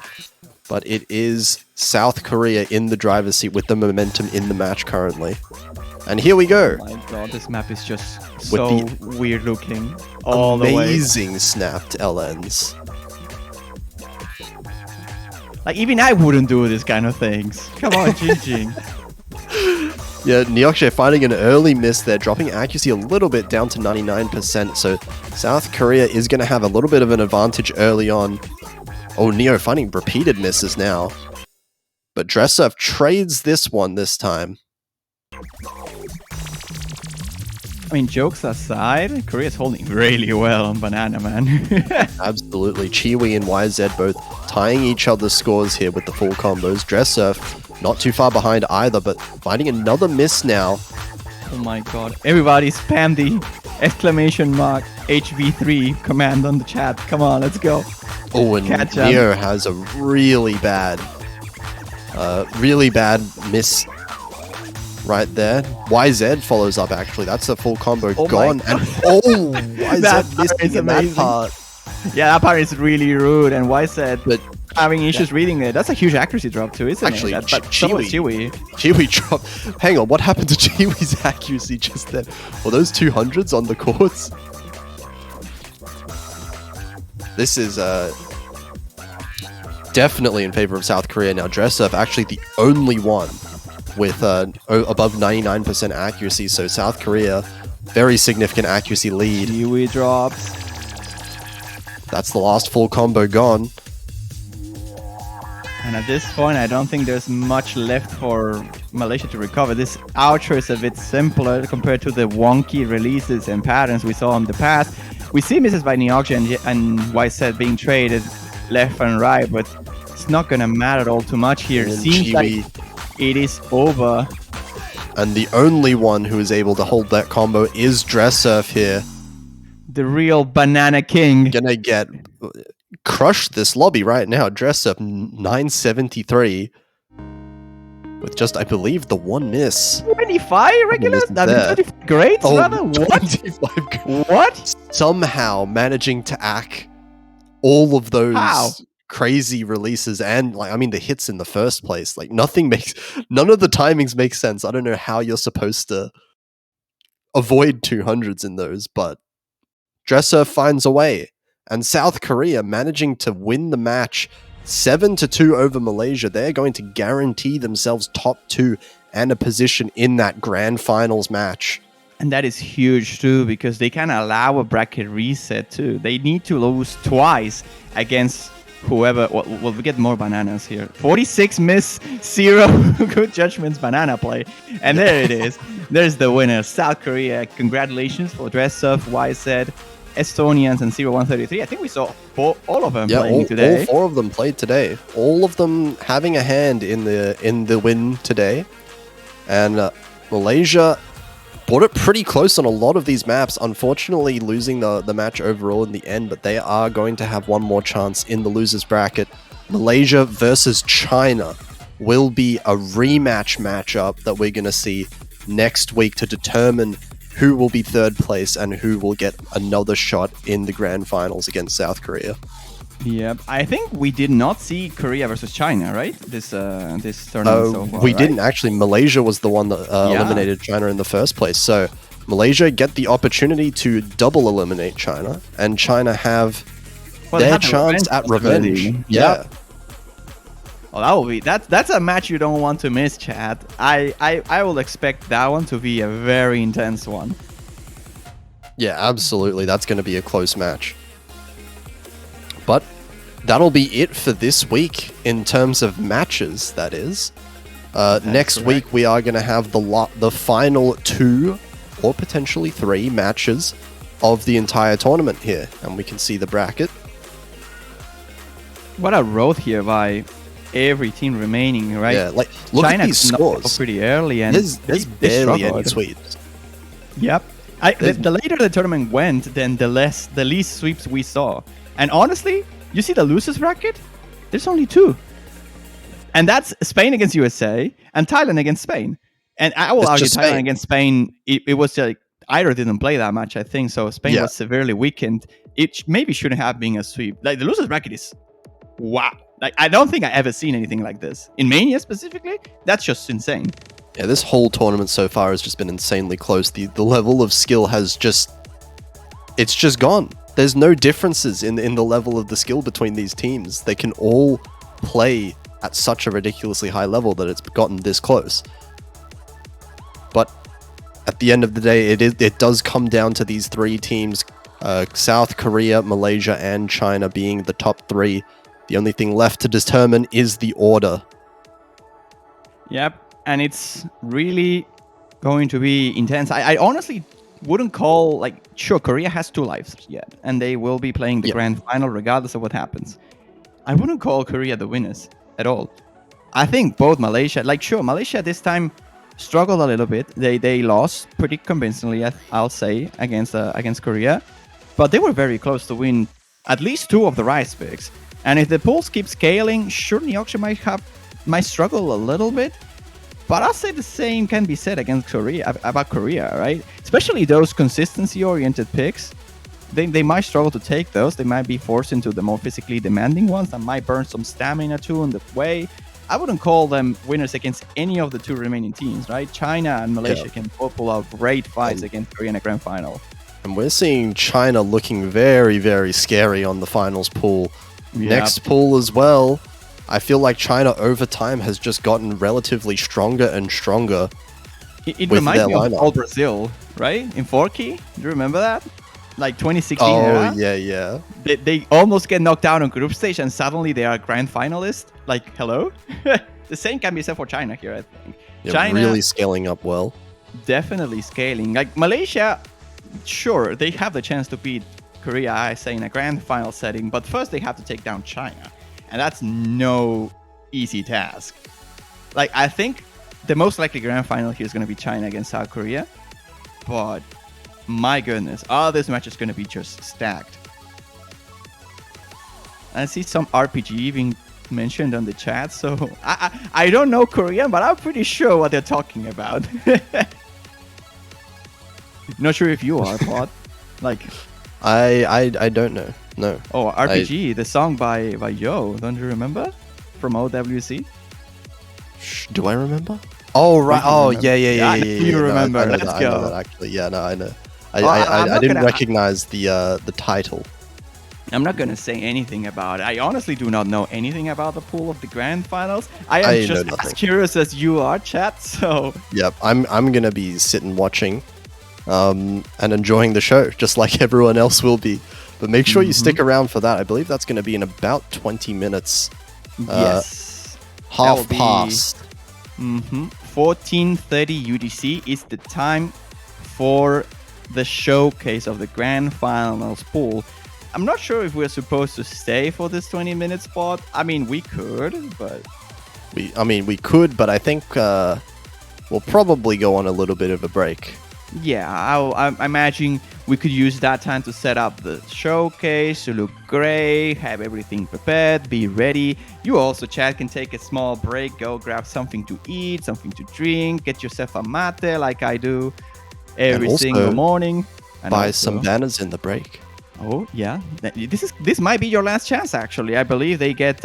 But it is South Korea in the driver's seat with the momentum in the match currently. And here we go. Oh my god, this map is just so the weird looking all the way. Amazing snapped LNs. Like even I wouldn't do this kind of things. Come on, Jing Jing. Yeah, Neoxia finding an early miss there, dropping accuracy a little bit down to 99%. So South Korea is going to have a little bit of an advantage early on. Oh, Neo finding repeated misses now. But Dressev trades this one this time. I mean, jokes aside, Korea's holding really well on Banana Man. Absolutely. Chiwi and YZ both tying each other's scores here with the full combos. Dressev not too far behind either, but finding another miss now. Oh my god. Everybody spam the exclamation mark HV3 command on the chat. Come on, let's go. Oh, and Catch up. Neo has a really bad miss right there. YZ follows up actually. That's a full combo Oh my gone. God. And oh, YZ That part missing is in that amazing. part. Yeah, that part is really rude. And why said But having issues reading it? That's a huge accuracy drop too, isn't Actually, it? But so is Chewy. Chiwi dropped. Hang on, what happened to Chiwi's accuracy just then? Were those 200s on the courts? This is definitely in favor of South Korea now. Dressev actually the only one with above 99% accuracy. So South Korea, very significant accuracy lead. Chewy drops. That's the last full combo gone. And at this point, I don't think there's much left for Malaysia to recover. This outro is a bit simpler compared to the wonky releases and patterns we saw in the past. We see misses by Neoxia and YZ being traded left and right, but it's not going to matter all too much here. And Seems Chiwi- like it is over. And the only one who is able to hold that combo is Dressev here. The real Banana King. Gonna get crush this lobby right now. Dressev 973 with just, I believe, the one miss. 25 regulars? Isn't I mean, there? 25 grades, rather? What? 25 What? Somehow managing to hack all of those How? crazy releases and like I mean the hits in the first place. Like none of the timings make sense. I don't know how you're supposed to avoid 200s in those, but Dresser finds a way. And South Korea managing to win the match 7-2 over Malaysia. They're going to guarantee themselves top 2 and a position in that grand finals match. And that is huge too, because they can allow a bracket reset too. They need to lose twice against whoever. Well, we get more bananas here. 46 miss, 0 good judgments banana play. And there it is. There's the winner, South Korea. Congratulations for Dressov, YZ, Estonians, and 0133. I think we saw all of them playing today. All 4 of them played today. All of them having a hand in the win today. And Malaysia brought it pretty close on a lot of these maps, unfortunately losing the match overall in the end, but they are going to have one more chance in the losers bracket. Malaysia versus China will be a rematch matchup that we're going to see next week to determine who will be third place and who will get another shot in the grand finals against South Korea. Yep, I think we did not see Korea versus China, right? This tournament so far, we right? didn't actually. Malaysia was the one that eliminated China in the first place. So Malaysia get the opportunity to double eliminate China, and China have their chance at revenge. Yeah. Well, that will be that's a match you don't want to miss, chat. I will expect that one to be a very intense one. Yeah, absolutely. That's going to be a close match. But that'll be it for this week in terms of matches, that is. Next week, we are going to have the final 2 or potentially 3 matches of the entire tournament here. And we can see the bracket. What a road here by every team remaining, right? Yeah, like, look China at these scores. pretty early, and There's barely any struggled. sweeps. Yep. The later the tournament went, then the least sweeps we saw. And honestly, you see the losers bracket? There's only 2. And that's Spain against USA and Thailand against Spain. And I will argue Thailand against Spain, it was like either didn't play that much, I think. So Spain was severely weakened. It maybe shouldn't have been a sweep. Like the losers bracket is wow. Like I don't think I ever seen anything like this. In Mania specifically, that's just insane. Yeah, this whole tournament so far has just been insanely close. The level of skill has just gone. There's no differences in the level of the skill between these teams. They can all play at such a ridiculously high level that it's gotten this close. But at the end of the day, it does come down to these 3 teams, South Korea, Malaysia, and China being the top 3. The only thing left to determine is the order. Yep, and it's really going to be intense. I honestly wouldn't call, like, sure, Korea has 2 lives yet, and they will be playing the grand final regardless of what happens. I wouldn't call Korea the winners at all. I think both Malaysia, like, sure, Malaysia this time struggled a little bit. They lost pretty convincingly, I'll say, against Korea, but they were very close to win at least 2 of the Rise picks. And if the pools keep scaling, sure, Neoxia might struggle a little bit. But I'll say the same can be said about Korea, right? Especially those consistency-oriented picks. They might struggle to take those. They might be forced into the more physically demanding ones that might burn some stamina too on the way. I wouldn't call them winners against any of the 2 remaining teams, right? China and Malaysia can both pull out great fights against Korea in a grand final. And we're seeing China looking very, very scary on the finals pool. Yep. Next pool as well. I feel like China over time has just gotten relatively stronger and stronger. It reminds me of all Brazil, right? In 4K, do you remember that? Like 2016 era? Yeah. They almost get knocked out on group stage and suddenly they are grand finalists. Like, hello? The same can be said for China here, I think. Yeah, China really scaling up well. Definitely scaling. Like Malaysia, sure, they have the chance to beat Korea, I say, in a grand final setting, but first they have to take down China. And that's no easy task. Like, I think the most likely grand final here is going to be China against South Korea. But my goodness, this match is going to be just stacked. I see some RPG being mentioned on the chat, so I don't know Korean, but I'm pretty sure what they're talking about. Not sure if you are, Pod. Like, I don't know. No. Oh, RPG, the song by Yo. Don't you remember? From OWC? Do I remember? Oh right. you Oh remember. yeah. Yeah, I know you No, remember. I know Let's that. I know go. that actually. Yeah, no, I know. Well, I'm I not didn't gonna- recognize the title. I'm not gonna say anything about it. I honestly do not know anything about the pool of the grand finals. I am I know just nothing. as curious as you are, chat. So Yep, I'm gonna be sitting watching, and enjoying the show just like everyone else will be. But make sure you stick around for that. I believe that's gonna be in about 20 minutes. yes, Half will be- past. 14:30 UTC is the time for the showcase of the grand finals pool. I'm not sure if we're supposed to stay for this 20-minute spot. I mean, we could, but We could, but I think we'll probably go on a little bit of a break. yeah, I'm imagining we could use that time to set up the showcase to look great, have everything prepared, be ready. You also, chat, can take a small break, go grab something to eat, something to drink, get yourself a mate like I do every also single morning. And Buy also- some banners in the break. Oh yeah, this might be your last chance. Actually, I believe they get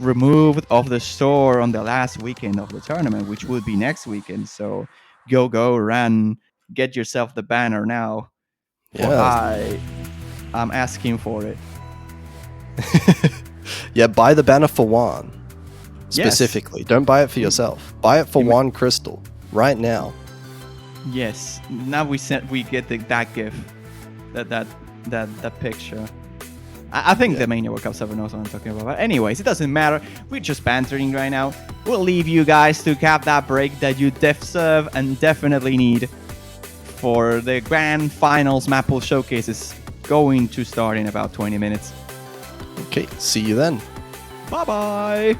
removed of the store on the last weekend of the tournament, which would be next weekend. So go run, get yourself the banner now. For Yeah. I'm asking for it. Yeah, buy the banner for Juan. Yes. Specifically. Don't buy it for yourself. Buy it for You- Juan Crystal. Right now. Yes, now we get that gift, that picture. I think the Mania World Cup server knows what I'm talking about. But anyways, it doesn't matter. We're just bantering right now. We'll leave you guys to have that break that you deserve and definitely need for the grand finals map pool showcase is going to start in about 20 minutes. Okay, see you then. Bye bye.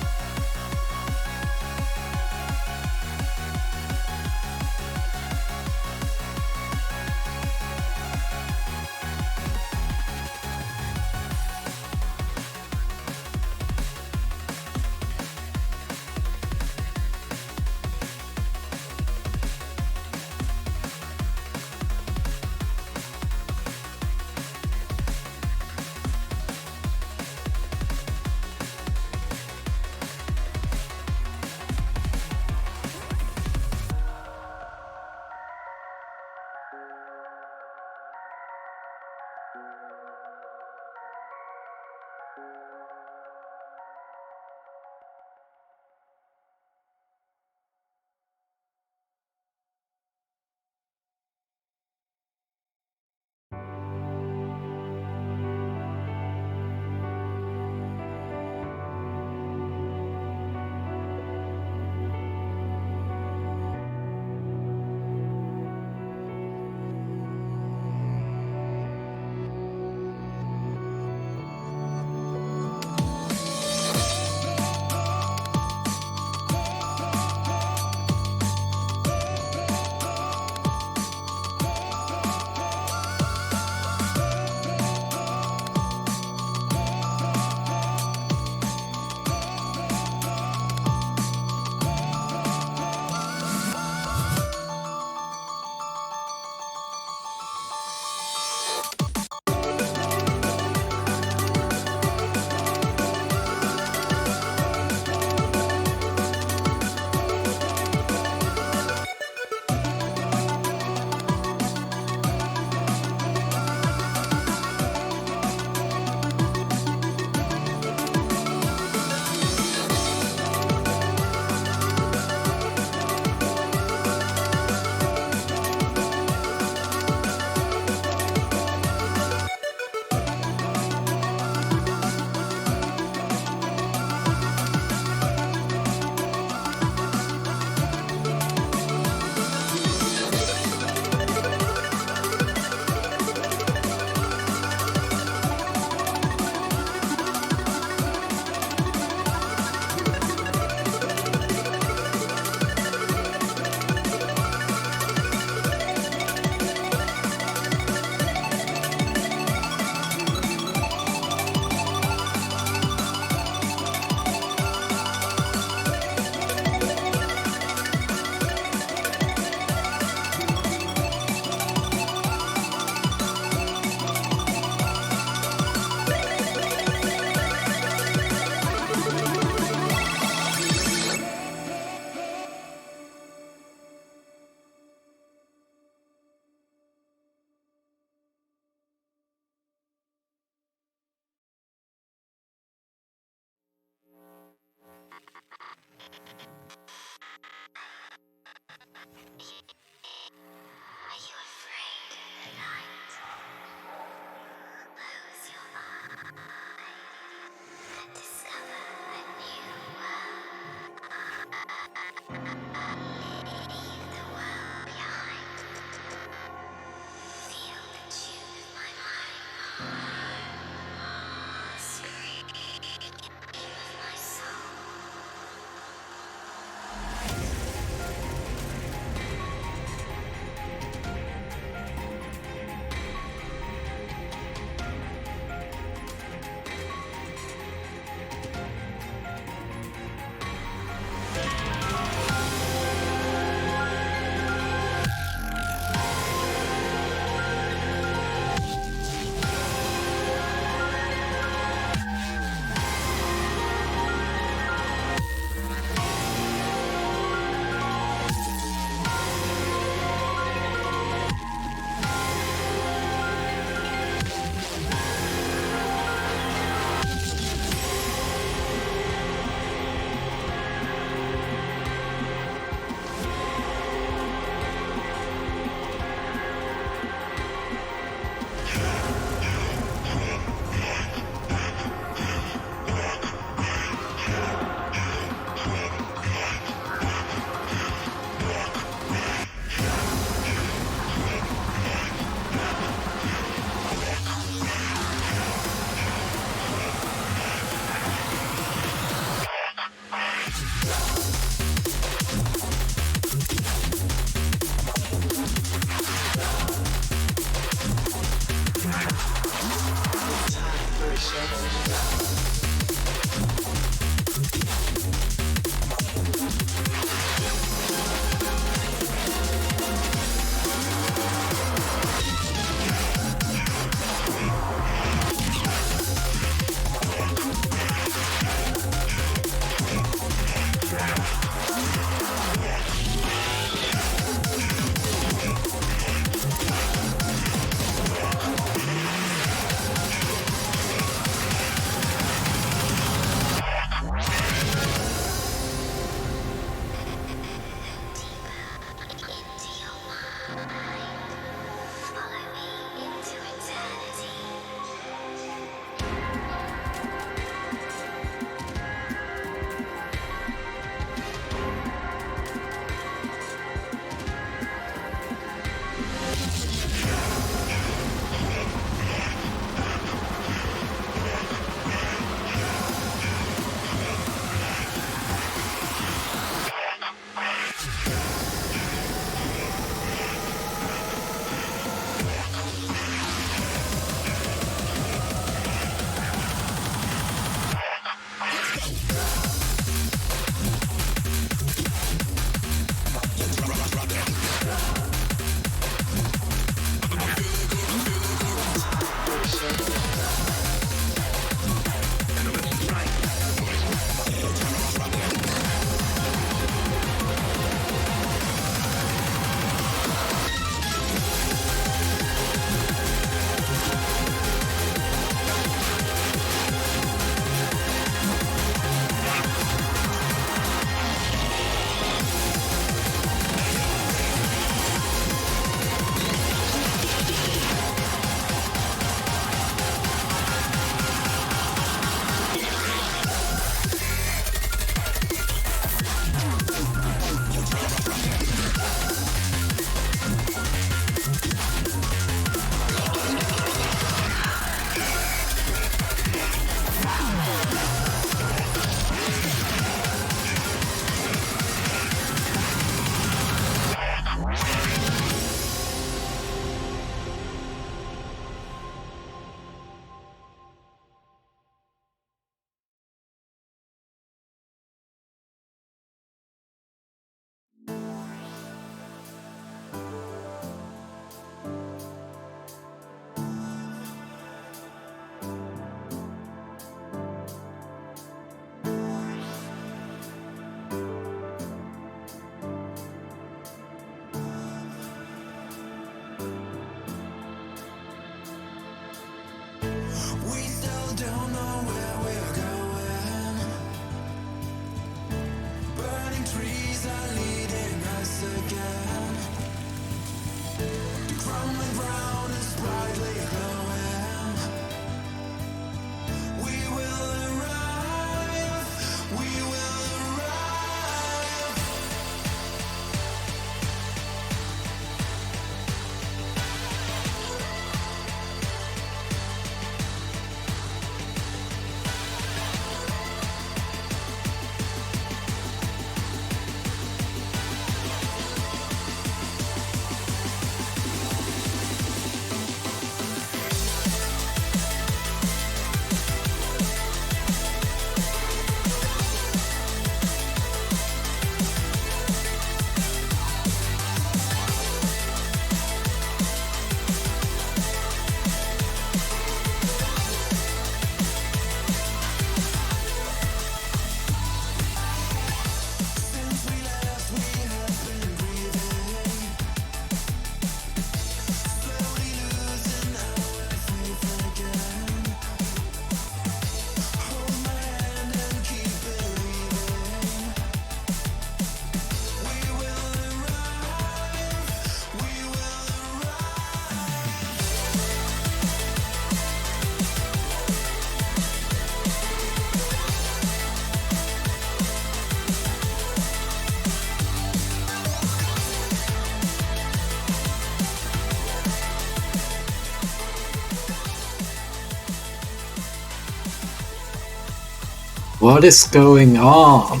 What is going on?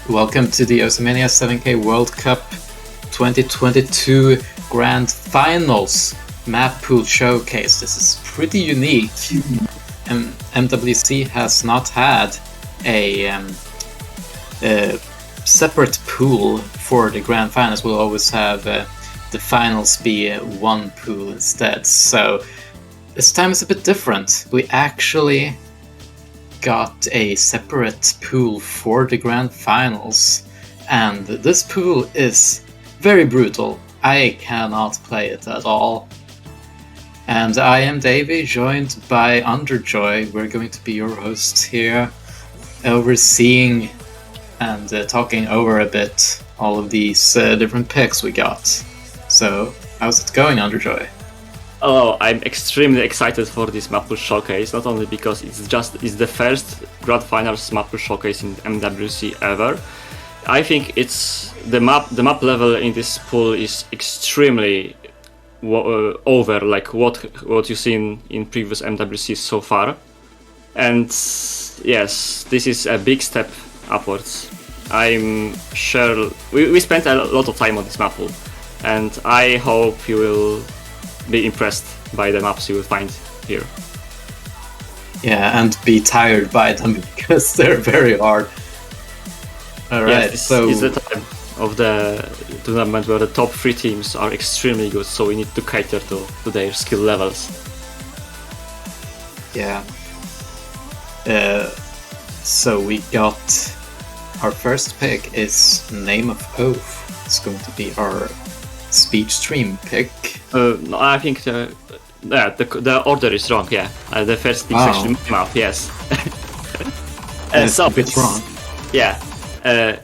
Welcome to the Mania 7K World Cup 2022 Grand Finals Map Pool Showcase. This is pretty unique. MWC has not had a separate pool for the Grand Finals. We'll always have the finals be one pool instead. So this time is a bit different. We actually got a separate pool for the Grand Finals, and this pool is very brutal. I cannot play it at all. And I am Davey, joined by Underjoy. We're going to be your hosts here, overseeing and talking over a bit all of these different picks we got. So, how's it going, Underjoy? Oh, I'm extremely excited for this map pool showcase, not only because it's the first Grand Finals map pool showcase in MWC ever. I think it's the map level in this pool is extremely over like what you've seen in previous MWCs so far. And yes, this is a big step upwards. I'm sure we spent a lot of time on this map pool, and I hope you will be impressed by the maps you will find here. Yeah, and be tired by them because they're very hard. Alright, yes, so it's the time of the tournament where the top 3 teams are extremely good, so we need to cater to their skill levels. yeah. So we got our first pick is Name of Oath. It's going to be our speech stream pick. No, I think the order is wrong. Yeah, the first pick is actually my map. Yes. It's a bit wrong. Yeah.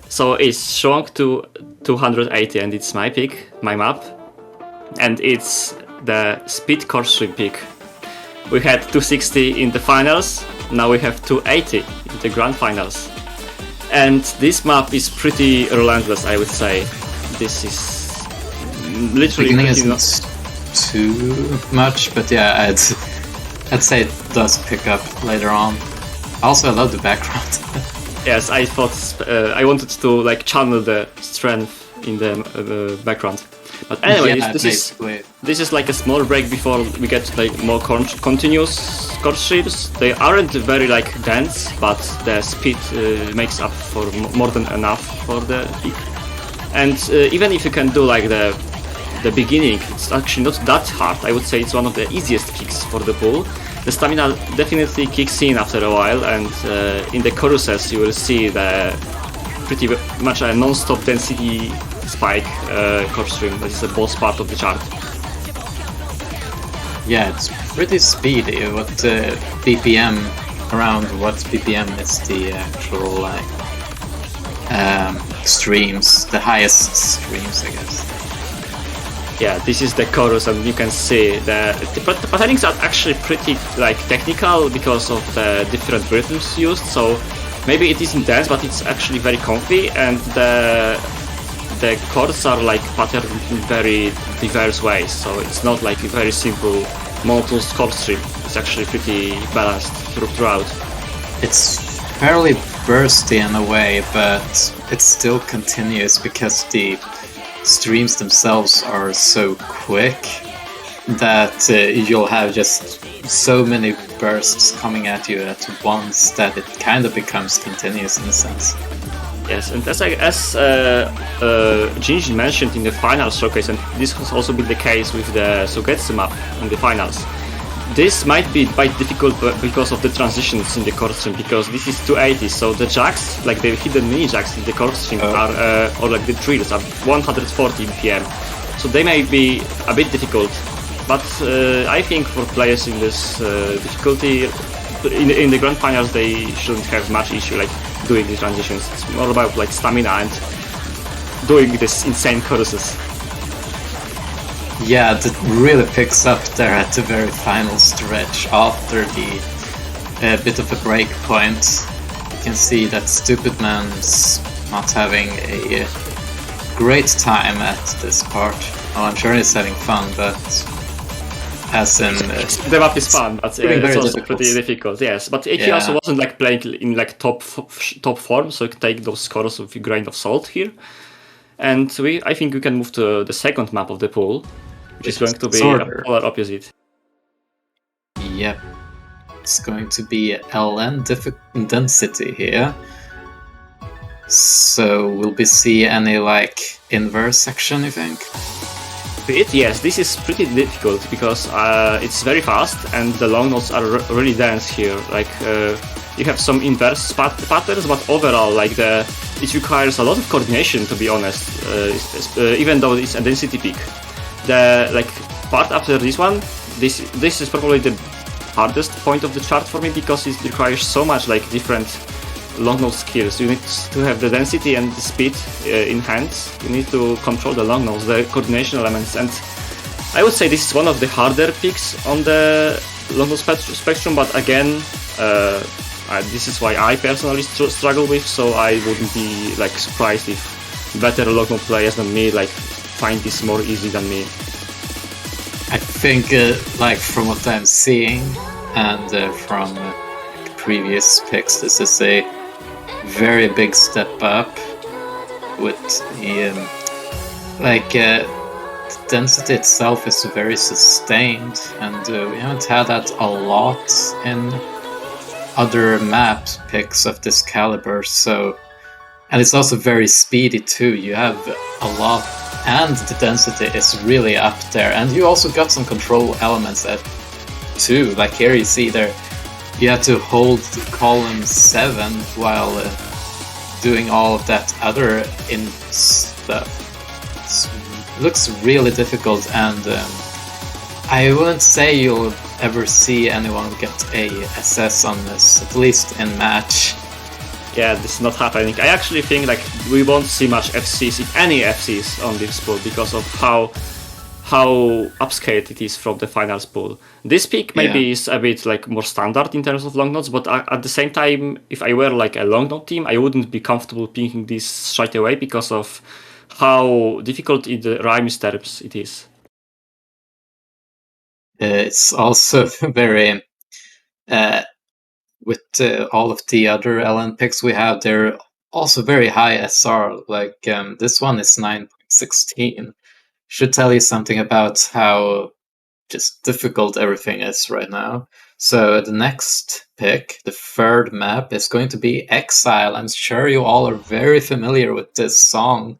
So it's wrong to 280, and it's my pick, my map, and it's the speed course swim pick. We had 260 in the finals. Now we have 280 in the grand finals, and this map is pretty relentless. I would say this is literally Beginning isn't too much, but yeah, I'd say it does pick up later on. Also, I love the background. Yes, I thought I wanted to like channel the strength in the background. But anyway, Yeah, this is like a small break before we get to like more continuous course ships. They aren't very like dense, but the speed makes up for more than enough for the peak. And even if you can do like the beginning, it's actually not that hard. I would say it's one of the easiest picks for the pool. The stamina definitely kicks in after a while, and in the choruses you will see the pretty much a non-stop density spike course stream. That is the boss part of the chart. Yeah, it's pretty speedy. What BPM around what BPM is the actual like streams, the highest streams, I guess. Yeah, this is the chorus, and you can see the patternings are actually pretty like technical because of the different rhythms used. So maybe it is intense, but it's actually very comfy, and the chords are like patterned in very diverse ways. So it's not like a very simple monotonous chord stream. It's actually pretty balanced throughout. It's fairly bursty in a way, but it's still continuous because the streams themselves are so quick that you'll have just so many bursts coming at you at once that it kind of becomes continuous in a sense. Yes, and as Jinjin mentioned in the finals showcase, and this has also been the case with the Sogetsu map in the finals, this might be quite difficult because of the transitions in the chord stream, because this is 280, so the jacks, like the hidden mini jacks in the chord stream are, or like the trills are 140 BPM, so they may be a bit difficult, but I think for players in this difficulty, in the grand finals they shouldn't have much issue like doing the transitions. It's more about like stamina and doing this insane choruses. Yeah, it really picks up there at the very final stretch after the bit of a break point. You can see that Stupid Man's not having a great time at this part. Oh, I'm sure he's having fun, but as in the map is fun, but it's also difficult. pretty difficult. Yes, but he also wasn't like playing in like top form, so you can take those scores with a grain of salt here. And I think we can move to the second map of the pool, which is going to be a polar opposite. Yep, it's going to be LN density here. So will we see any like inverse section, you think? Yes, this is pretty difficult because it's very fast and the long notes are really dense here. Like you have some inverse patterns, but overall, like it requires a lot of coordination, to be honest. Even though it's a density peak, the like part after this one, this is probably the hardest point of the chart for me because it requires so much like different long note skills. You need to have the density and the speed in hands. You need to control the long notes, the coordination elements, and I would say this is one of the harder picks on the long note spectrum. But again, this is why I personally struggle with. So I wouldn't be like surprised if better long note players than me like find this more easy than me. I think like from what I'm seeing and from previous picks, this is a very big step up with the the density itself is very sustained, and we haven't had that a lot in other map picks of this caliber. So, and it's also very speedy too. You have a lot, and the density is really up there, and you also got some control elements that too. Like here you see there, you have to hold column 7 while doing all of that other in stuff. It looks really difficult, and I wouldn't say you'll ever see anyone get a SS on this, at least in match. Yeah, this is not happening. I actually think like we won't see much FCs, if any FCs, on this pool because of how upscaled it is from the finals pool. This pick maybe is a bit like more standard in terms of long notes, but at the same time, if I were like a long note team, I wouldn't be comfortable picking this straight away because of how difficult in the rhymes terms it is. It's also very with all of the other LN picks we have, they're also very high SR. Like this one is 9.16. Should tell you something about how just difficult everything is right now. So the next pick, the third map, is going to be Exile. I'm sure you all are very familiar with this song.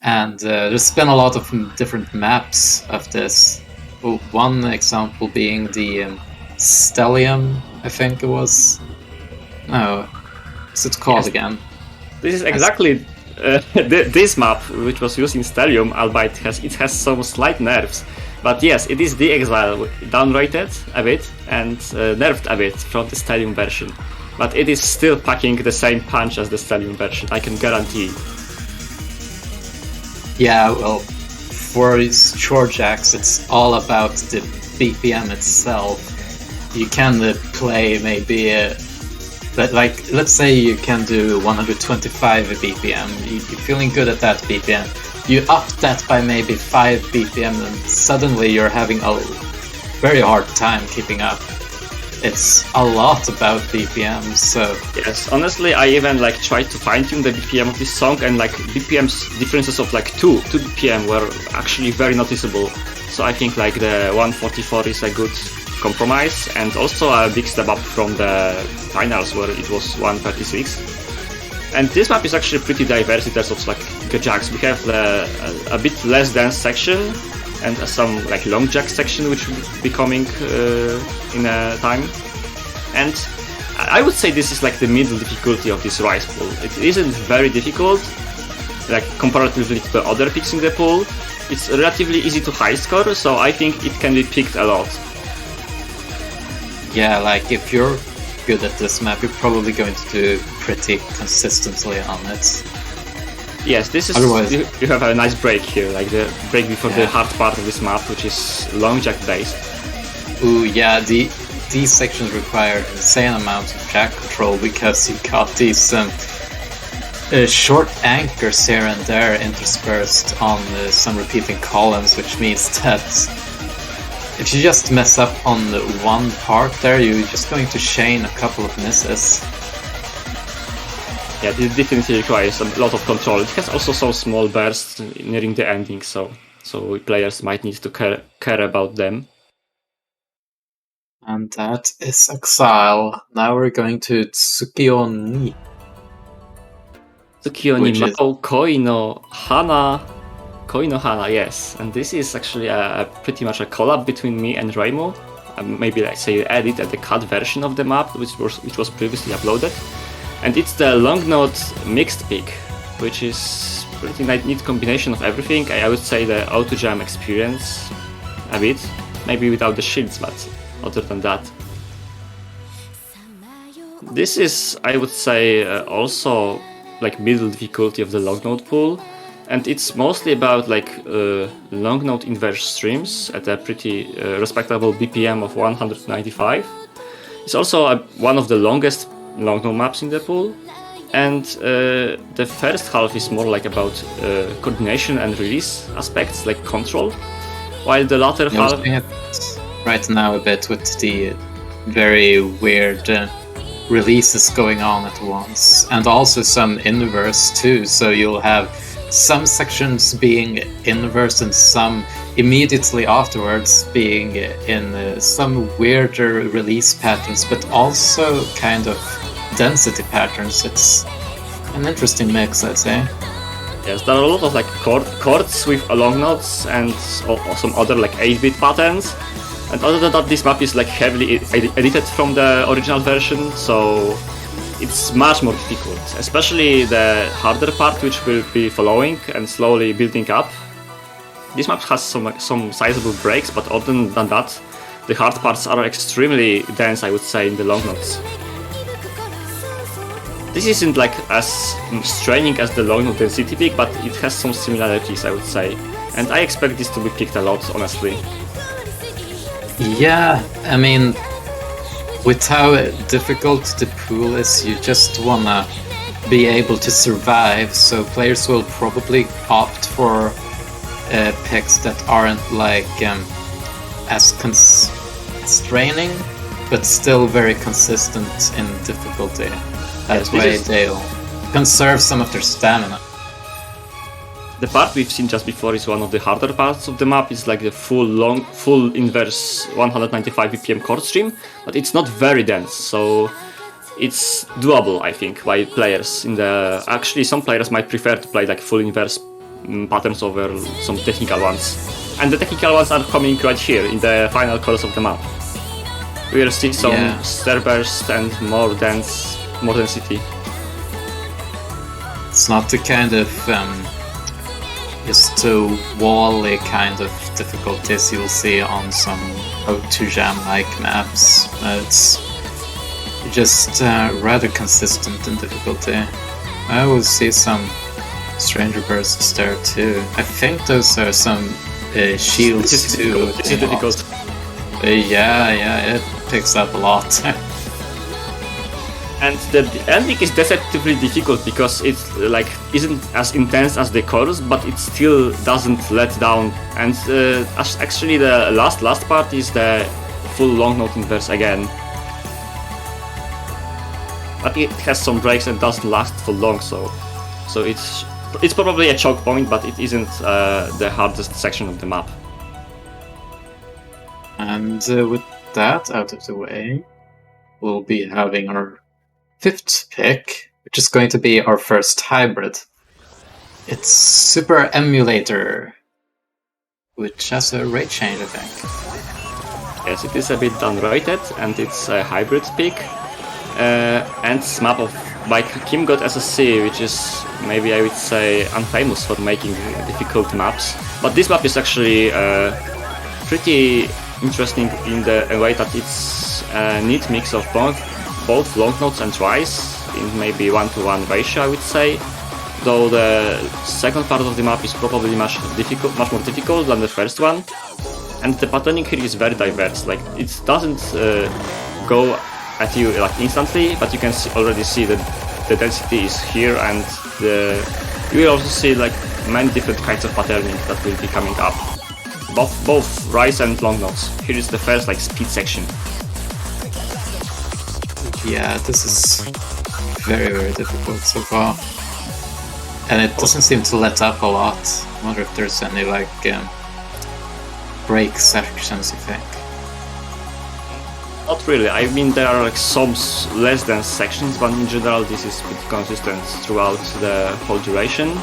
And there's been a lot of different maps of this. One example being the Stellium, I think it was. No, what's it called again? This is exactly this map, which was used in Stellium, albeit it has some slight nerfs. But yes, it is the Exile, downrated a bit and nerfed a bit from the Stellium version. But it is still packing the same punch as the Stellium version, I can guarantee. Yeah, well, for Shortjacks, it's all about the BPM itself. You can play maybe, like, let's say you can do 125 BPM. You're feeling good at that BPM. You up that by maybe 5 BPM, and suddenly you're having a very hard time keeping up. It's a lot about BPM, so... Yes, honestly, I even like tried to fine-tune the BPM of this song, and like BPM's differences of like 2 BPM were actually very noticeable. So I think like the 144 is a good compromise, and also a big step up from the finals where it was 136. And this map is actually pretty diverse in terms of like jacks. We have a bit less dense section and some like long jack section which will be coming in a time. And I would say this is like the middle difficulty of this Rise pool. It isn't very difficult, like comparatively to the other picks in the pool. It's relatively easy to high score, so I think it can be picked a lot. Yeah, like if you're good at this map, you're probably going to do pretty consistently on it. Yes, this is. Otherwise, you have a nice break here, like the break before the hard part of this map, which is long jack based. Ooh, yeah, these sections require an insane amount of jack control because you got these short anchors here and there interspersed on some repeating columns, which means that if you just mess up on one part there, you're just going to chain a couple of misses. Yeah, this definitely requires a lot of control. It has also some small bursts nearing the ending, so players might need to care about them. And that is Exile. Now we're going to Tsukioni. Tsukioni Mao Koi no Hana, yes. And this is actually pretty much a collab between me and Raimo. Maybe let's say edit at the cut version of the map, which was previously uploaded. And it's the long note mixed pick, which is pretty neat combination of everything. I would say the auto jam experience a bit, maybe without the shields, but other than that. This is, I would say, also like middle difficulty of the long note pool. And it's mostly about like long note inverse streams at a pretty respectable BPM of 195. It's also one of the longest long note maps in the pool. And the first half is more like about coordination and release aspects, like control. While the latter half... right now a bit with the very weird releases going on at once. And also some inverse too, so you'll have some sections being inverse and some immediately afterwards being in some weirder release patterns, but also kind of density patterns. It's an interesting mix, I'd say. Yes, there are a lot of like chords with long notes and some other like 8-bit patterns. And other than that, this map is like heavily edited from the original version, so it's much more difficult, especially the harder part, which will be following and slowly building up. This map has some sizable breaks, but other than that, the hard parts are extremely dense, I would say, in the long notes. This isn't like as straining as the long note density pick, but it has some similarities, I would say. And I expect this to be picked a lot, honestly. Yeah, I mean, with how difficult the pool is, you just wanna be able to survive, so players will probably opt for picks that aren't like as straining, but still very consistent in difficulty. That way they'll conserve some of their stamina. The part we've seen just before is one of the harder parts of the map. It's like the full inverse 195 BPM chord stream, but it's not very dense, so it's doable, I think, by players. Actually, some players might prefer to play like full inverse patterns over some technical ones, and the technical ones are coming right here in the final course of the map. We'll see some starburst and more density. It's not the kind of just wally kind of difficulties you'll see on some O2 Jam-like maps. It's just rather consistent in difficulty. I always see some stranger bursts there too. I think those are some shields too. This is difficult. Yeah, it picks up a lot. And the ending is deceptively difficult because it isn't as intense as the chorus, but it still doesn't let down. And actually, the last part is the full long note inverse again. But it has some breaks and doesn't last for long, so it's probably a choke point, but it isn't the hardest section of the map. And with that out of the way, we'll be having our 5th pick, which is going to be our first hybrid. It's Super Emulator, which has a rate change, I think. Yes, it is a bit unrated, and it's a hybrid pick. And it's map by Kim God SSC, which is maybe I would say unfamous for making difficult maps. But this map is actually pretty interesting in the way that it's a neat mix of both long notes and tries in maybe 1-to-1 ratio, I would say. Though the second part of the map is probably much more difficult than the first one. And the patterning here is very diverse. Like, it doesn't go at you instantly, but you can already see that the density is here, and you will also see many different kinds of patterning that will be coming up. Both rise and long notes. Here is the first speed section. Yeah, this is very, very difficult so far. And it doesn't seem to let up a lot. I wonder if there's any break sections, you think? Not really. I mean, there are some less dense sections, but in general this is pretty consistent throughout the whole duration.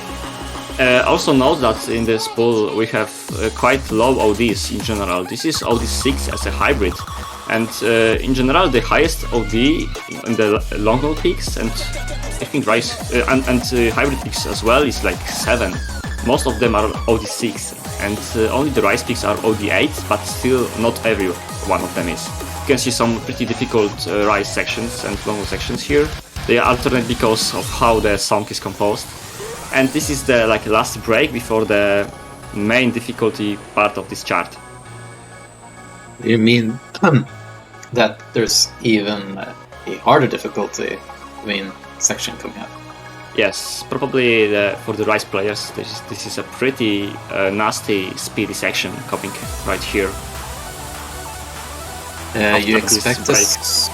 Also note that in this pool we have quite low ODs in general. This is OD 6 as a hybrid, and in general the highest OD in the long note peaks, and I think rise and hybrid peaks as well is 7. Most of them are OD 6, and only the rise peaks are OD 8, but still not every one of them is. You can see some pretty difficult rise sections and long note sections here. They alternate because of how the song is composed. And this is the last break before the main difficulty part of this chart. You mean that there's even a harder difficulty section coming up? Yes, probably for the Rise players, this is a pretty nasty, speedy section coming right here. You expect this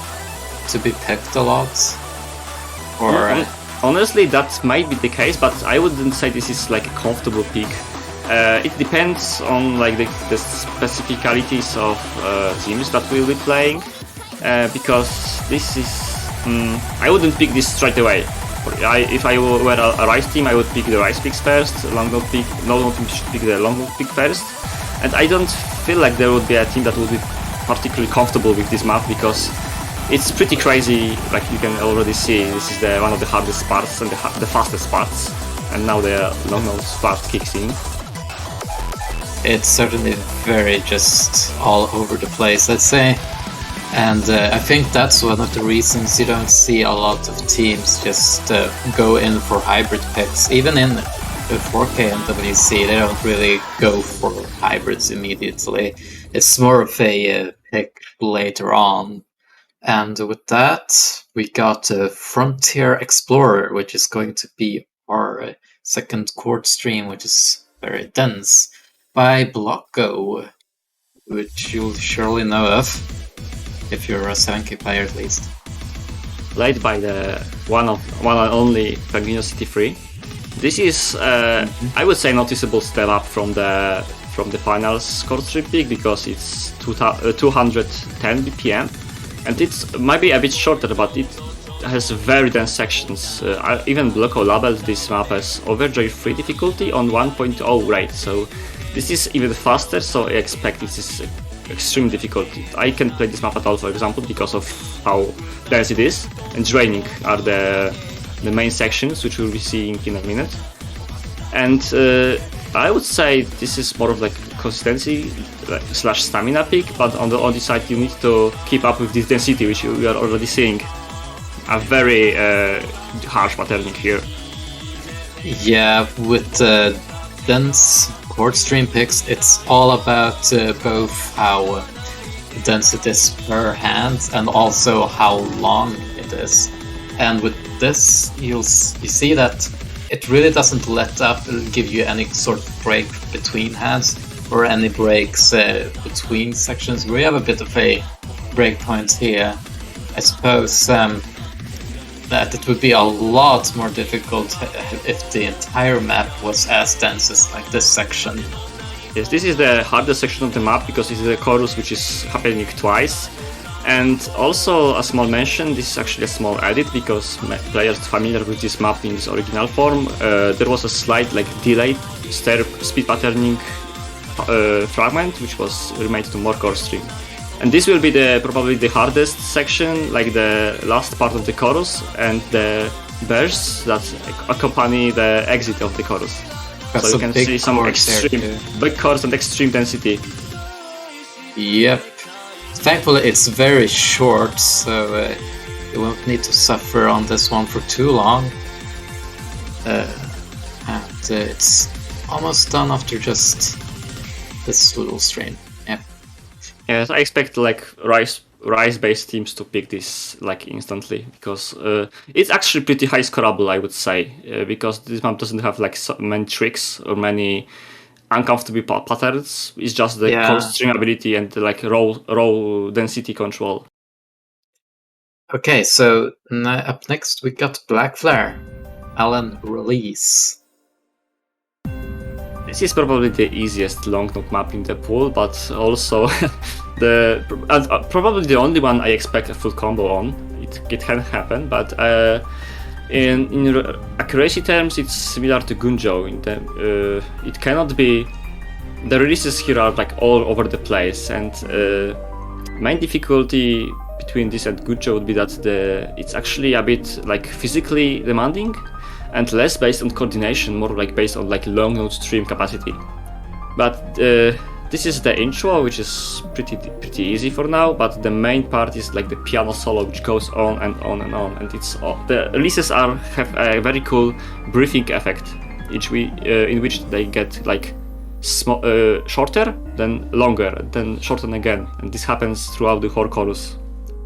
to be picked a lot? Or... Honestly, that might be the case, but I wouldn't say this is a comfortable pick. It depends on the specificalities of teams that we'll be playing, because this is... I wouldn't pick this straight away. If I were a Rise team, I would pick the Rise picks first, long note team should pick the long note pick first. And I don't feel like there would be a team that would be particularly comfortable with this map, because it's pretty crazy. You can already see, this is one of the hardest parts and the fastest parts, and now the long note part kicks in. It's certainly very just all over the place, let's say. And I think that's one of the reasons you don't see a lot of teams just go in for hybrid picks. Even in the 4K MWC, they don't really go for hybrids immediately. It's more of a pick later on. And with that, we got Frontier Explorer, which is going to be our second chord stream, which is very dense, by Blocko, which you'll surely know of, if you're a 7K player at least. Played by the one and only Penguino City 3. This is, I would say, noticeable step up from the finals chord stream pick, because it's 210 BPM. And it might be a bit shorter, but it has very dense sections. Even Blocko labeled this map as Overjoy 3 difficulty on 1.0 rate, so this is even faster, so I expect this is extreme difficulty. I can play this map at all, for example, because of how dense it is, and draining are the main sections, which we'll be seeing in a minute. And I would say this is more of like consistency slash stamina pick, but on the other side you need to keep up with this density, which we are already seeing. A very harsh patterning here. Yeah, with dense chord stream picks, it's all about both how dense it is per hand and also how long it is. And with this, you see that it really doesn't let up, give you any sort of break between hands or any breaks between sections. We have a bit of a breakpoint here. I suppose that it would be a lot more difficult if the entire map was as dense as like this section. Yes, this is the hardest section of the map because this is a chorus which is happening twice. And also a small mention, this is actually a small edit because players familiar with this map in its original form, there was a slight like delayed stair speed patterning fragment which was remade to more chord stream. And this will be probably the hardest section, like the last part of the chorus and the bursts that accompany the exit of the chorus. That's so you can see some extreme big chords and extreme density. Yep. Thankfully it's very short, so you won't need to suffer on this one for too long. And it's almost done after just this little strain. Yeah. Yes, I expect like Rise-based teams to pick this like instantly because it's actually pretty high scoreable, I would say, because this map doesn't have like so many tricks or many uncomfortable patterns. It's just the chord string ability and the, like raw density control. Okay, so up next we got Black Flare, Alan Release. This is probably the easiest long note map in the pool, but also probably the only one I expect a full combo on. It can happen, but in accuracy terms, it's similar to Gunjo. It cannot be. The releases here are like all over the place, and main difficulty between this and Gunjo would be that it's actually a bit like physically demanding. And less based on coordination, more like based on like long note stream capacity. But this is the intro, which is pretty easy for now. But the main part is like the piano solo, which goes on and on and on. And the releases have a very cool briefing effect, in which they get like shorter, then longer, then shorten again. And this happens throughout the whole chorus,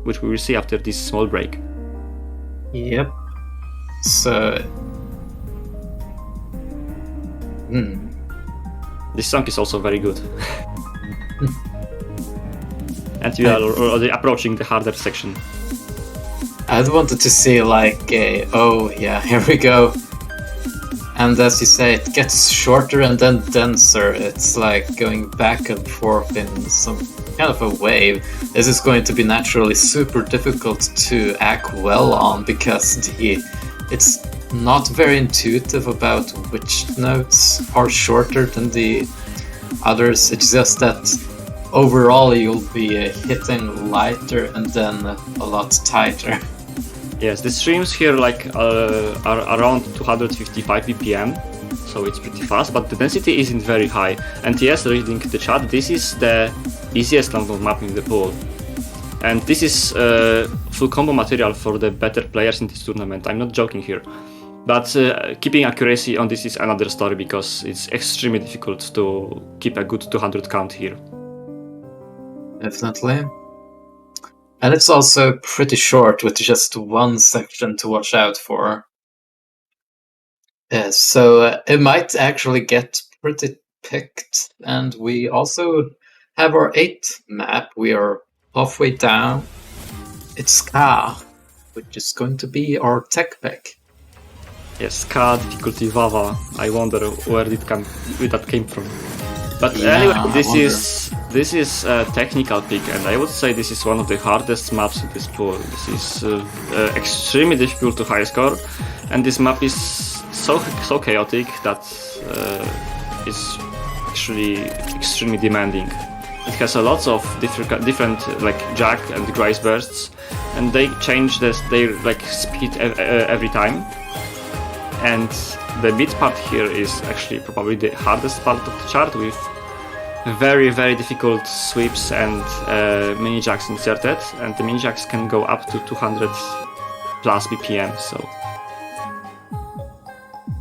which we will see after this small break. Yep. So. This song is also very good. And we are already approaching the harder section. I wanted to see like oh yeah, here we go. And as you say, it gets shorter and then denser. It's like going back and forth in some kind of a wave. This is going to be naturally super difficult to act well on because it's not very intuitive about which notes are shorter than the others. It's just that overall you'll be hitting lighter and then a lot tighter. Yes, the streams here like are around 255 BPM, so it's pretty fast, but the density isn't very high. And yes, reading the chat, this is the easiest long note map in the pool. And this is full combo material for the better players in this tournament. I'm not joking here. But keeping accuracy on this is another story because it's extremely difficult to keep a good 200 count here. Definitely. And it's also pretty short with just one section to watch out for. So it might actually get pretty picked. And we also have our 8th map. We are halfway down. It's Ska, which is going to be our tech pick. Yes, Ska, difficulty Vava. I wonder where that came from. But anyway, this is a technical pick, and I would say this is one of the hardest maps in this pool. This is extremely difficult to high score, and this map is so chaotic that it's actually extremely demanding. It has a lot of different like jack and grace bursts, and they change their like speed every time. And the mid part here is actually probably the hardest part of the chart, with very, very difficult sweeps and mini jacks inserted, and the mini jacks can go up to 200 plus BPM. So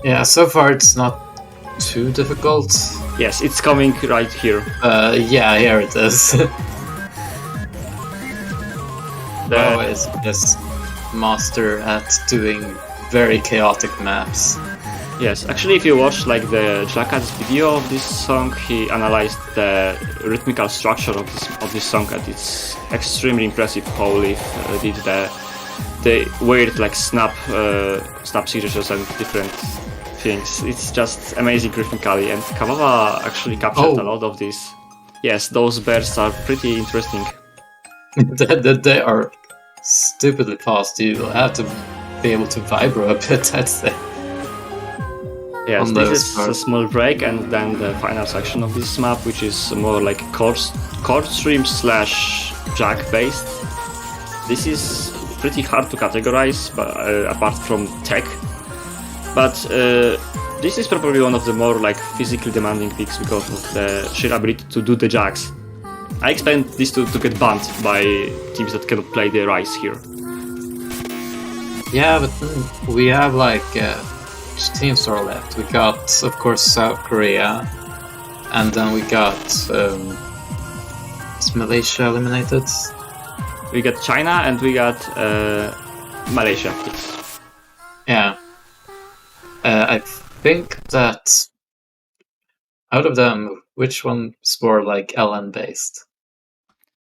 Yeah, so far it's not too difficult. yes, it's coming right here. Yeah, here it is. The- Wow is just master at doing very chaotic maps. Yes, actually, if you watch like the Jackass video of this song, he analyzed the rhythmical structure of this song, and it's extremely impressive how Leaf did the weird like snap signatures and different things. It's just amazing rhythmically, and Kavava actually captured a lot of this. Yes, those bursts are pretty interesting. They are stupidly fast. You have to be able to vibro a bit, I'd say. Yes, On this those is a parts. small break, and then the final section of this map, which is more like chord stream / jack based. This is pretty hard to categorize, but apart from tech. But this is probably one of the more like physically demanding picks because of the sheer ability to do the jacks. I expect this to get banned by teams that cannot play the Rise here. Yeah, but then we have like which teams are left? We got, of course, South Korea, and then we got is Malaysia eliminated? We got China and we got Malaysia. Yes. Yeah. I think that out of them, which one's more like LN based?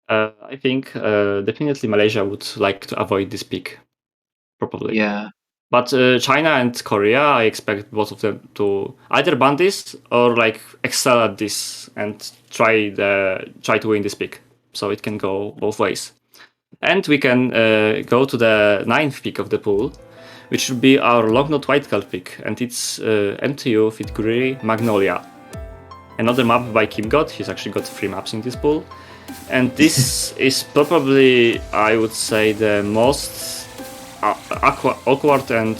I think definitely Malaysia would like to avoid this pick, probably. Yeah. But China and Korea, I expect both of them to either ban this or like excel at this and try to win this pick. So it can go both ways. And we can go to the 9th pick of the pool, which would be our long note white card pick, and it's MTU Fitguri Magnolia. Another map by Kim God. He's actually got 3 maps in this pool. And this is probably, I would say, the most awkward and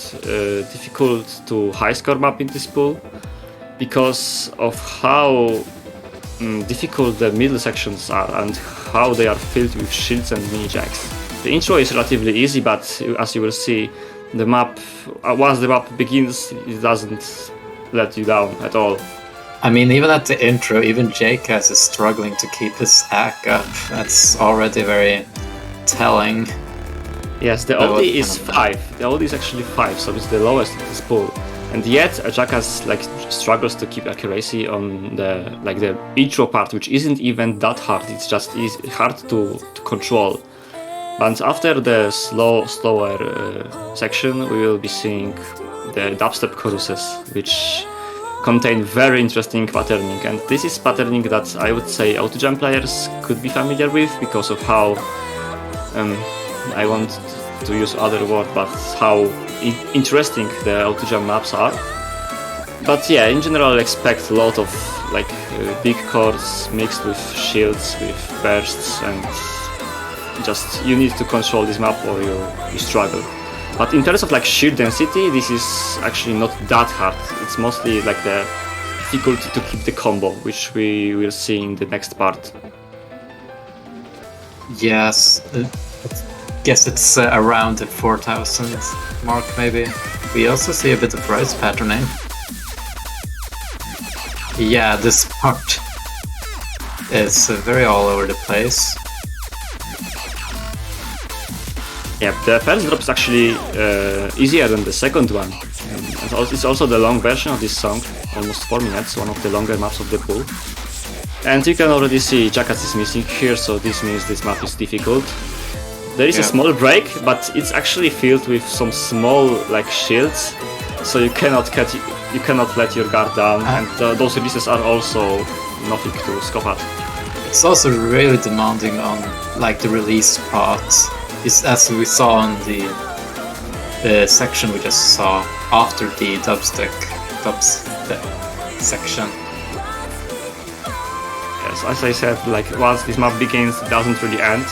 difficult to high score map in this pool because of how difficult the middle sections are and how they are filled with shields and mini jacks. The intro is relatively easy, but as you will see, the map, once the map begins, it doesn't let you down at all. I mean, even at the intro, even Jackass is struggling to keep his act up. That's already very telling. Yes, the That was oldie is kind of 5. The oldie is actually 5, so it's the lowest in this pool. And yet, Jackass like struggles to keep accuracy on the intro part, which isn't even that hard. It's just hard to control. But after the slower section, we will be seeing the dubstep choruses, which contain very interesting patterning. And this is patterning that I would say AutoJam players could be familiar with because of how I want to use other word, but how interesting the AutoJam maps are. But yeah, in general, expect a lot of like big chords mixed with shields, with bursts, and just you need to control this map or you struggle. But in terms of like sheer density, this is actually not that hard. It's mostly like the difficulty to keep the combo, which we will see in the next part. Yes, I guess it's around the 4,000 mark, maybe. We also see a bit of price patterning. Yeah, this part is very all over the place. Yeah, the first drop is actually easier than the second one. It's also the long version of this song, almost 4 minutes, one of the longer maps of the pool. And you can already see Jackass is missing here, so this means this map is difficult. There is a small break, but it's actually filled with some small like shields, so you cannot let your guard down, and those releases are also nothing to scoff at. It's also really demanding on like the release part. As we saw in the section we just saw after the dubstep section. Yes, as I said, like once this map begins, it doesn't really end.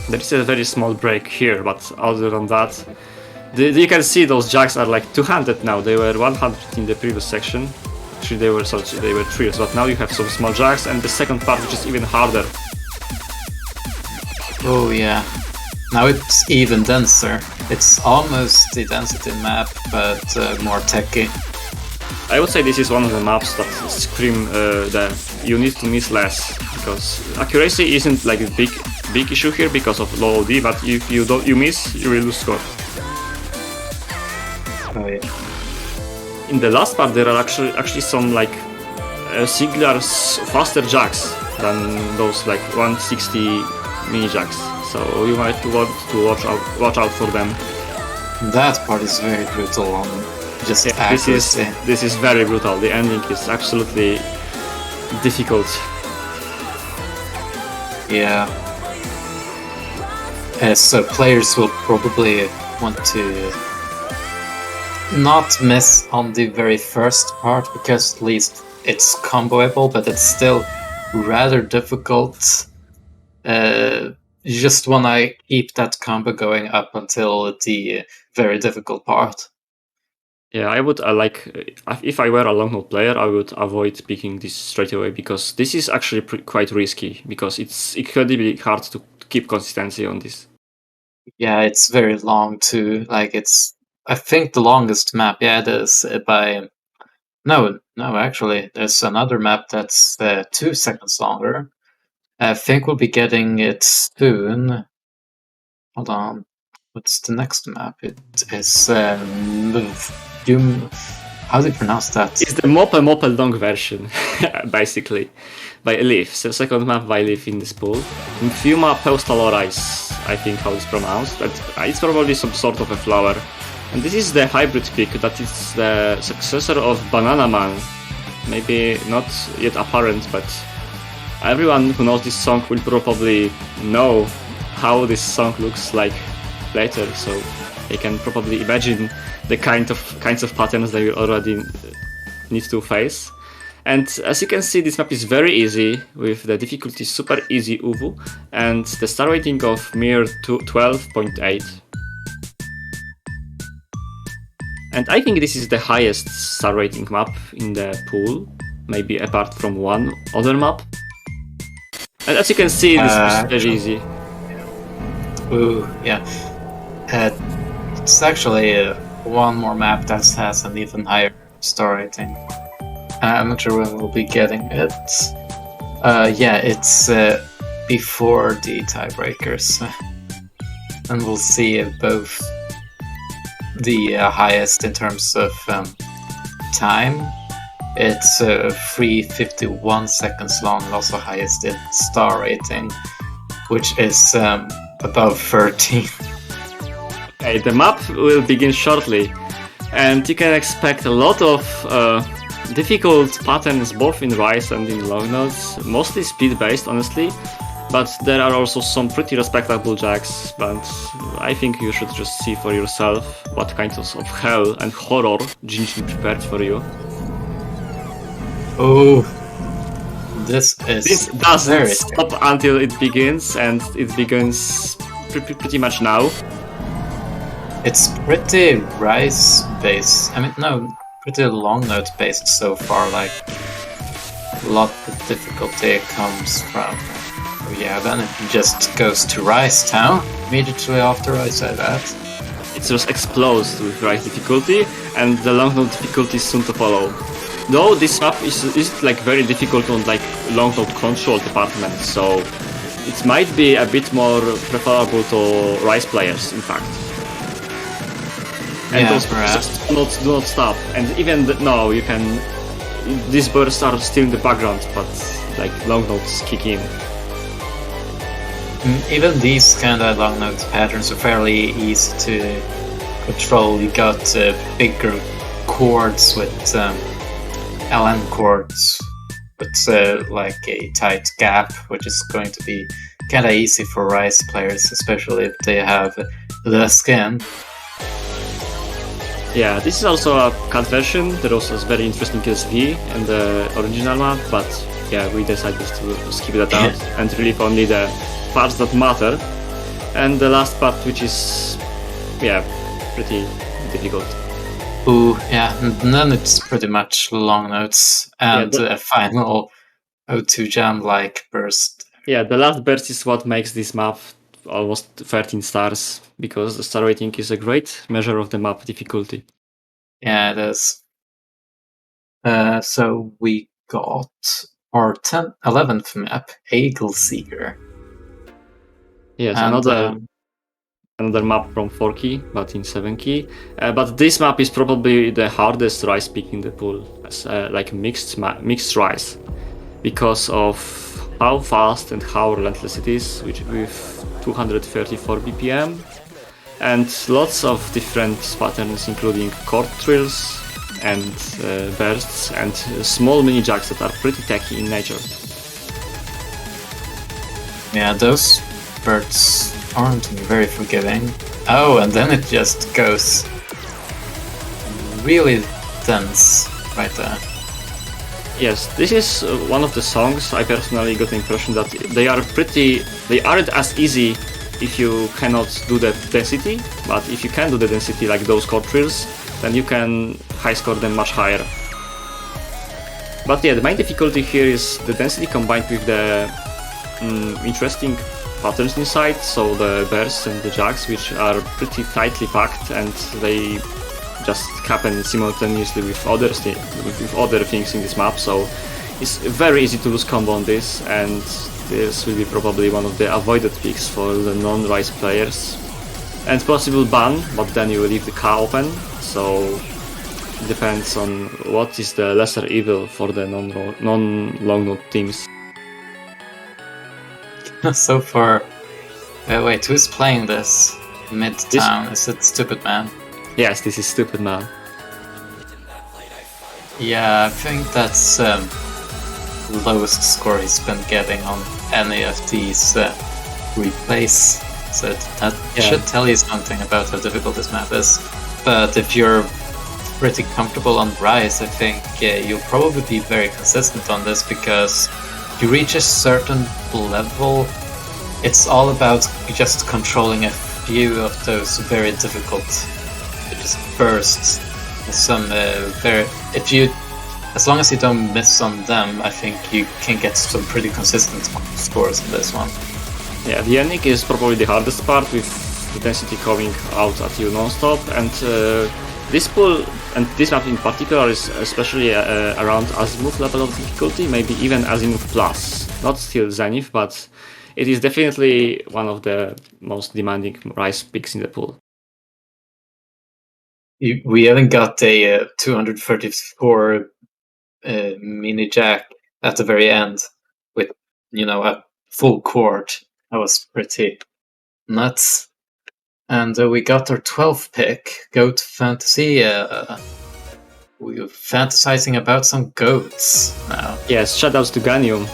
There is a very small break here, but other than that, You can see those jacks are like two-handed now. They were 100 in the previous section. Actually, they were trios, but now you have some small jacks, and the second part, which is even harder. Oh yeah. Now it's even denser. It's almost the density map, but more techy. I would say this is one of the maps that scream that you need to miss less, because accuracy isn't like a big issue here because of low OD, but if you miss, you will lose score. Oh yeah. In the last part, there are actually some like singular faster jacks than those like 160 mini jacks. So you might want to watch out for them. That part is very brutal on just accuracy. This is very brutal. The ending is absolutely difficult. Yeah. So players will probably want to not miss on the very first part, because at least it's comboable, but it's still rather difficult. You just want to keep that combo going up until the very difficult part. Yeah, I would if I were a long note player, I would avoid picking this straight away, because this is actually quite risky, because it's incredibly hard to keep consistency on this. Yeah, it's very long too. Like it's, I think the longest map. Yeah, it is by. No, actually, there's another map that's 2 seconds longer. I think we'll be getting it soon. Hold on. What's the next map? It is how do you pronounce that? It's the Mope long version, basically, by Elif. So second map by Elif in this pool. Fuma Postalora is, I think, how it's pronounced, but it's probably some sort of a flower. And this is the hybrid pick that is the successor of Banana Man. Maybe not yet apparent, but everyone who knows this song will probably know how this song looks like later, so they can probably imagine the kinds of patterns that you already need to face. And as you can see, this map is very easy, with the difficulty super easy Uwu, and the star rating of mere 12.8. And I think this is the highest star rating map in the pool, maybe apart from one other map. And as you can see, this is very easy. Ooh, yeah. It's actually one more map that has an even higher star rating. I'm not sure when we'll be getting it. Yeah, it's before the tiebreakers. And we'll see both the highest in terms of time. It's 351 seconds long, and also highest in star rating, which is above 13. Okay, the map will begin shortly, and you can expect a lot of difficult patterns both in Rise and in long notes, mostly speed based, honestly, but there are also some pretty respectable jacks, but I think you should just see for yourself what kinds of hell and horror Jinjin prepared for you. Oh, this doesn't very stop until it begins, and it begins pretty much now. It's pretty Rise based. I mean, no, pretty long note based so far. Like, a lot of difficulty comes from. Oh yeah, then it just goes to Rise Town immediately after I say that. It just explodes with Rise difficulty, and the long note difficulty is soon to follow. Though this map is like very difficult on like long note control department, so it might be a bit more preferable to Rise players, in fact. And Yeah, those perhaps. just do not stop. And even no, you can. These bursts are still in the background, but like long notes kick in. Even these kind of long note patterns are fairly easy to control. You got bigger chords with LN chords with like a tight gap, which is going to be kind of easy for Rise players, especially if they have the skin. Yeah, this is also a cut version. There also is very interesting SV and the original map, but yeah, we decided to skip that out and relieve only the parts that matter. And the last part, which is, yeah, pretty difficult. Ooh, yeah, and then it's pretty much long notes and Yeah, a final O2 jam-like burst. Yeah, the last burst is what makes this map almost 13 stars, because the star rating is a great measure of the map difficulty. Yeah, it is. So we got our 11th map, Eagle Seeker. Yes, And, another map from 4 key, but in 7 key. But this map is probably the hardest Rise pick in the pool, as like mixed Rise, because of how fast and how relentless it is, with 234 BPM, and lots of different patterns, including chord trills and bursts and small mini jacks that are pretty techy in nature. yeah, those birds aren't very forgiving. Oh, and then it just goes really dense right there. Yes, this is one of the songs I personally got the impression that they aren't as easy if you cannot do the density, but if you can do the density like those chord trills, then you can high score them much higher. But yeah, the main difficulty here is the density combined with the interesting patterns inside, so the bursts and the jacks, which are pretty tightly packed, and they just happen simultaneously with other things in this map, so it's very easy to lose combo on this, and this will be probably one of the avoided picks for the non-Rise players. And possible ban, but then you will leave the car open, so it depends on what is the lesser evil for the non-long note teams. So far, wait, who's playing this mid-town? Is it Stupid Man? Yes, this is Stupid Man. Yeah, I think that's the lowest score he's been getting on any of these replays. So that should tell you something about how difficult this map is. But if you're pretty comfortable on Rise, I think you'll probably be very consistent on this, because if you reach a certain level, it's all about just controlling a few of those very difficult just bursts. As long as you don't miss on them, I think you can get some pretty consistent scores in this one. Yeah, the ending is probably the hardest part, with the density coming out at you non-stop, and this pool and this map in particular is especially around Azimuth level of difficulty, maybe even Azimuth plus. Not still Zenith, but it is definitely one of the most demanding Rise picks in the pool. We haven't got a 234 mini jack at the very end with, a full chord. That was pretty nuts. And we got our 12th pick, Goat Fantasy. We're fantasizing about some goats now. Yes, shoutouts to Ganium.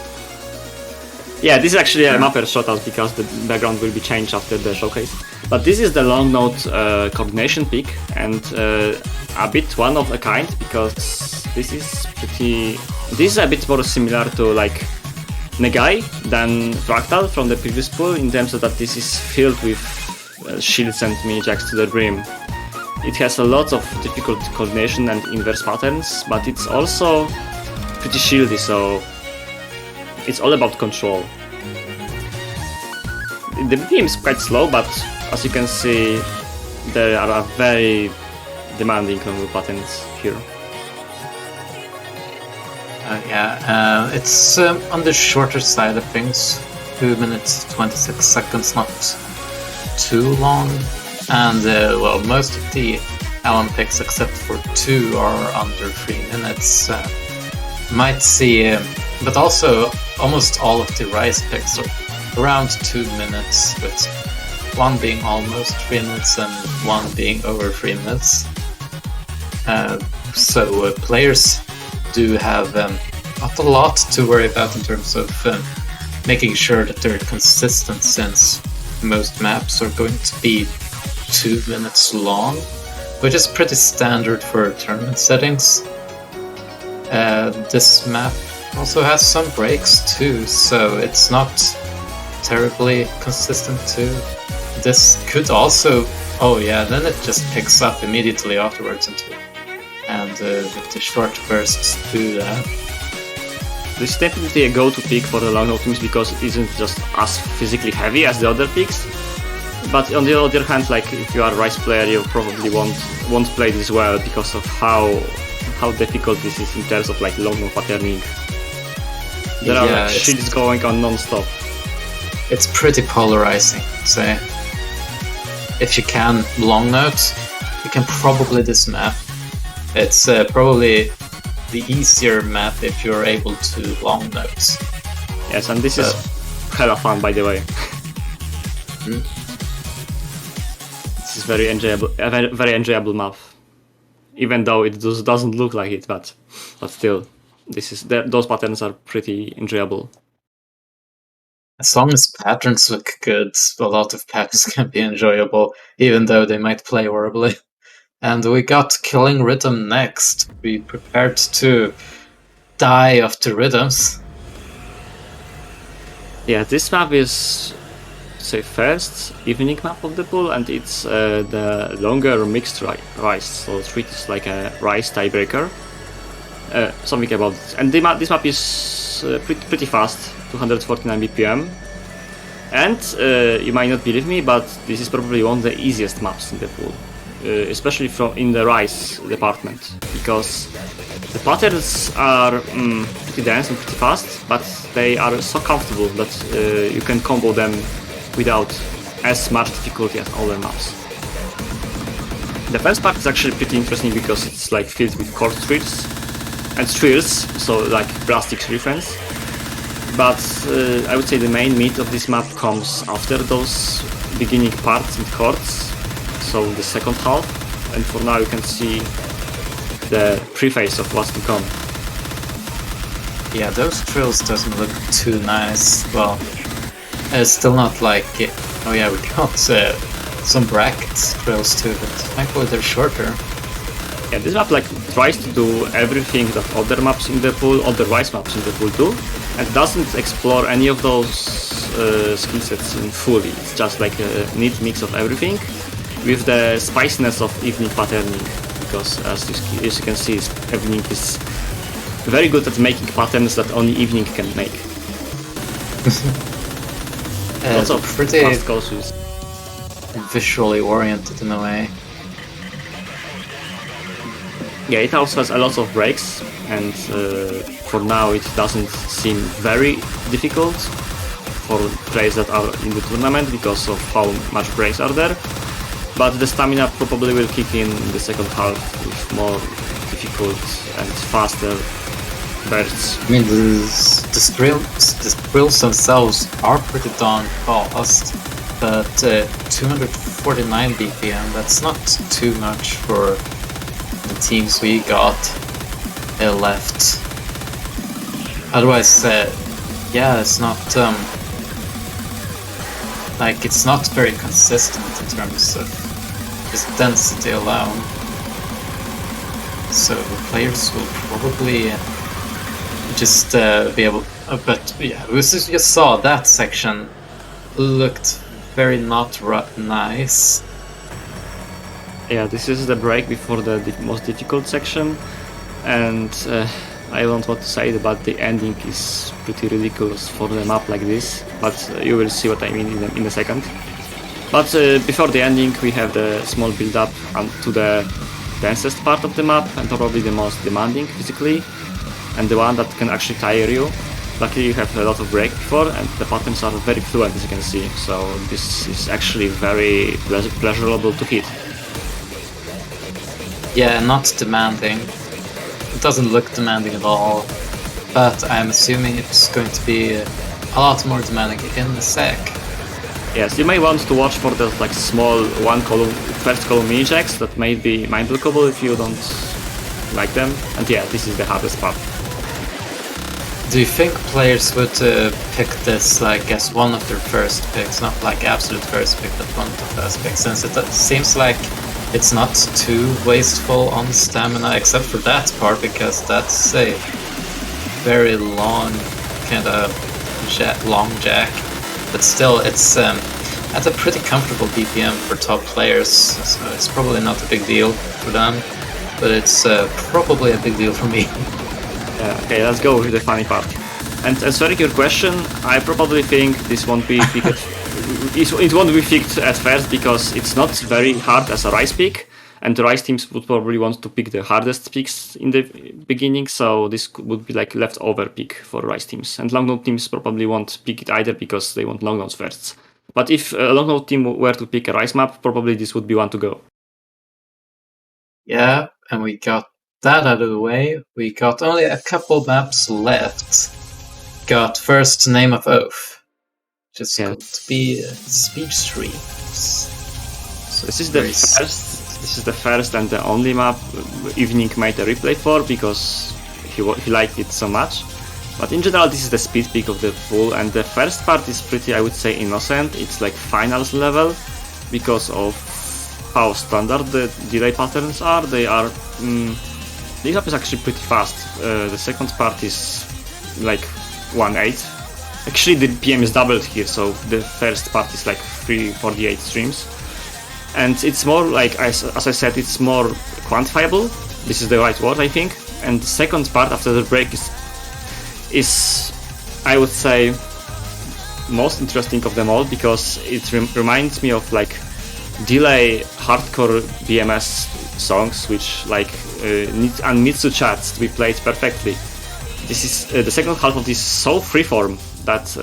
Yeah, this is actually a mapper shoutout, because the background will be changed after the showcase. But this is the long note coordination pick, and a bit one of a kind, because this is a bit more similar to like Negai than Fractal from the previous pool, in terms of that this is filled with shields and mini jacks to the brim. It has a lot of difficult coordination and inverse patterns, but it's also pretty shieldy, so it's all about control. The team is quite slow, but as you can see, there are very demanding combo patterns here. It's on the shorter side of things. 2 minutes 26 seconds, not too long. And most of the Allen picks, except for 2, are under 3 minutes. Might see, but also almost all of the Rise picks are around 2 minutes, with 1 being almost 3 minutes and 1 being over 3 minutes. So players do have not a lot to worry about in terms of making sure that they're consistent, since most maps are going to be 2 minutes long, which is pretty standard for tournament settings. This map also has some breaks too, so it's not terribly consistent too. this could also. Oh yeah, then it just picks up immediately afterwards with the short bursts to that. This is definitely a go-to pick for the long teams because it isn't just as physically heavy as the other picks. But on the other hand, like if you are a Rice player, you probably won't play this well because of how difficult this is in terms of like long patterning. There are like shields going on non-stop. It's pretty polarizing. So if you can long note, you can probably this map. It's probably the easier map if you're able to long note. Yes, and this is hella fun, by the way. This is very enjoyable, a very enjoyable map. Even though it doesn't look like it, but still, those patterns are pretty enjoyable. As long as patterns look good, a lot of packs can be enjoyable, even though they might play horribly. And we got Killing Rhythm next. Be prepared to die of the rhythms. Yeah, this map is, say, first evening map of the pool, and it's the longer mixed rice, so treat it like a rice tiebreaker. Something about this. And this map is pretty fast, 249 BPM. And you might not believe me, but this is probably one of the easiest maps in the pool, especially in the rice department, because the patterns are pretty dense and pretty fast, but they are so comfortable that you can combo them without as much difficulty as other maps. The first part is actually pretty interesting because it's like filled with chord swirls and swirls, so like plastic reference. But I would say the main meat of this map comes after those beginning parts with chords, so the second half. And for now you can see the preface of what's to come. Yeah, those trills doesn't look too nice. Well, it's still not like it. Oh yeah, we got some brackets trills too, but thankfully they're shorter. Yeah, this map like tries to do everything that other maps in the pool, other rice maps in the pool do, and doesn't explore any of those skill sets in fully. It's just like a neat mix of everything, with the spiciness of evening patterning. Because as you can see, evening is very good at making patterns that only evening can make. Lots of pretty fast courses. Visually oriented in a way. Yeah, it also has a lot of breaks, and for now it doesn't seem very difficult for players that are in the tournament because of how much breaks are there. But the stamina probably will kick in the second half with more difficult and faster bursts. I mean, the sprills themselves are pretty darn fast, but 249 BPM, that's not too much for the teams we got left. Otherwise, yeah, it's not like it's not very consistent in terms of just density alone. So players will probably just be able. But yeah, we just saw that section looked very not nice. Yeah, this is the break before the most difficult section, and I don't want to say it, but the ending is pretty ridiculous for the map like this, but you will see what I mean in a second. But before the ending we have the small build-up to the densest part of the map, and probably the most demanding physically, and the one that can actually tire you. Luckily you have a lot of break before, and the patterns are very fluent, as you can see, so this is actually very pleasurable to hit. Yeah, not demanding. It doesn't look demanding at all, but I'm assuming it's going to be a lot more demanding in the sec. Yes, you may want to watch for the like small first column mini checks that may be mind blockable if you don't like them. And yeah, this is the hardest part. Do you think players would pick this like as one of their first picks, not like absolute first pick, but one of the first picks, since it seems like it's not too wasteful on stamina, except for that part, because that's a very long kind of long jack. But still, it's at a pretty comfortable BPM for top players, so it's probably not a big deal for them, but it's probably a big deal for me. Okay, let's go with the funny part. And answering your question, I probably think this won't be picked. It won't be picked at first because it's not very hard as a Rise pick, and the Rise teams would probably want to pick the hardest picks in the beginning, so this would be like leftover pick for Rise teams. And Long Note teams probably won't pick it either because they want Long Notes first. But if a Long Note team were to pick a Rise map, probably this would be one to go. Yeah, and we got that out of the way. We got only a couple maps left. Got first Name of Oath, which is going to be speed streams. So this is the first. This is the first and the only map Evening made a replay for because he liked it so much. But in general, this is the speed pick of the pool, and the first part is pretty, I would say, innocent. It's like finals level because of how standard the delay patterns are. They are. The map is actually pretty fast. The second part is like 1.8. Actually, the PM is doubled here, so the first part is like 348 streams. And it's more like, as I said, it's more quantifiable. This is the right word, I think. And the second part after the break is I would say, most interesting of them all because it reminds me of like delay hardcore BMS songs, which like needs to chats to be played perfectly. This is the second half of this is so freeform that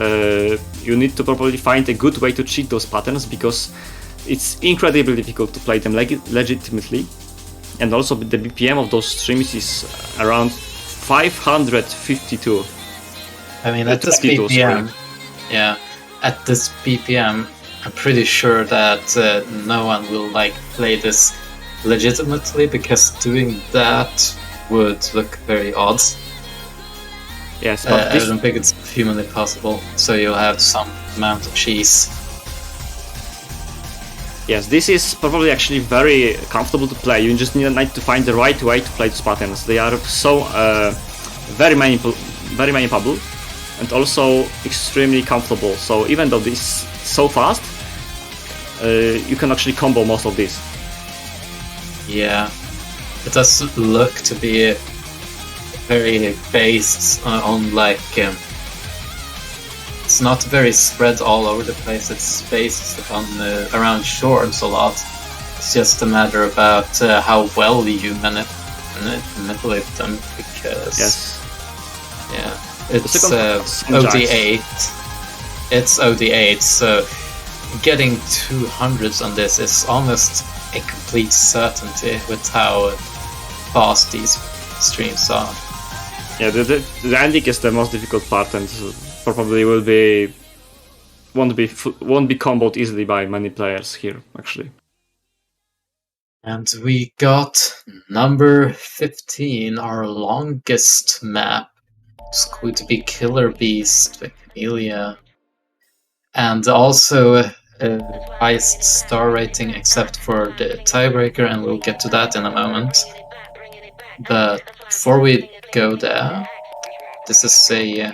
you need to probably find a good way to cheat those patterns because it's incredibly difficult to play them legitimately, and also the BPM of those streams is around 552. I mean, at this BPM, at this BPM, I'm pretty sure that no one will like play this legitimately because doing that would look very odd. Yes, but I don't think it's humanly possible. So you'll have some amount of cheese. Yes, this is probably actually very comfortable to play. You just need to find the right way to play these patterns. They are so very manipulable and also extremely comfortable. So even though this is so fast, you can actually combo most of this. Yeah, it does look to be very based on like it's not very spread all over the place. It's based on around shorts a lot. It's just a matter about how well you manipulate them because it's OD8. It's OD8, so getting 200s on this is almost a complete certainty with how fast these streams are. Yeah, the ending is the most difficult part, and probably won't be comboed easily by many players here, actually. And we got number 15, our longest map. It's going to be Killer Beast with Amelia. And also highest star rating except for the tiebreaker, and we'll get to that in a moment. But before we go there, this is a...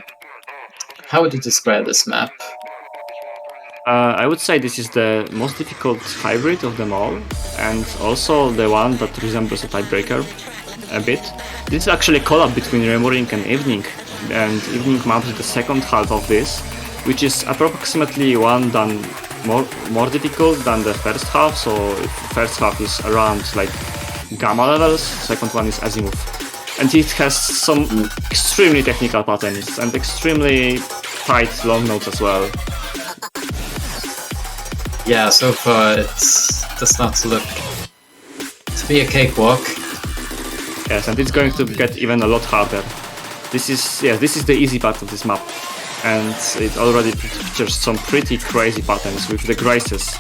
how would you describe this map? I would say this is the most difficult hybrid of them all, and also the one that resembles a tiebreaker a bit. This is actually a collab between Morning and Evening, and Evening maps the second half of this, which is approximately more difficult than the first half. So the first half is around like gamma levels, second one is azimuth, and it has some extremely technical patterns and extremely tight long notes as well. Yeah, so far it does not look to be a cakewalk. Yes, and it's going to get even a lot harder. This is the easy part of this map, and it already features some pretty crazy patterns with the graces.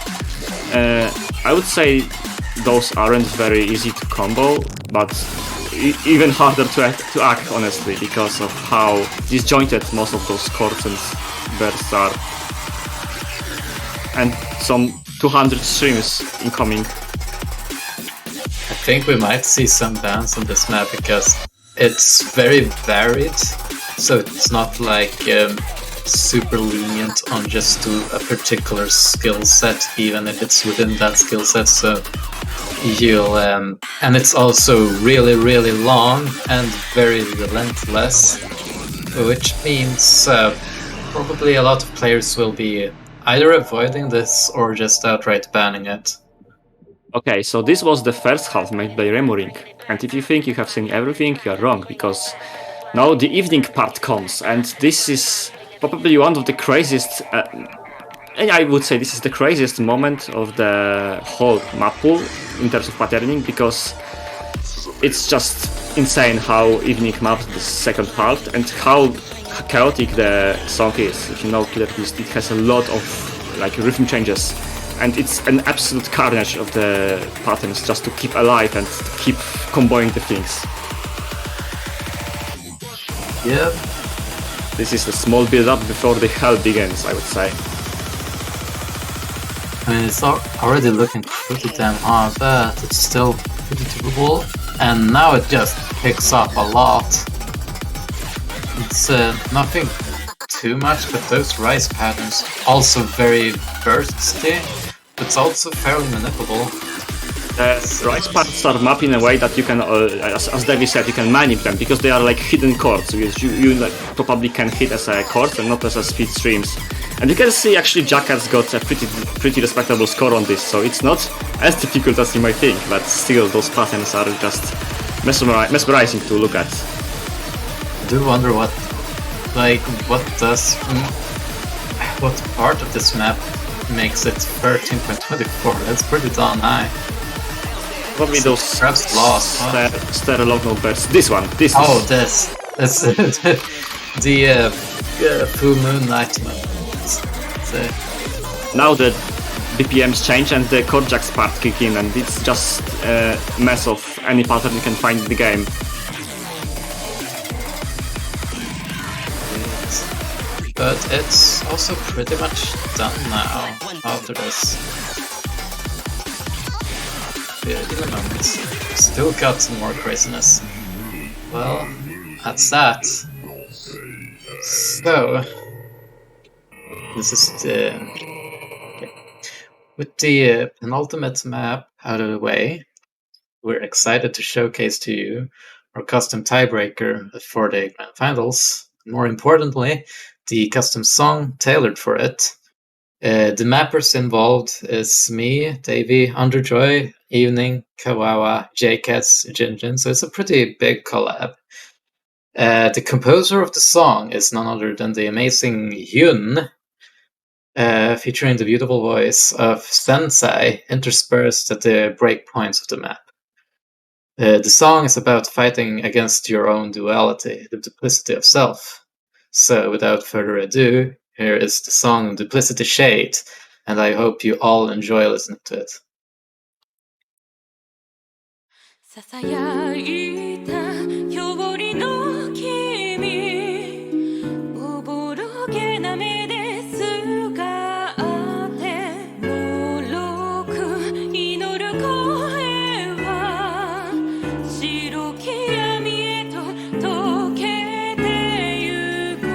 I would say those aren't very easy to combo, but even harder to act honestly, because of how disjointed most of those chords and bursts are. And some 200 streams incoming. I think we might see some bans on this map because it's very varied. So it's not like super lenient on just a particular skill set, even if it's within that skill set. So you'll and it's also really, really long and very relentless, which means probably a lot of players will be either avoiding this or just outright banning it. Okay, so this was the first half made by Remoring, and if you think you have seen everything, you are wrong, because now the evening part comes, and this is probably one of the craziest, and I would say this is the craziest moment of the whole map pool in terms of patterning, because it's just insane how evening maps the second part, and how chaotic the song is. If you know Killer Beast, it has a lot of like rhythm changes, and it's an absolute carnage of the patterns just to keep alive and keep comboing the things. Yep. This is a small build-up before the hell begins, I would say. I mean, it's already looking pretty damn hard, but it's still pretty doable. And now it just picks up a lot. It's nothing too much, but those rise patterns also very bursty. It's also fairly manipulable. The rise parts are mapped in a way that you can, as David said, you can manip them, because they are like hidden chords, which you like, probably can hit as a chord and not as a speed streams. And you can see actually Jackass got a pretty respectable score on this, so it's not as difficult as you might think, but still those patterns are just mesmerizing to look at. I do wonder what part of this map makes it 13.24. That's pretty darn high. Probably those perhaps lost, huh? Stereo bursts. This one. This. Oh, this. That's the full moon night mode. Now the BPMs change and the chord jacks part kick in, and it's just a mess of any pattern you can find in the game. But it's also pretty much done now after this. In a moment. Still got some more craziness. Well, that's that. So, this is with the penultimate map out of the way, we're excited to showcase to you our custom tiebreaker for the Grand Finals. More importantly, the custom song tailored for it. The mappers involved is me, Davey, Underjoy, Evening, Kawawa, JCats, Jinjin, so it's a pretty big collab. The composer of the song is none other than the amazing Yun, featuring the beautiful voice of Sensei interspersed at the breakpoints of the map. The song is about fighting against your own duality, the duplicity of self. So without further ado, here is the song Duplicity Shade, and I hope you all enjoy listening to it. ささやいた表裏の君おぼろげな目ですがってもろく祈る声は白き闇へと溶けてゆく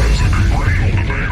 As the great ultimate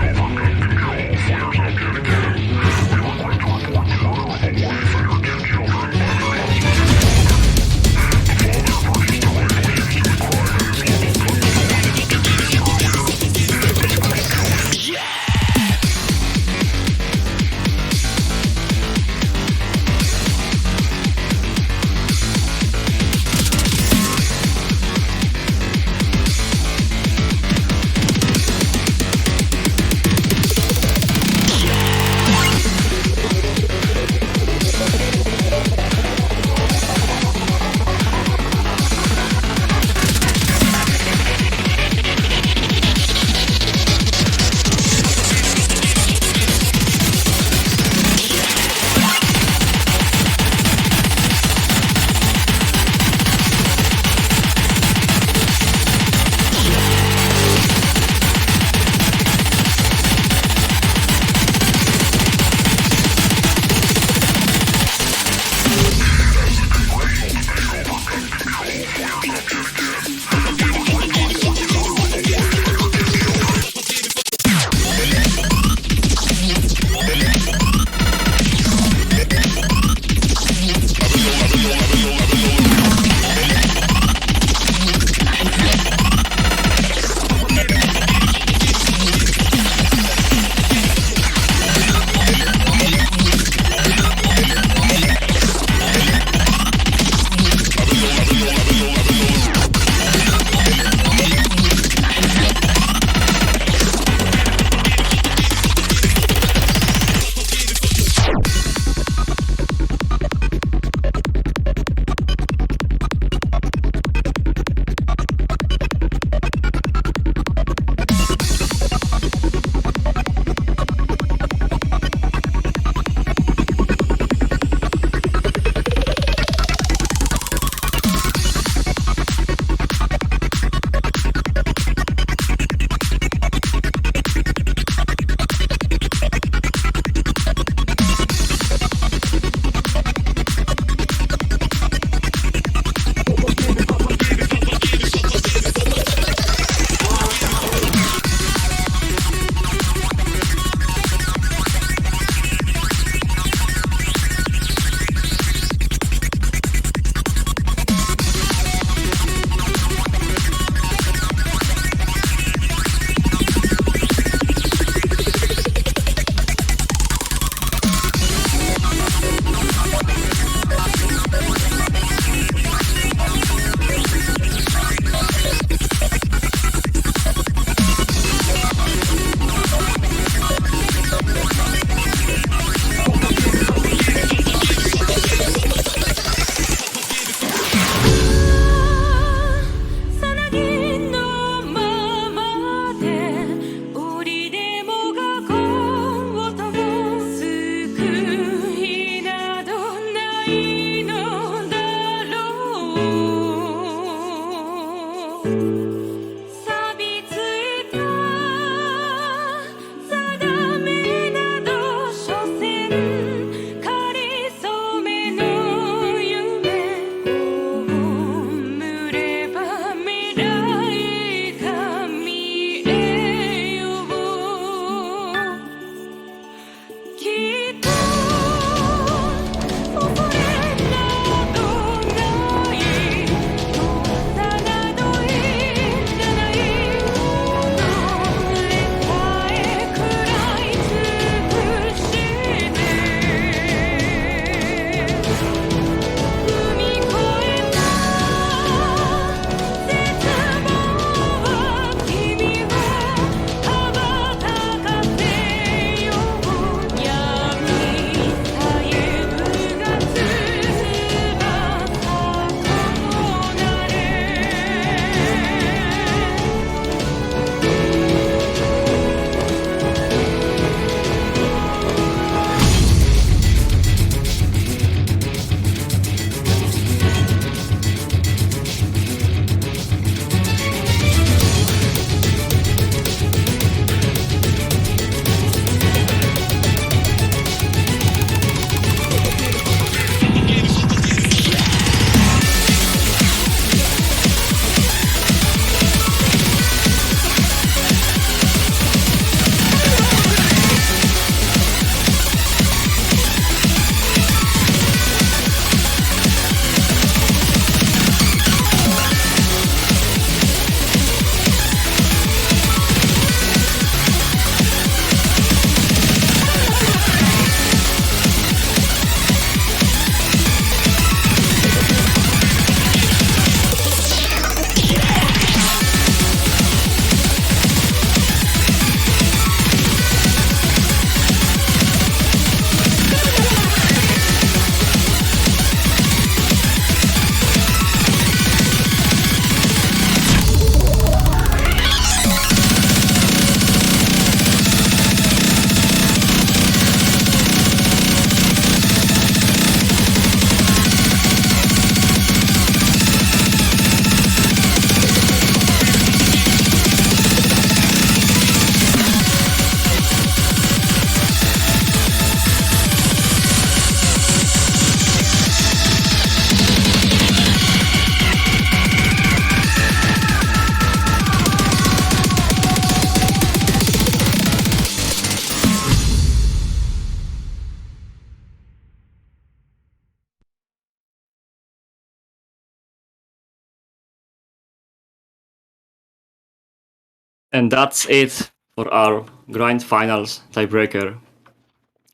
And that's it for our Grand Finals tiebreaker.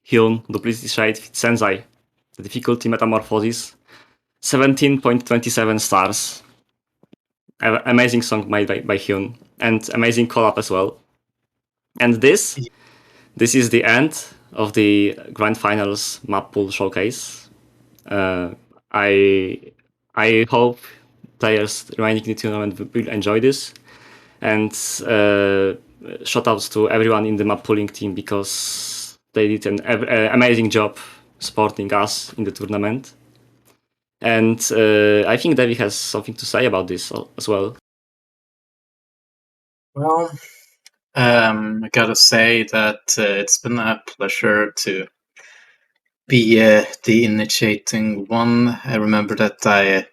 Hyun, Duplicity Shade, Sensei. The difficulty Metamorphosis. 17.27 stars. Amazing song made by Hyun. And amazing collab as well. And this is the end of the Grand Finals map pool showcase. I hope players remaining in the tournament will enjoy this. And shout outs to everyone in the map pooling team because they did an amazing job supporting us in the tournament. And I think Devi has something to say about this as well. Well, I gotta say that it's been a pleasure to be the initiating one. I remember that I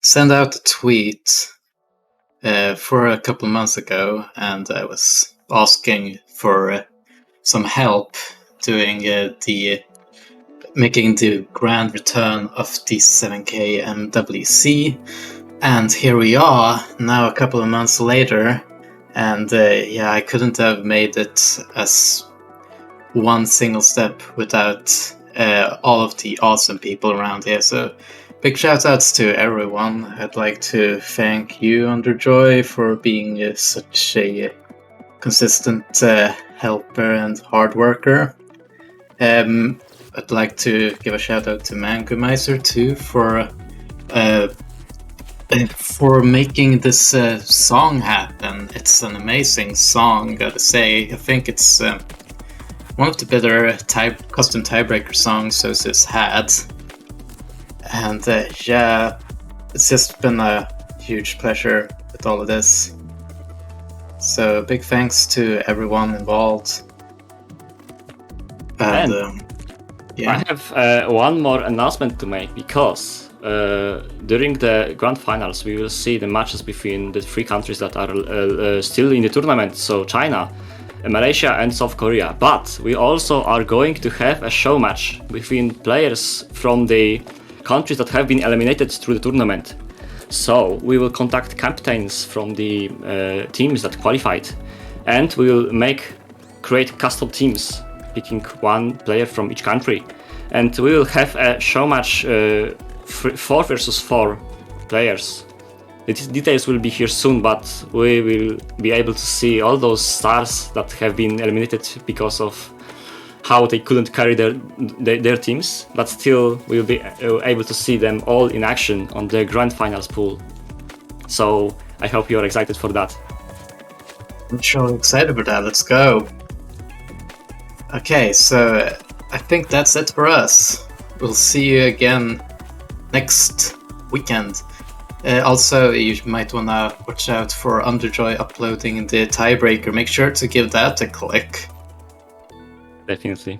sent out a tweet for a couple of months ago, and I was asking for some help doing making the grand return of the 7K MWC, and here we are now a couple of months later, and I couldn't have made it as one single step without all of the awesome people around here. So big shout outs to everyone. I'd like to thank you, Underjoy, for being such a consistent helper and hard worker. I'd like to give a shout out to Mangumizer too for making this song happen. It's an amazing song, gotta say. I think it's one of the better custom tiebreaker songs Sosis had. And it's just been a huge pleasure with all of this. So big thanks to everyone involved. And I have one more announcement to make because during the Grand Finals we will see the matches between the three countries that are still in the tournament, so China, Malaysia and South Korea. But we also are going to have a show match between players from the countries that have been eliminated through the tournament. So we will contact captains from the teams that qualified, and we will create custom teams, picking one player from each country. And we will have a show match 4 versus 4 players. The details will be here soon, but we will be able to see all those stars that have been eliminated because of how they couldn't carry their teams, but still we will be able to see them all in action on the Grand Finals pool. So I hope you're excited for that. I'm sure excited for that. Let's go. Okay, so I think that's it for us. We'll see you again next weekend. Also, you might want to watch out for Underjoy uploading the tiebreaker. Make sure to give that a click. Definitely.